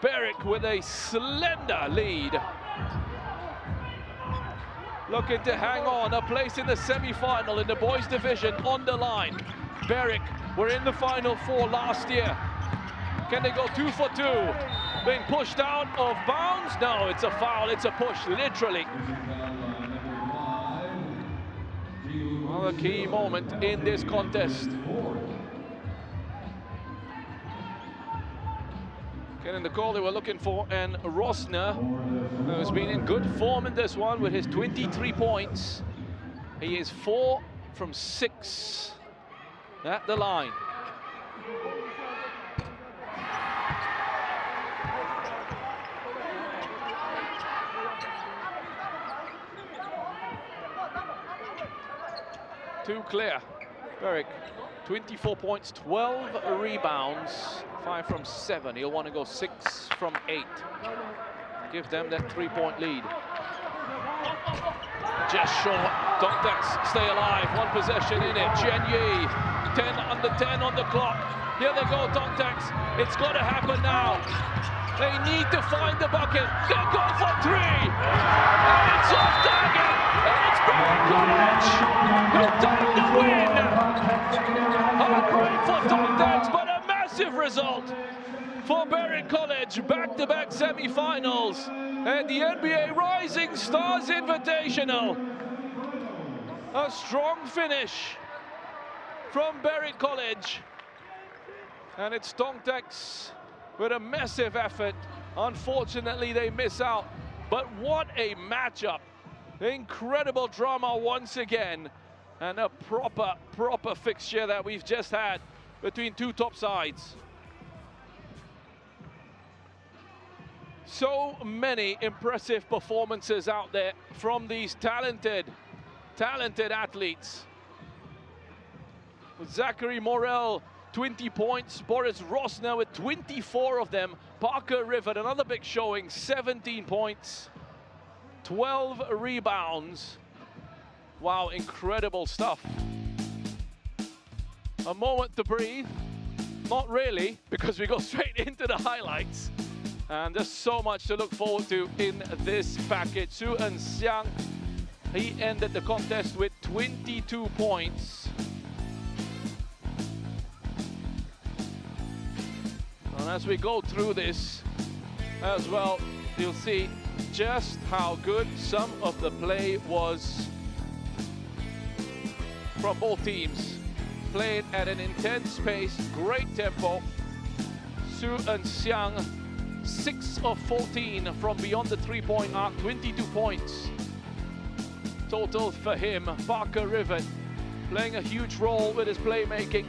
Berwick with a slender lead. Looking to hang on, a place in the semi-final in the boys division on the line. Berwick were in the Final Four last year. Can they go 2 for 2? Being pushed out of bounds? No, it's a foul, it's a push, literally. Another key moment in this contest. Getting the call they were looking for, and Rosner, who's been in good form in this one with his 23 points. He is 4 from 6 at the line. Too clear. Berwick, 24 points, 12 rebounds, 5 from 7. He'll want to go 6 from 8. Give them that 3-point lead. Just short. Dongtaek stay alive. One possession in it. Chen Yi, 10 under 10 on the clock. Here they go, Dongtaek. It's got to happen now. They need to find the bucket. They'll go for 3. And it's off target. And it's Berwick College who take the win. Heartbreak for Dongtaek, but a massive result for Berwick College. Back-to-back semi-finals at the NBA Rising Stars Invitational. A strong finish from Berwick College. And it's Dongtaek with a massive effort. Unfortunately, they miss out. But what a matchup. Incredible drama once again. And a proper fixture that we've just had between two top sides. So many impressive performances out there from these talented athletes. With Zachary Morel, 20 points. Boris Rosner with 24 of them. Parker Rivet, another big showing, 17 points. 12 rebounds. Wow, incredible stuff. A moment to breathe. Not really, because we go straight into the highlights. And there's so much to look forward to in this package. Su Eun-siang, he ended the contest with 22 points. And as we go through this as well, you'll see just how good some of the play was from both teams. Played at an intense pace, great tempo. Su Eun-siang, 6 of 14 from beyond the three-point arc, 22 points total for him. Parker Rivet playing a huge role with his playmaking,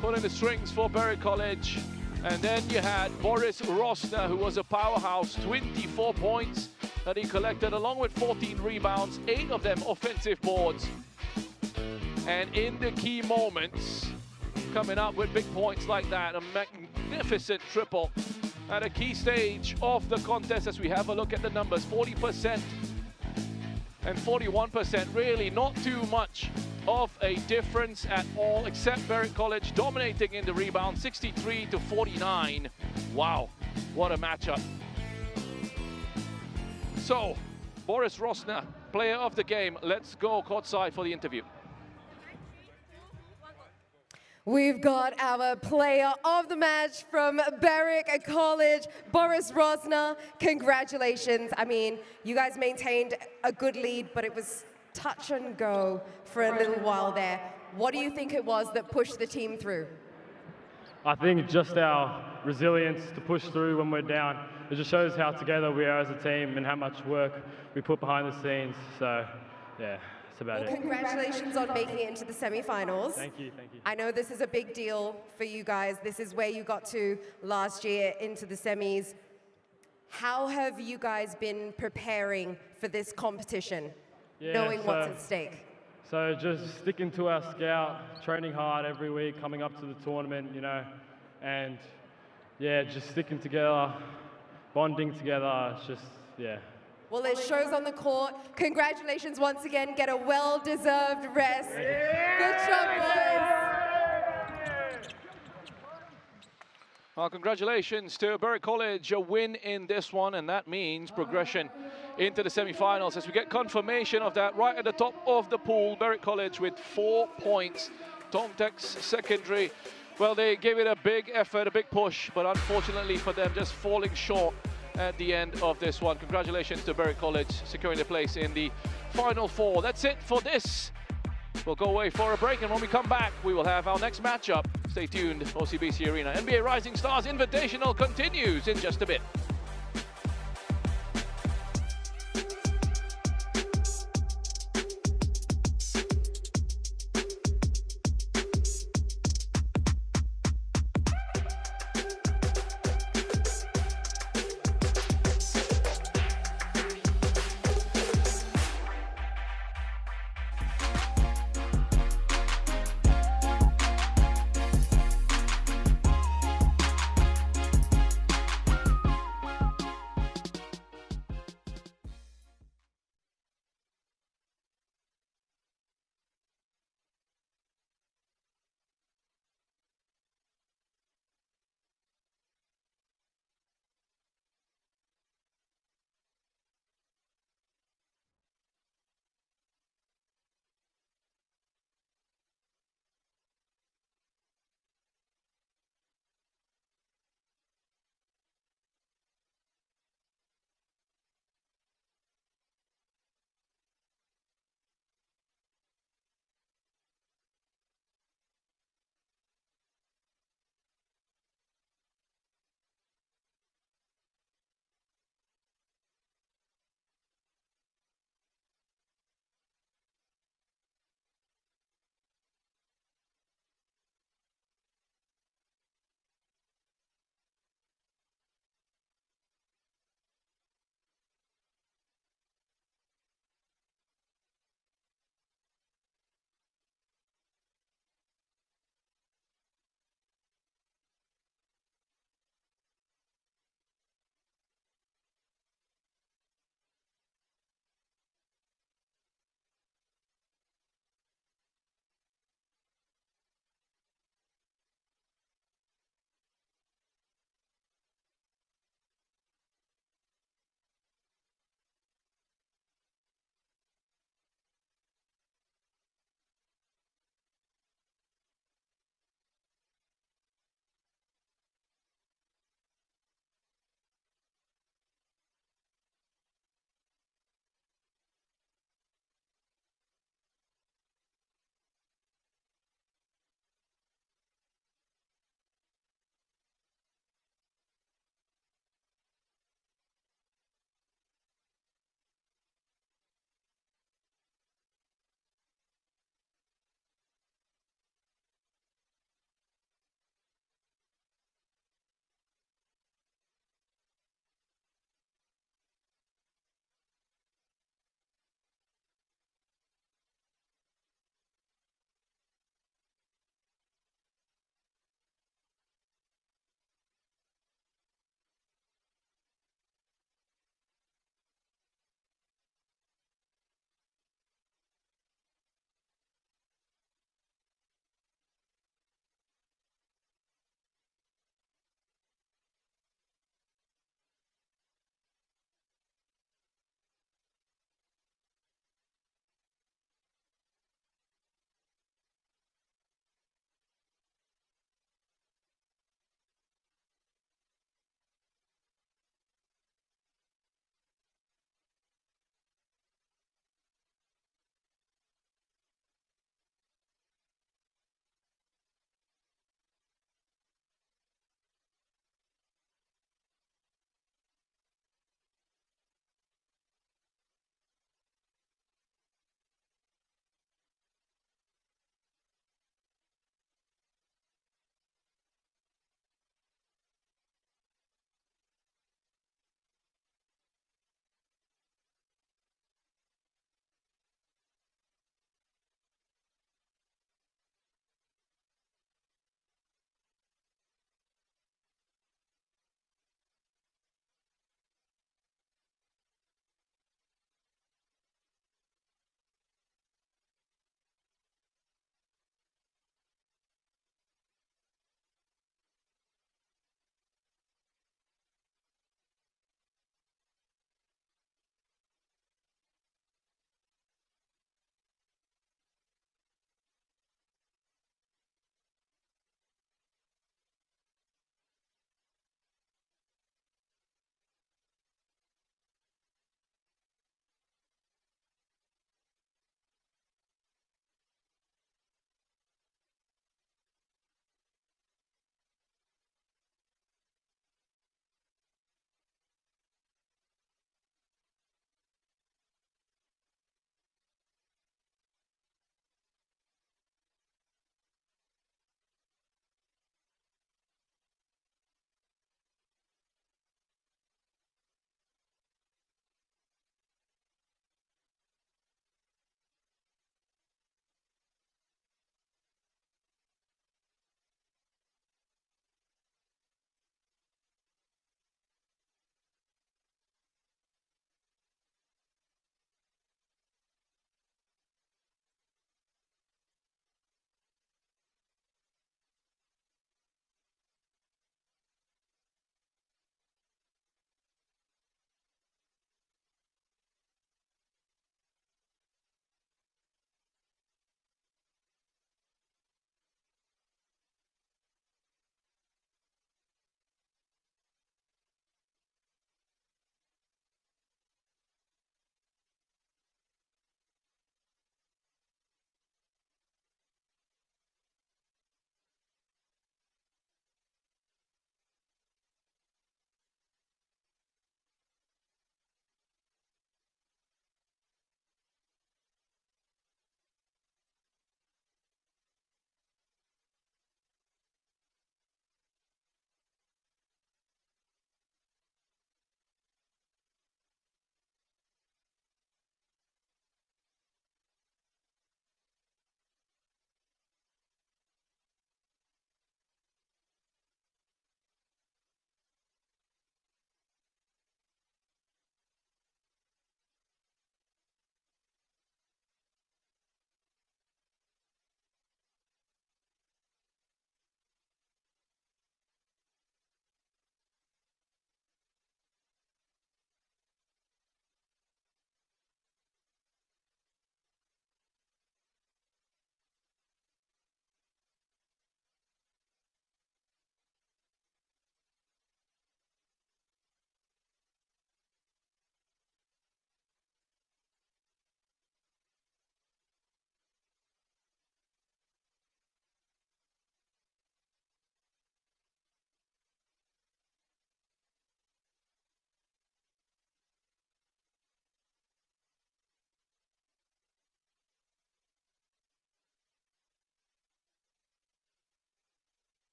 pulling the strings for Berwick College. And then you had Boris Rosner, who was a powerhouse, 24 points that he collected, along with 14 rebounds, 8 of them offensive boards. And in the key moments, coming up with big points like that, a magnificent triple at a key stage of the contest. As we have a look at the numbers, 40% and 41%, really not too much of a difference at all, except Berwick College dominating in the rebound, 63-49. Wow, what a matchup. So, Boris Rosner, player of the game. Let's go courtside for the interview. We've got our player of the match from Berwick College, Boris Rosner. Congratulations. I mean, you guys maintained a good lead, but it was touch and go for a little while there. What do you think it was that pushed the team through? I think just our resilience to push through when we're down. It just shows how together we are as a team and how much work we put behind the scenes. So, yeah. That's about it. Congratulations on making it into the semifinals. Thank you, thank you. I know this is a big deal for you guys. This is where you got to last year into the semis. How have you guys been preparing for this competition, knowing what's at stake? So just sticking to our scout, training hard every week, coming up to the tournament, you know, and yeah, just sticking together, bonding together. It's just, yeah. Well, it shows on the court. Congratulations once again. Get a well-deserved rest. Good job, boys. Well, congratulations to Berwick College, a win in this one, and that means progression into the semi-finals as we get confirmation of that right at the top of the pool. Berwick College with 4 points. Tomtex Secondary, well, they gave it a big effort, a big push, but unfortunately for them, just falling short at the end of this one. Congratulations to Berwick College, securing their place in the Final Four. That's it for this. We'll go away for a break, and when we come back, we will have our next matchup. Stay tuned, OCBC Arena. NBA Rising Stars Invitational continues in just a bit.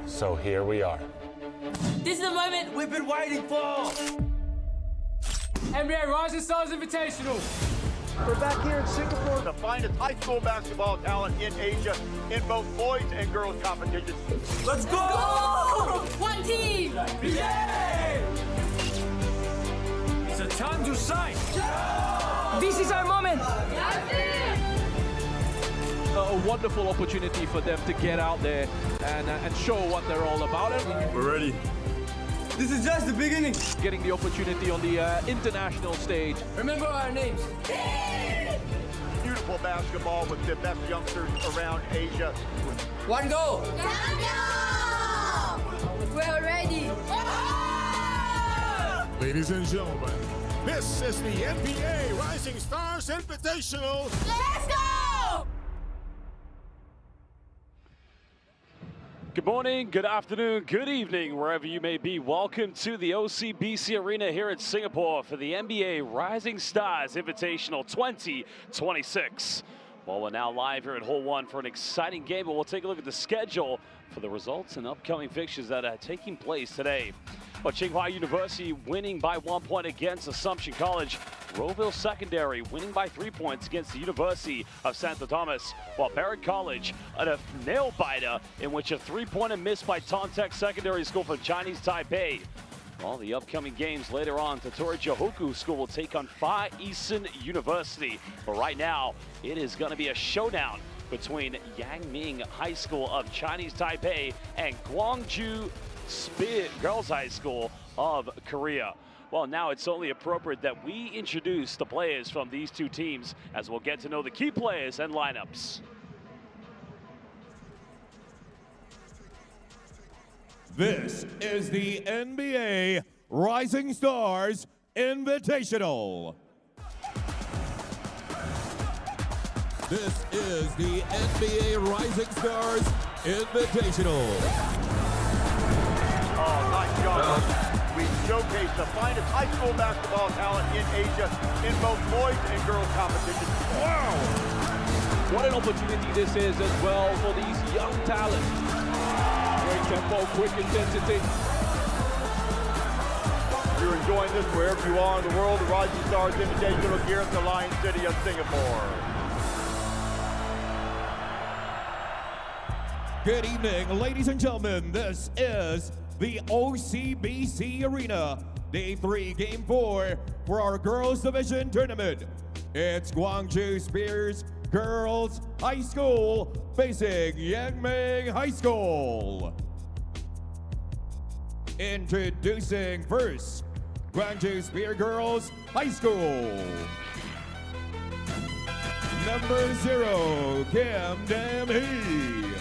So here we are. This is the moment we've been waiting for. NBA Rising Stars Invitational. We're back here in Singapore to find its high school basketball talent in Asia in both boys and girls competitions. Let's go! One team! Yay! It's a time to shine. This is our moment. A wonderful opportunity for them to get out there and show what they're all about. We're ready. This is just the beginning. Getting the opportunity on the international stage. Remember our names. Beautiful basketball with the best youngsters around Asia. One goal. We're ready. Ladies and gentlemen, this is the NBA Rising Stars Invitational. Let's go! Good morning, good afternoon, good evening, wherever you may be. Welcome to the OCBC Arena here in Singapore for the NBA Rising Stars Invitational 2026. Well, we're now live here at Hall 1 for an exciting game, but we'll take a look at the schedule for the results and upcoming fixtures that are taking place today. Well, Tsinghua University winning by 1 point against Assumption College. Roeville Secondary winning by 3 points against the University of Santo Thomas. While Barrett College at a nail-biter in which a three-pointer missed by Tontech Secondary School from Chinese Taipei. All the upcoming games later on, Tottori Johoku School will take on Far Eastern University. But right now, it is going to be a showdown between Yangming High School of Chinese Taipei and Gwangju Speer Girls High School of Korea. Well, now it's only appropriate that we introduce the players from these two teams as we'll get to know the key players and lineups. This is the NBA Rising Stars Invitational. This is the NBA Rising Stars Invitational. Oh, nice job. We showcase the finest high school basketball talent in Asia in both boys and girls competitions. Wow! What an opportunity this is as well for these young talents. Great tempo, quick intensity. If you're enjoying this wherever you are in the world, the Rising Stars Invitational here at the Lion City of Singapore. Good evening, ladies and gentlemen. This is the OCBC Arena, Day 3, Game 4 for our Girls Division Tournament. It's Gwangju Spears Girls High School facing Yangming High School. Introducing first, Gwangju Spear Girls High School. Number 0, Kim Dam-hee.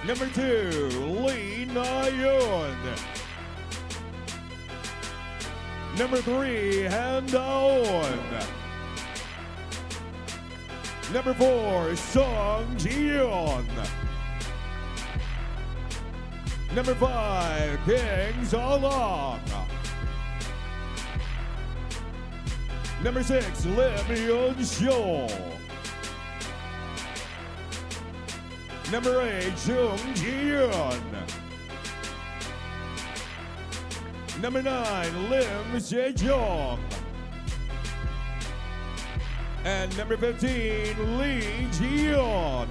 Number 2, Lee Na-yeon. Number 3, Han Da-won. Number 4, Song Ji-yeon. Number 5, King Za-long. Number 6, Lim Yun-shul. Number 8, Jung Ji-yeon. Number 9, Lim Se-jong. And number 15, Lee Ji-yeon.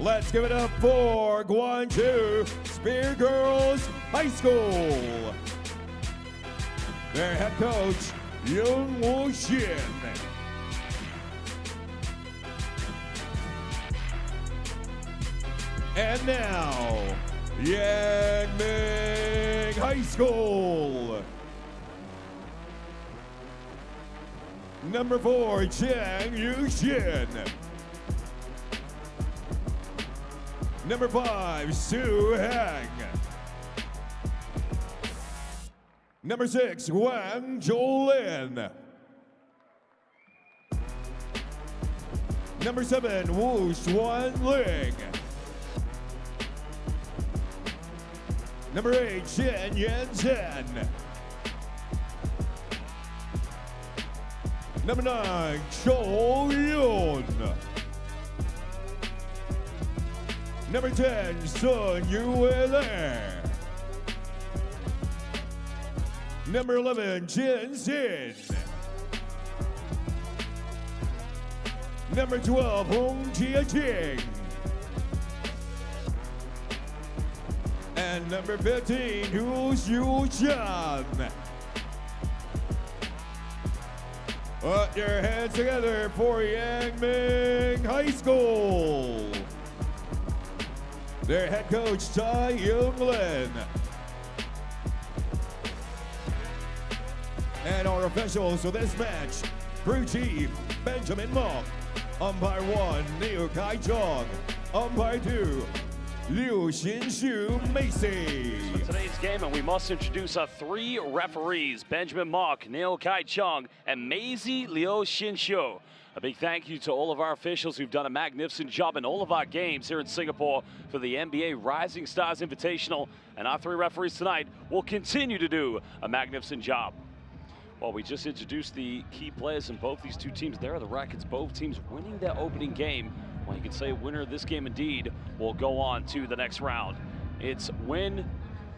Let's give it up for Gwangju Spear Girls High School. Their head coach, Yoon Woo-shin. And now, Yangming High School. Number 4, Chang Yu-shin. Number 5, Su Hang. Number 6, Wang Zhou-lin. Number 7, Wu Xuan-ling. Number 8, Chen Yan-zhen. Number 9, Chou Yun. Number 10, Sun Yuele. Number 11, Jin Sin. Number 12, Hong Jia-Jing. And number 15, Hu Xiu-Chan. Put your hands together for Yangming High School. Their head coach, Tai Young-Lin. And our officials for this match, crew chief, Benjamin Mok. Umpire 1, Liu Kai-Chong. Umpire 2, Liu Xinshu Macy. For today's game, and we must introduce our 3 referees, Benjamin Mok, Neo Kai-Chong, and Maisie Liu Xinshu. A big thank you to all of our officials who've done a magnificent job in all of our games here in Singapore for the NBA Rising Stars Invitational. And our 3 referees tonight will continue to do a magnificent job. Well, we just introduced the key players in both these 2 teams. There are the records, both teams winning their opening game. Well, you can say a winner of this game indeed will go on to the next round. It's win,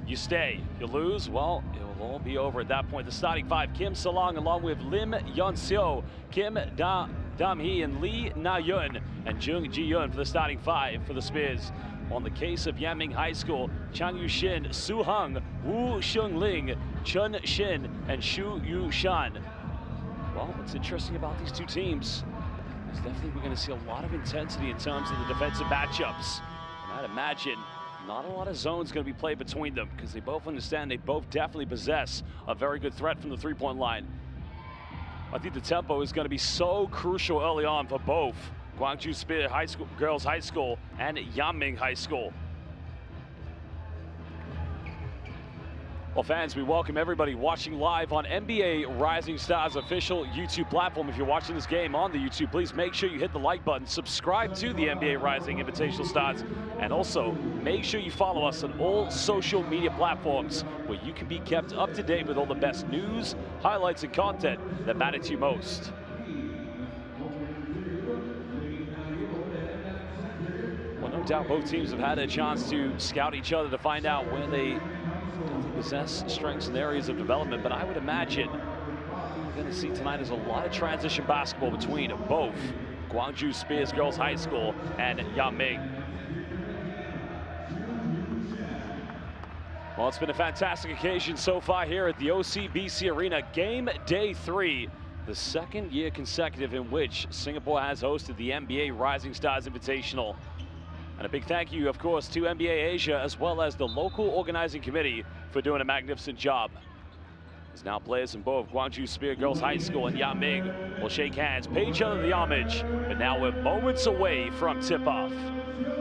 you stay. You lose, well, it will all be over at that point. The starting 5, Kim Salong along with Lim Yeon-seo, Kim Dam-hee, and Lee Na-yun, and Jung Ji-yun for the starting 5 for the Spears. On the case of Yanming High School, Chang Yu-shin, Su Hung, Wu Sheng-ling, Chun Shin, and Shu Yu-shan. Well, what's interesting about these 2 teams is definitely we're going to see a lot of intensity in terms of the defensive matchups. And I'd imagine not a lot of zones going to be played between them because they both understand they both definitely possess a very good threat from the 3-point line. I think the tempo is going to be so crucial early on for both Gwangju Speer High School, Girls High School and Yanming High School. Well, fans, we welcome everybody watching live on NBA Rising Stars official YouTube platform. If you're watching this game on the YouTube, please make sure you hit the like button, subscribe to the NBA Rising Invitational Stars, and also make sure you follow us on all social media platforms where you can be kept up to date with all the best news, highlights, and content that matter to you most. Well, no doubt both teams have had a chance to scout each other to find out where they possess strengths and areas of development, but I would imagine what we're going to see tonight is a lot of transition basketball between both Gwangju Spears Girls High School and Yanming. Well, it's been a fantastic occasion so far here at the OCBC Arena. Game day 3, the 2nd year consecutive in which Singapore has hosted the NBA Rising Stars Invitational. And a big thank you, of course, to NBA Asia as well as the local organizing committee for doing a magnificent job. As now players in both Gwangju Speer Girls High School and Yanming will shake hands, pay each other the homage, but now we're moments away from tip-off.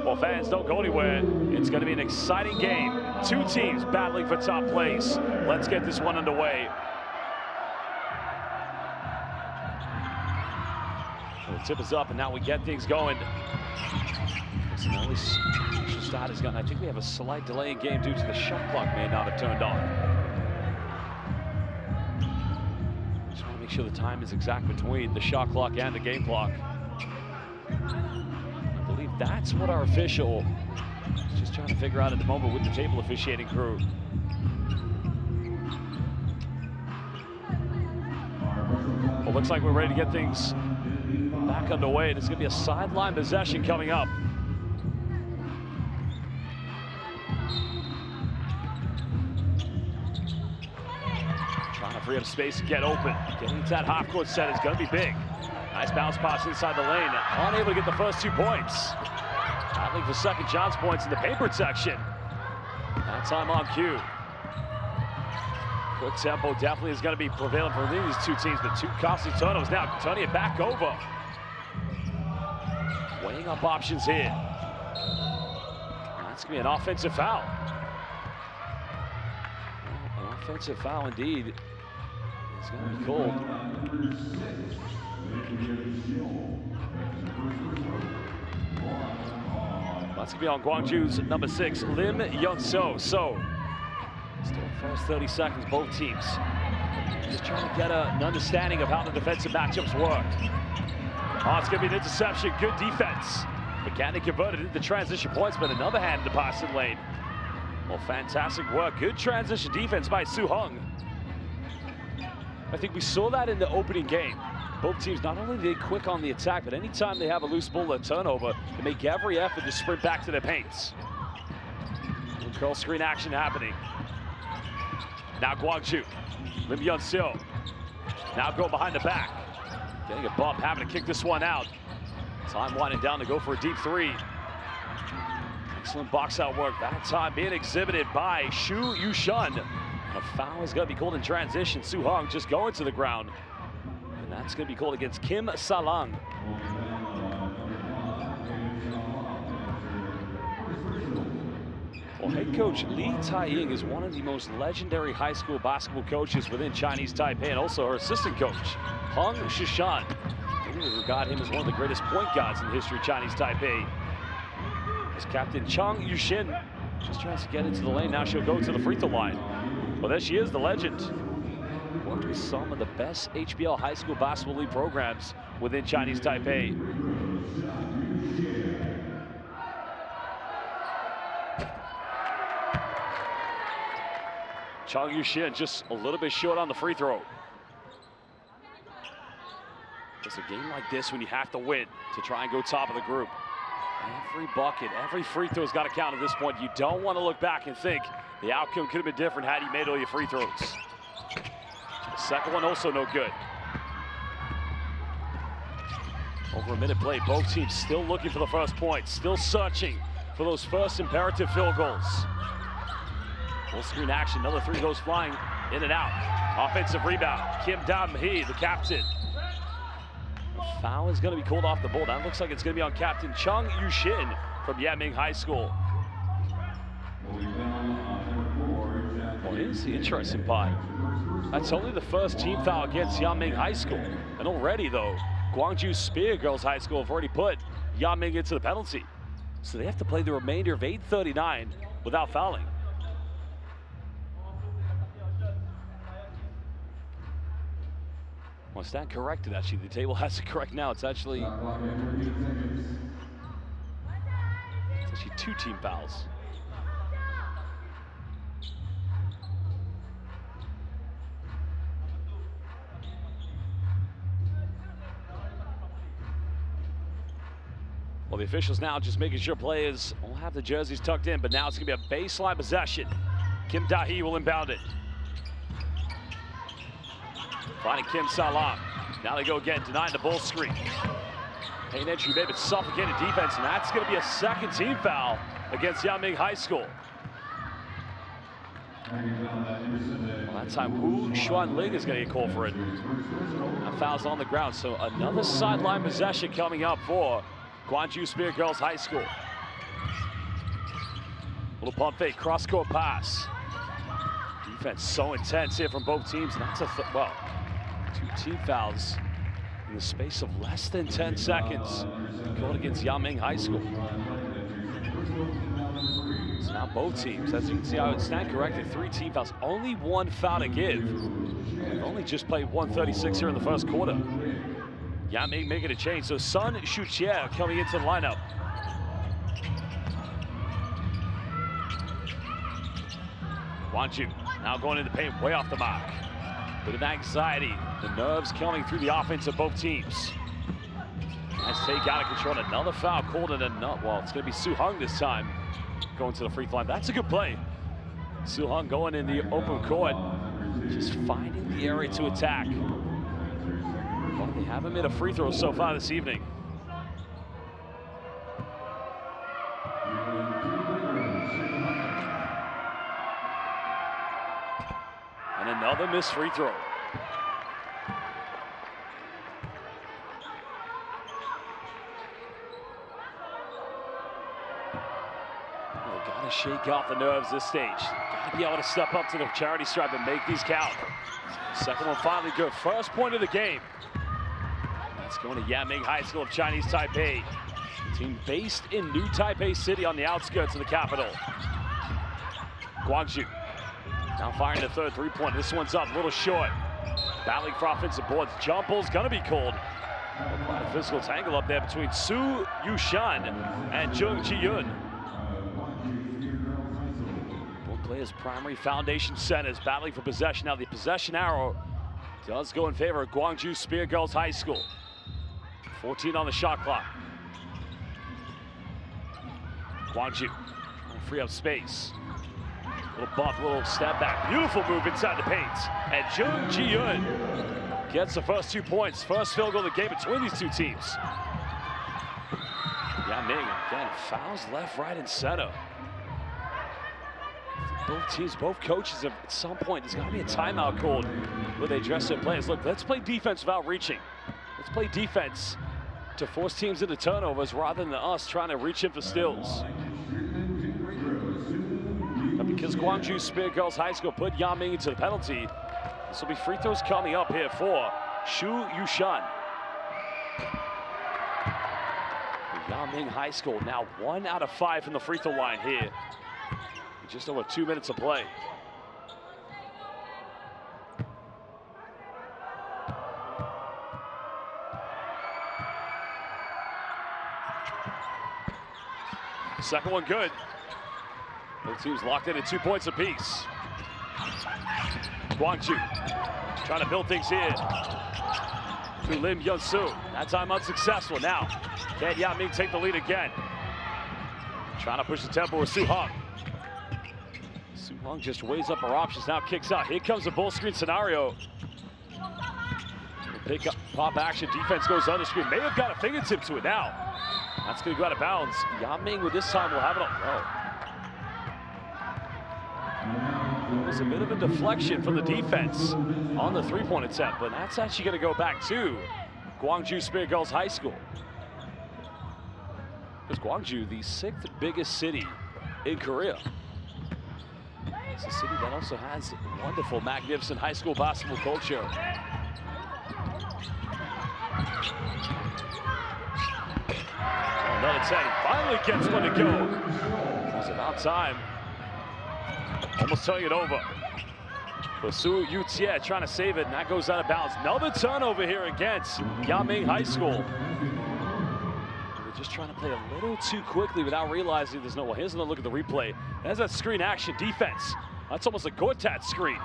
Well, fans, don't go anywhere. It's going to be an exciting game. 2 teams battling for top place. Let's get this one underway. So the tip is up, and now we get things going. An early start is gone. I think we have a slight delay in game due to the shot clock may not have turned on. Just want to make sure the time is exact between the shot clock and the game clock. I believe that's what our official is just trying to figure out at the moment with the table officiating crew. Well, looks like we're ready to get things back underway. There's going to be a sideline possession coming up. Free up space to get open. Getting to that half-court set is going to be big. Nice bounce pass inside the lane. Unable to get the first 2 points. Battling for second chance points in the paint protection. That time on cue. Quick tempo definitely is going to be prevalent for these 2 teams, but 2 costly turnovers now. Turning it back over. Weighing up options here. That's going to be an offensive foul. An offensive foul indeed. It's going to be cold. That's going to be on Gwangju's number 6, Lim Yeon-seo. So, still first 30 seconds, both teams just trying to get an understanding of how the defensive matchups work. Oh, it's going to be an interception. Good defense. Mechanic converted into transition points, but another hand in the passing lane. Well, fantastic work. Good transition defense by Su Hung. I think we saw that in the opening game. Both teams, not only are they quick on the attack, but anytime they have a loose ball or turnover, they make every effort to sprint back to their paints. Curl screen action happening. Now Guangzhou. Lim Yun-seo. Now going behind the back. Getting a bump, having to kick this one out. Time winding down to go for a deep three. Excellent box out work. That time being exhibited by Xu Yushun. A foul is going to be called in transition. Su Hung just going to the ground. And that's going to be called against Kim Salang. Well, head coach Lee Tai-ying is one of the most legendary high school basketball coaches within Chinese Taipei, and also her assistant coach, Hung Shishan. Many regard him as one of the greatest point guards in the history of Chinese Taipei. As captain Chang Yuxin just tries to get into the lane. Now she'll go to the free throw line. Well, there she is, the legend. Worked with some of the best HBL high school basketball league programs within Chinese Taipei. Chang Yuxin just a little bit short on the free throw. It's a game like this when you have to win to try and go top of the group. Every bucket, every free throw's got to count at this point. You don't want to look back and think the outcome could have been different had you made all your free throws. The second one also no good. Over a minute played, both teams still looking for the first point, still searching for those first imperative field goals. Full screen action, another three goes flying in and out. Offensive rebound, Kim Da-hee, the captain. A foul is going to be called off the ball. That looks like it's going to be on captain Chang Yuxin from Yanming High School. Well, here's the interesting part. That's only the first team foul against Yanming High School. And already, though, Guangzhou Speer Girls High School have already put Yanming into the penalty. So they have to play the remainder of 8:39 without fouling. Well, it's not corrected, actually. The table has it correct now. It's actually two team fouls. Well, the officials now just making sure players will have the jerseys tucked in, but now it's going to be a baseline possession. Kim Da-hee will inbound it. Finding Kim Salam. Now they go again, denying the ball screen. Paint entry, maybe suffocated defense, and that's going to be a second team foul against Yanming High School. Well, that time Wu Xuanling is going to get called for it. That foul's on the ground, so another sideline possession coming up for Guangzhou Speer Girls High School. Little pump fake, cross-court pass. Defense so intense here from both teams, and that's well, two team fouls in the space of less than 10 seconds. Called against Yanming High School. So now both teams, as you can see, I would stand corrected, 3 team fouls, only 1 foul to give. We've only just played 1:36 here in the first quarter. Yanming making a change, so Sun Shuqie coming into the lineup. Guangzhou now going into the paint, way off the mark. Bit of anxiety, the nerves coming through the offense of both teams. Nice take out of control, another foul called in another. Well, it's going to be Su Hung this time, going to the free throw line. That's a good play. Su Hung going in the open court, just finding the area to attack. Well, they haven't made a free throw so far this evening. And another missed free throw. They've got to shake off the nerves this stage. Got to be able to step up to the charity stripe and make these count. Second one finally good. First point of the game. It's going to Yanming High School of Chinese Taipei. Team based in New Taipei City on the outskirts of the capital. Guangzhou now firing the third three-pointer. This one's up, a little short. Battling for offensive boards. Jump ball's gonna be called Quite a physical tangle up there between Su Yushan and Jung Ji-yoon. Both players primary foundation centers battling for possession. Now the possession arrow does go in favor of Gwangju Speer Girls High School. 14 on the shot clock. Gwangju trying to free up space. Little bump, little step back. Beautiful move inside the paint. And Jung Ji-yoon gets the first 2 points. First field goal of the game between these two teams. Yaming again, fouls left, right, and center. Both teams, both coaches have, at some point, there's got to be a timeout called where they address their players. Look, let's play defense without reaching. Let's play defense to force teams into turnovers rather than us trying to reach in for steals. But because Gwangju Speer Girls High School put Yaming into the penalty, this will be free throws coming up here for Shu Yushan. Yaming High School now 1 out of 5 from the free throw line here. Just over 2 minutes of play. Second one good. Both teams locked in at 2 points apiece. Gwangju trying to build things here to Lim Yeon-soo. That time unsuccessful. Now, can Yaming take the lead again? Trying to push the tempo with Su-hong. Su-hong just weighs up her options, now kicks out. Here comes the bull screen scenario. Pick up, pop action, defense goes under screen. May have got a fingertip to it now. That's gonna go out of bounds. Yaming with this time will have it on low. It was a bit of a deflection from the defense on the three-point attempt, but that's actually gonna go back to Gwangju Speer Girls High School. Because Gwangju, the 6th biggest city in Korea. It's a city that also has wonderful, magnificent high school basketball culture. Another 10, finally gets one to go. It's about time. Almost turning it over. But Su Yu-tie trying to save it, and that goes out of bounds. Another turnover here against Yaming High School. They're just trying to play a little too quickly without realizing there's no one. Here's another look at the replay. There's that screen action defense. That's almost a Gortat screen.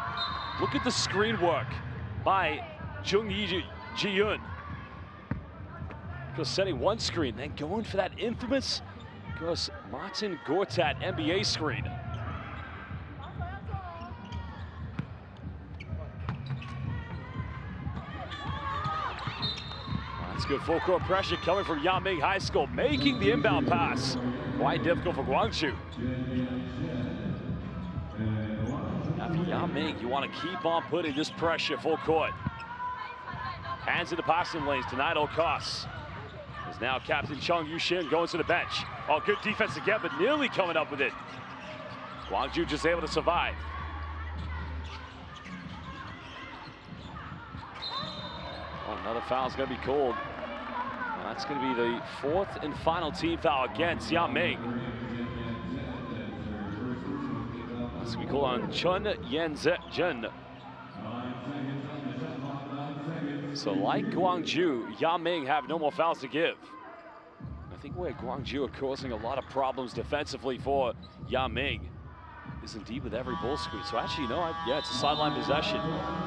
Look at the screen work by Jung Ji-yoon. Just setting one screen, then going for that infamous Martin Gortat NBA screen. That's good full court pressure coming from Yaming High School, making the inbound pass quite difficult for Gwangju. Now for Yaming, you want to keep on putting this pressure full court. Hands in the passing lanes, denied at all costs. Is now Captain Chung Yu-shin going to the bench. Oh, good defense again, but nearly coming up with it. Gwangju just able to survive. Oh, another foul's gonna be called. And that's gonna be the 4th and final team foul against Yaming. That's gonna be called on Chun Yen-jun. So like Gwangju, Yaming have no more fouls to give. I think where Gwangju are causing a lot of problems defensively for Yaming is indeed with every ball screen. So actually, yeah, it's a sideline possession.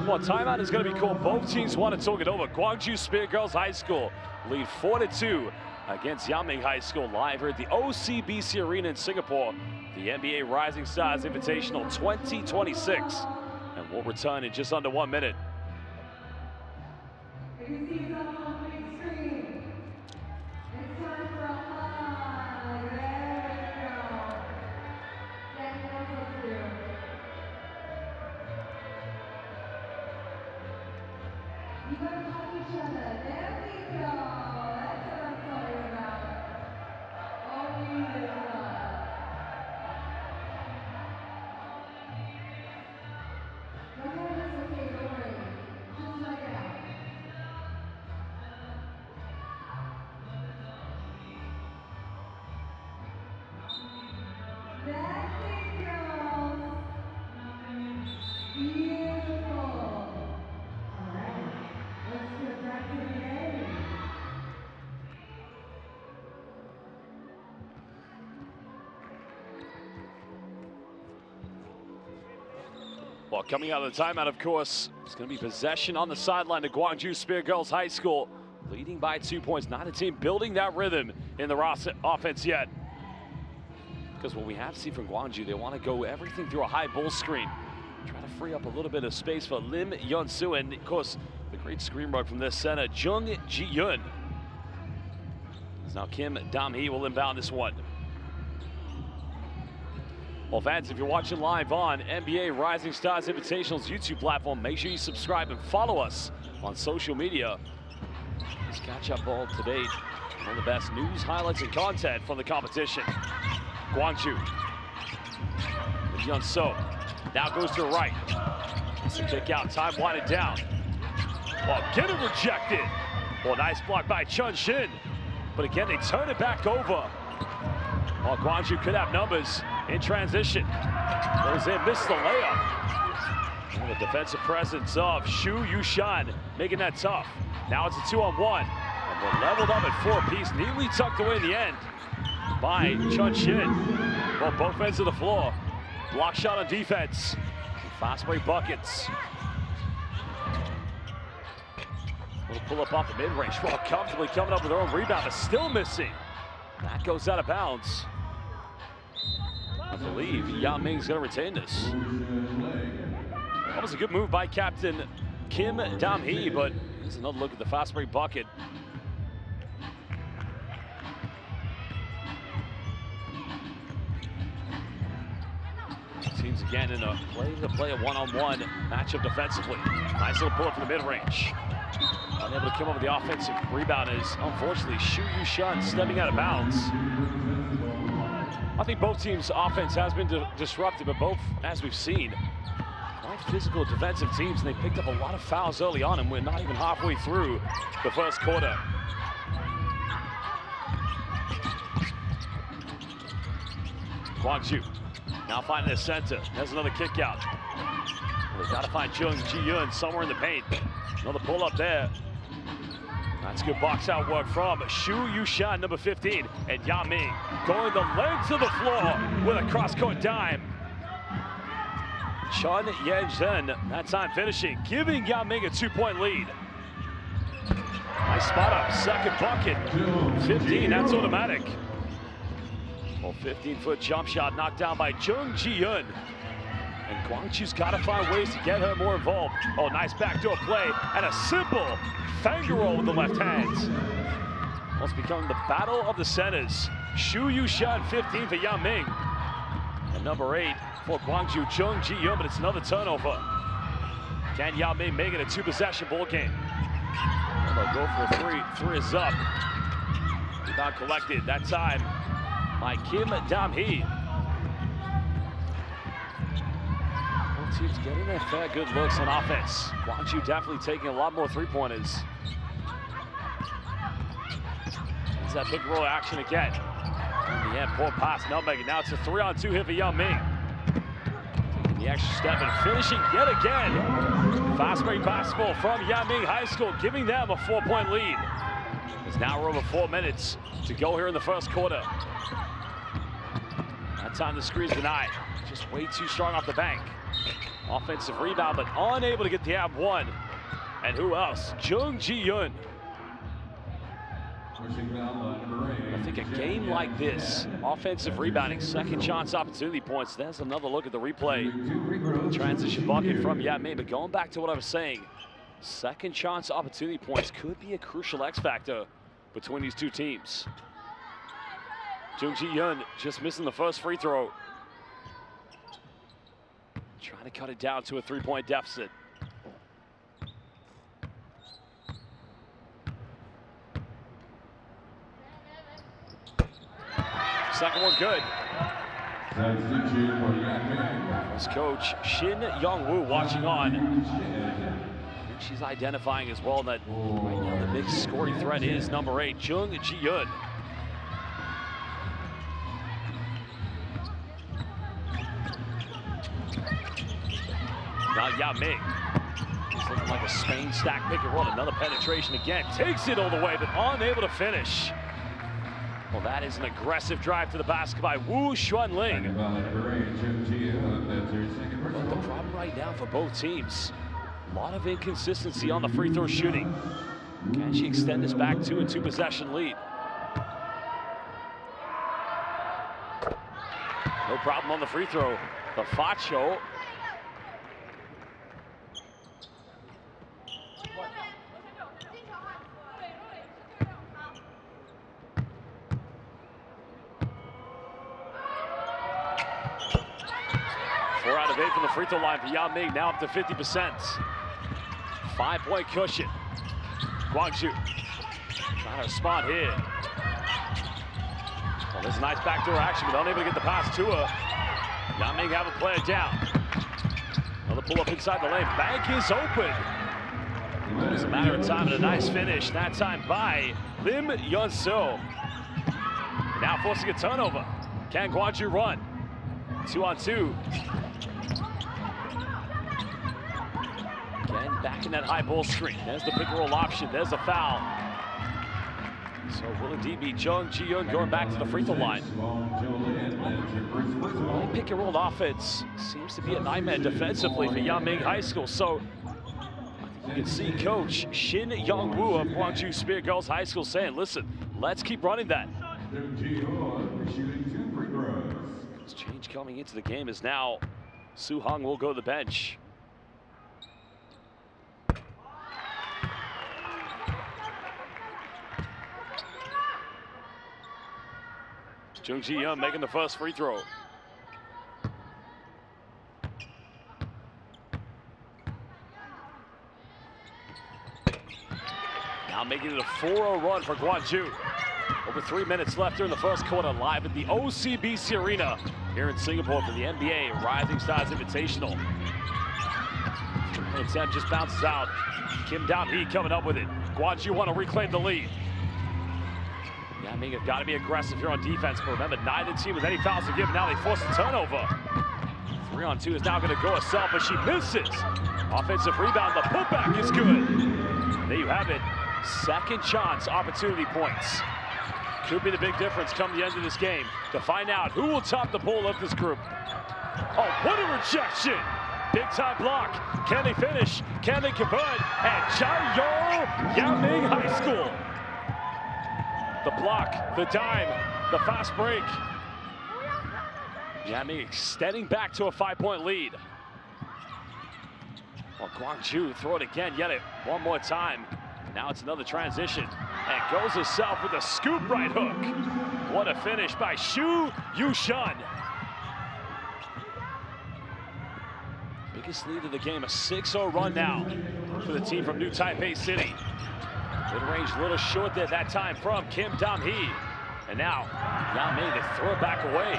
Well, timeout is going to be called. Both teams want to talk it over. Gwangju Speer Girls High School lead 4-2 against Yaming High School live here at the OCBC Arena in Singapore. The NBA Rising Stars Invitational 2026. And we'll return in just under 1 minute. Well, coming out of the timeout, of course, it's going to be possession on the sideline to Gwangju Speer Girls High School, leading by 2 points. Not a team building that rhythm in the Ross offense yet. Because what we have seen from Gwangju, they want to go everything through a high bull screen. Try to free up a little bit of space for Lim Yeon-soo, and of course, the great screen work from this center, Jung Ji-yeon. Now Kim Dam-hee will inbound this one. Well, fans, if you're watching live on NBA Rising Stars Invitational's YouTube platform, make sure you subscribe and follow us on social media. Let's catch up all to date. One of the best news, highlights, and content from the competition. Gwangju. Yeon-soo now goes to the right. It's a kick out, time winded down. Well, get it rejected. Well, nice block by Chun Shin. But again, they turn it back over. Well, Gwangju could have numbers in transition. Goes in, missed the layup. And the defensive presence of Shu Yushan making that tough. Now it's a 2-on-1. And we're leveled up at 4-apiece, neatly tucked away in the end by Chun Shin. Well, both ends of the floor. Block shot on defense. Fast break buckets. Little pull up off the mid-range. Well, comfortably coming up with their own rebound, but still missing. That goes out of bounds. I believe Yang Ming's going to retain this. That was a good move by Captain Kim Dam-hee, but here's another look at the fast break bucket. Teams again in a play-to-play, a one-on-one matchup defensively. Nice little pull up from the mid-range. Unable to come up with the offensive rebound is, unfortunately, Shu Yushan stepping out of bounds. I think both teams' offense has been disrupted, but both, as we've seen, quite physical defensive teams, and they picked up a lot of fouls early on, and we're not even halfway through the first quarter. Gwangju now finding the center. There's another kick out. We've got to find Jung Ji-yeon somewhere in the paint. Another pull up there. That's good box out work from Shu Yushan, number 15, and Yang Ming going the length of the floor with a cross-court dime. Chun Yen-zhen, that time finishing, giving Yang Ming a 2-point lead. Nice spot up, second bucket. 15, that's automatic. Well, 15-foot jump shot knocked down by Jung Ji-yeon. And Gwangju's got to find ways to get her more involved. Oh, nice backdoor play and a simple finger roll with the left hand. Well, it's become the battle of the centers. Shu Yushan, 15 for Yang Ming. And number 8 for Gwangju, Jung Ji-yeon, but it's another turnover. Can Yang Ming make it a 2-possession ball game? Well, they'll go for a 3. 3 is up. Rebound collected that time by Kim Dam-hee. Teams getting their fair good looks on offense. Gwangju definitely taking a lot more three-pointers. There's that big roll action again. In the end, poor pass, nutmeg. Now it's a 3-on-2 hit for Yang Ming. Taking the extra step and finishing yet again. Fast break basketball from Yang Ming High School, giving them a 4-point lead. There's now over 4 minutes to go here in the first quarter. That time the screen's denied. Just way too strong off the bank. Offensive rebound, but unable to get the ab one. And who else? Jung Ji-yeon. I think a game like this, offensive rebounding, second chance opportunity points. There's another look at the replay. Transition bucket from Yang Ming, but going back to what I was saying, second chance opportunity points could be a crucial X factor between these two teams. Jung Ji-yeon just missing the first free throw. Trying to cut it down to a 3-point deficit. Second one good. This coach Shin Young-woo watching on. And she's identifying as well that right now the big scoring threat is number 8, Jung Ji-yeon. Now Yang Ming. He's looking like a Spain stack pick and roll. Another penetration again. Takes it all the way, but unable to finish. Well, that is an aggressive drive to the basket by Woo Xuanling. But the problem right now for both teams. A lot of inconsistency on the free throw shooting. Can she extend this back to a 2-possession lead? No problem on the free throw. The Facho. Four out of 8 from the free throw line for Yao Ming, now up to 50%. 5-point cushion. Guangzhou trying to respond here. Well, there's a nice backdoor action, but unable to get the pass to her. Yao Ming have a player down. Another pull up inside the lane. Bank is open. It's a matter of time and a nice finish. That time by Lim Yun-soo. Now forcing a turnover. Can Guangzhou run? 2-on-2. Again, back in that high ball screen. There's the pick and roll option. There's a foul. So will indeed be Jung Ji-yoon going back to the free throw line. The pick and roll offense seems to be a nightmare defensively for Yanming High School. So you can see Coach Shin Young-woo of Guangzhou Speer Girls High School saying, listen, let's keep running that. This change coming into the game is now Su Hong will go to the bench. Jung Ji-young making the first free throw. Now making it a 4-0 run for Guangzhou. Over 3 minutes left here in the first quarter, live at the OCBC Arena here in Singapore for the NBA Rising Stars Invitational. Attempt just bounces out. Kim Dam-hee coming up with it. Guangzhou want to reclaim the lead. Yanming have got to be aggressive here on defense, but remember, neither team with any fouls to give. Now they force a turnover. 3-on-2 is now going to go herself, but she misses. Offensive rebound, the putback is good. There you have it. Second chance opportunity points. Could be the big difference come the end of this game to find out who will top the poll of this group. Oh, what a rejection! Big time block. Can they finish? Can they convert? And Chayo Yanming High School. The block, the dime, the fast break. Yanming extending back to a 5-point lead. Well, Guangzhou throw it again, yet it one more time. Now it's another transition, and goes herself with a scoop right hook. What a finish by Xu Yushun. Biggest lead of the game, a 6-0 run now for the team from New Taipei City. Mid-range a little short there that time from Kim Dam-hee. And now, Yanming to throw it back away.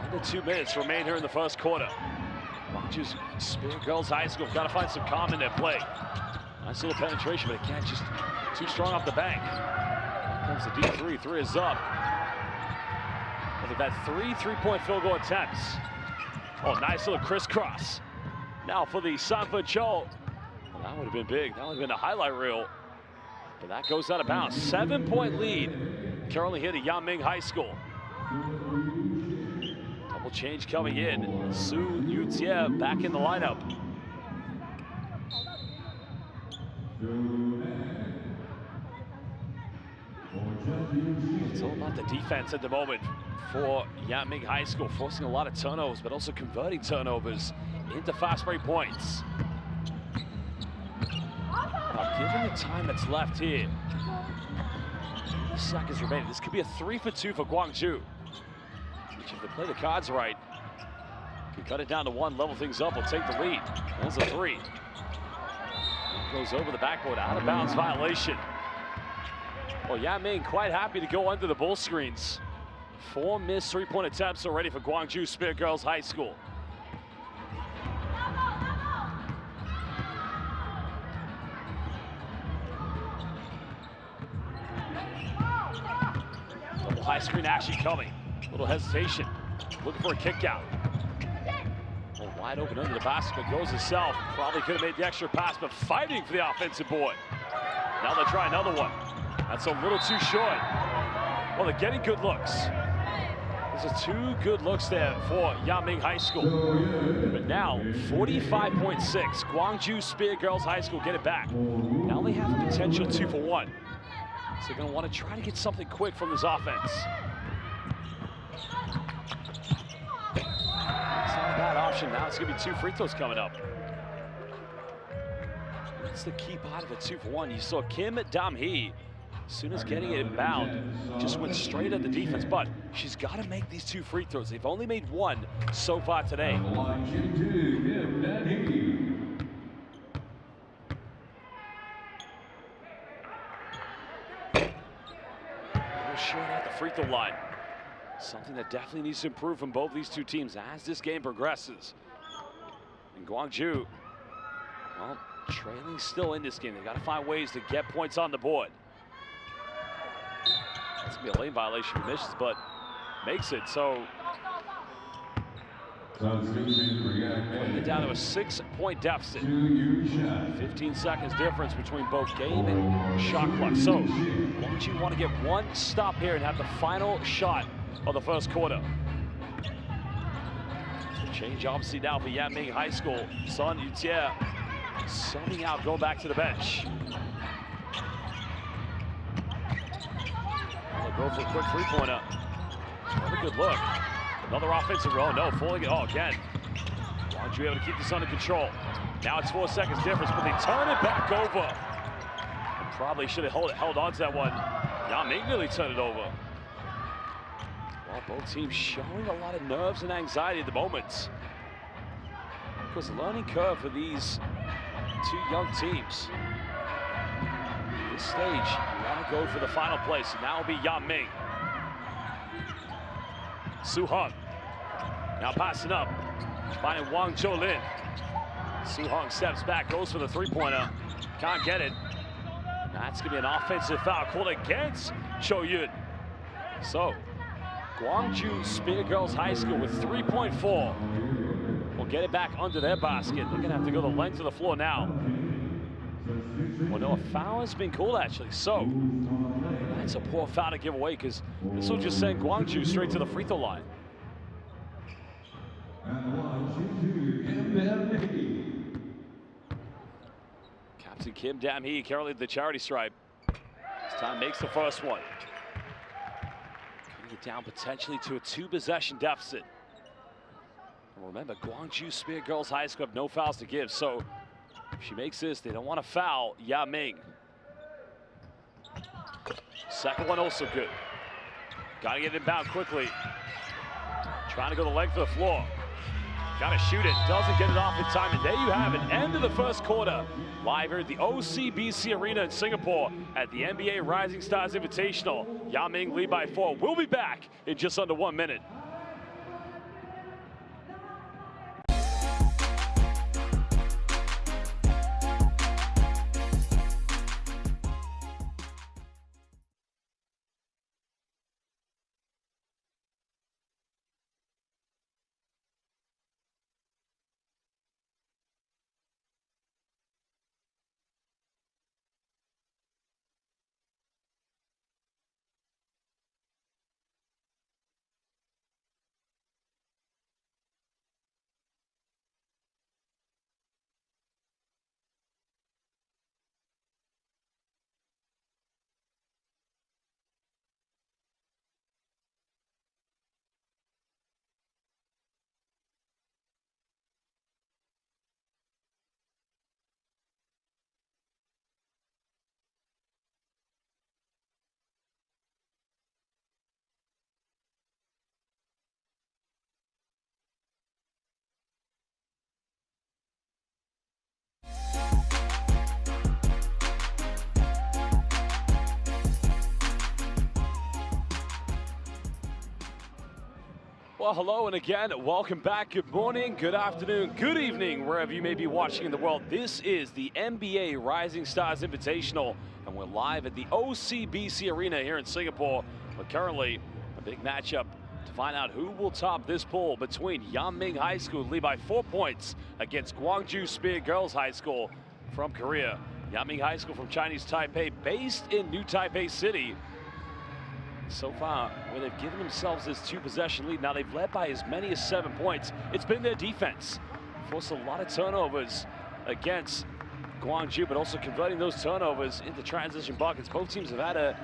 Under 2 minutes remain here in the first quarter. Guangzhou Speer Girls High School got to find some calm in their play. Nice little penetration, but again, just too strong off the bank. Here comes the deep three. Three is up. Well, they've had 3 3-point field goal attempts. Oh, nice little crisscross. Now for the Sanford Cho. Well, that would have been big. That would have been a highlight reel. But that goes out of bounds. 7-point lead currently here at Yanming High School. Double change coming in. Su Yutie back in the lineup. It's all about the defense at the moment for Yanming High School, forcing a lot of turnovers, but also converting turnovers into fast break points. Now, given the time that's left here, 80 seconds remaining, this could be a 3-for-2 for Guangzhou, which if they play the cards right, can cut it down to 1, level things up, will take the lead. There's a 3. Goes over the backboard, out of bounds violation. Well, Yanming quite happy to go under the bull screens. 4 missed 3-point attempts already for Guangzhou Speer Girls High School. Double high screen action coming. Little hesitation, looking for a kick out. Wide open under the basket, goes himself. Probably could have made the extra pass, but fighting for the offensive board. Now they'll try another one. That's a little too short. Well, they're getting good looks. Those are two good looks there for Yanming High School. But now, 45.6. Gwangju Speer Girls High School get it back. Now they have a potential 2-for-1. So they're going to want to try to get something quick from this offense. It's not a bad option. Now it's going to be 2 free throws coming up. That's the key part of a 2-for-1. You saw Kim Dam-hee, as soon as getting it inbound, just went straight at the defense. But she's got to make these 2 free throws. They've only made 1 so far today. Short at the free throw line. Something that definitely needs to improve from both these two teams as this game progresses. And Gwangju, well, trailing still in this game. They've got to find ways to get points on the board. That's going to be a lane violation for missions, but makes it. So putting it down to a 6-point deficit. 15 seconds difference between both game and shot clock. So Gwangju want to get 1 stop here and have the final shot of the first quarter. Change obviously now for Yanming High School. Sun Yutie subbing out, going back to the bench. They'll go for a quick three-pointer. Have a good look. Another offensive roll. No, falling it all again. Gwangju able to keep this under control. Now it's 4 seconds difference, but they turn it back over. And probably should have held on to that one. Yanming nearly turned it over. Well, both teams showing a lot of nerves and anxiety at the moment. Of course, the learning curve for these 2 young teams. At this stage, you want to go for the final place, and now will be Yanming. Su-hung now passing up, finding Wang Cho-lin. Su-hung steps back, goes for the three-pointer, can't get it. And that's gonna be an offensive foul called against Cho-yun. So Gwangju Speer Girls High School with 3.4 will get it back under their basket. They're gonna have to go the length of the floor now. Well, no, a foul has been called actually, so that's a poor foul to give away because this will just send Gwangju straight to the free throw line. Captain Kim Dam-hee currently the charity stripe. This time makes the first one. Cutting it down potentially to a 2-possession deficit. And remember, Gwangju Speer Girls High School have no fouls to give, so if she makes this, they don't want to foul Yanming. Second one also good. Got to get it inbound quickly. Trying to go the length of the floor. Got to shoot it. Doesn't get it off in time. And there you have it. End of the first quarter. Live here at the OCBC Arena in Singapore at the NBA Rising Stars Invitational. Yanming lead by 4. We'll be back in just under 1 minute. Well, hello, and again, welcome back. Good morning, good afternoon, good evening, wherever you may be watching in the world. This is the NBA Rising Stars Invitational, and we're live at the OCBC Arena here in Singapore. But currently, a big matchup to find out who will top this pool between Yanming High School, lead by 4 points, against Gwangju Speer Girls High School from Korea. Yanming High School from Chinese Taipei, based in New Taipei City. So far, where they've given themselves this 2-possession lead, now they've led by as many as 7 points. It's been their defense. Forced a lot of turnovers against Gwangju, but also converting those turnovers into transition buckets. Both teams have had a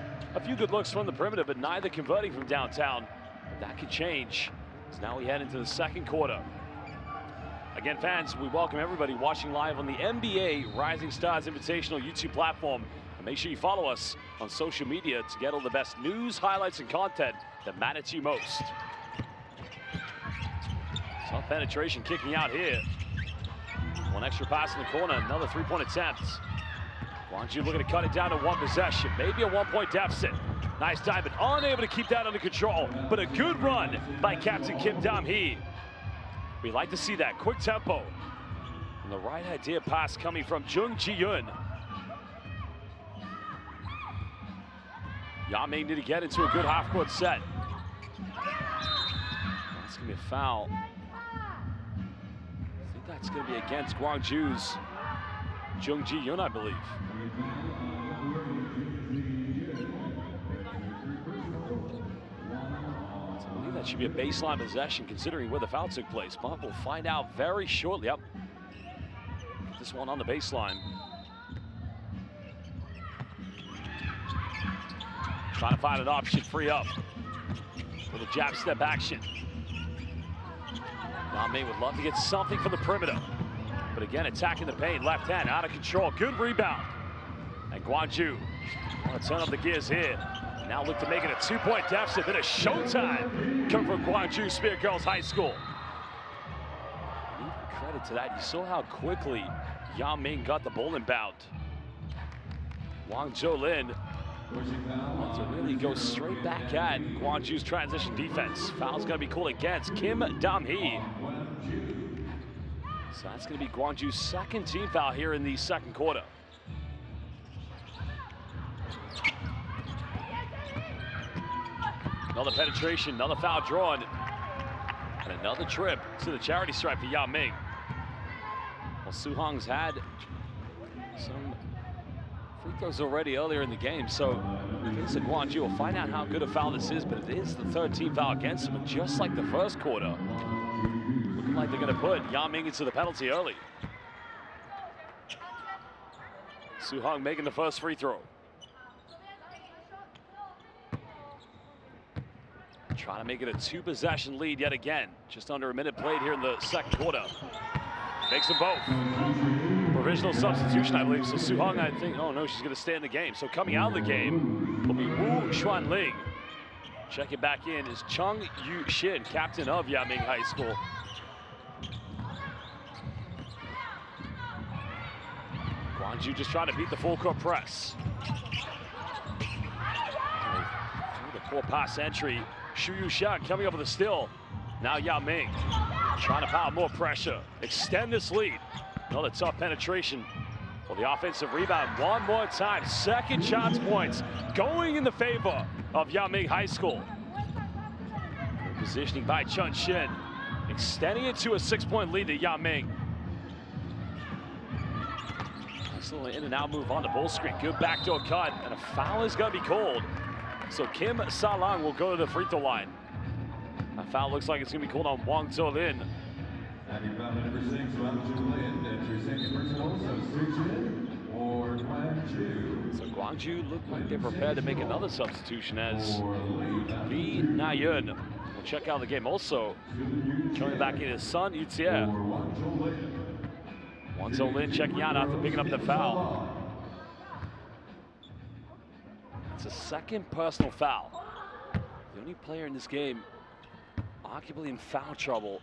few good looks from the perimeter, but neither converting from downtown. But that could change as now we head into the second quarter. Again, fans, we welcome everybody watching live on the NBA Rising Stars Invitational YouTube platform. And make sure you follow us on social media to get all the best news, highlights, and content that matter to you most. Tough penetration kicking out here. One extra pass in the corner, another 3-point attempt. Gwangju looking to cut it down to 1 possession, maybe a 1-point deficit. Nice dive, but unable to keep that under control. But a good run by Captain Kim Dam-hee. We like to see that quick tempo. And the right idea pass coming from Jung Ji-yoon. Yaming need to get into a good half-court set. That's going to be a foul. I think that's going to be against Gwangju's Jung Ji-yoon, I believe. I believe that should be a baseline possession considering where the foul took place, but we'll find out very shortly. Yep. Get this one on the baseline. Trying to find an option, free up. Little jab step action. Yaming would love to get something from the perimeter. But again, attacking the paint, left hand, out of control. Good rebound. And Gwangju want to turn up the gears here. Now look to make it a 2-point deficit. Then a showtime come from Gwangju Spear Girls High School. Even credit to that. You saw how quickly Yaming got the ball inbound. Wang Zhou-lin wants to really go straight back at Gwangju's transition defense. Foul's going to be called against Kim Dam-hee. So that's going to be Gwangju's second team foul here in the second quarter. Another penetration, another foul drawn, and another trip to the charity stripe for Yaming. Well, Suhong's had some free throws already earlier in the game, so Vincent Gwangju will find out how good a foul this is, but it is the third team foul against him, and just like the first quarter, looking like they're going to put Yaming into the penalty early. Suhong making the first free throw. Trying to make it a 2-possession lead yet again. Just under a minute played here in the second quarter. Makes them both. Provisional substitution, I believe. So Suhong, I think, oh no, she's going to stay in the game. So coming out of the game will be Wu Xuanling. Checking back in is Chung Yu Shin, captain of Yaming High School. Gwangju just trying to beat the full court press. Through the core pass entry. Shu Yushan coming up with a steal. Now Yaming trying to pile more pressure. Extend this lead. Another tough penetration. Well, the offensive rebound one more time. Second chance points going in the favor of Yaming High School. Positioning by Chun Shin. Extending it to a 6-point lead to Yaming. Nice little in and out move on the ball screen. Good backdoor cut. And a foul is going to be called. So Kim Sa-lang will go to the free throw line. That foul looks like it's going to be called on Wang Zhou-lin. So Gwangju look like they're prepared to make another substitution as Lee Na-yun will check out the game. Also coming back in is Sun Yu-tie. Wang Zhou-lin checking out after picking up the foul. It's a second personal foul. The only player in this game arguably in foul trouble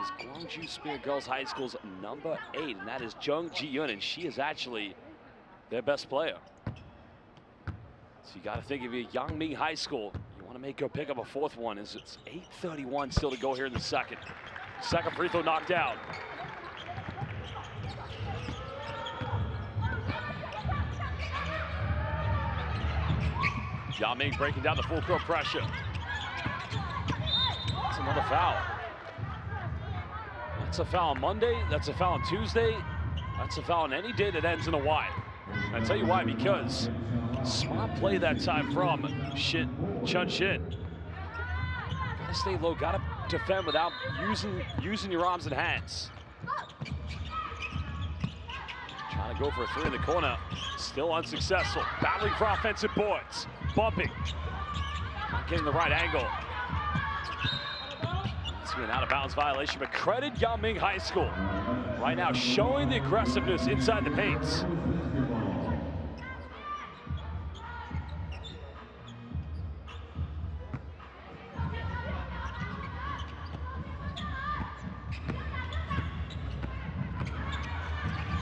is Gwangju Spear Girls High School's number 8, and that is Jung Ji-yoon, and she is actually their best player. So you got to think if you're Yangming High School, you want to make her pick up a fourth one, as it's 8:31 still to go here in the second. Second free throw knocked out. Yaming breaking down the full court pressure. That's another foul. That's a foul on Monday. That's a foul on Tuesday. That's a foul on any day that ends in a Y. And I tell you why, because smart play that time from Shin Chun Shin. Gotta stay low, gotta defend without using your arms and hands. Trying to go for a 3 in the corner. Still unsuccessful. Battling for offensive boards. Bumping. Not getting the right angle. It's going to be an out-of-bounds violation, but credit Yangming High School. Right now showing the aggressiveness inside the paints.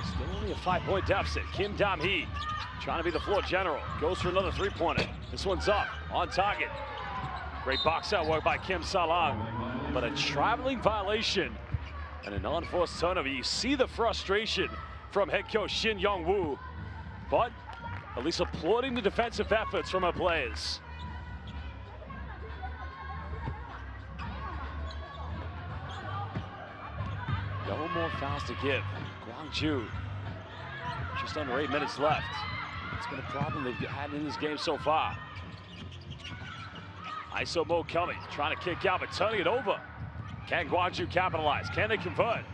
Still only a 5-point deficit. Kim Dam-hee trying to be the floor general. Goes for another 3-pointer. This one's up, on target. Great box out work by Kim Salang, but a traveling violation and an unforced turnover. You see the frustration from head coach Shin Young-woo, but at least applauding the defensive efforts from her players. No more fouls to give. Gwangju, just under 8 minutes left. It's been a problem they've had in this game so far. ISO Mo coming, trying to kick out, but turning it over. Can Gwangju capitalize? Can they convert?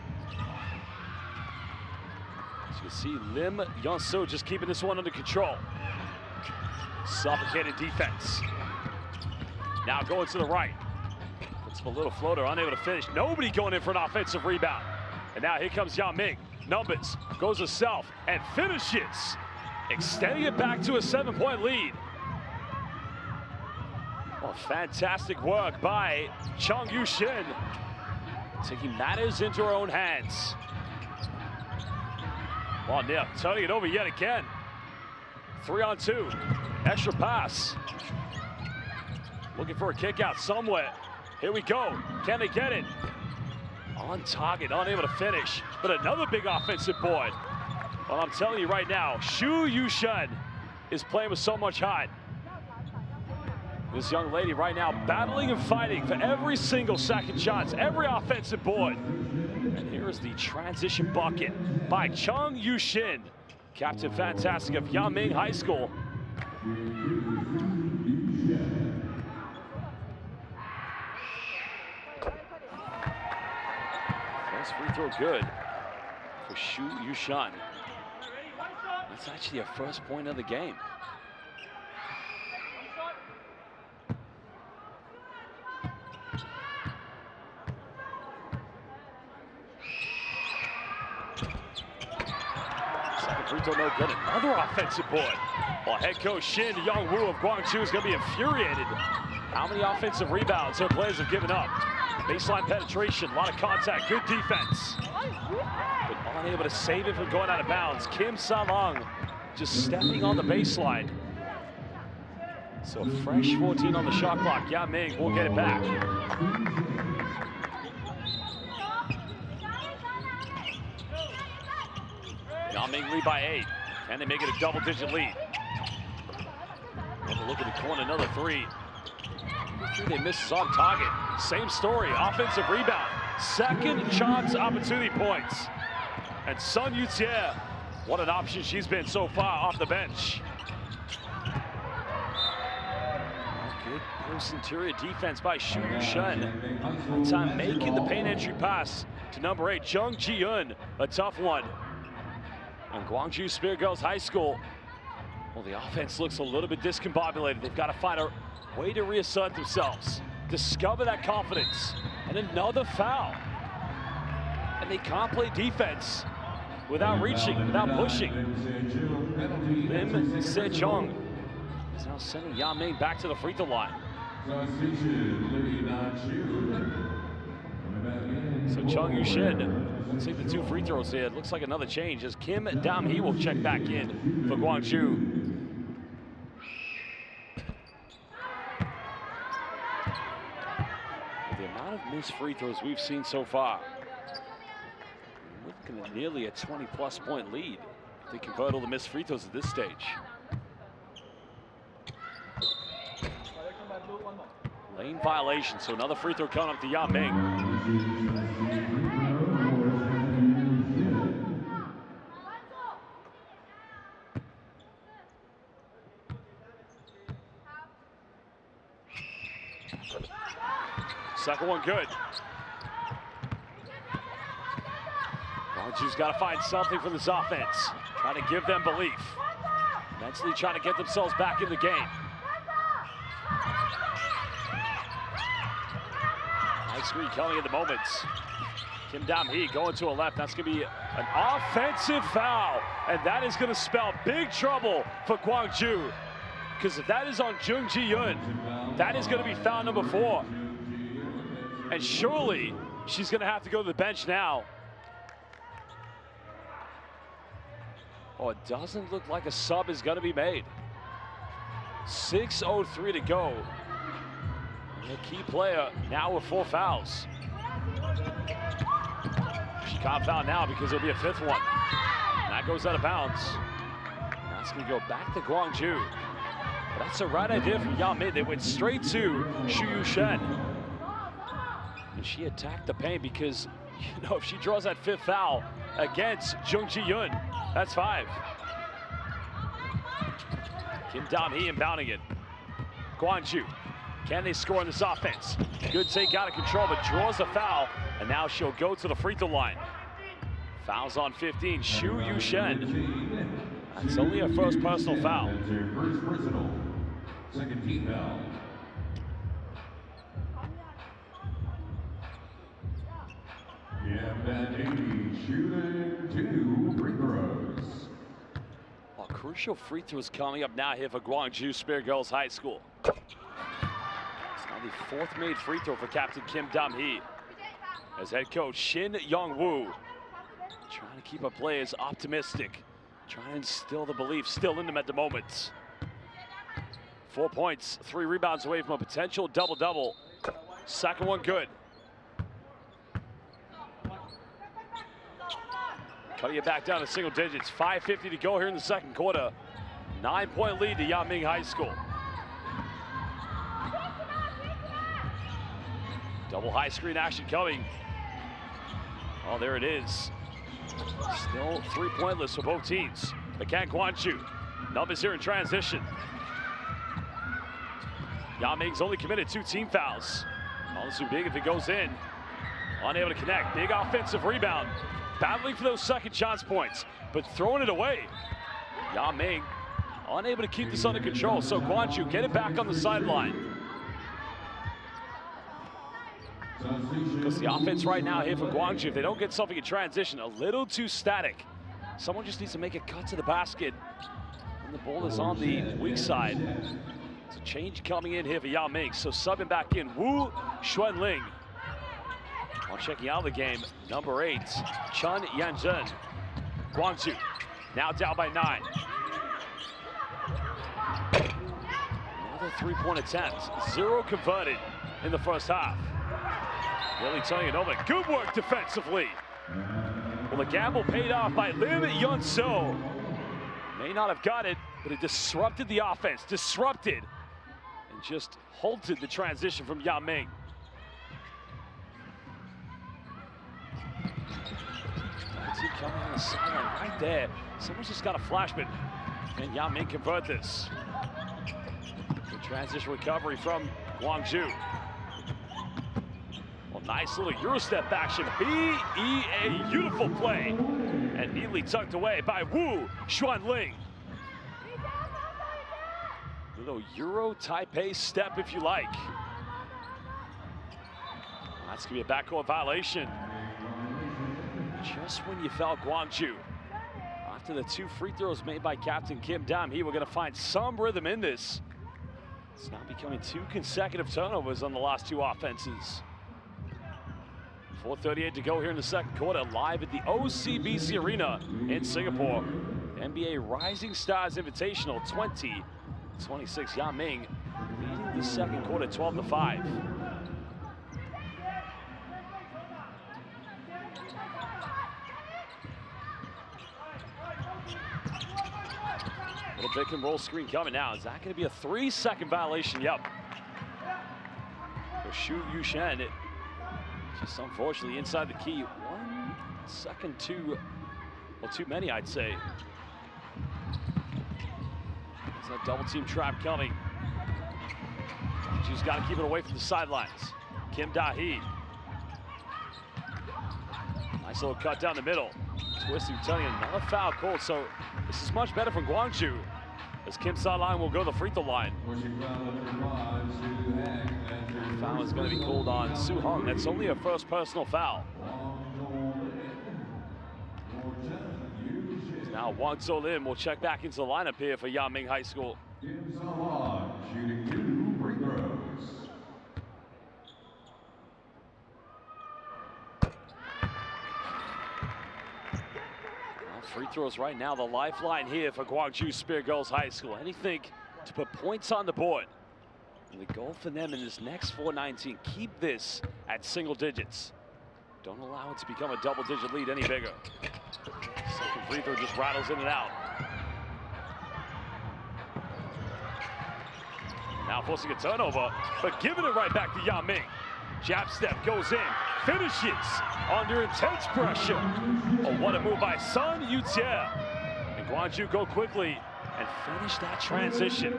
As you can see, Lim Yeon-soo just keeping this one under control. Suffocating defense. Now going to the right. Puts up a little floater, unable to finish. Nobody going in for an offensive rebound. And now here comes Yangming. Numbers, goes herself and finishes. Extending it back to a 7-point lead. Oh, fantastic work by Chung Yu-shin. Taking matters into her own hands. Well, Neil turning it over yet again. 3-on-2. Extra pass. Looking for a kick out somewhere. Here we go. Can they get it? On target, unable to finish. But another big offensive board. Well, I'm telling you right now, Shu Yu-shin is playing with so much heart. This young lady right now battling and fighting for every single second shots, every offensive board. And here is the transition bucket by Chung Yu-shin, Captain Fantastic of Yangming High School. First free throw good for Shu Yu-shin. That's actually her first point of the game. Free throw no good. Another offensive board. Well, head coach Shin Young-woo of Gwangju is going to be infuriated. How many offensive rebounds her players have given up? Baseline penetration, a lot of contact, good defense. But unable to save it from going out of bounds. Kim Sa-long just stepping on the baseline. So fresh 14 on the shot clock. Yangming will get it back. Yangming lead by 8. Can they make it a double-digit lead? Another look at the corner, another 3. They misses on target. Same story, offensive rebound. Second chance opportunity points. And Sun Yu-tie, what an option she's been so far off the bench. Good post-interior defense by Shu Yu-shin. One time making the paint entry pass to number 8, Jung Ji-eun. A tough one. On Gwangju Spear Girls High School, well, the offense looks a little bit discombobulated. They've got to find a way to reassert themselves, discover that confidence, and another foul. And they can't play defense without reaching, without pushing. Lim Se-jung is now sending Yangming back to the free throw line. So Chung Yu-shin will take the 2 free throws here. It looks like another change as Kim Dam-hee will check back in for Gwangju. The amount of missed free throws we've seen so far, looking at nearly a 20-plus point lead if they convert all the missed free throws at this stage. Lane violation, so another free throw coming up to Yangming. Second one good. Guangzhou's got to find something for this offense. Trying to give them belief. Mentally trying to get themselves back in the game. Nice screen coming at the moment. Kim Dam-hee going to a left. That's going to be an offensive foul. And that is going to spell big trouble for Gwangju. Because if that is on Jung Ji-yoon, that is going to be foul number 4. And surely she's going to have to go to the bench now. Oh, it doesn't look like a sub is going to be made. 6:03 to go. And the key player now with 4 fouls. She can't foul now because there'll be a 5th one. And that goes out of bounds. That's going to go back to Gwangju. But that's the right idea from Yao-ming. They went straight to Xu Yushen. And she attacked the paint because, you know, if she draws that 5th foul against Jung Ji-yoon, that's 5. Kim Dam-hee inbounding it. Gwangju, can they score in this offense? Good take out of control, but draws a foul, and now she'll go to the free throw line. Fouls on 15, Xu Yushen. That's only her first personal foul. First personal, second team foul. Shooting 2 free throws. Well, crucial free throws coming up now here for Gwangju Speer Girls High School. It's now the 4th made free throw for Captain Kim Dam-hee. As head coach Shin Young-woo trying to keep her players optimistic, trying to instill the belief still in them at the moment. 4 points, 3 rebounds away from a potential double-double. Second one good. Cutting it back down to single digits. 5:50 to go here in the second quarter. 9-point lead to Yao-ming High School. Double high screen action coming. Oh, there it is. Still 3-pointless for both teams. But can Gwangju. Numbers here in transition. Yao-ming's only committed 2 team fouls. All this would be big if it goes in. Unable to connect. Big offensive rebound. Battling for those second chance points, but throwing it away. Yao-ming unable to keep this under control, so Gwangju get it back on the sideline. Because the offense right now here for Gwangju, if they don't get something in transition, a little too static. Someone just needs to make a cut to the basket. And the ball is on the weak side. It's a change coming in here for Yao-ming, so subbing back in Wu Xuanling. While checking out the game, number 8, Chun Yanzhen. Gwangju now down by 9. Another 3-point attempt, 0 converted in the first half. Really telling it over. Good work defensively. Well, the gamble paid off by Lim Yun-so. May not have got it, but it disrupted the offense, disrupted, and just halted the transition from Yao-ming. Coming on the sideline right there. Someone's just got a flash, but can Yao-ming convert this? Good transition recovery from Gwangju. Well, nice little Eurostep action. A beautiful play. And neatly tucked away by Wu Xuanling. Little Euro Taipei step, if you like. That's going to be a backcourt violation. Just when you felt Gwangju, after the 2 free throws made by Captain Kim Dam-hee, we're going to find some rhythm in this. It's now becoming 2 consecutive turnovers on the last 2 offenses. 4:38 to go here in the second quarter, live at the OCBC Arena in Singapore. NBA Rising Stars Invitational 20-26. Yao-ming leading the second quarter 12-5. Little pick and roll screen coming now. Is that going to be a 3-second violation? Yep. For Xu Yushen, just unfortunately inside the key. 1 second too many, I'd say. There's that double team trap coming. She's got to keep it away from the sidelines. Kim Da-hee. Nice little cut down the middle. Twisting, turning, another foul called. So this is much better from Gwangju, as Kim Sa-lang will go to the free throw line. Foul is going to be called on Soo Hung. That's only her first personal foul. Now Wang Zo Lim will check back into the lineup here for Yanming High School. Kim Sa-lang shooting 2 free throws. Free throws right now, the lifeline here for Gwangju Speer Girls High School. Anything to put points on the board. And the goal for them in this next 4-19, keep this at single digits. Don't allow it to become a double-digit lead any bigger. Second free throw just rattles in and out. Now forcing a turnover, but giving it right back to Yanming. Jab step goes in, finishes under intense pressure. Oh, what a move by Sun Yutie. And Gwangju go quickly and finish that transition.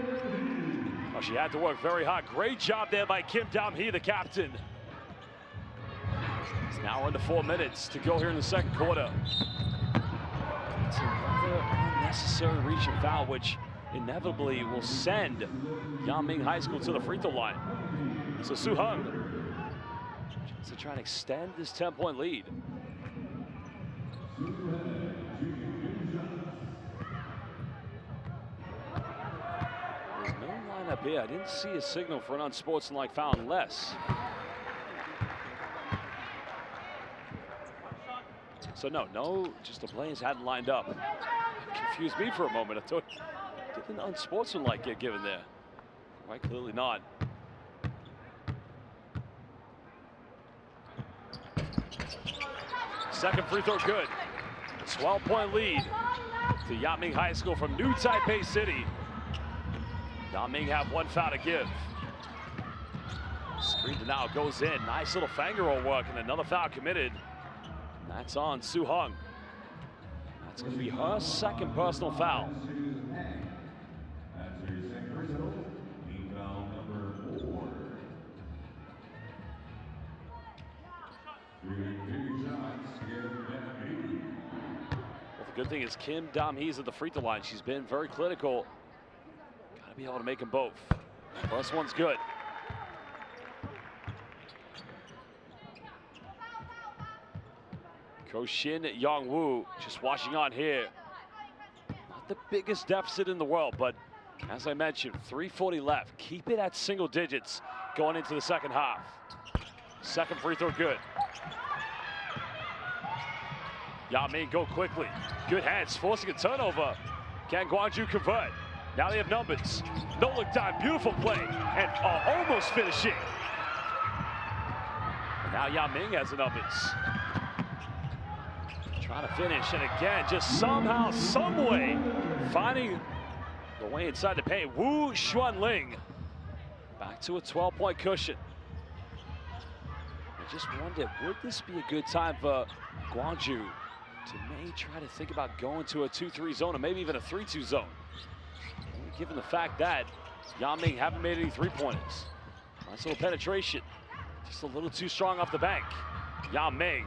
Oh, she had to work very hard. Great job there by Kim Dam-hee, the captain. It's now under 4 minutes to go here in the second quarter. It's another unnecessary reach and foul, which inevitably will send Yanming High School to the free throw line. So Soo Hung to try and extend this 10-point lead. There's no lineup here. I didn't see a signal for an unsportsmanlike foul unless. So no, just the players hadn't lined up. It confused me for a moment. I thought, did an unsportsmanlike get given there? Quite clearly not. Second free throw good. 12-point lead to Yanming High School from New Taipei City. Yanming have 1 foul to give. Screen to now goes in. Nice little finger roll work and another foul committed. And that's on Soo Hung. That's going to be her second personal foul. Good thing is Kim Dam-hee's at the free throw line. She's been very clinical. Gotta be able to make them both. First one's good. Ko Shin Young-woo just watching on here. Not the biggest deficit in the world, but as I mentioned, 3:40 left. Keep it at single digits going into the second half. Second free throw good. Yanming go quickly. Good hands, forcing a turnover. Can Gwangju convert? Now they have numbers. No look time, beautiful play, and almost finishing. And now Yanming has the numbers. Trying to finish, and again, just somehow, some way, finding the way inside the paint. Wu Xuanling back to a 12-point cushion. I just wondered, would this be a good time for Gwangju to maybe try to think about going to a 2-3 zone or maybe even a 3-2 zone? Given the fact that Yanming haven't made any three-pointers. Nice little penetration. Just a little too strong off the bank. Yanming,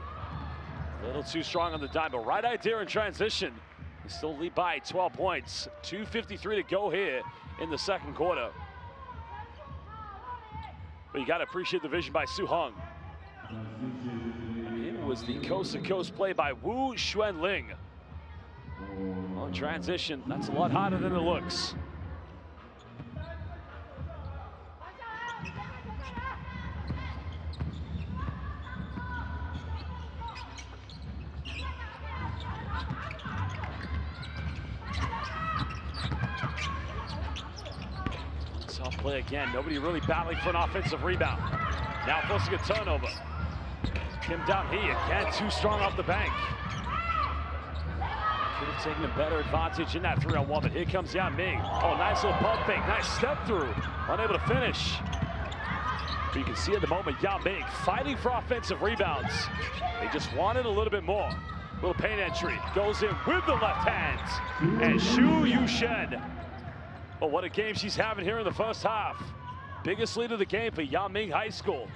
a little too strong on the dime, but right idea in transition. They still lead by 12 points. 2:53 to go here in the second quarter. But you got to appreciate the vision by Soo Hung. It was the coast-to-coast play by Wu Xuanling. On transition, that's a lot harder than it looks. Tough play again. Nobody really battling for an offensive rebound. Now forcing a turnover. Kim Dam-hee again, too strong off the bank. Could have taken a better advantage in that 3-on-1, but here comes Yanming. Oh, nice little pump fake, nice step through. Unable to finish. But you can see at the moment, Yanming fighting for offensive rebounds. They just wanted a little bit more. Little paint entry, goes in with the left hand. And Xu Yushen. Oh, what a game she's having here in the first half. Biggest lead of the game for Yanming High School.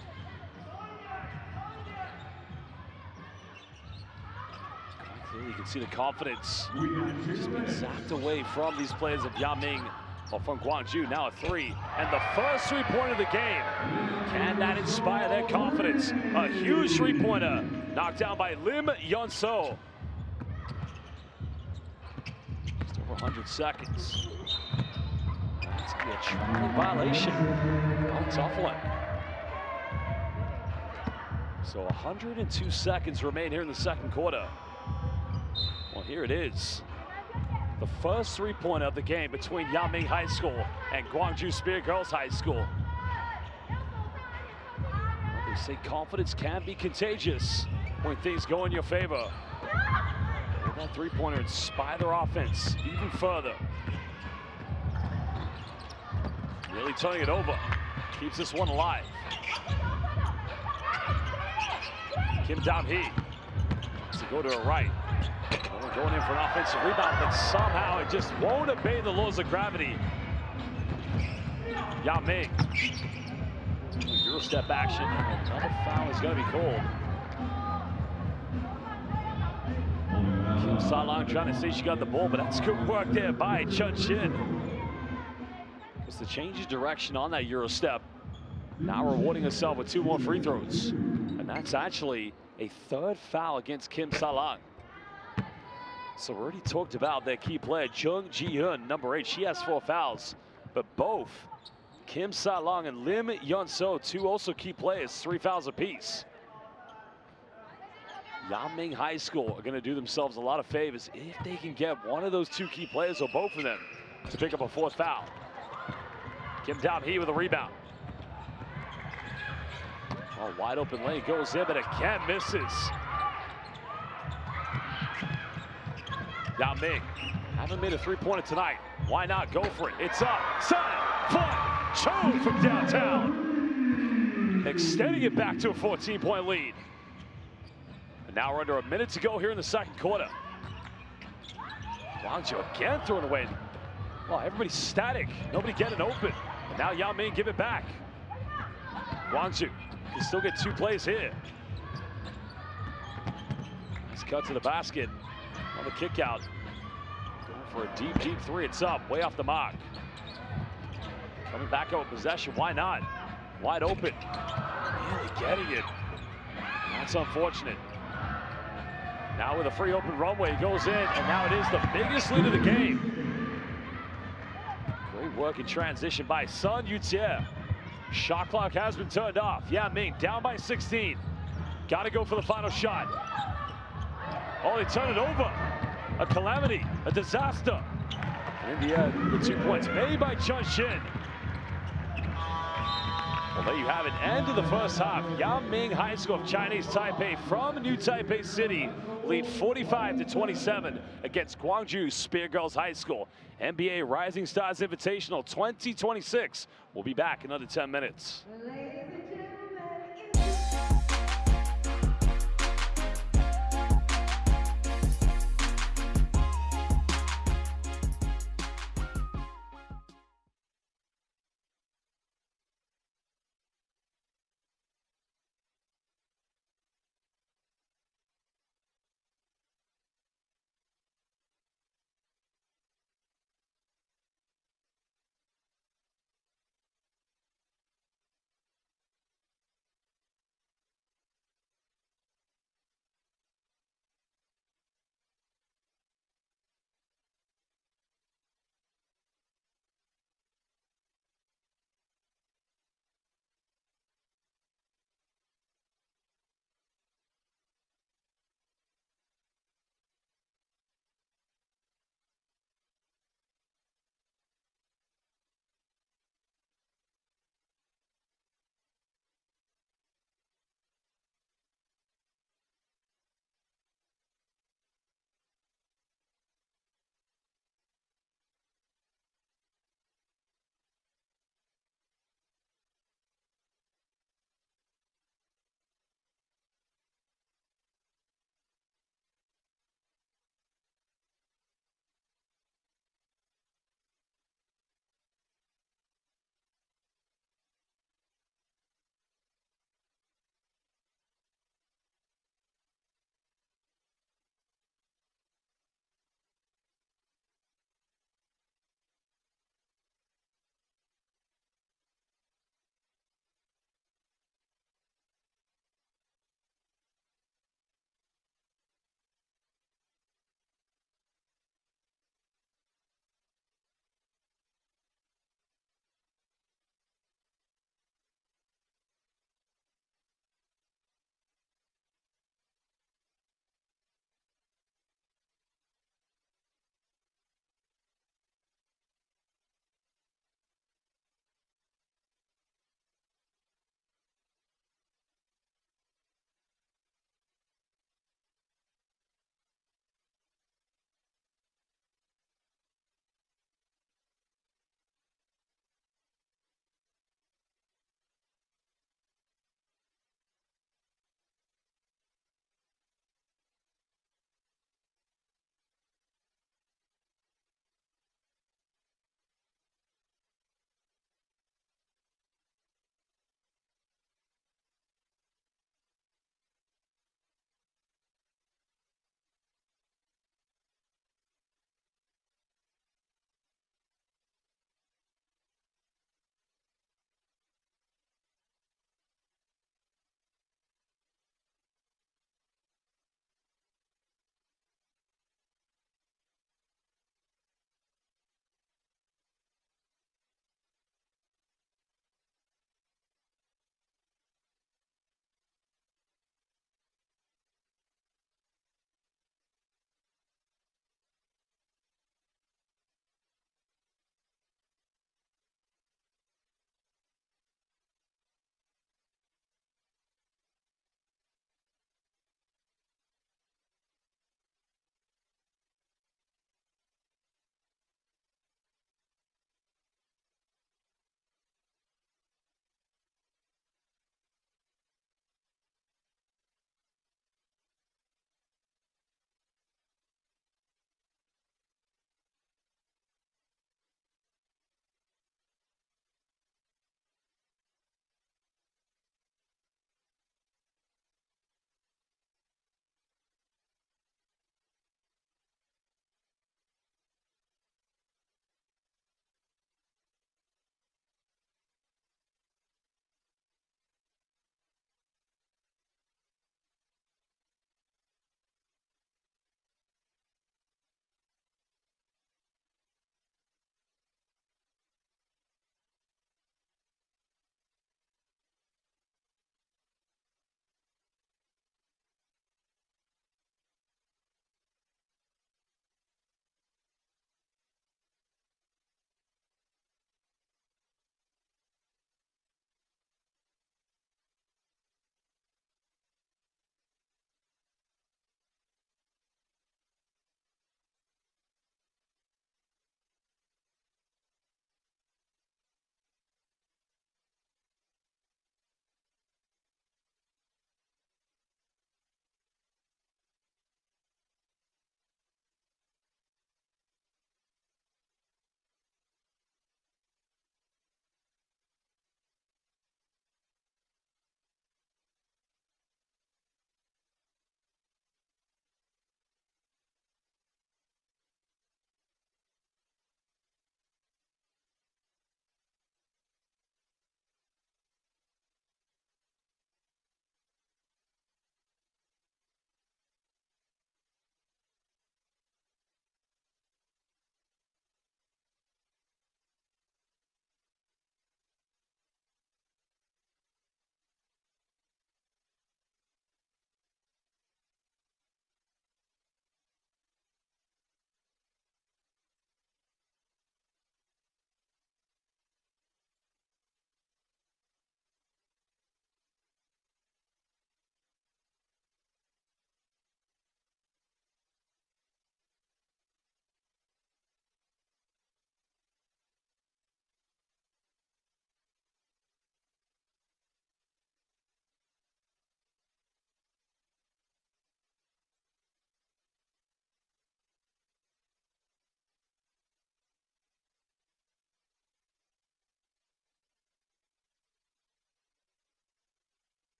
Still, you can see the confidence just being zapped away from these players of Yaming, or from Gwangju. Now a three, and the first three-pointer of the game. Can that inspire their confidence? A huge three-pointer knocked down by Lim Yeon-so. Just over 100 seconds. That's gonna be a traveling violation. Oh, tough one. So 102 seconds remain here in the second quarter. Well, here it is. The first three-pointer of the game between Yaming High School and Gwangju Speer Girls High School. Well, they say confidence can be contagious when things go in your favor. Will that three-pointer inspire their offense even further? Really turning it over. Keeps this one alive. Kim Dam-hee to go to her right. Going in for an offensive rebound, but somehow it just won't obey the laws of gravity. Yaming. Euro step action. Another foul is going to be called. Kim Sa-lang trying to say she got the ball, but that's good work there by Chun Shin. It's the change of direction on that Euro step. Now rewarding herself with 2 more free throws. And that's actually a third foul against Kim Sa-lang. So we already talked about their key player, Jung Ji-hyun, number 8. She has 4 fouls, but both Kim Sa-lang and Lim Yeon-so, 2 also key players, 3 fouls apiece. Yaming High School are going to do themselves a lot of favors if they can get one of those 2 key players or both of them to pick up a 4th foul. Kim Dam-hee with a rebound. Oh, wide open lane goes in, but again misses. Yaming haven't made a three-pointer tonight. Why not go for it? It's up. Side foot. Cho from downtown. Extending it back to a 14-point lead. And now we're under a minute to go here in the second quarter. Gwangju again throwing away. Well, everybody's static. Nobody getting open. And now Yaming give it back. Gwangju can still get 2 plays here. Nice cut to the basket. On the kick out. Going for a deep, deep 3. It's up, way off the mark. Coming back out with possession, why not? Wide open. Really getting it. That's unfortunate. Now with a free open runway, he goes in, and now it is the biggest lead of the game. Great work in transition by Sun Yutie. Shot clock has been turned off. Yaming down by 16. Got to go for the final shot. Oh, they turn it over. A calamity, a disaster. And in the end, the 2 points made by Chun Shin. Well, there you have it. End of the first half. Yaming High School of Chinese Taipei from New Taipei City lead 45-27 against Gwangju Speer Girls High School. NBA Rising Stars Invitational 2026. We'll be back in under 10 minutes.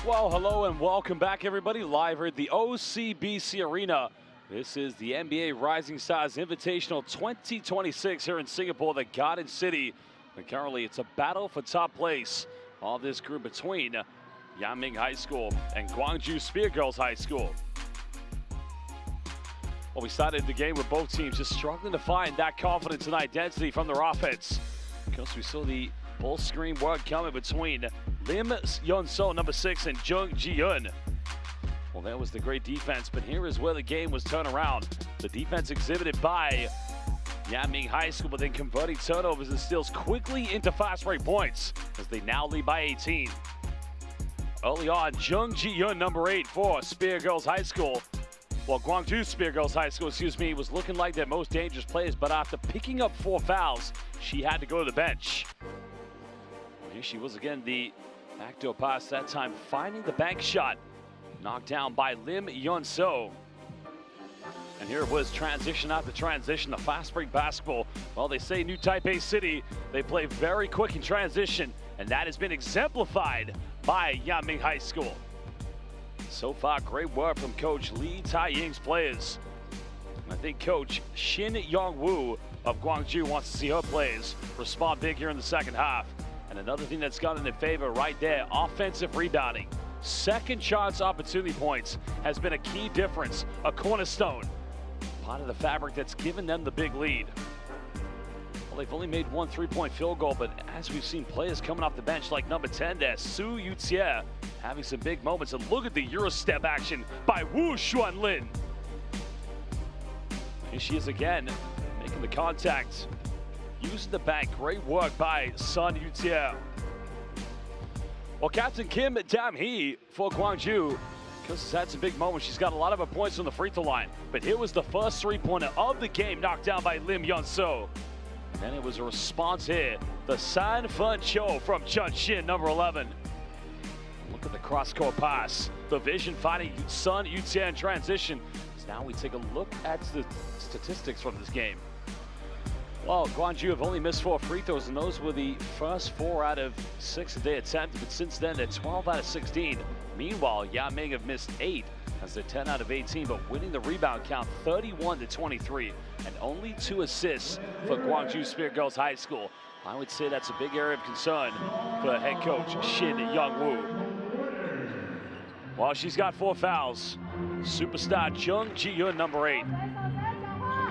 Well, hello and welcome back, everybody. Live here at the OCBC Arena. This is the NBA Rising Stars Invitational 2026 here in Singapore, the Garden City. And currently, it's a battle for top place of this group between Yanming High School and Gwangju Speer Girls High School. Well, we started the game with both teams just struggling to find that confidence and identity from their offense. Because we saw the ball screen work coming between Lim Yeon-so, number 6, and Jung Ji-yeon. Well, that was the great defense, but here is where the game was turned around. The defense exhibited by Yanming High School, but then converting turnovers and steals quickly into fast break points as they now lead by 18. Early on, Jung Ji-yeon, number 8 for Speer Girls High School. Well, Gwangju Speer Girls High School, was looking like their most dangerous players, but after picking up 4 fouls, she had to go to the bench. Here she was again, the backdoor pass that time, finding the bank shot. Knocked down by Lim Yeon-so. And here it was, transition after transition, the fast break basketball. Well, they say New Taipei City, they play very quick in transition, and that has been exemplified by Yanming High School. So far, great work from Coach Lee Tai-ying's players. And I think Coach Shin Young-woo of Gwangju wants to see her players respond big here in the second half. And another thing that's gone in their favor right there, offensive rebounding. Second chance opportunity points has been a key difference, a cornerstone, part of the fabric that's given them the big lead. Well, they've only made 1 3-point field goal, but as we've seen players coming off the bench like number 10 there, Su Yu-tie, having some big moments. And look at the Euro step action by Wu Xuanlin. Here she is again, making the contact, using the bank. Great work by Sun Yu-tie. Well, Captain Kim Dam-hee for Gwangju, because she's had some big moments. She's got a lot of her points on the free throw line. But here was the first 3-pointer of the game, knocked down by Lim Yeon-so. And it was a response here. The San Fun Cho from Chun Shin, number 11. Look at the cross-court pass. The vision finding Sun Yu-tie in transition. So now we take a look at the statistics from this game. Well, Gwangju have only missed 4 free throws, and those were the first 4 out of 6 that they attempted. But since then, they're 12 out of 16. Meanwhile, Yanming have missed 8 as they're 10 out of 18, but winning the rebound count 31-23, and only 2 assists for Gwangju Speer Girls High School. I would say that's a big area of concern for head coach Shin Young-woo. Well, she's got 4 fouls. Superstar Jung Ji-yeon, number 8.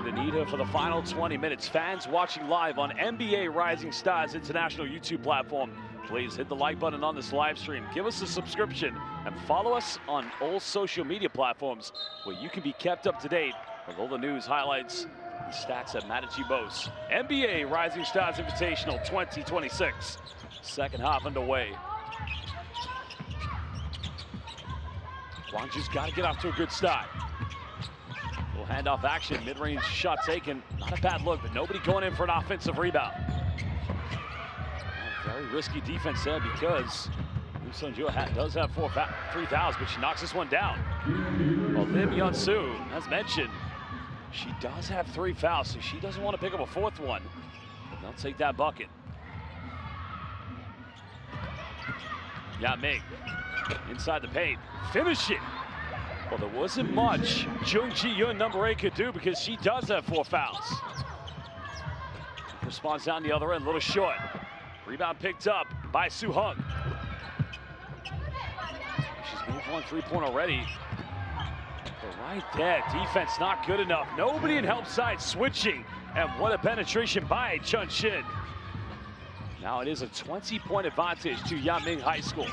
To need her for the final 20 minutes. Fans watching live on NBA Rising Stars International YouTube platform, please hit the like button on this live stream. Give us a subscription and follow us on all social media platforms where you can be kept up to date with all the news, highlights, and stats that matter to you most. NBA Rising Stars Invitational 2026. Second half underway. Gwangju's got to get off to a good start. Little handoff action, mid-range shot taken. Not a bad look, but nobody going in for an offensive rebound. Very risky defense there because Lim Sun-jo does have 3 fouls, but she knocks this one down. Well, Lim Yeon-so, as mentioned, she does have 3 fouls, so she doesn't want to pick up a 4th one. But they'll take that bucket. Yanming inside the paint, finish it. Well, there wasn't much Jung Ji-yeon, number 8, could do because she does have 4 fouls. Response down the other end, a little short. Rebound picked up by Soo Hung. She's moved 1 3-point already. But right there, defense not good enough. Nobody in help side switching. And what a penetration by Chun Shin. Now it is a 20-point advantage to Yanming High School.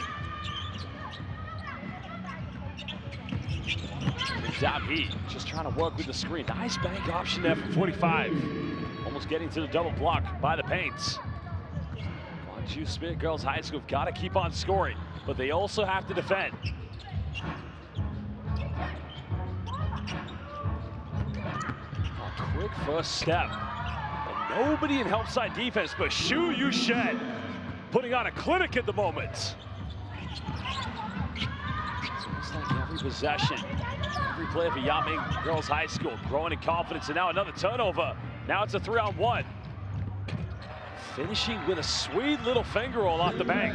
Dam-hee just trying to work with the screen. Nice bank option there from 45. Almost getting to the double block by the Paints. Gwangju Speer Girls High School have got to keep on scoring, but they also have to defend. A quick first step. But nobody in help side defense but Shu Yu-shen putting on a clinic at the moment. So it's like every possession, every play for Yanming Girls High School growing in confidence, and now another turnover. Now it's a 3-on-1. Finishing with a sweet little finger roll off the bank.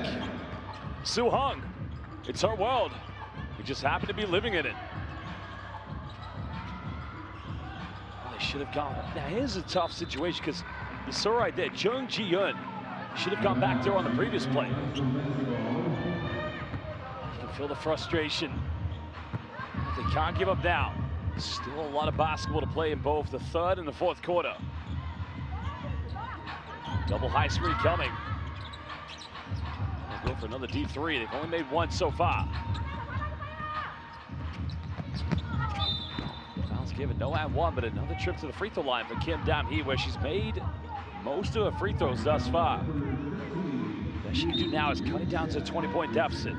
Soo Hung It's her world. We just happen to be living in it. Oh, they should have gone. Now, here's a tough situation because you saw right there, Jung Ji-Yun should have gone back there on the previous play. You can feel the frustration. They can't give up now. Still a lot of basketball to play in both the third and the fourth quarter. Double high screen coming. They'll go for another deep three. They've only made one so far. Fouls given, no and one, but another trip to the free throw line for Kim Dam-hee, where she's made most of her free throws thus far. What she can do now is cut it down to a 20-point deficit.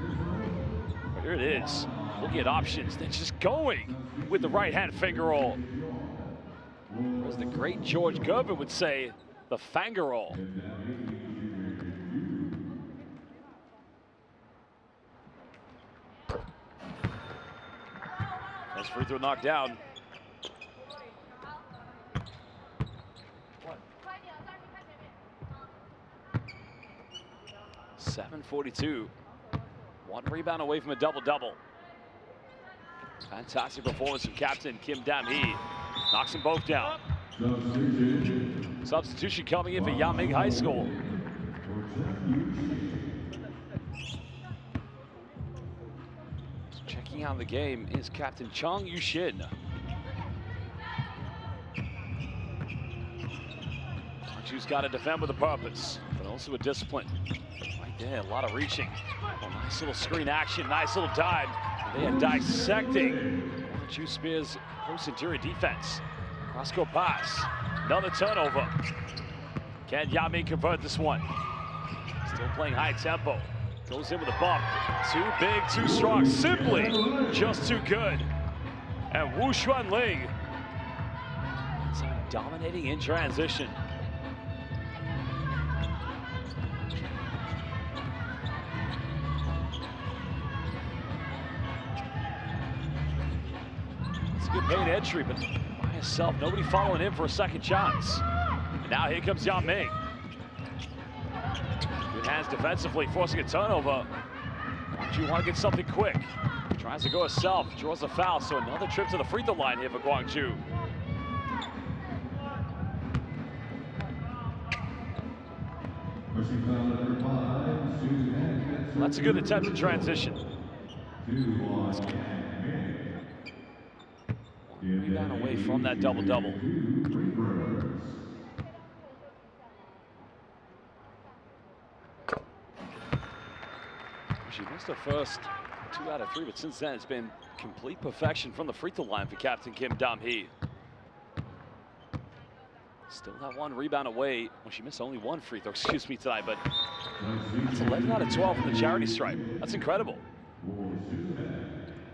But here it is, looking at options, then just going with the right-hand finger roll. As the great George Gervin would say, the finger roll. First free throw knocked down. .742. One rebound away from a double-double. Fantastic performance from captain Kim Dam-hee. Knocks them both down. Substitution coming in for Yanming High School. Checking out the game is captain Chung Yu-shin. She's got to defend with a purpose, but also with discipline. Right there, a lot of reaching. Oh, nice little screen action, nice little dive. They are dissecting Speer's post interior defense. Cross-court pass, another turnover. Can Yanming convert this one? Still playing high tempo. Goes in with a bump. Too big, too strong, simply just too good. And Wu Xuanling is dominating in transition. It's a good paint entry, but by himself, nobody following him for a second chance. And now here comes Yanming. Good hands defensively, forcing a turnover. Guangzhou want to get something quick. Tries to go herself, draws a foul, so another trip to the free throw line here for Guangzhou. Well, that's a good attempt to transition. One rebound away from that double-double. She missed her first 2 out of 3, but since then it's been complete perfection from the free throw line for captain Kim Dam-hee. Still that one rebound away. Well, she missed only 1 free throw, excuse me, tonight, but that's 11 out of 12 from the charity stripe. That's incredible.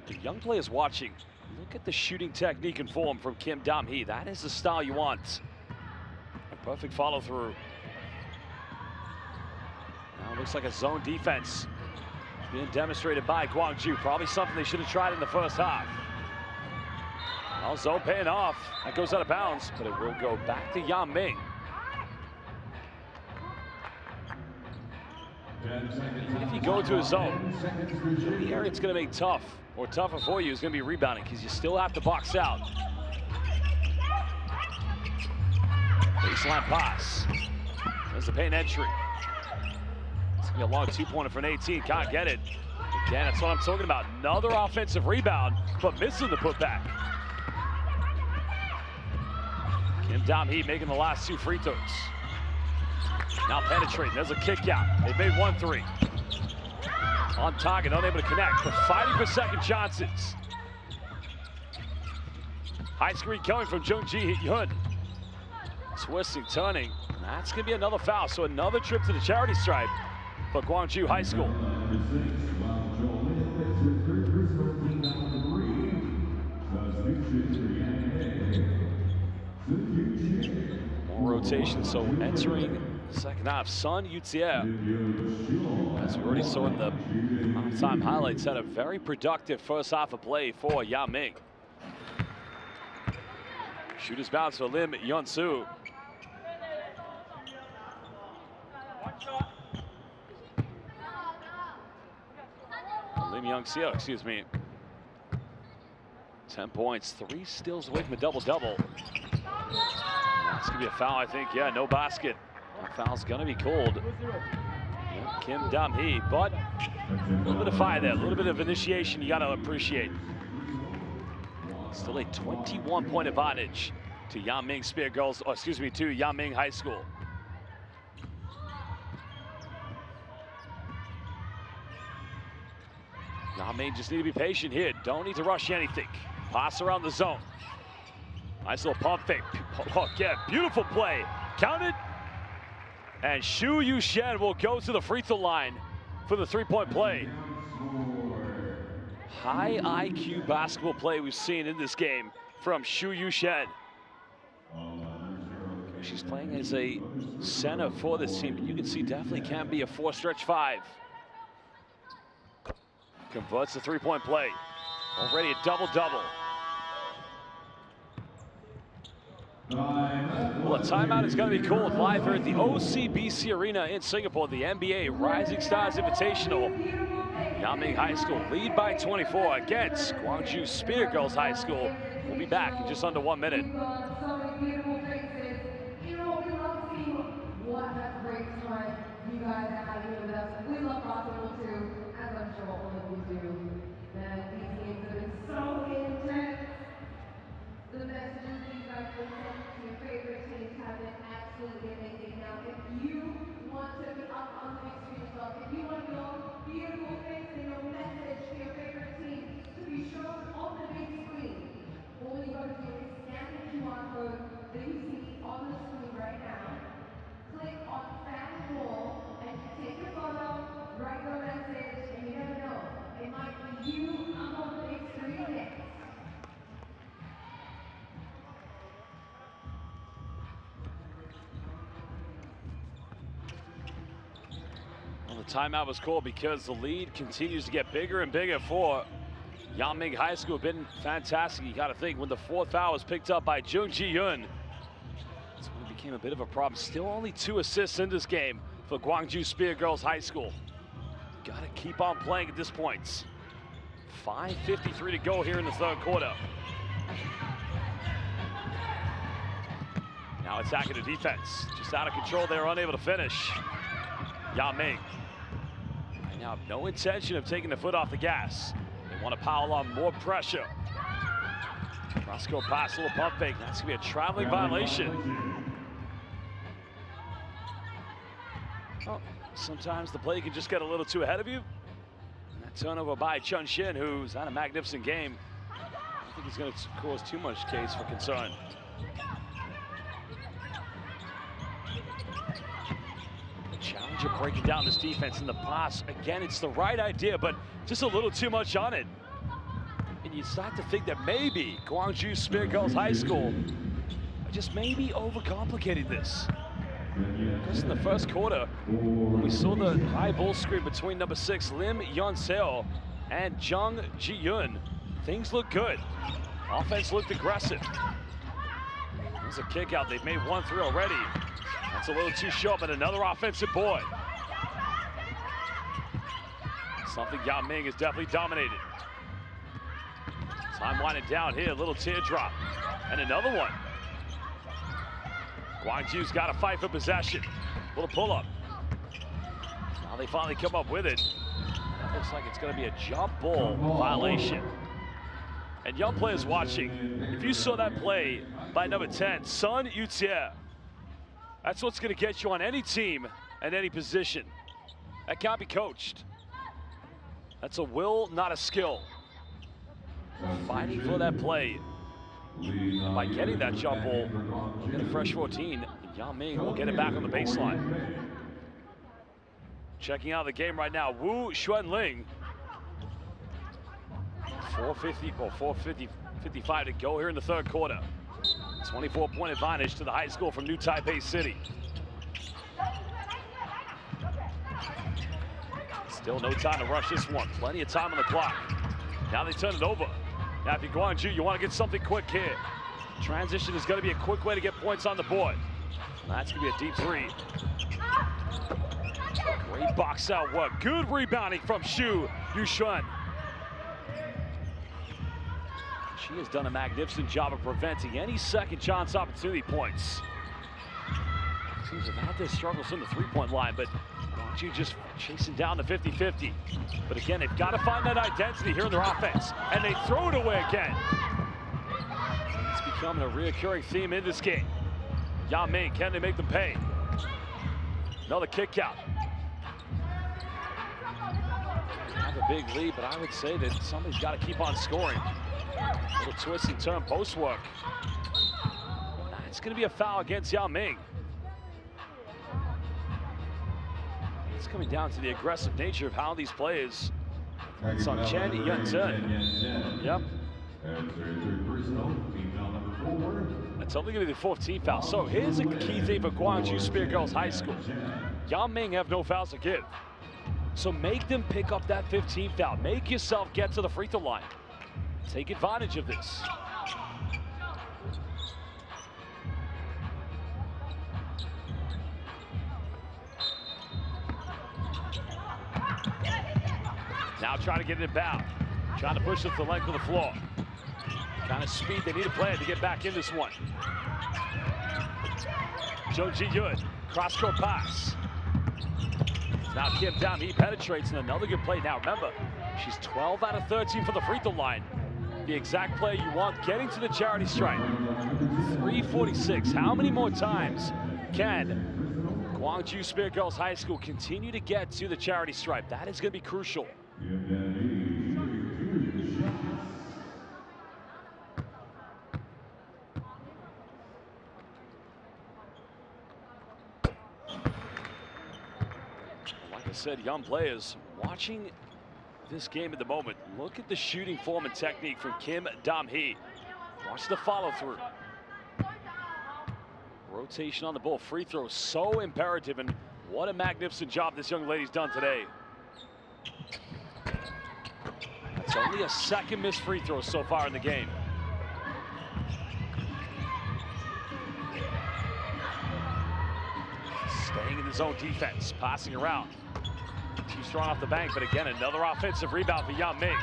The young players watching, look at the shooting technique and form from Kim Dam-hee. That is the style you want. A perfect follow through. Now it looks like a zone defense being demonstrated by Guangzhou. Probably something they should have tried in the first half. Well, zone paying off. That goes out of bounds, but it will go back to Yanming. If you go to a zone, the area it's going to make tough or tougher for you is going to be rebounding because you still have to box out. Baseline pass. There's the paint entry. It's going to be a long 2-pointer for an 18. Can't get it. Again, that's what I'm talking about. Another offensive rebound, but missing the putback. Kim Dam-hee making the last 2 free throws. Now penetrating. There's a kick out. They've made 1 3. On target, unable to connect, but fighting for second chances. High screen coming from Jung Ji-Hyun. Twisting, turning. That's going to be another foul, so another trip to the charity stripe for Guangzhou High School. More rotation, so entering the second half, Sun Yutier, as we already saw in the halftime highlights, had a very productive first half of play for Yanming. Shooters bounce for Lim Yeon-soo. Lim Young-seo, excuse me. 10 points, 3 steals away from a double-double. That's gonna be a foul, I think. Yeah, no basket. That foul's gonna be called. Yeah, Kim Dam-hee, but a little bit of fire there, a little bit of initiation you gotta appreciate. Still a 21-point advantage to Yanming Speer Girls, or excuse me, to Yanming High School. Yanming just need to be patient here. Don't need to rush anything. Pass around the zone. Nice little pump fake. Oh, yeah, beautiful play. Count it. And Xu Yushen will go to the free throw line for the three-point play. High IQ basketball play we've seen in this game from Xu Yushen. She's playing as a center for this team, but you can see definitely can be a 4-stretch 5. Converts the three-point play. Already a double-double. Well, a timeout is going to be called live here at the OCBC Arena in Singapore. The NBA Rising Stars Invitational. Yanming High School lead by 24 against Gwangju Speer Girls High School. We'll be back in just under 1 minute. What a great time you guys are having with us. We love basketball too, as I'm sure all of you do. And these games have been so intense. The messages you guys have sent to your favorite teams have been absolutely amazing. Now, if you want to be up on the big screen as well, if you want your beautiful face and your message to your favorite team to be shown on the big screen, all you got to do is scan the QR code that you see on the screen right now. Click on fan wall and take a photo, write your message, and you never know, it might be you up on the big screen next. Well, the timeout was called because the lead continues to get bigger and bigger for Yanming High School. Been fantastic. You got to think when the 4th foul was picked up by Jung Ji-yoon. Became a bit of a problem. Still only 2 assists in this game for Gwangju Speer Girls High School. Got to keep on playing at this point. 5:53 to go here in the 3rd quarter. Now attacking the defense. Just out of control. They're unable to finish. Yanming. Right now, no intention of taking the foot off the gas. They want to pile on more pressure. Cross-court pass, a little pump fake. That's going to be a traveling violation. Oh, sometimes the play can just get a little too ahead of you. And that turnover by Chun Shin, who's had a magnificent game. I think he's going to cause too much case for concern. The challenger breaking down this defense in the pass. Again, it's the right idea, but just a little too much on it. And you start to think that maybe Gwangju Speer Girls High School just maybe overcomplicated this. Because in the 1st quarter, we saw the high ball screen between number 6, Lim Young-seo, and Jung Ji-yoon. Things look good. Offense looked aggressive. There's a kick out. They've made 1 3 already. That's a little too short, but another offensive board. Something Yanming has definitely dominated. Time winding down here, a little teardrop. And another one. Gwangju's got to fight for possession. Little pull-up. Now they finally come up with it. That looks like it's going to be a jump ball violation. And young players watching, if you saw that play by number 10, Sun Yu-tie, that's what's going to get you on any team and any position. That can't be coached. That's a will, not a skill. Fighting for that play. By getting that jump ball, we'll get a fresh 14. Yanming will get it back on the baseline. Checking out the game right now, Wu Xuanling. 4:55 to go here in the 3rd quarter. 24-point advantage to the high school from New Taipei City. Still no time to rush this one. Plenty of time on the clock. Now they turn it over. Now, if you're Gwangju, you want to get something quick here. Transition is going to be a quick way to get points on the board. That's going to be a deep 3. Great box out work. Good rebounding from Xu Yushen. She has done a magnificent job of preventing any second chance opportunity points. Teams have had their struggles from the three-point line, but Guangzhou just chasing down the 50-50. But again, they've got to find that identity here in their offense, and they throw it away again. It's becoming a reoccurring theme in this game. Yang Ming, can they make them pay? Another kick out. Have a big lead, but I would say that somebody's got to keep on scoring. Little twist and turn post work. It's going to be a foul against Yang Ming. It's coming down to the aggressive nature of how these plays. It's on Chen Yun-Tun. Yep. That's only going to be the 14th foul. So here's a key thing for Guangzhou Speer Girls High School. Yang Ming have no fouls to give. So make them pick up that 15th foul. Make yourself get to the free throw line. Take advantage of this. Now trying to get it inbound. Trying to push it to the length of the floor. Kind of speed they need to play to get back in this one. Zhou Ji-Yun, cross-court pass. Now Kim Dam-hee penetrates, and another good play. Now remember, she's 12 out of 13 for the free throw line. The exact play you want, getting to the charity stripe. 3:46. How many more times can Guangzhou Speer Girls High School continue to get to the charity stripe? That is going to be crucial. Like I said, young players watching this game at the moment. Look at the shooting form and technique from Kim Dam-hee. Watch the follow through. Rotation on the ball, free throw so imperative, and what a magnificent job this young lady's done today. That's only a second missed free throw so far in the game. Staying in the zone defense, passing around. Too strong off the bank, but again, another offensive rebound for Yang Ming.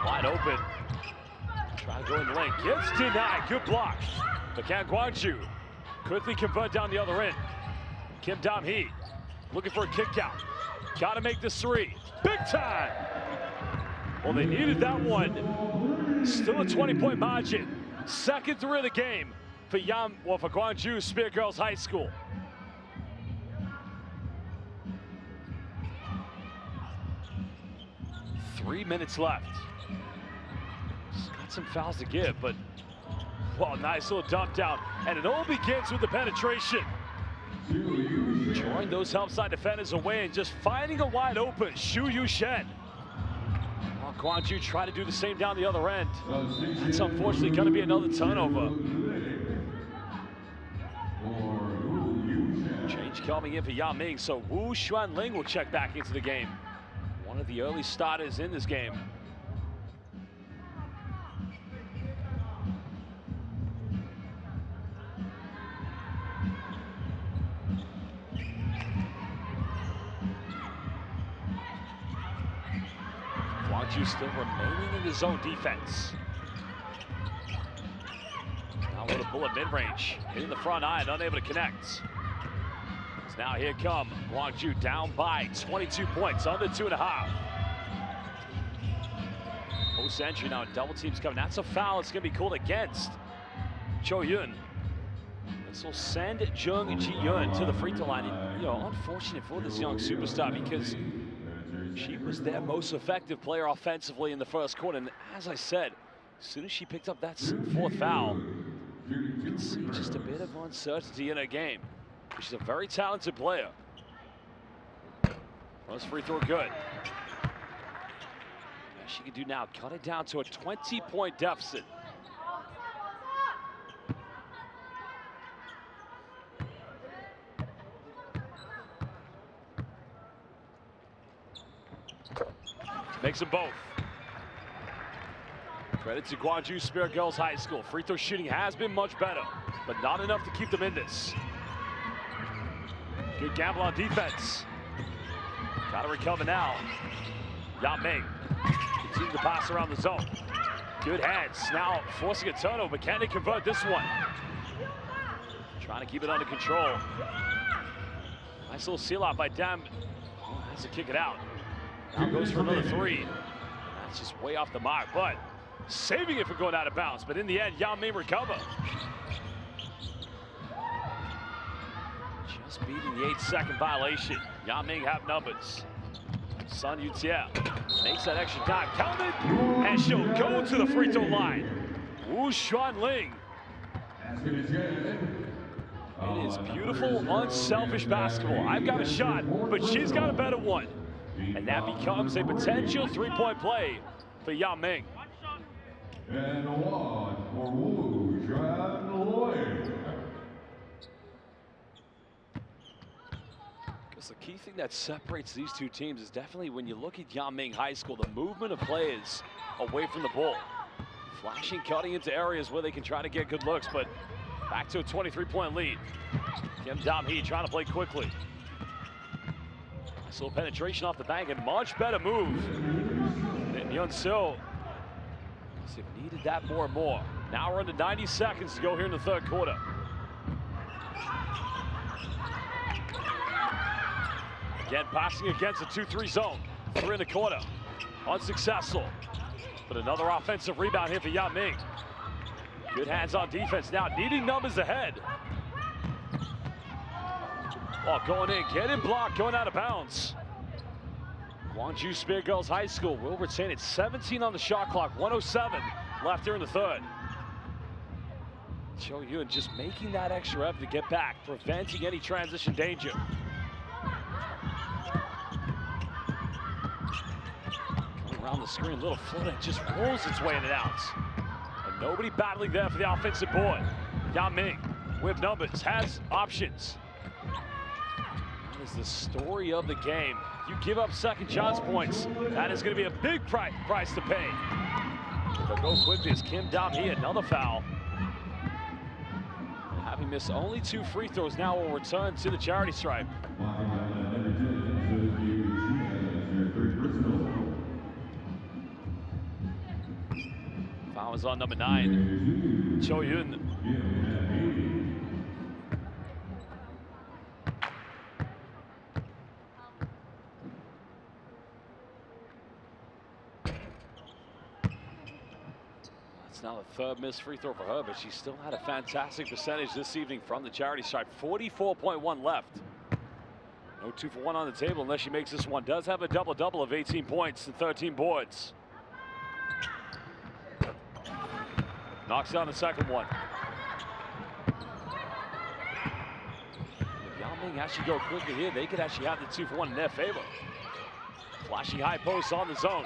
Wide open. Trying to go in the lane. Gets denied. Good block. But can Guangzhou quickly convert down the other end. Kim Dam-hee looking for a kick out. Got to make this three. Big time. Well, they needed that one. Still a 20-point margin. Second three of the game for Guangzhou Speer Girls High School. Three minutes left. Just got some fouls to give, but well, nice little dump down. And it all begins with the penetration. Drawing those help side defenders away and just finding a wide open Xu Yushen. Well, Guangzhou try to do the same down the other end. That's unfortunately going to be another turnover. Change coming in for Yang Ming, so Wu Xuanling will check back into the game. One of the early starters in this game. Guangzhou still remaining in the zone defense. Now with a bullet mid-range, hitting the front iron, unable to connect. So now here come Guangzhou down by 22 points, under 2.5. Post entry now, double teams coming. That's a foul. It's going to be called against Cho Yun. This will send Jung Ji-Yun to the free throw line. And, you know, unfortunate for this young superstar because she was their most effective player offensively in the first quarter. And as I said, as soon as she picked up that fourth foul, you can see just a bit of uncertainty in her game. She's a very talented player. First free throw good. She can do now, cut it down to a 20-point deficit. Makes them both. Credit to Guangzhou Speer Girls High School. Free throw shooting has been much better, but not enough to keep them in this. Good gamble on defense. Got to recover now. Yang Ming continues to pass around the zone. Good hands. Now forcing a turnover, but can they convert this one? Trying to keep it under control. Nice little seal out by Dam. Oh, has to kick it out. Now goes for another three. That's just way off the mark, but saving it from going out of bounds. But in the end, Yang Ming recover. Just beating the 8-second violation. Yang Ming have numbers. Sun Yutia makes that extra time, counted, and she'll go to the free throw line. Wu Xuanling. It is beautiful, unselfish basketball. I've got a shot, but she's got a better one. And that becomes a potential three-point play for Yang Ming. And one for Wu Xuanling. Because the key thing that separates these two teams is definitely when you look at Yang Ming High School, the movement of players away from the ball. Flashing, cutting into areas where they can try to get good looks, but back to a 23-point lead. Kim Dam-hee trying to play quickly. Nice little penetration off the bank and much better move than Yun-Sil. They've needed that more and more. Now we're under 90 seconds to go here in the third quarter. Again, passing against a 2-3 zone. 3 in the quarter. Unsuccessful. But another offensive rebound here for Yang Ming. Good hands on defense now, needing numbers ahead. Oh, going in, getting blocked, going out of bounds. Gwangju Speer Girls High School will retain it. 17 on the shot clock, 107 left here in the third. Cho Yun just making that extra effort to get back, preventing any transition danger. Coming around the screen, little foot that just rolls its way in and out. And nobody battling there for the offensive board. Yang Ming with numbers, has options. That is the story of the game. You give up second chance points, that is going to be a big price to pay. They'll go quickly as Kim Dam-hee, another foul. And having missed only 2 free throws, now will return to the charity stripe. Foul is on number 9, Cho Yun. That's now the third missed free throw for her, but she still had a fantastic percentage this evening from the charity stripe. 44.1 left. No 2 for 1 on the table unless she makes this one. Does have a double-double of 18 points and 13 boards. Knocks down the second one. If Yang Ming actually go quickly here, they could actually have the 2 for 1 in their favor. Flashing high post on the zone.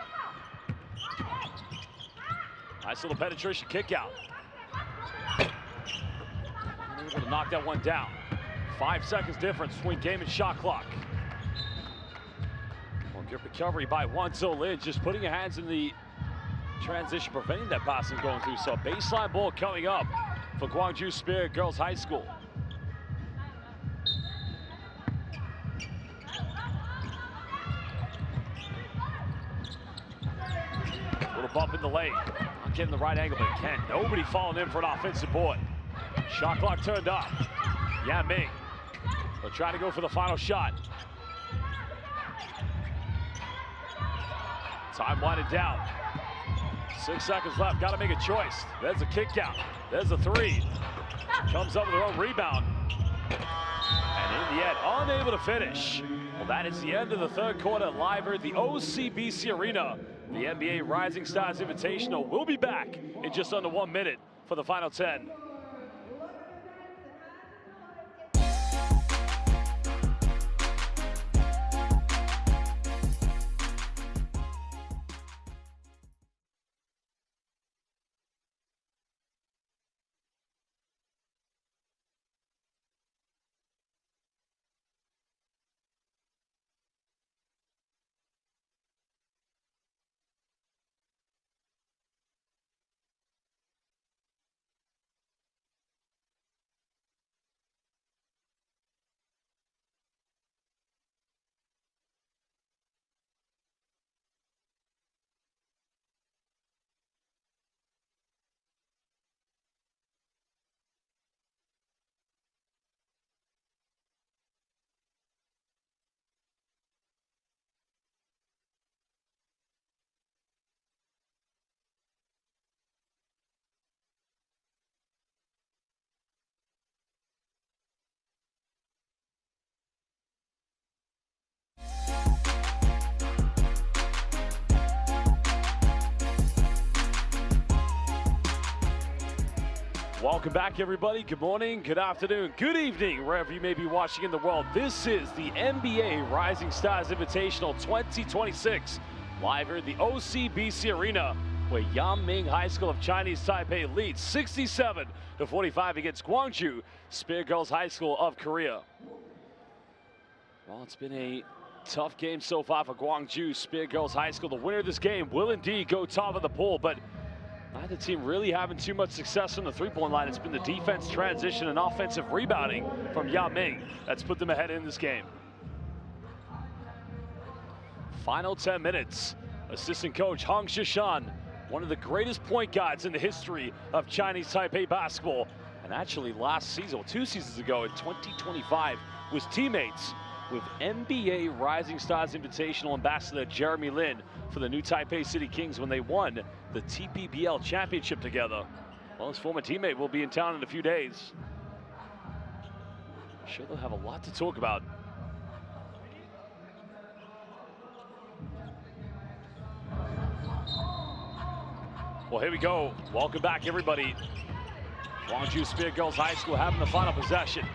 Nice little penetration kick out. Able to knock that one down. 5 seconds difference between game and shot clock. Well, good recovery by Won-So Lin, just putting her hands in the transition, preventing that passing going through. So baseline ball coming up for Gwangju Speer Girls High School. Little bump in the lane. Not getting the right angle, but can. Nobody falling in for an offensive board. Shot clock turned off. Yang Ming will try to go for the final shot. Time winding down. 6 seconds left, got to make a choice. There's a kick out. There's a 3. Comes up with her own rebound. And in the end, unable to finish. Well, that is the end of the third quarter live here at the OCBC Arena. The NBA Rising Stars Invitational will be back in just under 1 minute for the final 10. Welcome back, everybody. Good morning, good afternoon, good evening, wherever you may be watching in the world. This is the NBA Rising Stars Invitational 2026, live here at the OCBC Arena, where Yangming High School of Chinese Taipei leads 67-45 against Gwangju Speer Girls High School of Korea. Well, it's been a tough game so far for Gwangju Speer Girls High School. The winner of this game will indeed go top of the pool, but neither team really having too much success on the three-point line. It's been the defense transition and offensive rebounding from Yangming that's put them ahead in this game. Final 10 minutes. Assistant coach Hong Shishan, one of the greatest point guards in the history of Chinese Taipei basketball. And actually last season, or 2 seasons ago in 2025, was teammates with NBA Rising Stars Invitational Ambassador Jeremy Lin for the new Taipei City Kings when they won the TPBL championship together. Well, his former teammate will be in town in a few days. I'm sure they'll have a lot to talk about. Well, here we go. Welcome back, everybody. Gwangju Speer Girls High School having the final possession.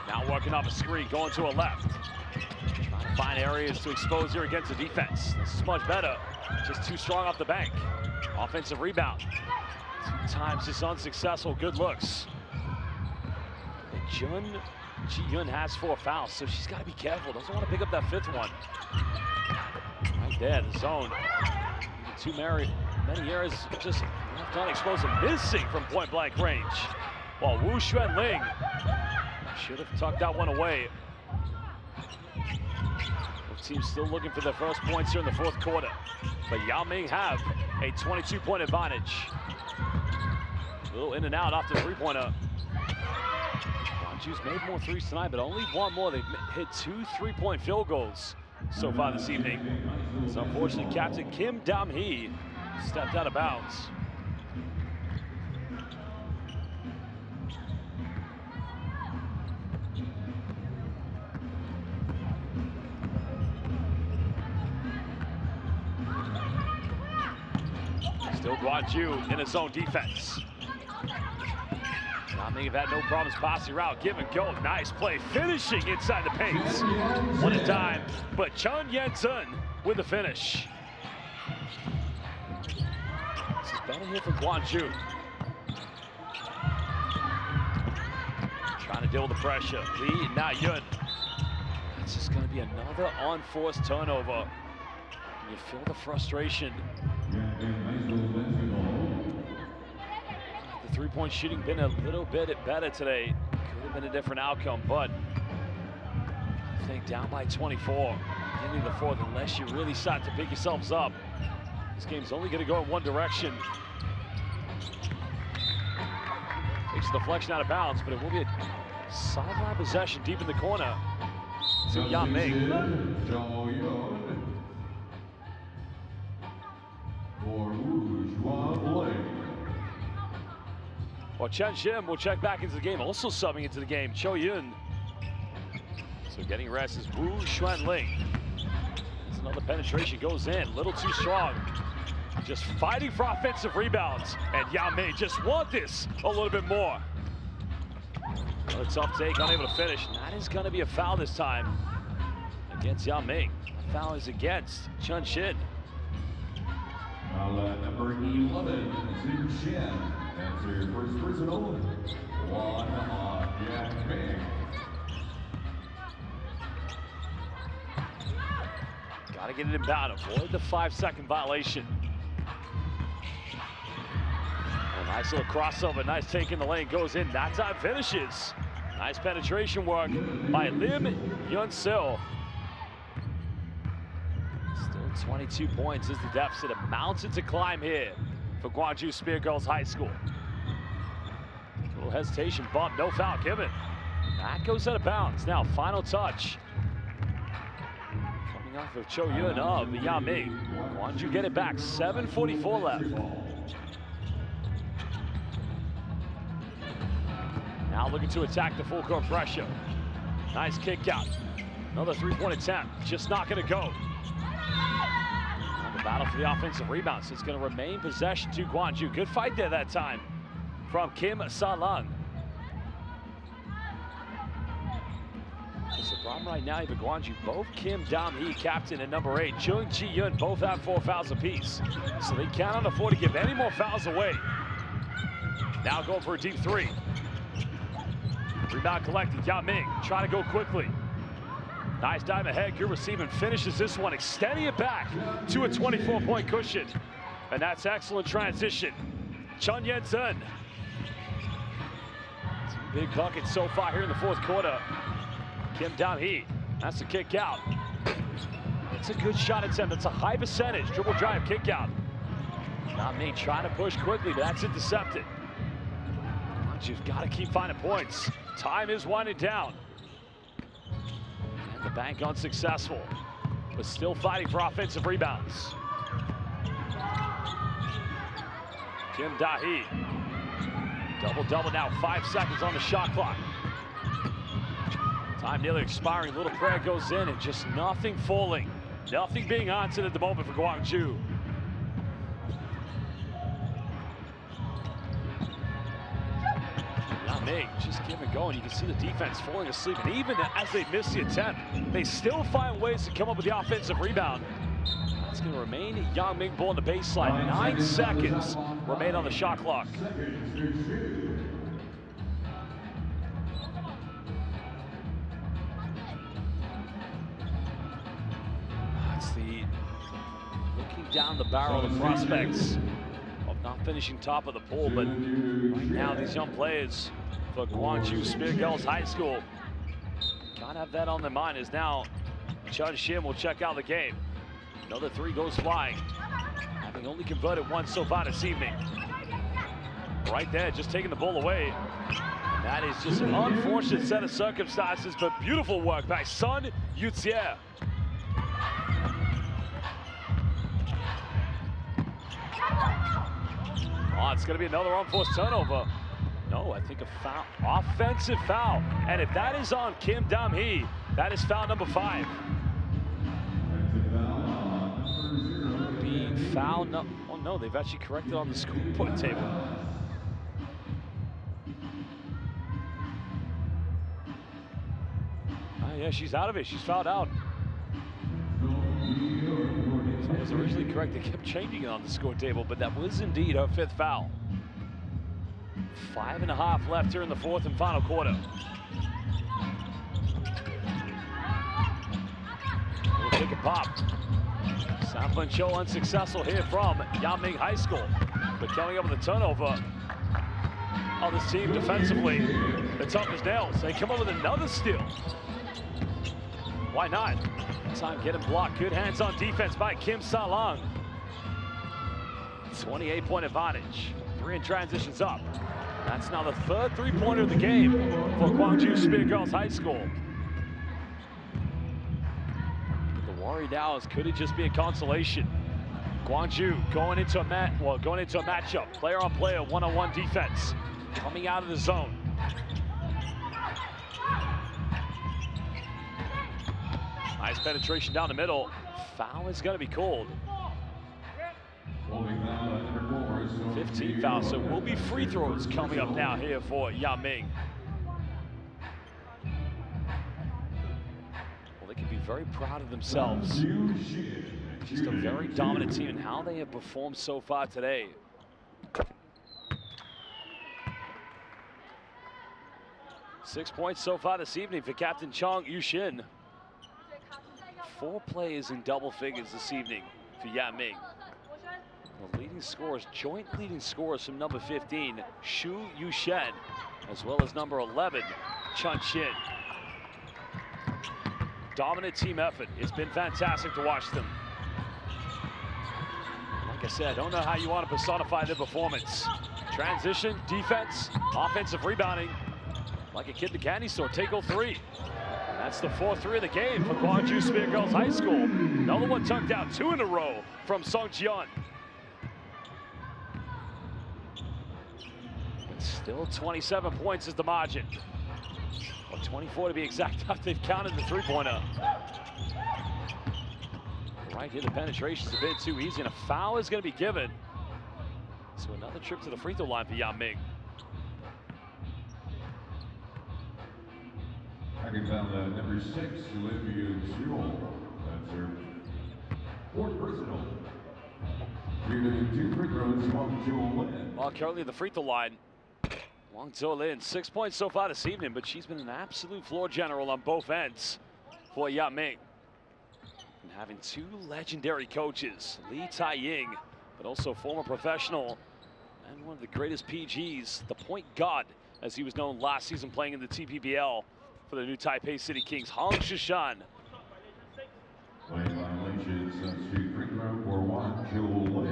Now working off a screen, going to a left. Trying to find areas to expose here against the defense. This is much better. Just too strong off the bank. Offensive rebound. 2 times just unsuccessful. Good looks. And Jun Ji-Yun has 4 fouls, so she's got to be careful. Doesn't want to pick up that 5th one. Right there, the zone. Too many errors just left unexposed and missing from point-blank range. While Wu Xuanling should have tucked that one away. Both teams still looking for their first points here in the 4th quarter. But Yangming have a 22-point advantage. A little in and out off the three-pointer. Gwangju's made more threes tonight, but only 1 more. They've hit 2 3-point field goals so far this evening. So unfortunately, Captain Kim Dam-hee stepped out of bounds. Still Gwangju in his own defense. Yangming have had no problems passing around. Give and go. Nice play. Finishing inside the paint. One a dime. But Chun Yen-sun with the finish. This is better here for Gwangju. Trying to deal with the pressure. Lee Na-yun. It's just going to be another unforced turnover. You feel the frustration. The three-point shooting been a little bit better today. Could have been a different outcome, but I think down by 24, beginning of the 4th, unless you really start to pick yourselves up, this game's only going to go in one direction. Takes the deflection out of bounds, but it will be a sideline possession deep in the corner to Yangming. Well, Chen Shim will check back into the game, also subbing into the game, Cho Yun. So getting rest is Wu Xuanling. There's another penetration, goes in, a little too strong. Just fighting for offensive rebounds, and Yangming just want this a little bit more. Another tough take, unable to finish. And that is gonna be a foul this time against Yangming. The foul is against Chun Shin. Number 11, Zhu Shin. That's your first personal. 1 on Yangming. Gotta get it inbound, avoid the 5-second violation. A nice little crossover, nice take in the lane, goes in, that's how it finishes. Nice penetration work by Lim Yun-sil. Still 22 points is the deficit, a mountain to climb here for Gwangju Speer Girls High School. A little hesitation, bump, no foul given. That goes out of bounds. Now, final touch. Coming off of Cho Yun of Yangming. Gwangju get it back, 7:44 left. Now looking to attack the full court pressure. Nice kick out. Another 3-point attempt, just not gonna go. The battle for the offensive rebound, so it's going to remain possession to Gwangju. Good fight there that time from Kim Sa-lang. It's the problem right now, even Gwangju, both Kim Dam-hee, captain, and number 8, Chung Ji-yun, both have 4 fouls apiece. So they cannot afford to give any more fouls away. Now going for a deep 3. Rebound collected, Yao Ming trying to go quickly. Nice dive ahead, good receiving, finishes this one, extending it back to a 24-point cushion. And that's excellent transition. Chun Yen-sun. Big bucket so far here in the 4th quarter. Kim Dam-hee, that's a kick out. It's a good shot attempt, it's a high percentage. Dribble drive, kick out. Yao Ming trying to push quickly, but that's intercepted. You've got to keep finding points. Time is winding down. And the bank unsuccessful, but still fighting for offensive rebounds. Kim Da-hee. Double-double now, 5 seconds on the shot clock. Time nearly expiring, little prayer goes in and just nothing falling. Nothing being answered at the moment for Gwangju. Yao Ming just keep it going. You can see the defense falling asleep, and even as they miss the attempt, they still find ways to come up with the offensive rebound. That's going to remain Yao Ming ball on the baseline. 9 seconds remain on the shot clock. That's the looking down the barrel of prospects of not finishing top of the pool, but right now these young players for Gwangju Spear Girls High School gotta have that on their mind, as now Chun Shim will check out the game. Another 3 goes flying, having only converted 1 so far this evening. Right there, just taking the ball away. And that is just an unfortunate set of circumstances, but beautiful work by Sun Yutzier. Oh, it's going to be another unforced turnover. No, I think a foul, offensive foul. And if that is on Kim Dam-hee, that is foul number 5. Being foul, no, oh no, they've actually corrected on the scoreboard table. Oh yeah, she's out of it, she's fouled out. So it was originally correct, they kept changing it on the score table, but that was indeed her 5th foul. 5.5 left here in the 4th and final quarter. Little pick and pop. Samplin Cho unsuccessful here from Yao Ming High School, but coming up with a turnover on this team defensively. The tough as nails. They come up with another steal. Why not? Time getting blocked. Good hands on defense by Kim Sa-lang. 28-point advantage. 3 in transitions up. That's now the 3rd 3-pointer of the game for Gwangju Spear Girls High School. But the worry now is, could it just be a consolation? Gwangju going into a matchup, player on player, one-on-one defense, coming out of the zone. Nice penetration down the middle. Foul is going to be called. 15 fouls, so will be free throws coming up now here for Yao Ming. Well, they can be very proud of themselves. Just a very dominant team and how they have performed so far today. Six points so far this evening for Captain Chong Yu-shin. 4 players in double figures this evening for Yao Ming. The leading scorers, joint leading scorers from number 15, Shu Yu-shen, as well as number 11, Chun Shin. Dominant team effort. It's been fantastic to watch them. Like I said, I don't know how you want to personify their performance. Transition, defense, offensive rebounding. Like a kid in the candy store, take 3. That's the 4th 3 of the game for Gwangju Spear Girls High School. Another one tucked out, 2 in a row from Sung Jian. Still 27 points is the margin. Or 24 to be exact, after they've counted the 3-pointer. Right here, the penetration's a bit too easy, and a foul is going to be given. So another trip to the free throw line for Yan Ming. Second foul, number 6, Olivia Jewell. That's her fourth personal. 2 free throws, Wang Jewell. Well, currently the free throw line. Wang Zolin, 6 points so far this evening, but she's been an absolute floor general on both ends for Yan Ming. And having 2 legendary coaches, Lee Tai-ying, but also former professional and one of the greatest PGs, the point guard, as he was known last season playing in the TPBL for the new Taipei City Kings, Hong Shishan. Lane violation, substitute free throw for Wang Jewell.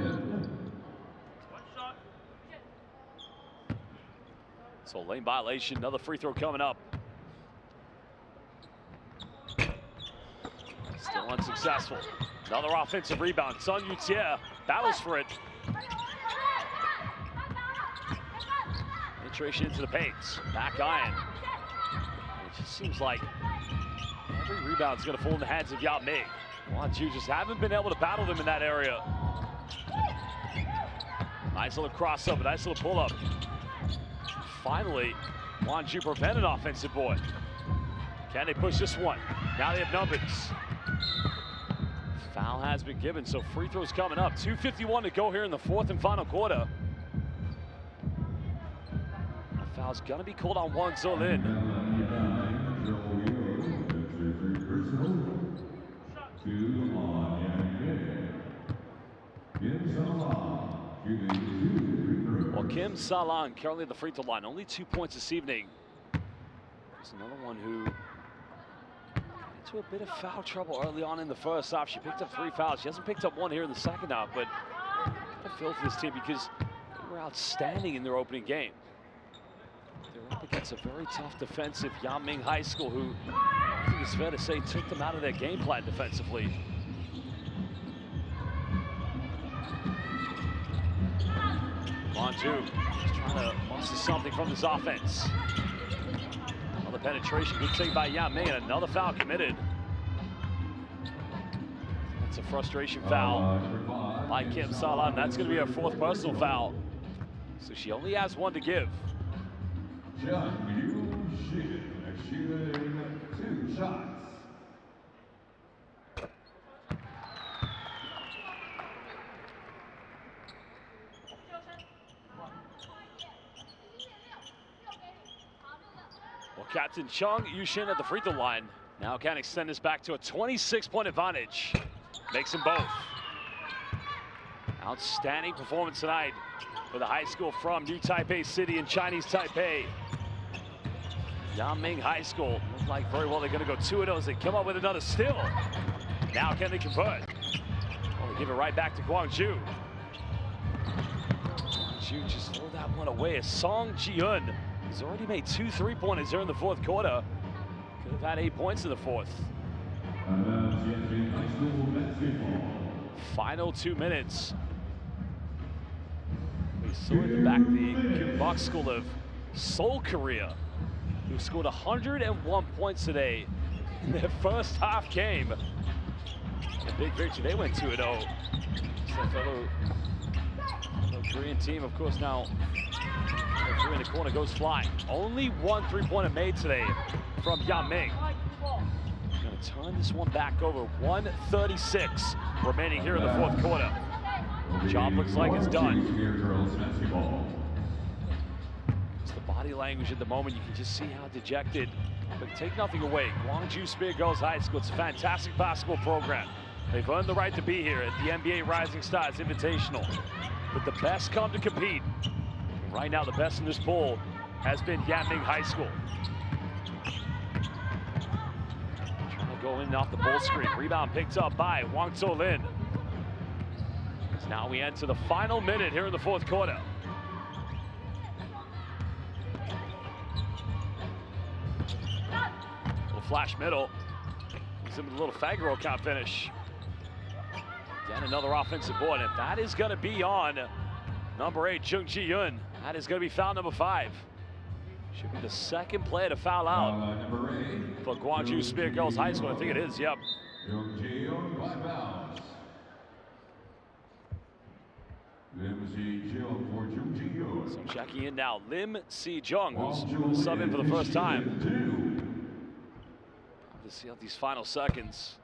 So lane violation, another free throw coming up. Still unsuccessful. Another offensive rebound. Sun Yutie battles for it. Penetration into the paint. Back iron. It just seems like every rebound is going to fall in the hands of Yan Ming. Wanju just haven't been able to battle them in that area. Nice little crossover, nice little pull-up. Finally, Wanju prevent an offensive board. Can they push this one? Now they have numbers. Foul has been given, so free throws coming up. 2:51 to go here in the 4th and final quarter. A foul's gonna be called on Wang Zolin. Well, Kim Salan currently at the free throw line, only 2 points this evening. There's another one who got into a bit of foul trouble early on in the first half. She picked up 3 fouls. She hasn't picked up 1 here in the second half, but I feel for this team because they were outstanding in their opening game. They're up against a very tough defensive Yan Ming High School, who I think it's fair to say took them out of their game plan defensively. Wanju just trying to muster something from this offense. Another penetration, good take by Yan Ming, and another foul committed. That's a frustration foul by Kim Salan. That's going to be her 4th personal foul. So she only has 1 to give. Shooting 2 shots. Well, Captain Chung Yushin at the free throw line now can extend this back to a 26-point advantage. Makes them both. Outstanding performance tonight for the high school from New Taipei City in Chinese Taipei. Yan Ming High School looks like very well they're going to go 2-0 as they come up with another steal. Now can they convert? Well, they give it right back to Gwangju. Gwangju just throw that one away as Song Ji-eun has already made 2 3-pointers here in the 4th quarter. Could have had 8 points in the 4th. Final 2 minutes. We saw in the back the Kumbak School of Seoul, Korea, who scored 101 points today in their first half game. A big victory. They went 2-0. Their fellow Korean team, of course, now three in the corner goes flying. Only 1 3-pointer made today from Yan Ming. Going to turn this one back over. 1:36 remaining here in the 4th quarter. The job looks like it's done. It's the body language at the moment. You can just see how dejected. But take nothing away. Gwangju Spear Girls High School, it's a fantastic basketball program. They've earned the right to be here at the NBA Rising Stars Invitational. But the best come to compete. And right now, the best in this pool has been Yan Ming High School. Trying to go in off the ball screen. Rebound picked up by Wang Zolin. Now we enter the final minute here in the 4th quarter. Little flash middle. He's in with a little Fagaro count finish. Again, another offensive board, and that is going to be on number 8, Jung Ji-eun. That is going to be foul number 5. Should be the 2nd player to foul out for Gwangju Spear Girls High School. I think it is, yep. Jung Ji-eun, 5 fouls. So checking in now, Lim Si-jung, who's going to sub in for the first time. Let's see out these final seconds.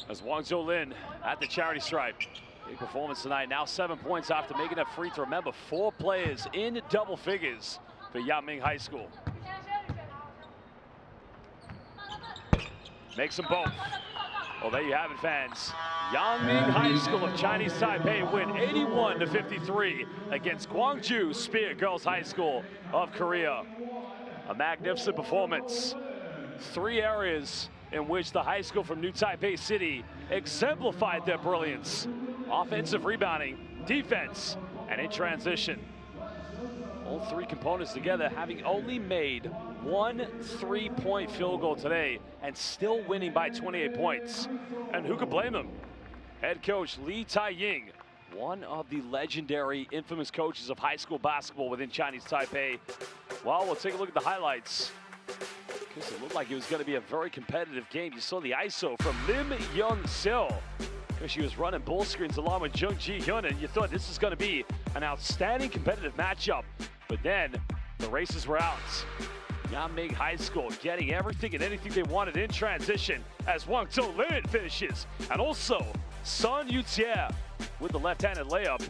As Wang Zhou-lin at the charity stripe. Big performance tonight. Now 7 points after making that free throw. Remember, 4 players in double figures for Yaming High School. Makes them both. Well, there you have it, fans. Yangming High School of Chinese Taipei win 81-53 against Gwangju Speer Girls High School of Korea. A magnificent performance. 3 areas in which the high school from New Taipei City exemplified their brilliance. Offensive rebounding, defense, and in transition. All 3 components together having only made 1 3-point field goal today and still winning by 28 points. And who could blame them? Head coach Lee Tai-ying, one of the legendary, infamous coaches of high school basketball within Chinese Taipei. Well, we'll take a look at the highlights. Because it looked like it was going to be a very competitive game. You saw the ISO from Lim Young-sil, because she was running ball screens along with Jung Ji-hyun, and you thought this is going to be an outstanding competitive matchup. But then the races were out. Yaming High School getting everything and anything they wanted in transition as Wang Zhou-lin finishes. And also Sun Yu-tie with the left-handed layup.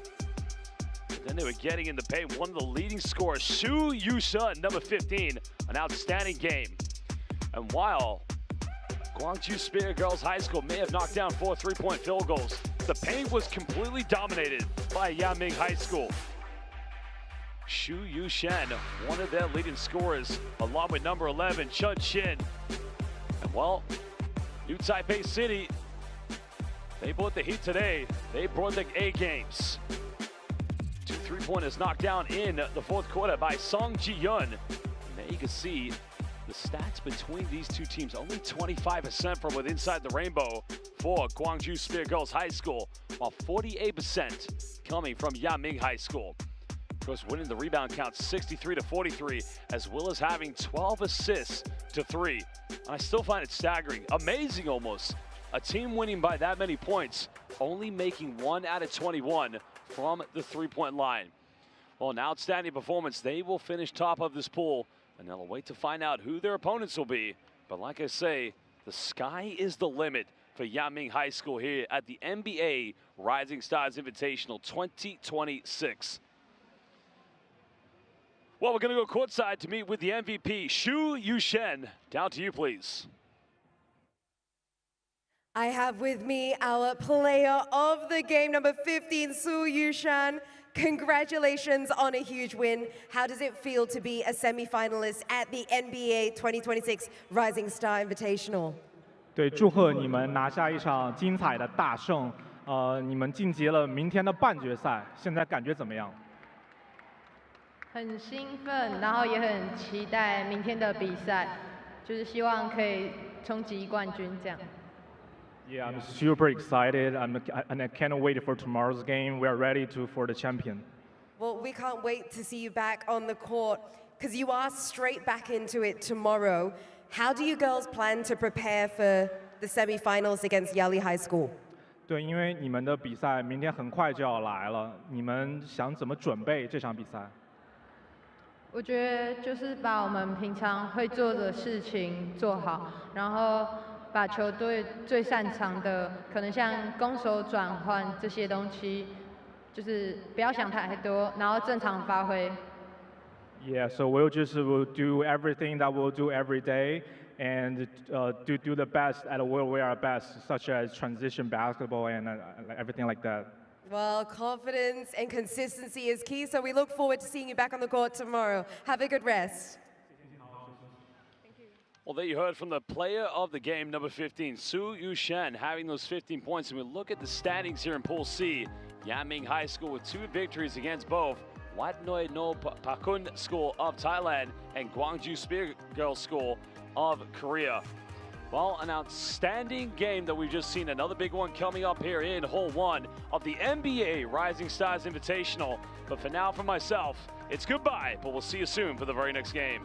But then they were getting in the paint. One of the leading scorers, Shu Yu-shun, number 15, an outstanding game. And while Gwangju Speer Girls High School may have knocked down 4 3-point field goals, the paint was completely dominated by Yaming High School. Shu Yu-shen, one of their leading scorers, along with number 11, Chun Shin. And well, New Taipei City, they brought the heat today. They brought the A games. 2 3-pointers knocked down in the 4th quarter by Song Ji-hyun. There you can see the stats between these 2 teams. Only 25% from within inside the rainbow for Gwangju Speer Girls High School, while 48% coming from Yaming High School. Of course, winning the rebound count 63-43, as well as having 12 assists to 3. And I still find it staggering, amazing almost. A team winning by that many points, only making 1 out of 21 from the 3-point line. Well, an outstanding performance. They will finish top of this pool, and they'll wait to find out who their opponents will be. But like I say, the sky is the limit for Yaming High School here at the NBA Rising Stars Invitational 2026. Well, we're going to go courtside to meet with the MVP, Shu Yu-shen. Down to you, please. I have with me our player of the game, number 15, Shu Yu-shen. Congratulations on a huge win. How does it feel to be a semi-finalist at the NBA 2026 Rising Star Invitational? 对，祝贺你们拿下一场精彩的大胜。你们晋级了明天的半决赛，现在感觉怎么样？很兴奋，然后也很期待明天的比赛，就是希望可以冲击冠军这样。Yeah, I'm super excited, and I can't wait for tomorrow's game. We are ready for the champion. Well, we can't wait to see you back on the court, because you are straight back into it tomorrow. How do you girls plan to prepare for the semi-finals against Yali High School? 对，因为你们的比赛明天很快就要来了，你们想怎么准备这场比赛？我觉得就是把我们平常会做的事情做好，然后把球队最擅长的，可能像攻守转换这些东西，就是不要想太多，然后正常发挥。Yeah, so we'll do everything that we'll do every day, and do the best at where we are best, such as transition basketball and everything like that. Well, confidence and consistency is key, so we look forward to seeing you back on the court tomorrow. Have a good rest. Well, there you heard from the player of the game, number 15, Shu Yu-shen, having those 15 points. And we look at the standings here in Pool C. Yaming High School with 2 victories against both Wat Noi No Pakun School of Thailand and Gwangju Speer Girls School of Korea. Well, an outstanding game that we've just seen. Another big one coming up here in Hole 1 of the NBA Rising Stars Invitational. But for now, for myself, it's goodbye, but we'll see you soon for the very next game.